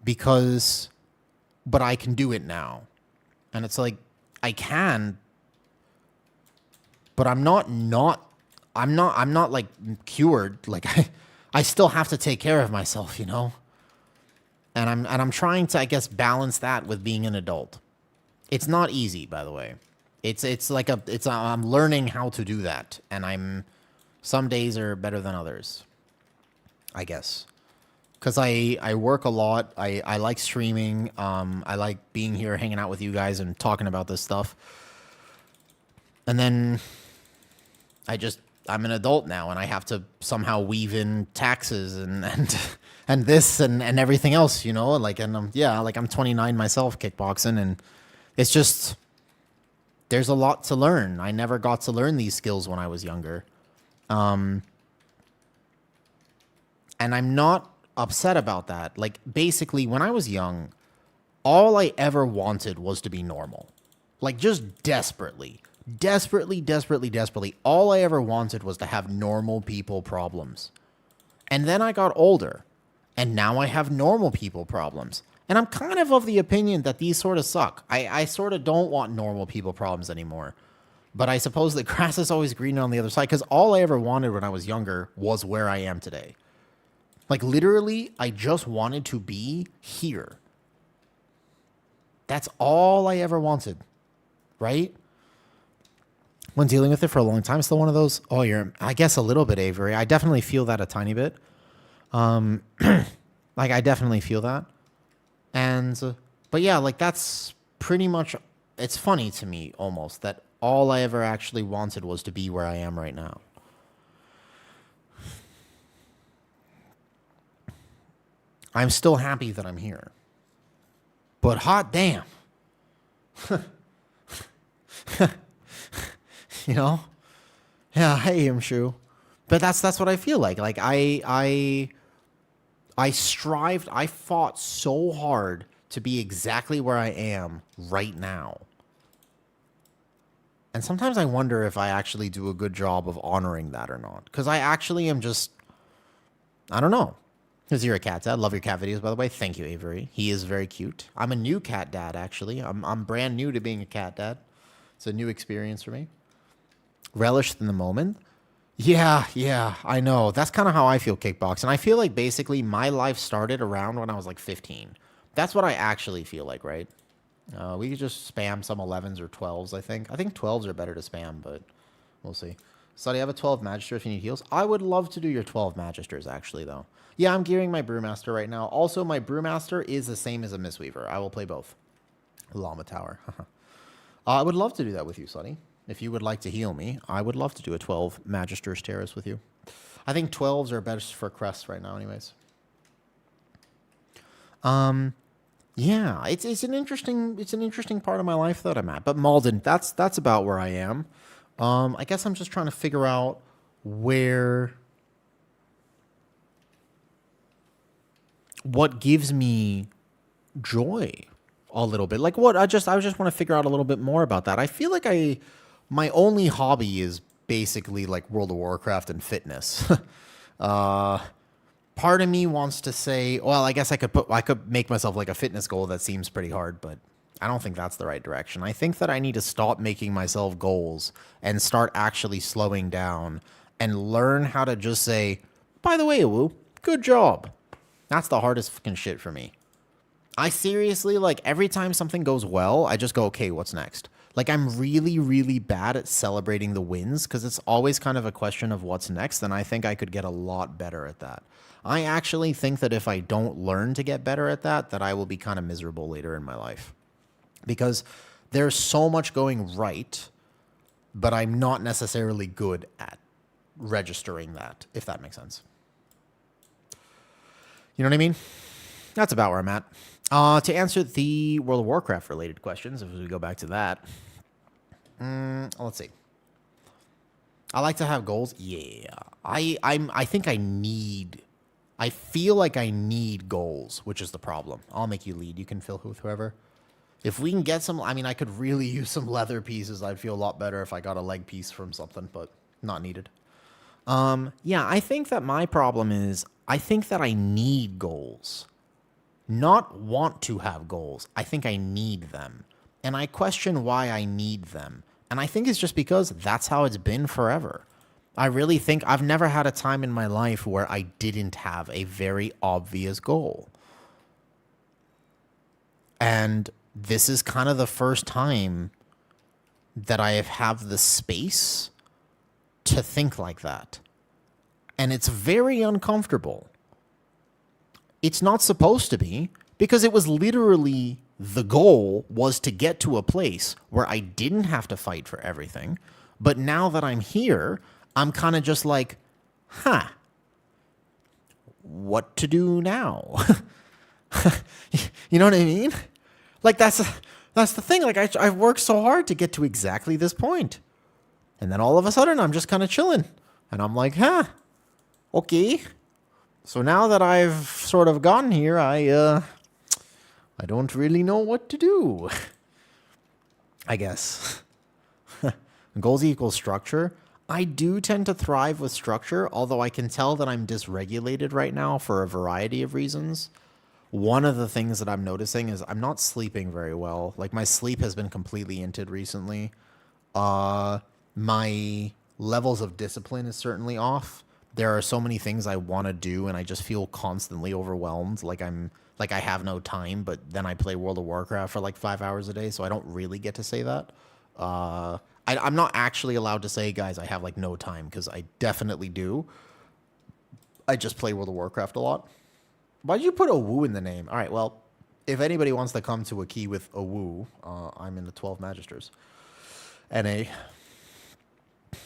But I can do it now. And it's like, I can, but I'm not like cured. Like I still have to take care of myself, you know? And I'm trying to, I guess, balance that with being an adult. It's not easy, by the way. I'm learning how to do that. And some days are better than others, I guess. Because I work a lot. I like streaming. I like being here, hanging out with you guys and talking about this stuff. And then I'm an adult now, and I have to somehow weave in taxes and this and everything else, you know? Like, and I'm 29 myself, kickboxing, and it's just, there's a lot to learn. I never got to learn these skills when I was younger. And I'm not upset about that. Like, basically, when I was young, all I ever wanted was to be normal. Like, just desperately. All I ever wanted was to have normal people problems. And then I got older, and now I have normal people problems. And I'm kind of the opinion that these sort of suck. I sort of don't want normal people problems anymore. But I suppose the grass is always greener on the other side, because all I ever wanted when I was younger was where I am today. Like, literally, I just wanted to be here. That's all I ever wanted, right? When dealing with it for a long time, still one of those, I guess a little bit, Avery. I definitely feel that a tiny bit. Like, I definitely feel that. But yeah, like, that's pretty much, it's funny to me, almost, that all I ever actually wanted was to be where I am right now. I'm still happy that I'm here. But hot damn. You know? Yeah, hey, Imshu. But that's what I feel like. Like, I fought so hard to be exactly where I am right now. And sometimes I wonder if I actually do a good job of honoring that or not. Because I actually am just, I don't know. Because you're a cat dad. Love your cat videos, by the way. Thank you, Avery. He is very cute. I'm a new cat dad, actually. I'm brand new to being a cat dad. It's a new experience for me. Relish in the moment. Yeah, I know. That's kind of how I feel, Kickbox. And I feel like basically my life started around when I was like 15. That's what I actually feel like, right? We could just spam some 11s or 12s, I think. I think 12s are better to spam, but we'll see. So do you have a 12 Magister if you need heals? I would love to do your 12 Magisters, actually, though. Yeah, I'm gearing my Brewmaster right now. Also, my Brewmaster is the same as a Mistweaver. I will play both. Llama Tower. I would love to do that with you, Sonny. If you would like to heal me, I would love to do a 12 Magister's Terrace with you. I think 12s are best for crests right now, anyways. Yeah, it's an interesting part of my life that I'm at. But Malden, that's about where I am. I guess I'm just trying to figure out what gives me joy a little bit. Like I just want to figure out a little bit more about that. I feel like my only hobby is basically like World of Warcraft and fitness. Part of me wants to say, well, I guess I could make myself like a fitness goal. That seems pretty hard, but I don't think that's the right direction. I think that I need to stop making myself goals and start actually slowing down and learn how to just say, by the way, Awoo, good job. That's the hardest fucking shit for me. I seriously, like, every time something goes well, I just go, okay, what's next? Like, I'm really, really bad at celebrating the wins because it's always kind of a question of what's next, and I think I could get a lot better at that. I actually think that if I don't learn to get better at that, that I will be kind of miserable later in my life. Because there's so much going right, but I'm not necessarily good at registering that, if that makes sense. You know what I mean? That's about where I'm at. To answer the World of Warcraft related questions, if we go back to that, let's see. I like to have goals. Yeah, I think I feel like I need goals, which is the problem. I'll make you lead. You can fill with whoever. If we can get some, I mean, I could really use some leather pieces. I'd feel a lot better if I got a leg piece from something, but not needed. Yeah, I think that my problem is I think that I need goals. Not want to have goals. I think I need them. And I question why I need them. And I think it's just because that's how it's been forever. I really think I've never had a time in my life where I didn't have a very obvious goal. And this is kind of the first time that I have the space to think like that. And it's very uncomfortable. It's not supposed to be, because it was literally the goal was to get to a place where I didn't have to fight for everything. But now that I'm here, I'm kind of just like, what to do now? You know what I mean? Like, that's the thing. Like, I've worked so hard to get to exactly this point. And then all of a sudden, I'm just kind of chilling. And I'm like, okay. So now that I've sort of gotten here, I don't really know what to do. I guess. Goals equals structure. I do tend to thrive with structure, although I can tell that I'm dysregulated right now for a variety of reasons. One of the things that I'm noticing is I'm not sleeping very well. Like, my sleep has been completely inted recently. My levels of discipline is certainly off. There are so many things I want to do, and I just feel constantly overwhelmed. Like I have no time, but then I play World of Warcraft for like 5 hours a day, so I don't really get to say that. I'm not actually allowed to say, guys, I have like no time, because I definitely do. I just play World of Warcraft a lot. Why'd you put a woo in the name? All right, well, if anybody wants to come to a key with a woo, I'm in the 12 Magisters. NA.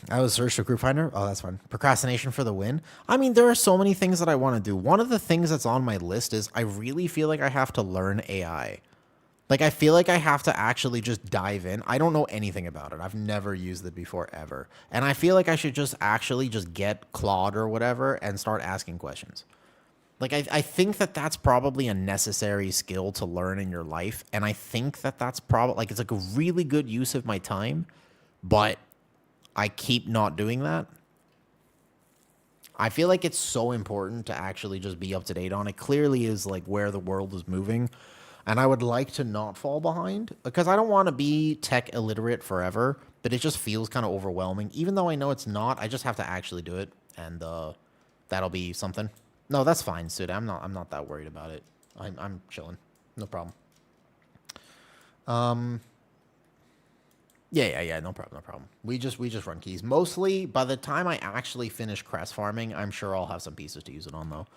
I was searched a group finder. Oh, that's fun. Procrastination for the win. I mean, there are so many things that I want to do. One of the things that's on my list is I really feel like I have to learn AI. Like, I feel like I have to actually just dive in. I don't know anything about it. I've never used it before, ever. And I feel like I should just actually just get Claude or whatever and start asking questions. Like, I think that that's probably a necessary skill to learn in your life. And I think that that's probably, like, it's like a really good use of my time. But I keep not doing that. I feel like it's so important to actually just be up to date on it. Clearly is like where the world is moving. And I would like to not fall behind, because I don't want to be tech illiterate forever, but it just feels kind of overwhelming. Even though I know it's not, I just have to actually do it, and that'll be something. No, that's fine, Sid. I'm not that worried about it. I'm chilling. No problem. Yeah, no problem. We just run keys. Mostly, by the time I actually finish crest farming, I'm sure I'll have some pieces to use it on, though.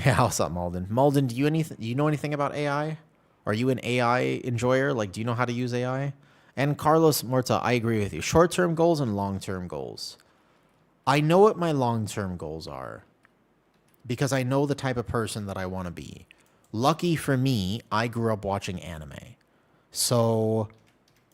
Yeah, what's up, Malden? Malden, do you know anything about AI? Are you an AI enjoyer? Like, do you know how to use AI? And Carlos Morta, I agree with you. Short-term goals and long-term goals. I know what my long-term goals are, because I know the type of person that I want to be. Lucky for me, I grew up watching anime. So,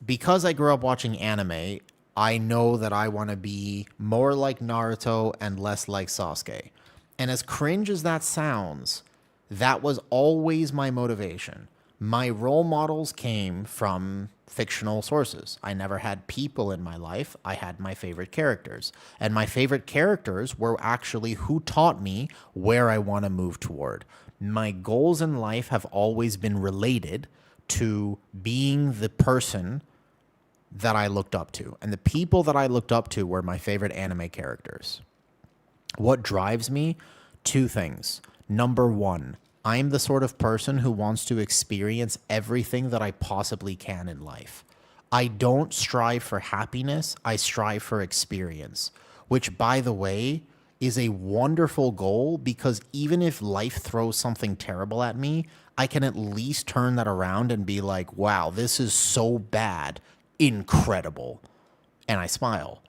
because I grew up watching anime, I know that I want to be more like Naruto and less like Sasuke. And as cringe as that sounds, that was always my motivation. My role models came from fictional sources. I never had people in my life. I had my favorite characters. And my favorite characters were actually who taught me where I want to move toward. My goals in life have always been related to being the person that I looked up to. And the people that I looked up to were my favorite anime characters. What drives me? Two things. Number one, I'm the sort of person who wants to experience everything that I possibly can in life. I don't strive for happiness, I strive for experience, which, by the way, is a wonderful goal because even if life throws something terrible at me, I can at least turn that around and be like, wow, this is so bad, incredible. And I smile.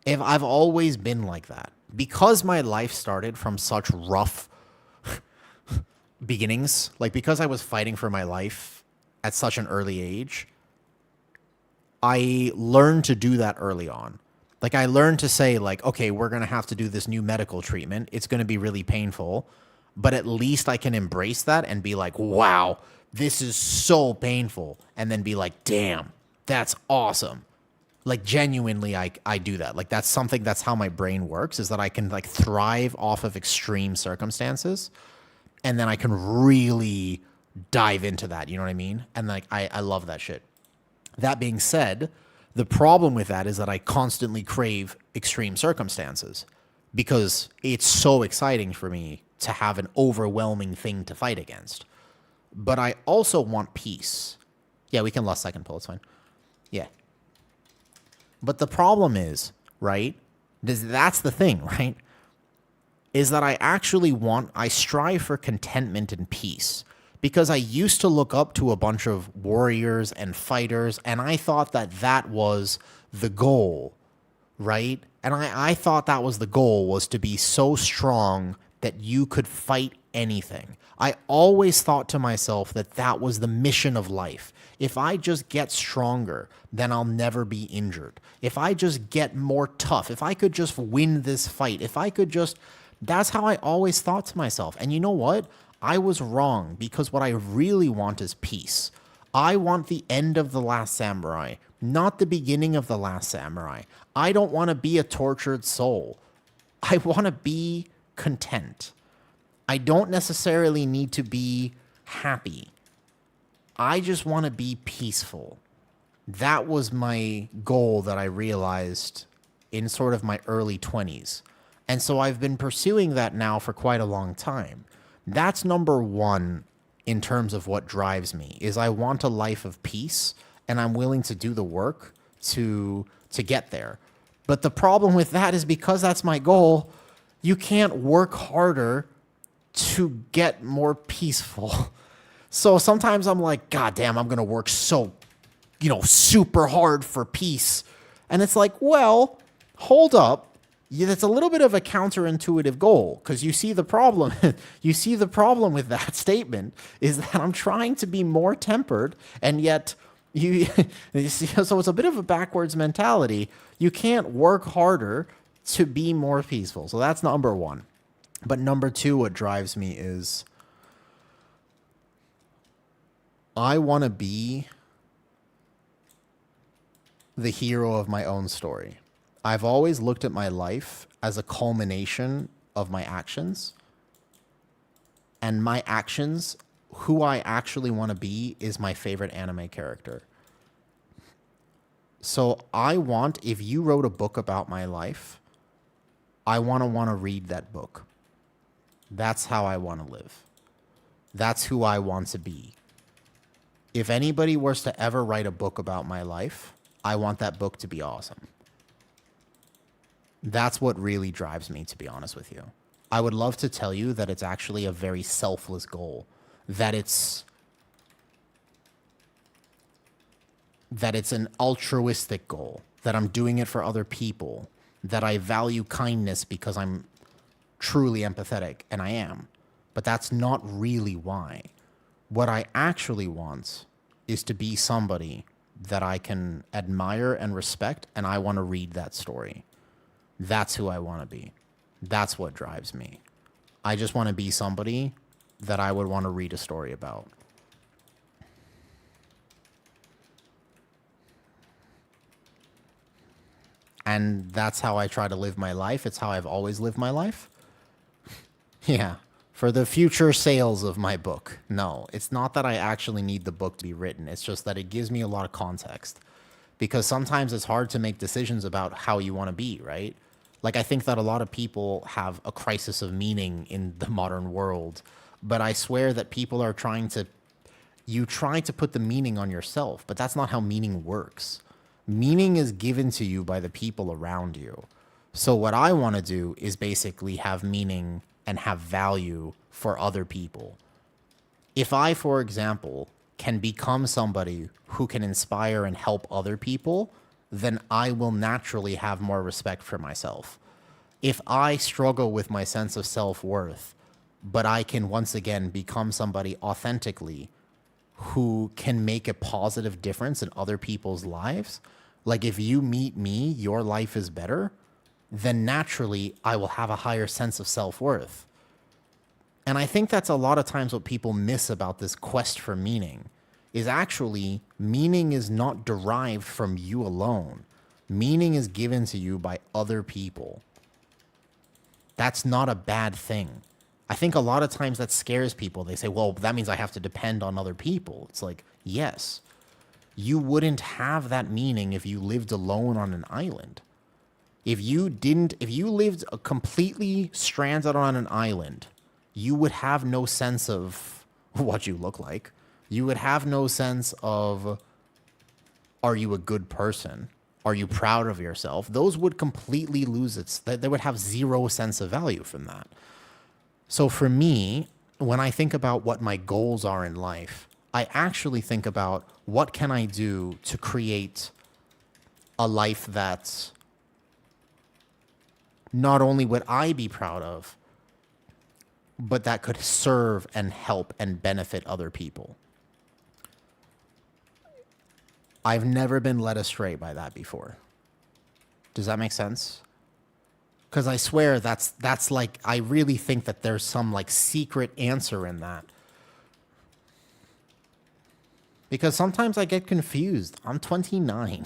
If I've always been like that, because my life started from such rough beginnings, like because I was fighting for my life at such an early age, I learned to do that early on. Like I learned to say like, okay, we're going to have to do this new medical treatment. It's going to be really painful, but at least I can embrace that and be like, wow, this is so painful. And then be like, damn, that's awesome. Like genuinely, I do that. Like that's something, that's how my brain works, is that I can like thrive off of extreme circumstances. And then I can really dive into that. You know what I mean? And like, I love that shit. That being said, the problem with that is that I constantly crave extreme circumstances because it's so exciting for me to have an overwhelming thing to fight against. But I also want peace. Yeah, we can last second pull. It's fine. Yeah. But the problem is, right? That's the thing, right? Is that I strive for contentment and peace. Because I used to look up to a bunch of warriors and fighters, and I thought that that was the goal, right? And I thought that was the goal, was to be so strong that you could fight anything. I always thought to myself that that was the mission of life. If I just get stronger, then I'll never be injured. If I just get more tough, if I could just win this fight, if I could just... That's how I always thought to myself. And you know what? I was wrong, because what I really want is peace. I want the end of The Last Samurai, not the beginning of The Last Samurai. I don't want to be a tortured soul. I want to be content. I don't necessarily need to be happy. I just want to be peaceful. That was my goal that I realized in sort of my early 20s. And so I've been pursuing that now for quite a long time. That's number one in terms of what drives me, is I want a life of peace, and I'm willing to do the work to get there. But the problem with that is, because that's my goal, you can't work harder to get more peaceful. So sometimes I'm like, God damn, I'm going to work so, super hard for peace. And it's like, well, hold up. Yeah, that's a little bit of a counterintuitive goal, because you see the problem. You see the problem with that statement is that I'm trying to be more tempered, and yet you see, so it's a bit of a backwards mentality. You can't work harder to be more peaceful. So that's number one. But number two, what drives me is I want to be the hero of my own story. I've always looked at my life as a culmination of my actions. And my actions, who I actually want to be, is my favorite anime character. So I want, if you wrote a book about my life, I want to read that book. That's how I want to live. That's who I want to be. If anybody was to ever write a book about my life, I want that book to be awesome. That's what really drives me, to be honest with you. I would love to tell you that it's actually a very selfless goal, that it's an altruistic goal, that I'm doing it for other people, that I value kindness because I'm truly empathetic, and I am. But that's not really why. What I actually want is to be somebody that I can admire and respect, and I want to read that story. That's who I want to be. That's what drives me. I just want to be somebody that I would want to read a story about. And that's how I try to live my life. It's how I've always lived my life. Yeah. For the future sales of my book. No, it's not that I actually need the book to be written. It's just that it gives me a lot of context. Because sometimes it's hard to make decisions about how you want to be, right? Like, I think that a lot of people have a crisis of meaning in the modern world. But I swear that people are trying to you try to put the meaning on yourself, but that's not how meaning works. Meaning is given to you by the people around you. So what I want to do is basically have meaning and have value for other people. If I, for example, can become somebody who can inspire and help other people, then I will naturally have more respect for myself. If I struggle with my sense of self-worth, but I can once again become somebody authentically who can make a positive difference in other people's lives, like if you meet me, your life is better, then naturally I will have a higher sense of self-worth. And I think that's a lot of times what people miss about this quest for meaning is actually meaning is not derived from you alone. Meaning is given to you by other people. That's not a bad thing. I think a lot of times that scares people. They say, well, that means I have to depend on other people. It's like, yes, you wouldn't have that meaning if you lived alone on an island. If you lived completely stranded on an island, you would have no sense of what you look like. You would have no sense of, are you a good person? Are you proud of yourself? Those would completely lose they would have zero sense of value from that. So for me, when I think about what my goals are in life, I actually think about what can I do to create a life that not only would I be proud of, but that could serve and help and benefit other people. I've never been led astray by that before. Does that make sense? Because I swear that's like, I really think that there's some like secret answer in that. Because sometimes I get confused. I'm 29.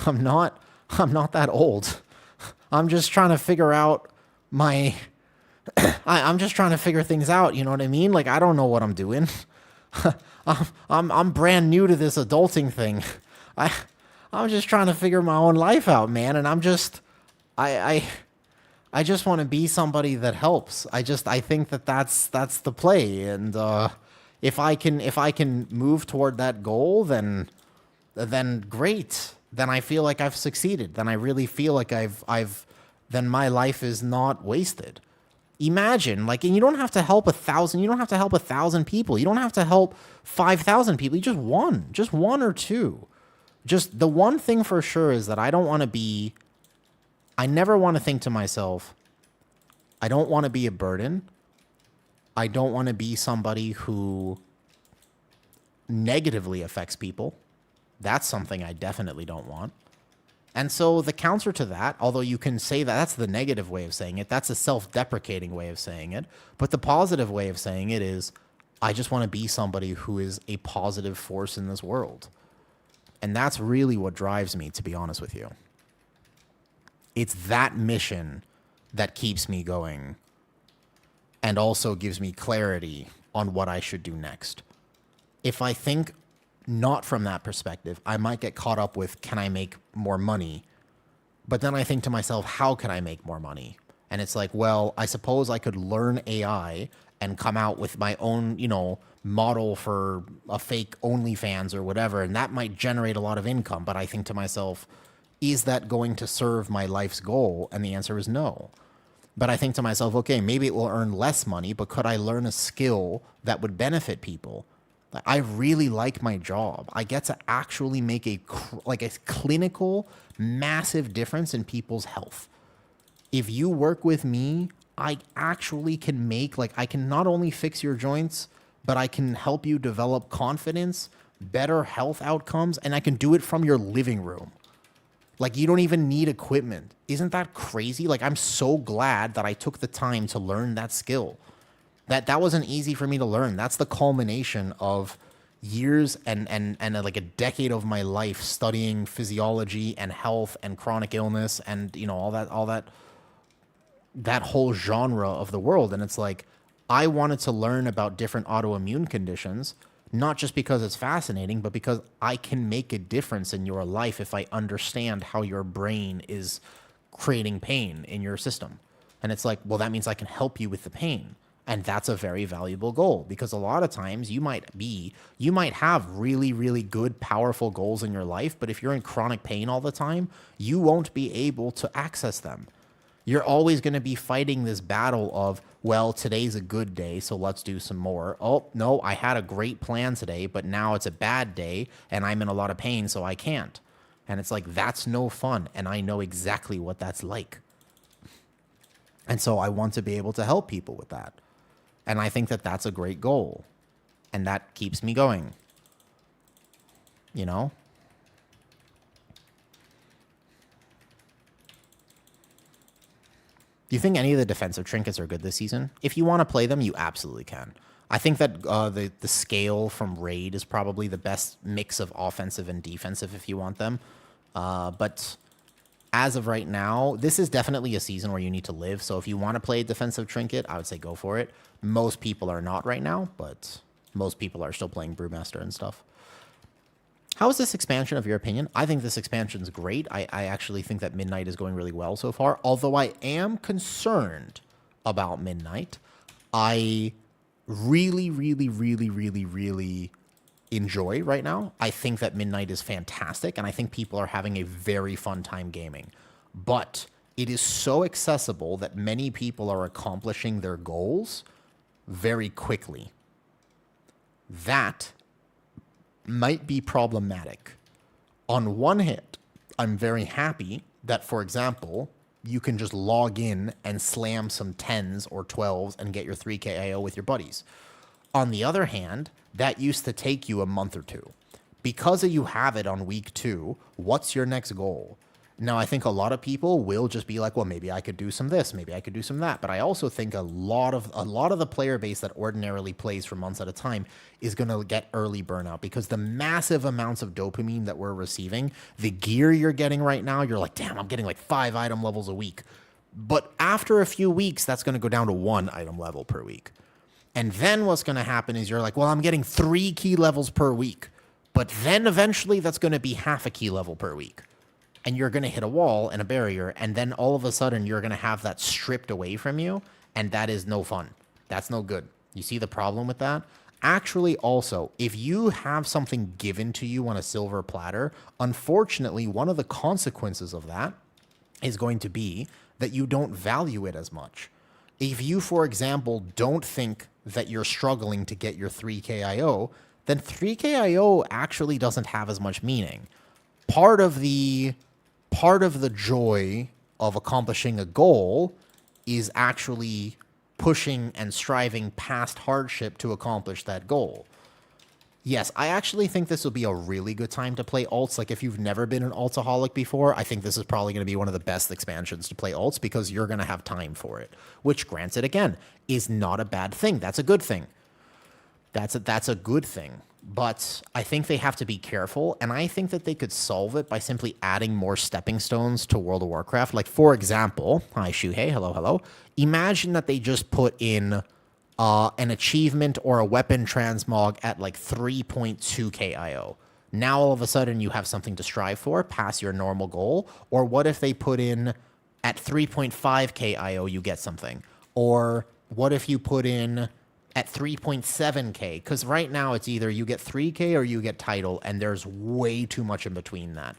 I'm not that old. I'm just trying to figure out I'm just trying to figure things out, you know what I mean? Like, I don't know what I'm doing. I'm brand new to this adulting thing. I'm just trying to figure my own life out, man, and I just want to be somebody that helps. I think that's the play, and if I can move toward that goal, then great. Then I feel like I've succeeded. Then I really feel like then my life is not wasted. Imagine, like, and you don't have to help 1,000. You don't have to help 1,000 people. You don't have to help 5,000 people. You just one or two. Just the one thing for sure is that I never want to think to myself, I don't want to be a burden. I don't want to be somebody who negatively affects people. That's something I definitely don't want. And so the counter to that, although you can say that that's the negative way of saying it, that's a self-deprecating way of saying it. But the positive way of saying it is, I just want to be somebody who is a positive force in this world. And that's really what drives me, to be honest with you. It's that mission that keeps me going and also gives me clarity on what I should do next. If I think not from that perspective, I might get caught up with, can I make more money? But then I think to myself, how can I make more money? And it's like, well, I suppose I could learn AI and come out with my own, model for a fake OnlyFans or whatever, and that might generate a lot of income. But I think to myself, is that going to serve my life's goal? And the answer is no. But I think to myself, okay, maybe it will earn less money, but could I learn a skill that would benefit people? I really like my job. I get to actually make a clinical, massive difference in people's health. If you work with me, I actually can I can not only fix your joints, but I can help you develop confidence, better health outcomes, and I can do it from your living room. Like, you don't even need equipment. Isn't that crazy? Like, I'm so glad that I took the time to learn that skill. That wasn't easy for me to learn. That's the culmination of years and like a decade of my life studying physiology and health and chronic illness and, all that whole genre of the world. And it's like, I wanted to learn about different autoimmune conditions, not just because it's fascinating, but because I can make a difference in your life if I understand how your brain is creating pain in your system. And it's like, well, that means I can help you with the pain. And that's a very valuable goal, because a lot of times you might have really, really good, powerful goals in your life, but if you're in chronic pain all the time, you won't be able to access them. You're always going to be fighting this battle of, well, today's a good day, so let's do some more. Oh, no, I had a great plan today, but now it's a bad day and I'm in a lot of pain, so I can't. And it's like, that's no fun. And I know exactly what that's like. And so I want to be able to help people with that. And I think that that's a great goal. And that keeps me going. You know? Do you think any of the defensive trinkets are good this season? If you want to play them, you absolutely can. I think that the scale from Raid is probably the best mix of offensive and defensive if you want them. But as of right now, this is definitely a season where you need to live. So if you want to play a defensive trinket, I would say go for it. Most people are not right now, but most people are still playing Brewmaster and stuff. How is this expansion, of your opinion? I think this expansion is great. I actually think that Midnight is going really well so far. Although I am concerned about Midnight. I really, really, really, really, really enjoy right now. I think that Midnight is fantastic, and I think people are having a very fun time gaming. But it is so accessible that many people are accomplishing their goals very quickly. That might be problematic. On one hand, I'm very happy that, for example, you can just log in and slam some 10s or 12s and get your 3k IO with your buddies. On the other hand, that used to take you a month or two. Because you have it on week 2, what's your next goal? Now, I think a lot of people will just be like, well, maybe I could do some this, maybe I could do some that. But I also think a lot of the player base that ordinarily plays for months at a time is going to get early burnout, because the massive amounts of dopamine that we're receiving, the gear you're getting right now, you're like, damn, I'm getting like 5 item levels a week. But after a few weeks, that's going to go down to 1 item level per week. And then what's going to happen is you're like, well, I'm getting 3 key levels per week. But then eventually that's going to be half a key level per week. And you're going to hit a wall and a barrier, and then all of a sudden you're going to have that stripped away from you, and that is no fun. That's no good. You see the problem with that? Actually, also, if you have something given to you on a silver platter, unfortunately, one of the consequences of that is going to be that you don't value it as much. If you, for example, don't think that you're struggling to get your 3k IO, then 3k IO actually doesn't have as much meaning. Part of the joy of accomplishing a goal is actually pushing and striving past hardship to accomplish that goal. Yes, I actually think this will be a really good time to play alts. Like, if you've never been an altaholic before, I think this is probably going to be one of the best expansions to play alts, because you're going to have time for it, which, granted, again, is not a bad thing. That's a good thing. That's a good thing. But I think they have to be careful, and I think that they could solve it by simply adding more stepping stones to World of Warcraft. Like, for example, hi, Shuhei, hello, hello. Imagine that they just put in an achievement or a weapon transmog at like 3.2k IO. Now, all of a sudden, you have something to strive for past your normal goal. Or what if they put in at 3.5k IO, you get something? Or what if you put in at 3.7k? Because right now it's either you get 3k or you get title, and there's way too much in between that.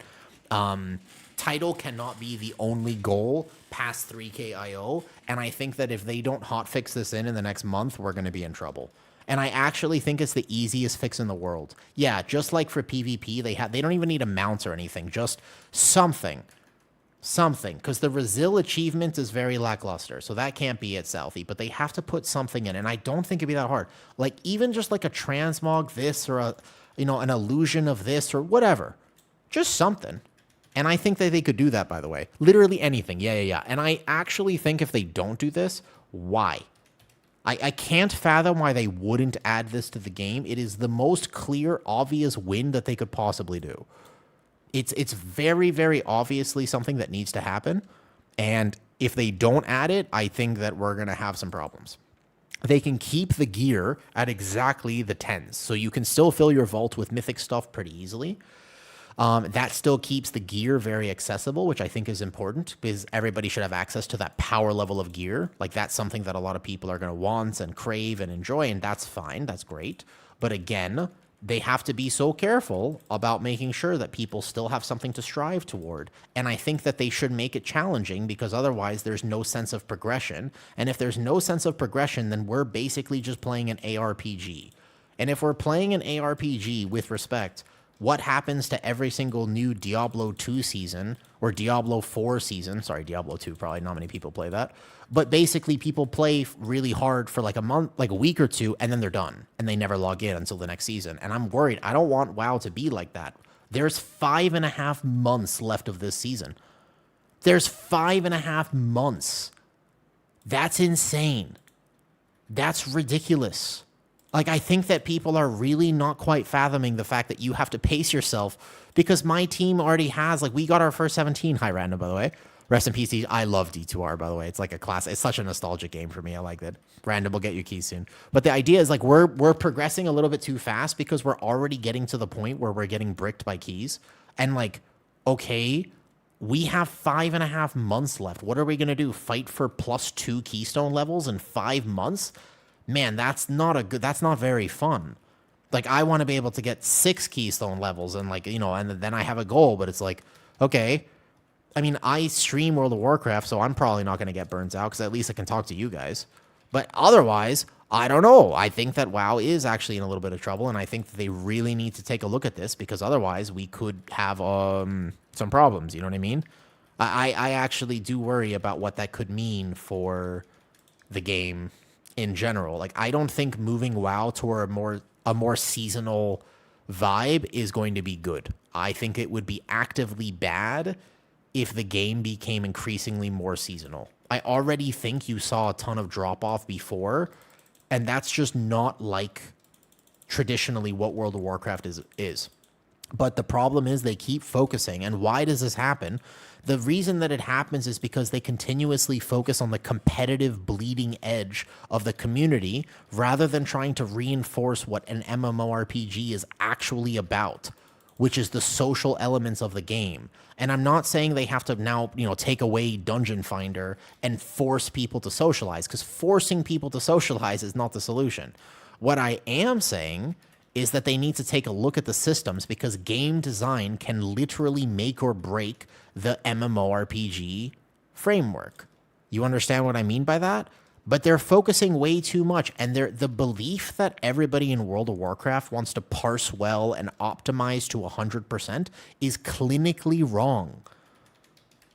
Title cannot be the only goal past 3k IO, and I think that if they don't hotfix this in the next month, we're going to be in trouble. And I actually think it's the easiest fix in the world. Yeah, just like for PvP, they don't even need a mount or anything, just something, because the Brazil achievement is very lackluster, so that can't be it, Southie, but they have to put something in, and I don't think it'd be that hard. Like, even just like a transmog this, or an illusion of this, or whatever, just something. And I think that they could do that, by the way. Literally anything. Yeah. And I actually think if they don't do this, why? I can't fathom why they wouldn't add this to the game. It is the most clear, obvious win that they could possibly do. It's very, very obviously something that needs to happen. And if they don't add it, I think that we're going to have some problems. They can keep the gear at exactly the 10s. So you can still fill your vault with mythic stuff pretty easily. That still keeps the gear very accessible, which I think is important because everybody should have access to that power level of gear. Like that's something that a lot of people are going to want and crave and enjoy, and that's fine. That's great. But again, they have to be so careful about making sure that people still have something to strive toward. And I think that they should make it challenging because otherwise there's no sense of progression. And if there's no sense of progression, then we're basically just playing an ARPG. And if we're playing an ARPG with respect, what happens to every single new Diablo 2 season or Diablo 4 season? Sorry, Diablo 2, probably not many people play that. But basically people play really hard for like a month, like a week or two, and then they're done. And they never log in until the next season. And I'm worried. I don't want WoW to be like that. There's 5.5 months left of this season. There's 5.5 months. That's insane. That's ridiculous. Like, I think that people are really not quite fathoming the fact that you have to pace yourself because my team already has, like, we got our first 17. Hi, Random, by the way. Rest in peace. I love D2R, by the way. It's like a class. It's such a nostalgic game for me. I like that. Random will get you keys soon. But the idea is, like, we're progressing a little bit too fast because we're already getting to the point where we're getting bricked by keys. And, like, okay, we have 5.5 months left. What are we going to do? Fight for +2 keystone levels in 5 months? Man, that's not very fun. Like, I want to be able to get 6 keystone levels and, like, you know, and then I have a goal, but it's like, okay. I mean, I stream World of Warcraft, so I'm probably not going to get burnt out because at least I can talk to you guys. But otherwise, I don't know. I think that WoW is actually in a little bit of trouble, and I think that they really need to take a look at this because otherwise we could have some problems. You know what I mean? I actually do worry about what that could mean for the game in general. Like, I don't think moving WoW toward a more seasonal vibe is going to be good. I think it would be actively bad if the game became increasingly more seasonal. I already think you saw a ton of drop-off before, and that's just not like traditionally what World of Warcraft is. But the problem is they keep focusing. And why does this happen? The reason that it happens is because they continuously focus on the competitive bleeding edge of the community rather than trying to reinforce what an MMORPG is actually about, which is the social elements of the game. And I'm not saying they have to now, you know, take away Dungeon Finder and force people to socialize, because forcing people to socialize is not the solution. What I am saying is that they need to take a look at the systems because game design can literally make or break the MMORPG framework. You understand what I mean by that? But they're focusing way too much, and the belief that everybody in World of Warcraft wants to parse well and optimize to 100% is clinically wrong.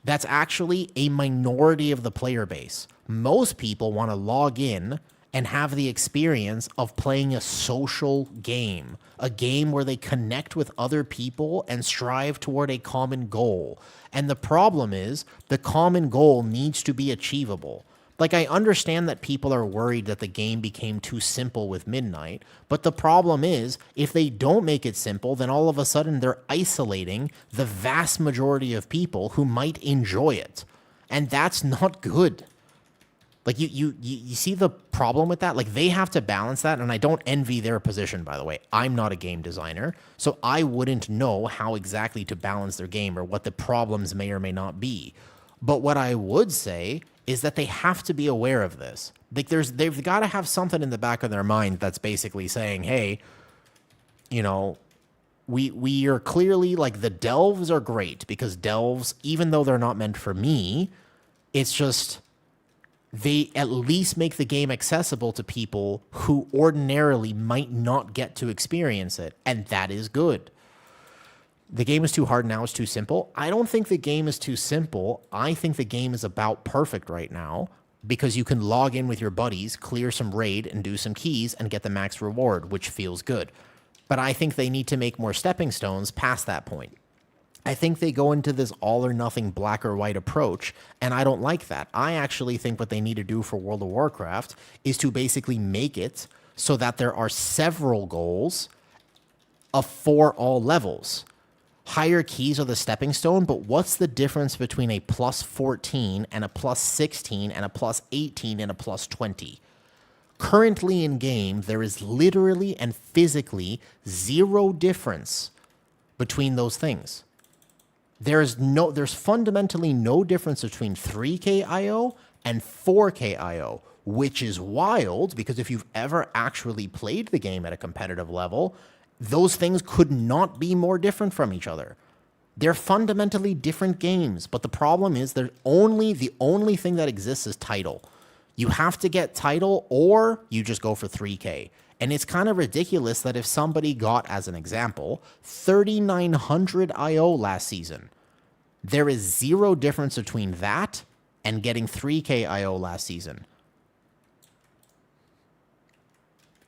That's actually a minority of the player base. Most people want to log in and have the experience of playing a social game, a game where they connect with other people and strive toward a common goal. And the problem is the common goal needs to be achievable. Like, I understand that people are worried that the game became too simple with Midnight, but the problem is, if they don't make it simple, then all of a sudden they're isolating the vast majority of people who might enjoy it. And that's not good. Like, you see the problem with that? Like, they have to balance that, and I don't envy their position, by the way. I'm not a game designer, so I wouldn't know how exactly to balance their game or what the problems may or may not be. But what I would say is that they have to be aware of this. Like, they've got to have something in the back of their mind that's basically saying, hey, you know, we are clearly, like, the delves are great because delves, even though they're not meant for me, it's just they at least make the game accessible to people who ordinarily might not get to experience it, and that is good. The game is too hard now, it's too simple. I don't think the game is too simple. I think the game is about perfect right now because you can log in with your buddies, clear some raid, and do some keys and get the max reward, which feels good. But I think they need to make more stepping stones past that point. I think they go into this all or nothing black or white approach, and I don't like that. I actually think what they need to do for World of Warcraft is to basically make it so that there are several goals for all levels. Higher keys are the stepping stone, but what's the difference between a +14 and a +16 and a +18 and a +20? Currently in game, there is literally and physically zero difference between those things. There's fundamentally no difference between 3K IO and 4K IO, which is wild because if you've ever actually played the game at a competitive level, those things could not be more different from each other. They're fundamentally different games, but the problem is the only thing that exists is title. You have to get title or you just go for 3K. And it's kind of ridiculous that if somebody got, as an example, 3,900 IO last season, there is zero difference between that and getting 3K IO last season.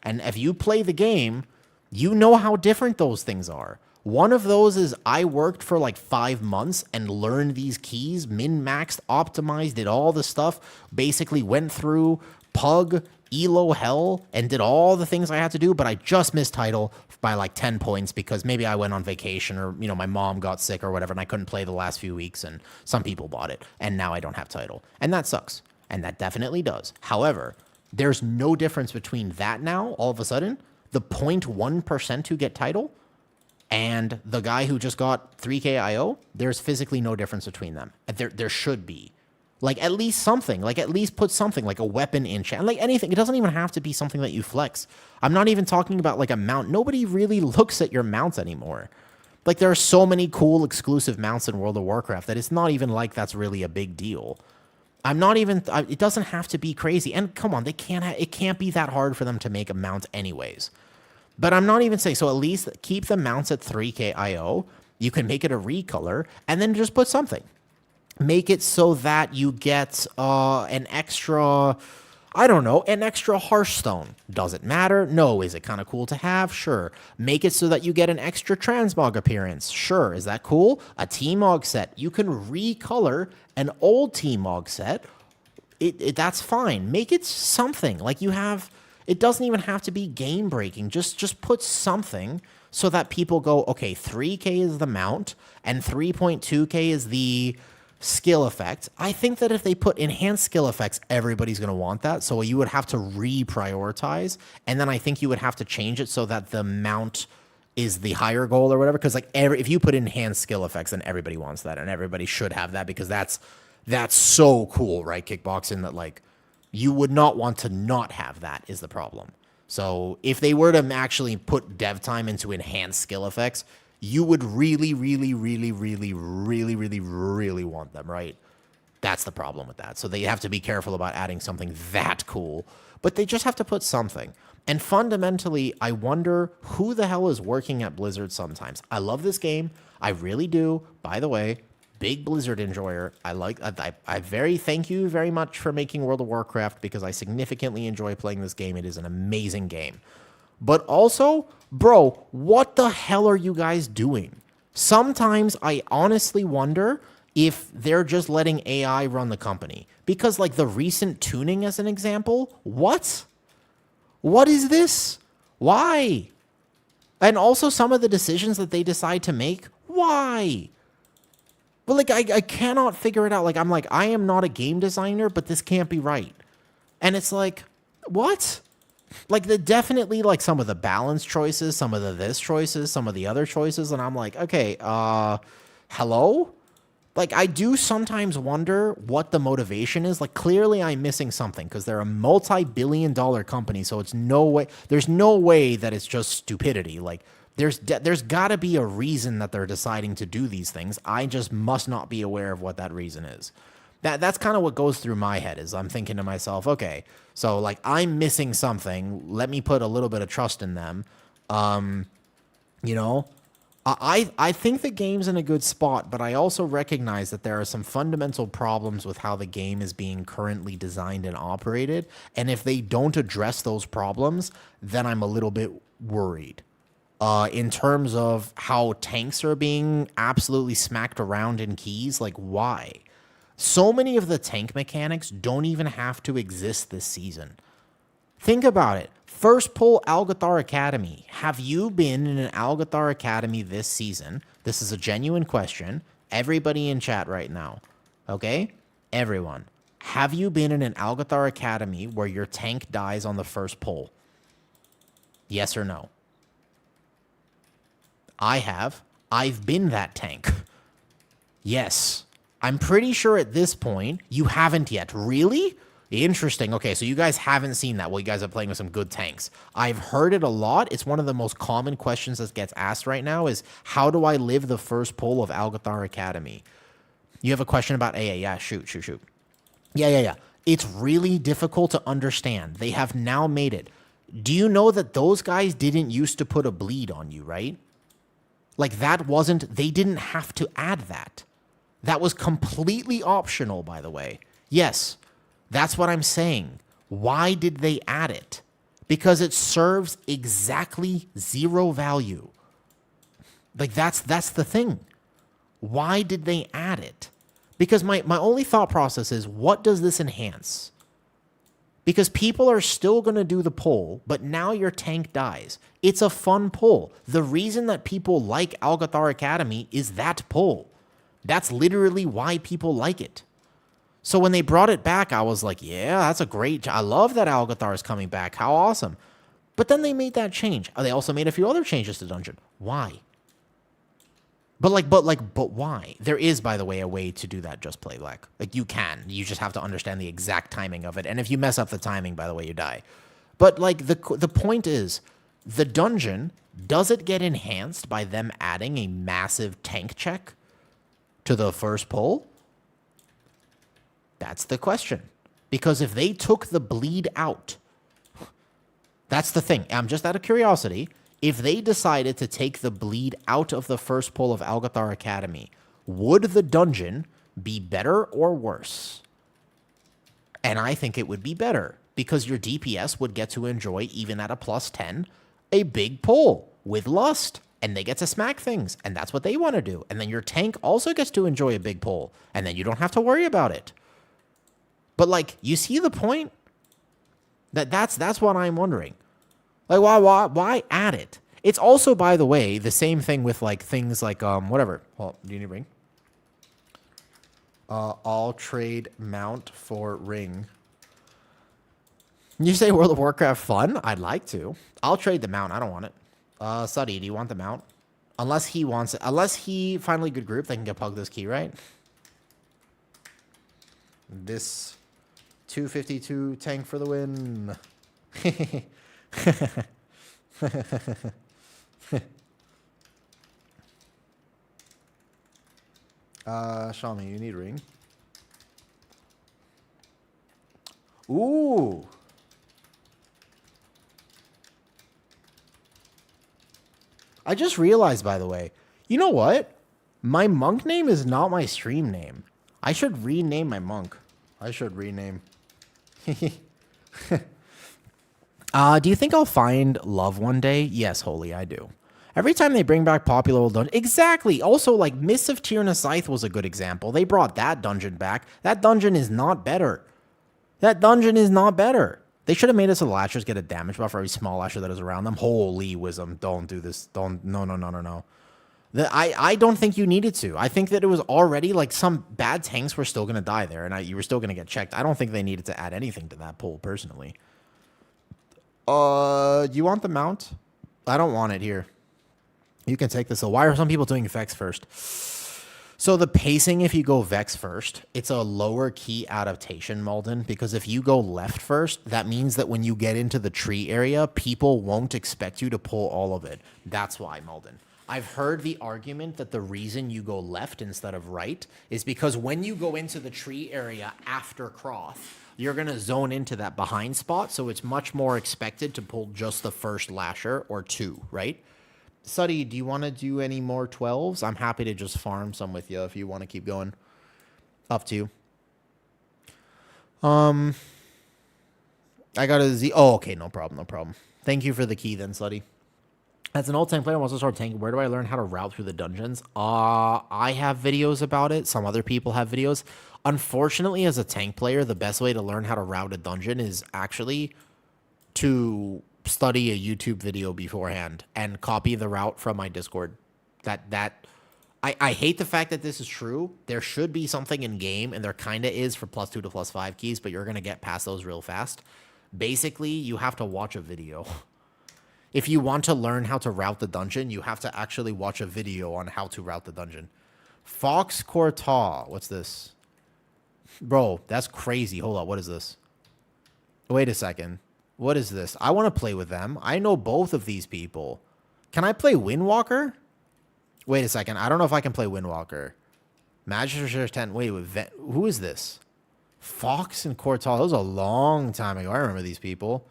And if you play the game, you know how different those things are. One of those is I worked for like 5 months and learned these keys, min-maxed, optimized, did all the stuff, basically went through Pug, Elo hell, and did all the things I had to do, but I just missed title by like 10 points because maybe I went on vacation or, you know, my mom got sick or whatever and I couldn't play the last few weeks and some people bought it and now I don't have title. And that sucks. And that definitely does. However, there's no difference between that now, all of a sudden, the 0.1% who get title and the guy who just got 3K IO, there's physically no difference between them. There should be. Like, at least something. Like, at least put something, like a weapon in chat. Like, anything. It doesn't even have to be something that you flex. I'm not even talking about, like, a mount. Nobody really looks at your mounts anymore. Like, there are so many cool exclusive mounts in World of Warcraft that it's not even like that's really a big deal. I'm not even... it doesn't have to be crazy. And, come on, it can't be that hard for them to make a mount anyways. But I'm not even saying... So, at least keep the mounts at 3K IO. You can make it a recolor. And then just put something. Make it so that you get an extra, I don't know, an extra Hearthstone. Does it matter? No. Is it kind of cool to have? Sure. Make it so that you get an extra Transmog appearance. Sure. Is that cool? A T-Mog set. You can recolor an old T-Mog set. That's fine. Make it something. Like you have, it doesn't even have to be game breaking. Just put something so that people go, okay, 3K is the mount and 3.2K is the skill effect. I think that if they put enhanced skill effects, everybody's going to want that. So you would have to reprioritize. And then I think you would have to change it so that the mount is the higher goal or whatever. Because like if you put enhanced skill effects, then everybody wants that. And everybody should have that because that's so cool, right? Kickboxing, that like you would not want to not have that is the problem. So if they were to actually put dev time into enhanced skill effects, you would really, really, really, really, really, really, really want them, right? That's the problem with that. So they have to be careful about adding something that cool. But they just have to put something. And fundamentally, I wonder who the hell is working at Blizzard sometimes. I love this game. I really do. By the way, big Blizzard enjoyer. I thank you very much for making World of Warcraft because I significantly enjoy playing this game. It is an amazing game. But also, bro, what the hell are you guys doing? Sometimes I honestly wonder if they're just letting AI run the company. Because, like, the recent tuning as an example, what? What is this? Why? And also some of the decisions that they decide to make, why? But, like, I cannot figure it out. Like, I'm like, I am not a game designer, but this can't be right. And it's like, what? Like, definitely, like, some of the balance choices, some of the this choices, some of the other choices, and I'm like, okay, hello? Like, I do sometimes wonder what the motivation is. Like, clearly I'm missing something, because they're a multi-billion-dollar company, so it's there's no way that it's just stupidity. Like, there's gotta be a reason that they're deciding to do these things. I just must not be aware of what that reason is. That's kind of what goes through my head, is I'm thinking to myself, okay, so like I'm missing something. Let me put a little bit of trust in them. You know, I think the game's in a good spot, but I also recognize that there are some fundamental problems with how the game is being currently designed and operated. And if they don't address those problems, then I'm a little bit worried. In terms of how tanks are being absolutely smacked around in keys, like why? So many of the tank mechanics don't even have to exist this season. Think about it. First pull Algathar Academy. Have you been in an Algathar Academy this season? This is a genuine question. Everybody in chat right now. Okay? Everyone. Have you been in an Algathar Academy where your tank dies on the first pull? Yes or no? I have. I've been that tank. Yes. I'm pretty sure at this point, you haven't yet. Really? Interesting. Okay, so you guys haven't seen that. Well, you guys are playing with some good tanks. I've heard it a lot. It's one of the most common questions that gets asked right now is, how do I live the first pull of Algathar Academy? You have a question about AA. Yeah, shoot. Yeah. It's really difficult to understand. They have now made it. Do you know that those guys didn't used to put a bleed on you, right? Like that wasn't, they didn't have to add that. That was completely optional, by the way. Yes, that's what I'm saying. Why did they add it? Because it serves exactly 0 value. Like that's the thing. Why did they add it? Because my only thought process is, what does this enhance? Because people are still going to do the pull, but now your tank dies. It's a fun pull. The reason that people like Algathar Academy is that pull. That's literally why people like it. So when they brought it back, I was like, yeah, that's a great... I love that Algathar is coming back. How awesome. But then they made that change. They also made a few other changes to Dungeon. Why? But why? There is, by the way, a way to do that just play black. Like, you can. You just have to understand the exact timing of it. And if you mess up the timing, by the way, you die. But, like, the point is, the dungeon, does it get enhanced by them adding a massive tank check to the first pull? That's the question. Because if they took the bleed out, that's the thing. I'm just out of curiosity. If they decided to take the bleed out of the first pull of Algathar Academy, would the dungeon be better or worse? And I think it would be better, because your DPS would get to enjoy, even at a +10, a big pull with Lust, and they get to smack things, and that's what they want to do. And then your tank also gets to enjoy a big pull, and then you don't have to worry about it. But, like, you see the point? That's what I'm wondering. Like, why add it? It's also, by the way, the same thing with, like, things like, whatever. Well, do you need ring? I'll trade mount for ring. You say World of Warcraft fun? I'd like to. I'll trade the mount. I don't want it. Suddy, do you want the mount? Unless he wants it. Unless he finally good group, they can get pug this key, right? This 252 tank for the win. Shami, you need ring. Ooh. I just realized, by the way, you know what? My monk name is not my stream name. I should rename my monk. I should rename. Do you think I'll find love one day? Yes, Holy, I do. Every time they bring back popular old dungeons. Exactly. Also, like, Mists of Tyr Scythe was a good example. They brought that dungeon back. That dungeon is not better. That dungeon is not better. They should have made it so the Lashers get a damage buff for every small Lasher that is around them. Holy wisdom. Don't do this. Don't. No. I don't think you needed to. I think that it was already, like, some bad tanks were still going to die there, and you were still going to get checked. I don't think they needed to add anything to that pool, personally. Do you want the mount? I don't want it here. You can take this. So why are some people doing Vex first? So the pacing, if you go Vex first, it's a lower key adaptation, Malden, because if you go left first, that means that when you get into the tree area, people won't expect you to pull all of it. That's why, Malden. I've heard the argument that the reason you go left instead of right is because when you go into the tree area after Croth, you're going to zone into that behind spot, so it's much more expected to pull just the first Lasher or two, right? Suddy, do you want to do any more 12s? I'm happy to just farm some with you if you want to keep going. Up to you. I got a Z. Oh, okay, no problem. Thank you for the key then, Suddy. As an old tank player, I want to start tanking. Where do I learn how to route through the dungeons? I have videos about it. Some other people have videos. Unfortunately, as a tank player, the best way to learn how to route a dungeon is actually to study a YouTube video beforehand and copy the route from my Discord. I hate the fact that this is true. There should be something in game, and there kind of is for +2 to +5 keys, but you're going to get past those real fast. Basically, you have to watch a video. If you want to learn how to route the dungeon, you have to actually watch a video on how to route the dungeon. Fox Courtauld. What's this? Bro, that's crazy. Hold up. What is this? Wait a second. What is this? I want to play with them. I know both of these people. Can I play Windwalker? Wait a second. I don't know if I can play Windwalker. Magister 10. Wait, who is this? Fox and Courtauld. That was a long time ago. I remember these people.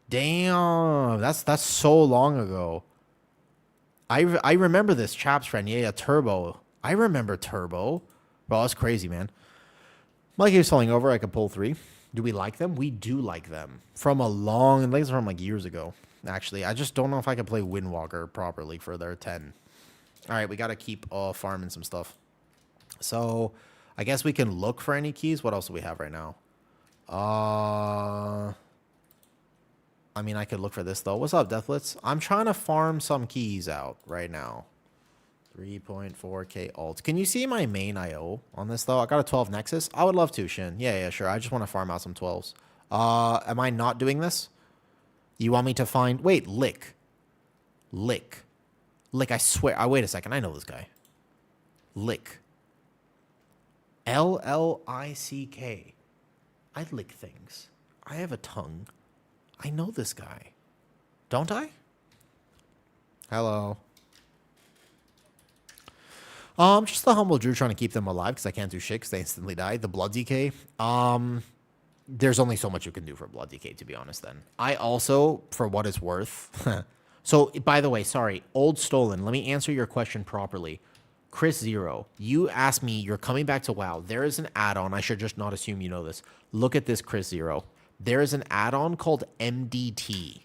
Damn. That's so long ago. I remember this chap's friend. Yeah, Turbo. I remember Turbo. Bro, that's crazy, man. My game's falling over. I could pull 3. Do we like them? We do like them. From a long... I think it's from like years ago, actually. I just don't know if I can play Windwalker properly for their 10. All right, we got to keep farming some stuff. So, I guess we can look for any keys. What else do we have right now? I mean, I could look for this, though. What's up, Deathlitz? I'm trying to farm some keys out right now. 3.4k alt. Can you see my main IO on this, though? I got a 12 Nexus. I would love to, Shin. Yeah, sure. I just want to farm out some 12s. Am I not doing this? You want me to find... Wait, Lick. Lick, I swear... wait a second. I know this guy. Lick. L-L-I-C-K. I lick things. I have a tongue. I know this guy. Don't I? Hello. Just the humble Drew trying to keep them alive because I can't do shit because they instantly die. The blood decay. There's only so much you can do for blood decay, to be honest, then. I also, for what it's worth... So, by the way, sorry. Old Stolen, let me answer your question properly. Chris Zero, you asked me, you're coming back to WoW. There is an add-on. I should just not assume you know this. Look at this, Chris Zero. There is an add-on called MDT.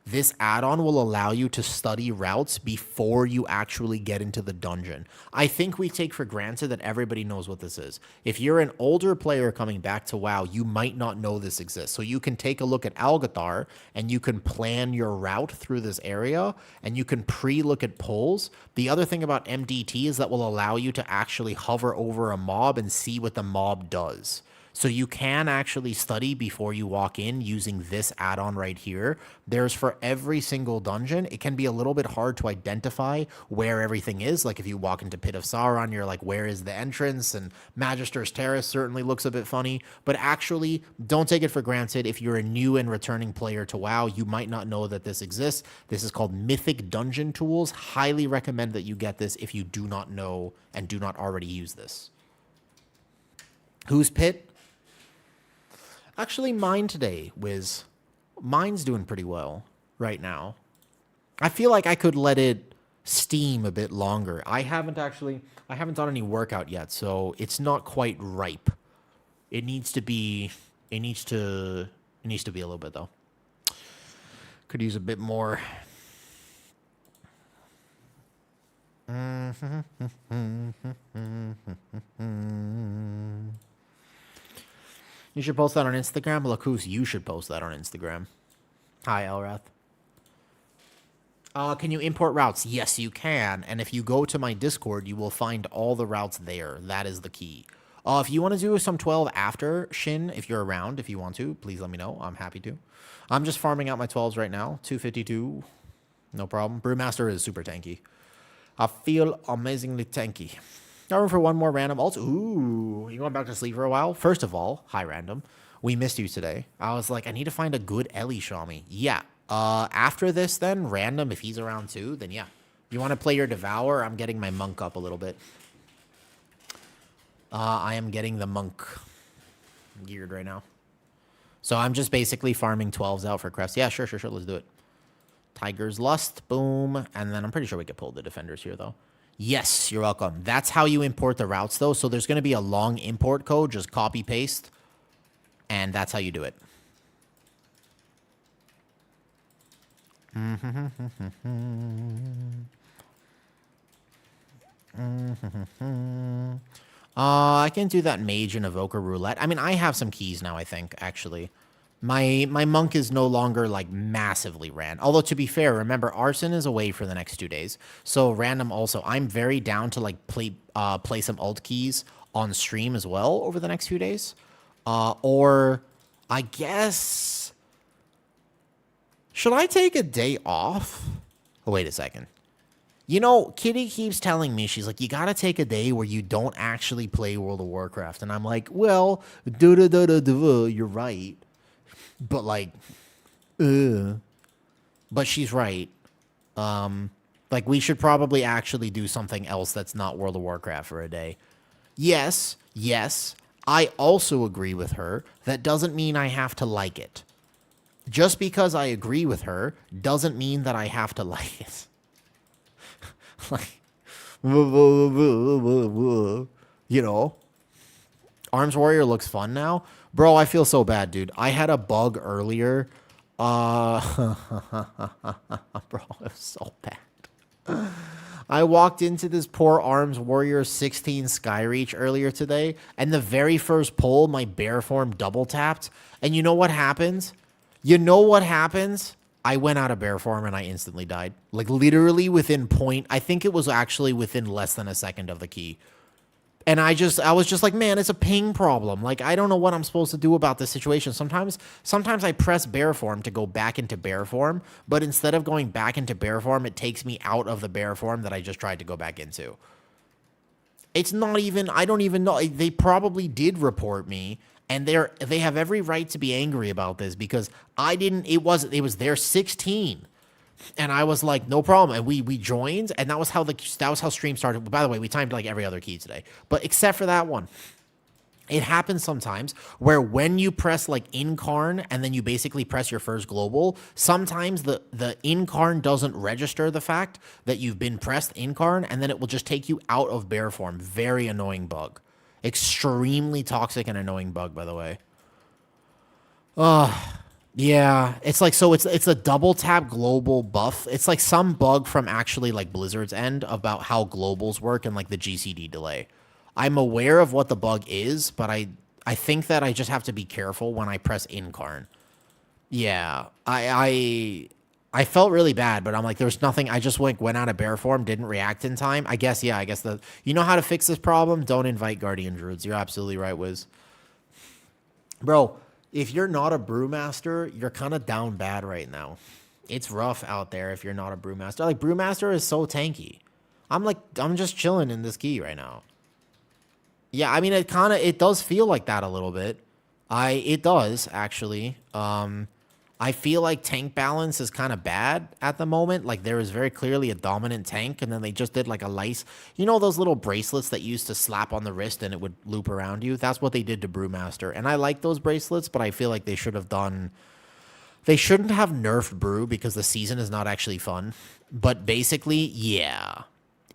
This add-on will allow you to study routes before you actually get into the dungeon. I think we take for granted that everybody knows what this is. If you're an older player coming back to WoW, you might not know this exists. So you can take a look at Algathar, and you can plan your route through this area, and you can pre-look at pulls. The other thing about MDT is that will allow you to actually hover over a mob and see what the mob does. So you can actually study before you walk in using this add-on right here. There's for every single dungeon. It can be a little bit hard to identify where everything is. Like if you walk into Pit of Sauron, you're like, where is the entrance? And Magister's Terrace certainly looks a bit funny. But actually, don't take it for granted. If you're a new and returning player to WoW, you might not know that this exists. This is called Mythic Dungeon Tools. Highly recommend that you get this if you do not know and do not already use this. Who's Pit? Actually, mine today, Wiz. Mine's doing pretty well right now. I feel like I could let it steam a bit longer. I haven't done any workout yet, so it's not quite ripe. It needs to be a little bit though. Could use a bit more. You should post that on Instagram. Look, you should post that on Instagram. Hi, Elrath. Can you import routes? Yes, you can. And if you go to my Discord, you will find all the routes there. That is the key. If you want to do some 12 after, Shin, if you're around, if you want to, please let me know. I'm happy to. I'm just farming out my 12s right now. 252. No problem. Brewmaster is super tanky. I feel amazingly tanky. Got room for one more random alt. Ooh, you going back to sleep for a while? First of all, hi random. We missed you today. I was like, I need to find a good Ellie Shami. Yeah. After this then, random, if he's around too, then yeah. You want to play your Devour? I'm getting my monk up a little bit. I am getting the monk geared right now. So I'm just basically farming 12s out for crests. Yeah, sure. Let's do it. Tiger's Lust, boom. And then I'm pretty sure we could pull the defenders here though. Yes, you're welcome. That's how you import the routes, though. So there's going to be a long import code. Just copy, paste. And that's how you do it. I can do that mage and evoker roulette. I mean, I have some keys now, I think, actually. My monk is no longer, like, massively ran. Although, to be fair, remember, Arson is away for the next 2 days. So, random also. I'm very down to, like, play some alt keys on stream as well over the next few days. Or, I guess... Should I take a day off? Oh, wait a second. You know, Kitty keeps telling me, she's like, you gotta take a day where you don't actually play World of Warcraft. And I'm like, well, you're right. But like, but she's right. Like, we should probably actually do something else that's not World of Warcraft for a day. Yes, I also agree with her. That doesn't mean I have to like it. Just because I agree with her doesn't mean that I have to like it. Like, you know, Arms Warrior looks fun now. Bro, I feel so bad, dude. I had a bug earlier. Bro, it was so bad. I walked into this poor Arms Warrior 16 Skyreach earlier today, and the very first pull, my bear form double tapped. And you know what happens? I went out of bear form and I instantly died. Like, literally within I think it was actually within less than a second of the key. And I was just like, man, it's a ping problem. Like, I don't know what I'm supposed to do about this situation. Sometimes I press bear form to go back into bear form, but instead of going back into bear form, it takes me out of the bear form that I just tried to go back into. It's not even, I don't even know. They probably did report me, and they have every right to be angry about this because it was their 16. And I was like, no problem. And we joined, and that was how stream started. By the way, we timed like every other key today, but except for that one. It happens sometimes where when you press like incarn and then you basically press your first global, sometimes the incarn doesn't register the fact that you've been pressed incarn, and then it will just take you out of bear form. Very annoying bug. Extremely toxic and annoying bug, by the way. Yeah, it's like, so it's a double tap global buff. It's like some bug from actually like Blizzard's end about how globals work and like the GCD delay. I'm aware of what the bug is, but I think that I just have to be careful when I press incarn. Yeah, I felt really bad, but I'm like, there's nothing. I just went out of bear form, didn't react in time. I guess you know how to fix this problem? Don't invite Guardian Druids. You're absolutely right, Wiz. Bro, if you're not a Brewmaster, you're kind of down bad right now. It's rough out there if you're not a Brewmaster. Like, Brewmaster is so tanky. I'm just chilling in this key right now. Yeah, I mean, it does feel like that a little bit. It does, actually. I feel like tank balance is kind of bad at the moment. Like, there is very clearly a dominant tank, and then they just did like a lice. You know those little bracelets that you used to slap on the wrist and it would loop around you? That's what they did to Brewmaster. And I like those bracelets, but I feel like they shouldn't have nerfed Brew because the season is not actually fun. But basically, yeah.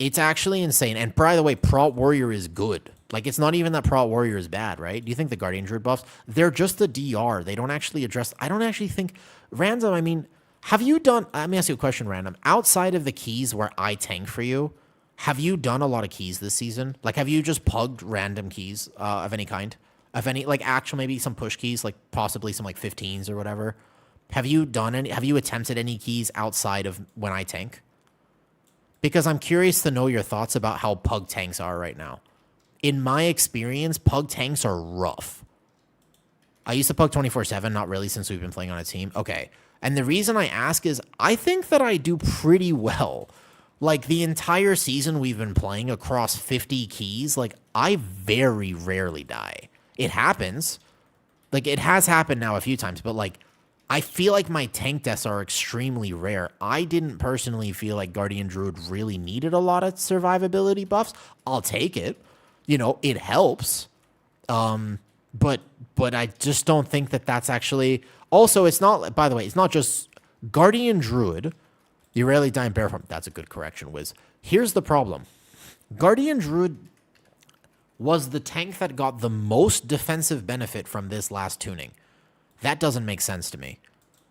It's actually insane. And by the way, Prot Warrior is good. Like, it's not even that Prot Warrior is bad, right? Do you think the Guardian Druid buffs, they're just the DR. They don't actually address, I don't actually think, Random, I mean, have you done, let me ask you a question, Random. Outside of the keys where I tank for you, have you done a lot of keys this season? Like, have you just pugged random keys of any kind? Of any, like, actual, maybe some push keys, like possibly some like 15s or whatever? Have you attempted any keys outside of when I tank? Because I'm curious to know your thoughts about how pug tanks are right now. In my experience, pug tanks are rough. I used to pug 24/7, not really since we've been playing on a team. Okay. And the reason I ask is I think that I do pretty well. Like, the entire season we've been playing across 50 keys, like, I very rarely die. It happens. Like, it has happened now a few times, but, like, I feel like my tank deaths are extremely rare. I didn't personally feel like Guardian Druid really needed a lot of survivability buffs. I'll take it. You know, it helps. But I just don't think that that's actually... Also, it's not... By the way, it's not just Guardian Druid. You rarely die in bear form. That's a good correction, Wiz. Here's the problem. Guardian Druid was the tank that got the most defensive benefit from this last tuning. That doesn't make sense to me.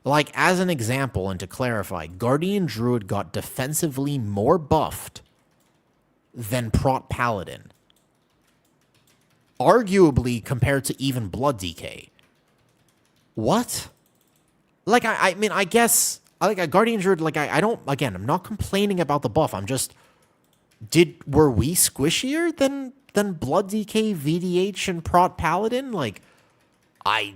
Like, as an example, and to clarify, Guardian Druid got defensively more buffed than Prot Paladin. Arguably compared to even Blood DK. What? Like, I mean, I guess, like, a Guardian Druid, like, I don't, again, I'm not complaining about the buff. I'm just, were we squishier than Blood DK, VDH, and Prot Paladin? Like, I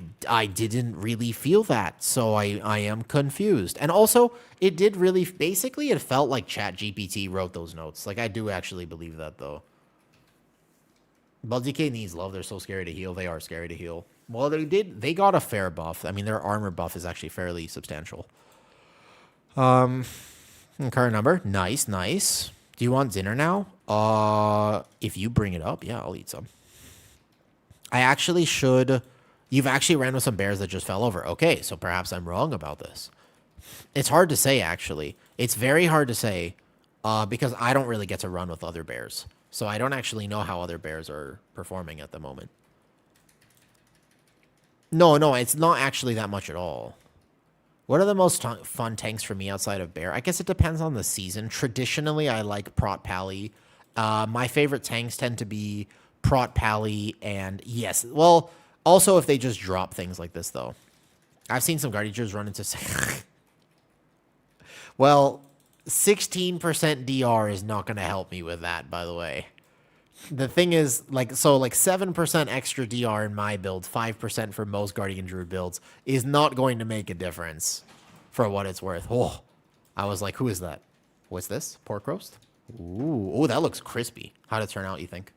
didn't really feel that, so I am confused. And also, it did really, basically, it felt like ChatGPT wrote those notes. Like, I do actually believe that, though. But DK needs love. They're so scary to heal. They are scary to heal. Well, they got a fair buff. I mean, their armor buff is actually fairly substantial. Current number. Nice, nice. Do you want dinner now? If you bring it up, yeah, I'll eat some. I actually should... You've actually ran with some bears that just fell over. Okay, so perhaps I'm wrong about this. It's hard to say, actually. It's very hard to say because I don't really get to run with other bears. So I don't actually know how other bears are performing at the moment. No, it's not actually that much at all. What are the most fun tanks for me outside of bear? I guess it depends on the season. Traditionally, I like Prot Pally. My favorite tanks tend to be Prot Pally and, yes, well... Also, if they just drop things like this, though. I've seen some Guardian Druids run into... Well, 16% DR is not going to help me with that, by the way. The thing is, like 7% extra DR in my build, 5% for most Guardian Druid builds, is not going to make a difference for what it's worth. Oh, I was like, who is that? What's this? Pork roast? Ooh, that looks crispy. How'd it turn out, you think?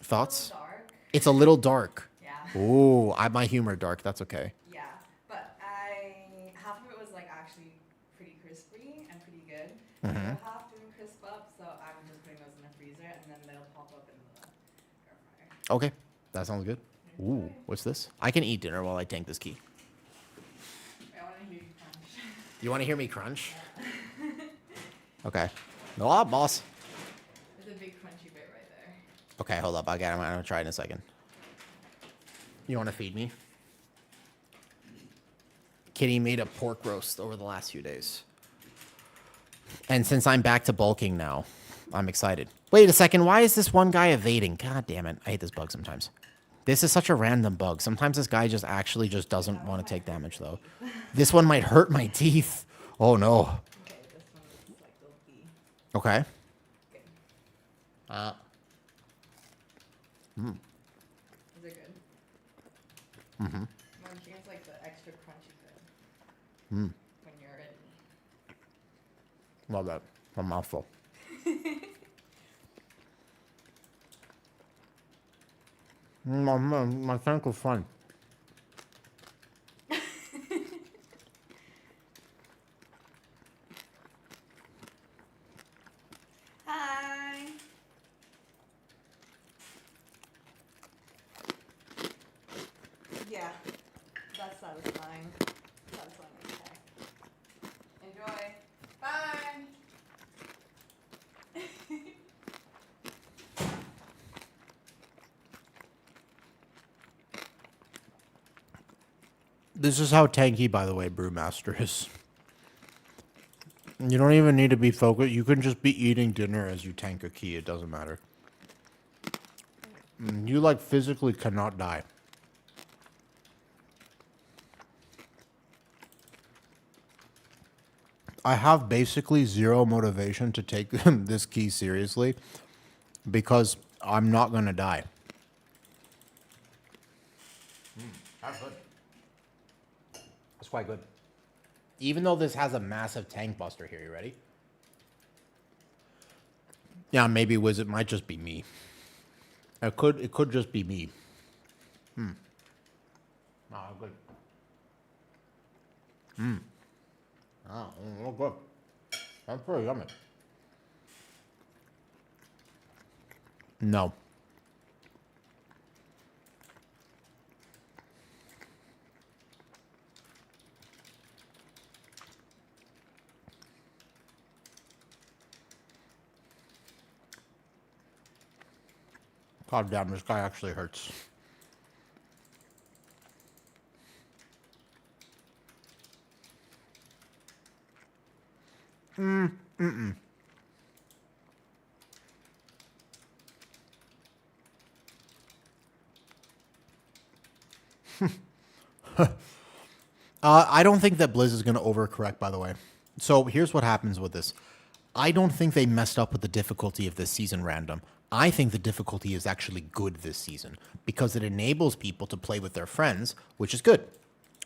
Thoughts? It's a little dark. Yeah. Ooh, my humor dark. That's okay. Yeah, but half of it was like actually pretty crispy and pretty good. The other half didn't crisp up, so I'm just putting those in the freezer and then they'll pop up in the air fryer. Okay, that sounds good. Ooh, what's this? I can eat dinner while I tank this key. I want to hear you crunch. You want to hear me crunch? Yeah. Okay. No, boss. There's a big crunchy bit right there. Okay, hold up. I'm gonna try it in a second. You want to feed me? Kitty made a pork roast over the last few days. And since I'm back to bulking now, I'm excited. Wait a second. Why is this one guy evading? God damn it. I hate this bug sometimes. This is such a random bug. Sometimes this guy just actually just doesn't want to take damage, though. This one might hurt my teeth. Oh, no. Okay, this one is like the B. Okay. Good. Is it good? Mm-hmm. Here's like the extra crunchy bit. Mm. When you're ready. Love that. A mouthful. My tank was fun. Hi. Yeah, that's satisfying. Satisfying attack. Enjoy. Bye. This is how tanky, by the way, Brewmaster is. You don't even need to be focused. You can just be eating dinner as you tank a key. It doesn't matter. You, like, physically cannot die. I have basically zero motivation to take this key seriously because I'm not going to die. That's good. That's quite good. Even though this has a massive tank buster here, you ready? Yeah, maybe Wizard might just be me. It could just be me. Ah, good. Oh, good. That's pretty yummy. No. God damn, this guy actually hurts. I don't think that Blizz is going to overcorrect, by the way. So here's what happens with this. I don't think they messed up with the difficulty of this season random. I think the difficulty is actually good this season because it enables people to play with their friends, which is good.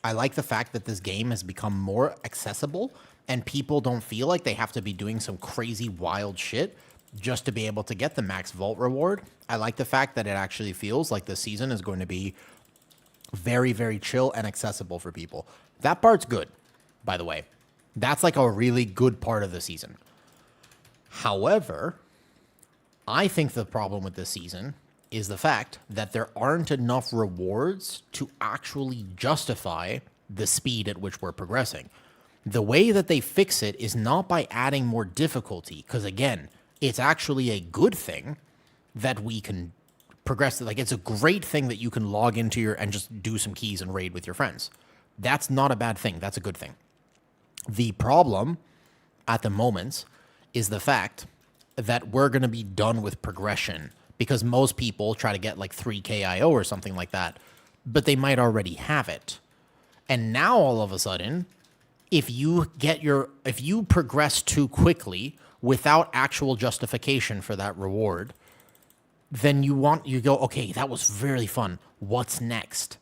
I like the fact that this game has become more accessible and people don't feel like they have to be doing some crazy wild shit just to be able to get the max vault reward. I like the fact that it actually feels like this season is going to be very, very chill and accessible for people. That part's good, by the way. That's like a really good part of the season. However, I think the problem with this season is the fact that there aren't enough rewards to actually justify the speed at which we're progressing. The way that they fix it is not by adding more difficulty, because again, it's actually a good thing that we can progress. Like, it's a great thing that you can log into your and just do some keys and raid with your friends. That's not a bad thing. That's a good thing. The problem at the moment is the fact that we're going to be done with progression because most people try to get like 3 KIO or something like that, but they might already have it. And now all of a sudden, if you progress too quickly without actual justification for that reward, then you go, okay, that was really fun. What's next?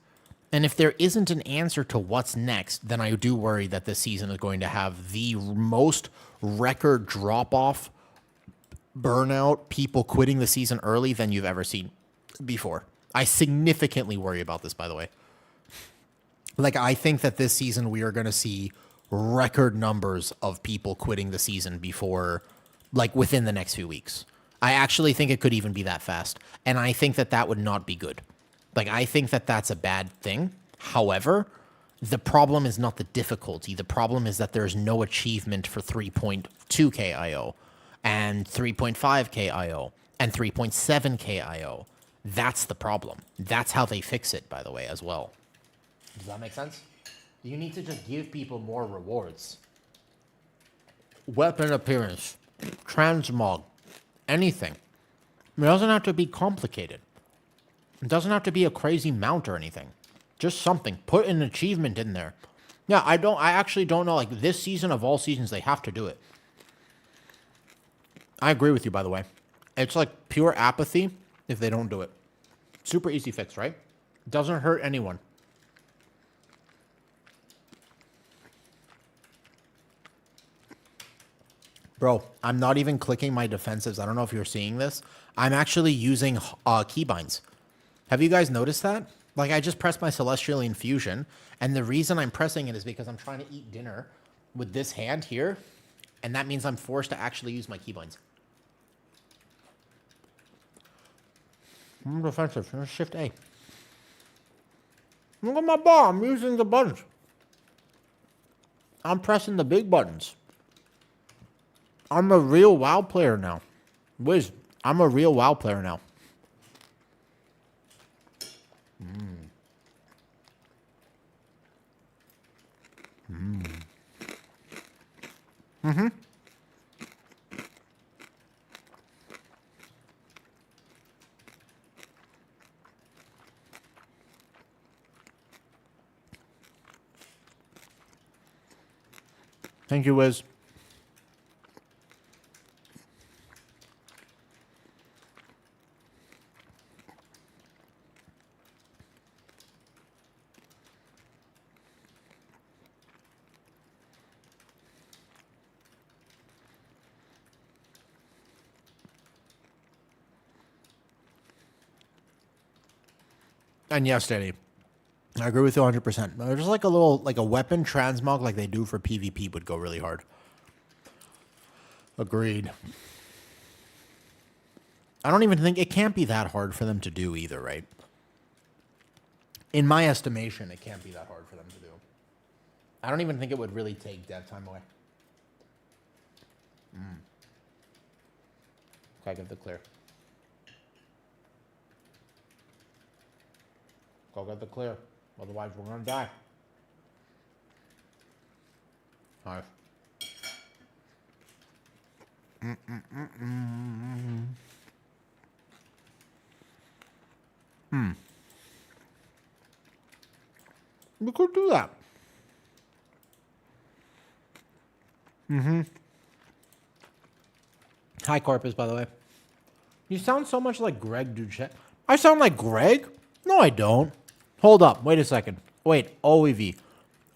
And if there isn't an answer to what's next, then I do worry that this season is going to have the most record drop-off, burnout, people quitting the season early than you've ever seen before. I significantly worry about this, by the way. Like, I think that this season we are going to see record numbers of people quitting the season before, like, within the next few weeks. I actually think it could even be that fast. And I think that that would not be good. Like, I think that that's a bad thing. However, the problem is not the difficulty. The problem is that there's no achievement for 3.2 KIO and 3.5 KIO and 3.7 KIO. That's the problem. That's how they fix it, by the way, as well. Does that make sense? You need to just give people more rewards. Weapon appearance, transmog, anything. It doesn't have to be complicated. It doesn't have to be a crazy mount or anything. Just something. Put an achievement in there. Yeah, I actually don't know. Like, this season of all seasons, they have to do it. I agree with you, by the way. It's like pure apathy if they don't do it. Super easy fix, right? Doesn't hurt anyone. Bro, I'm not even clicking my defensives. I don't know if you're seeing this. I'm actually using keybinds. Have you guys noticed that? Like, I just pressed my Celestial Infusion, and the reason I'm pressing it is because I'm trying to eat dinner with this hand here, and that means I'm forced to actually use my keybinds. I'm defensive. Shift A. Look at my bar. I'm using the buttons. I'm pressing the big buttons. I'm a real WoW player now. Wiz, I'm a real WoW player now. Thank you, Wiz. And yes, Danny, I agree with you 100%. Just like a little, like a weapon transmog like they do for PvP would go really hard. Agreed. I don't even think it can't be that hard for them to do either, right? In my estimation, it can't be that hard for them to do. I don't even think it would really take dev time away. Okay, get the clear. Go get the clear. Otherwise, we're going to die. All right. We could do that. Hi, Corpus, by the way. You sound so much like Greg Duchet. I sound like Greg? No, I don't. Hold up. Wait a second. Wait, OEV.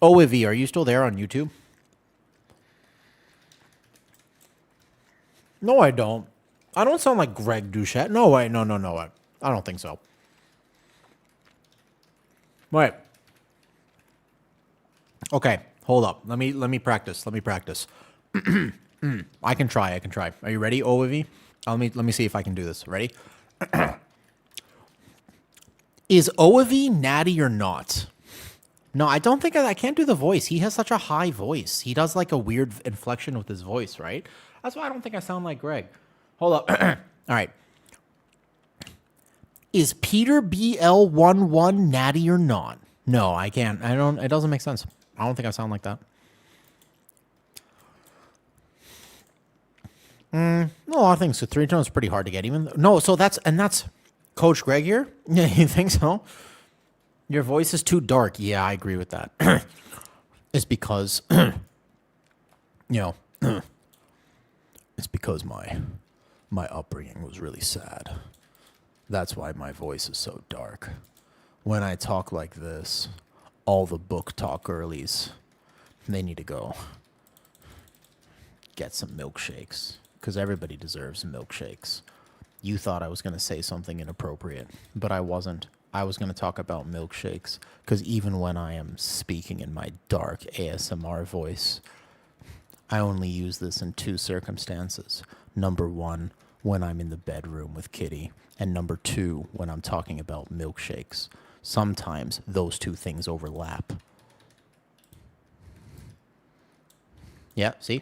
OEV, are you still there on YouTube? No, I don't. I don't sound like Greg Duchet. No, wait, no. I don't think so. Wait. Okay, hold up. Let me practice. I can try. Are you ready, OEV? Let me see if I can do this. Ready? Is OEV natty or not? No, I don't think I can't do the voice. He has such a high voice. He does like a weird inflection with his voice, right? That's why I don't think I sound like Greg. Hold up. All right. Is Peter BL11 natty or not? No, I can't. I don't. It doesn't make sense. I don't think I sound like that. No, I think so. 3 tones is pretty hard to get. So that's Coach Greg here. Yeah, you think so? Your voice is too dark. Yeah, I agree with that. It's because, it's because my upbringing was really sad. That's why my voice is so dark. When I talk like this, all the book talk girlies, they need to go get some milkshakes, because everybody deserves milkshakes. You thought I was going to say something inappropriate, but I wasn't. I was going to talk about milkshakes, because even when I am speaking in my dark ASMR voice, I only use this in 2 circumstances. Number 1, when I'm in the bedroom with Kitty, and number 2, when I'm talking about milkshakes. Sometimes those 2 things overlap. Yeah, see?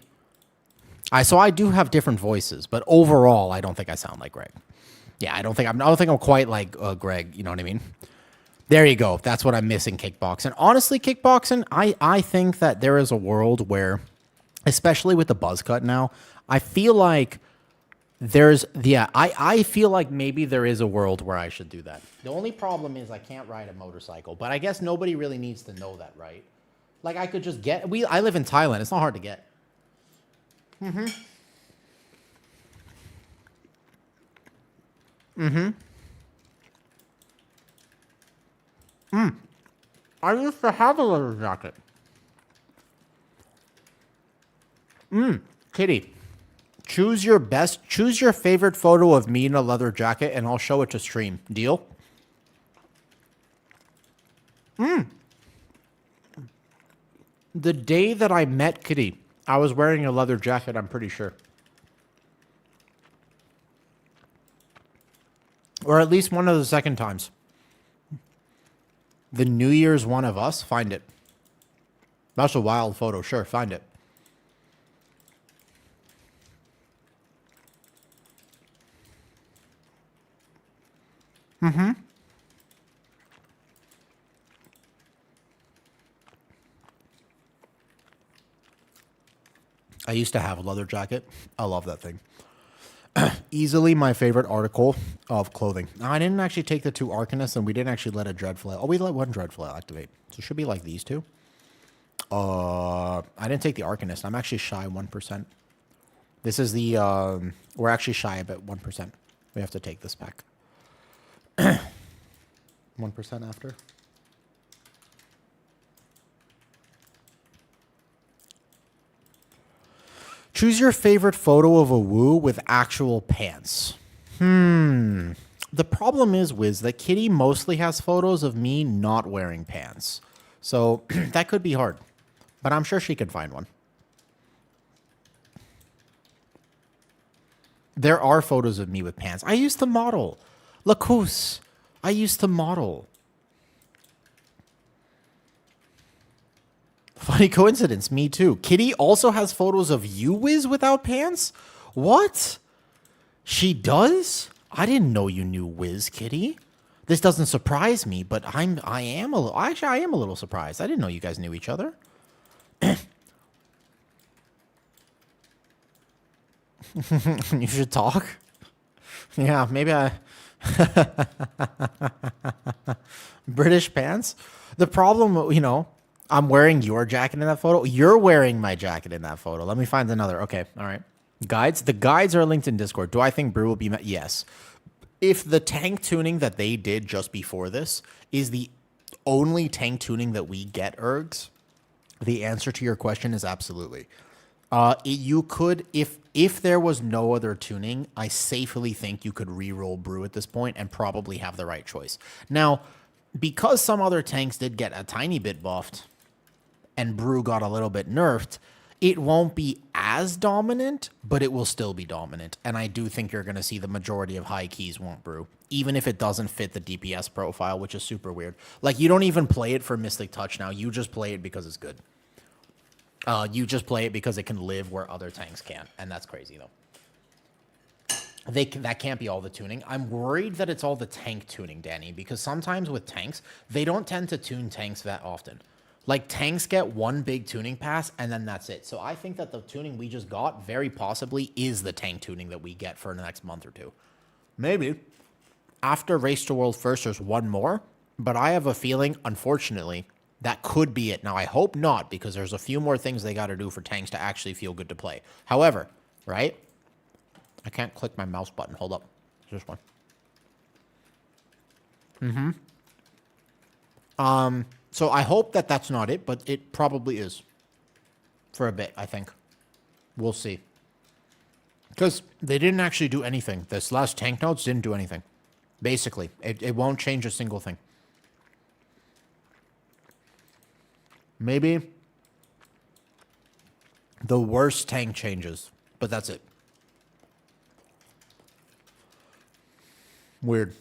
So I do have different voices, but overall, I don't think I sound like Greg. Yeah, I don't think I'm quite like Greg. You know what I mean? There you go. That's what I'm missing, kickboxing. Honestly, kickboxing, I think that there is a world where, especially with the buzz cut now, I feel like I feel like maybe there is a world where I should do that. The only problem is I can't ride a motorcycle, but I guess nobody really needs to know that, right? Like I could just I live in Thailand. It's not hard to get. I used to have a leather jacket. Kitty, choose your favorite photo of me in a leather jacket, and I'll show it to stream. Deal? The day that I met Kitty, I was wearing a leather jacket, I'm pretty sure. Or at least one of the second times. The New Year's one of us, find it. That's a wild photo, sure, find it. I used to have a leather jacket. I love that thing. Easily my favorite article of clothing. Now, I didn't actually take the 2 Arcanists, and we didn't actually let a Dreadflail. Oh, we let 1 Dreadflail activate. So it should be like these 2. I didn't take the Arcanist. I'm actually shy 1%. This is the, we're actually shy about 1%. We have to take this back. 1% after. Choose your favorite photo of a woo with actual pants. The problem is, Wiz, that Kitty mostly has photos of me not wearing pants. So that could be hard. But I'm sure she could find one. There are photos of me with pants. I used to model. Lacoste. I used to model. Funny coincidence, me too. Kitty also has photos of you, Wiz, without pants? What? She does? I didn't know you knew Wiz, Kitty. This doesn't surprise me, but I am a little surprised. I didn't know you guys knew each other. You should talk. Yeah, maybe British pants. The problem, I'm wearing your jacket in that photo. You're wearing my jacket in that photo. Let me find another. Okay, all right. Guides? The guides are linked in Discord. Do I think Brew will be met? Yes. If the tank tuning that they did just before this is the only tank tuning that we get, Ergs, the answer to your question is absolutely. You could, if there was no other tuning, I safely think you could re-roll Brew at this point and probably have the right choice. Now, because some other tanks did get a tiny bit buffed and Brew got a little bit nerfed, it won't be as dominant, but it will still be dominant. And I do think you're going to see the majority of high keys won't Brew, even if it doesn't fit the DPS profile, which is super weird. Like, you don't even play it for Mystic Touch now. You just play it because it's good. You just play it because it can live where other tanks can't, and that's crazy, though. That can't be all the tuning. I'm worried that it's all the tank tuning, Danny, because sometimes with tanks, they don't tend to tune tanks that often. Like, tanks get one big tuning pass, and then that's it. So I think that the tuning we just got very possibly is the tank tuning that we get for the next month or two. Maybe. After Race to World First, there's one more, but I have a feeling, unfortunately, that could be it. Now, I hope not, because there's a few more things they got to do for tanks to actually feel good to play. However, right? I can't click my mouse button. Hold up. There's this one. So I hope that that's not it, but it probably is. For a bit, I think. We'll see. Because they didn't actually do anything. This last tank notes didn't do anything. Basically. It won't change a single thing. Maybe the worst tank changes, but that's it. Weird.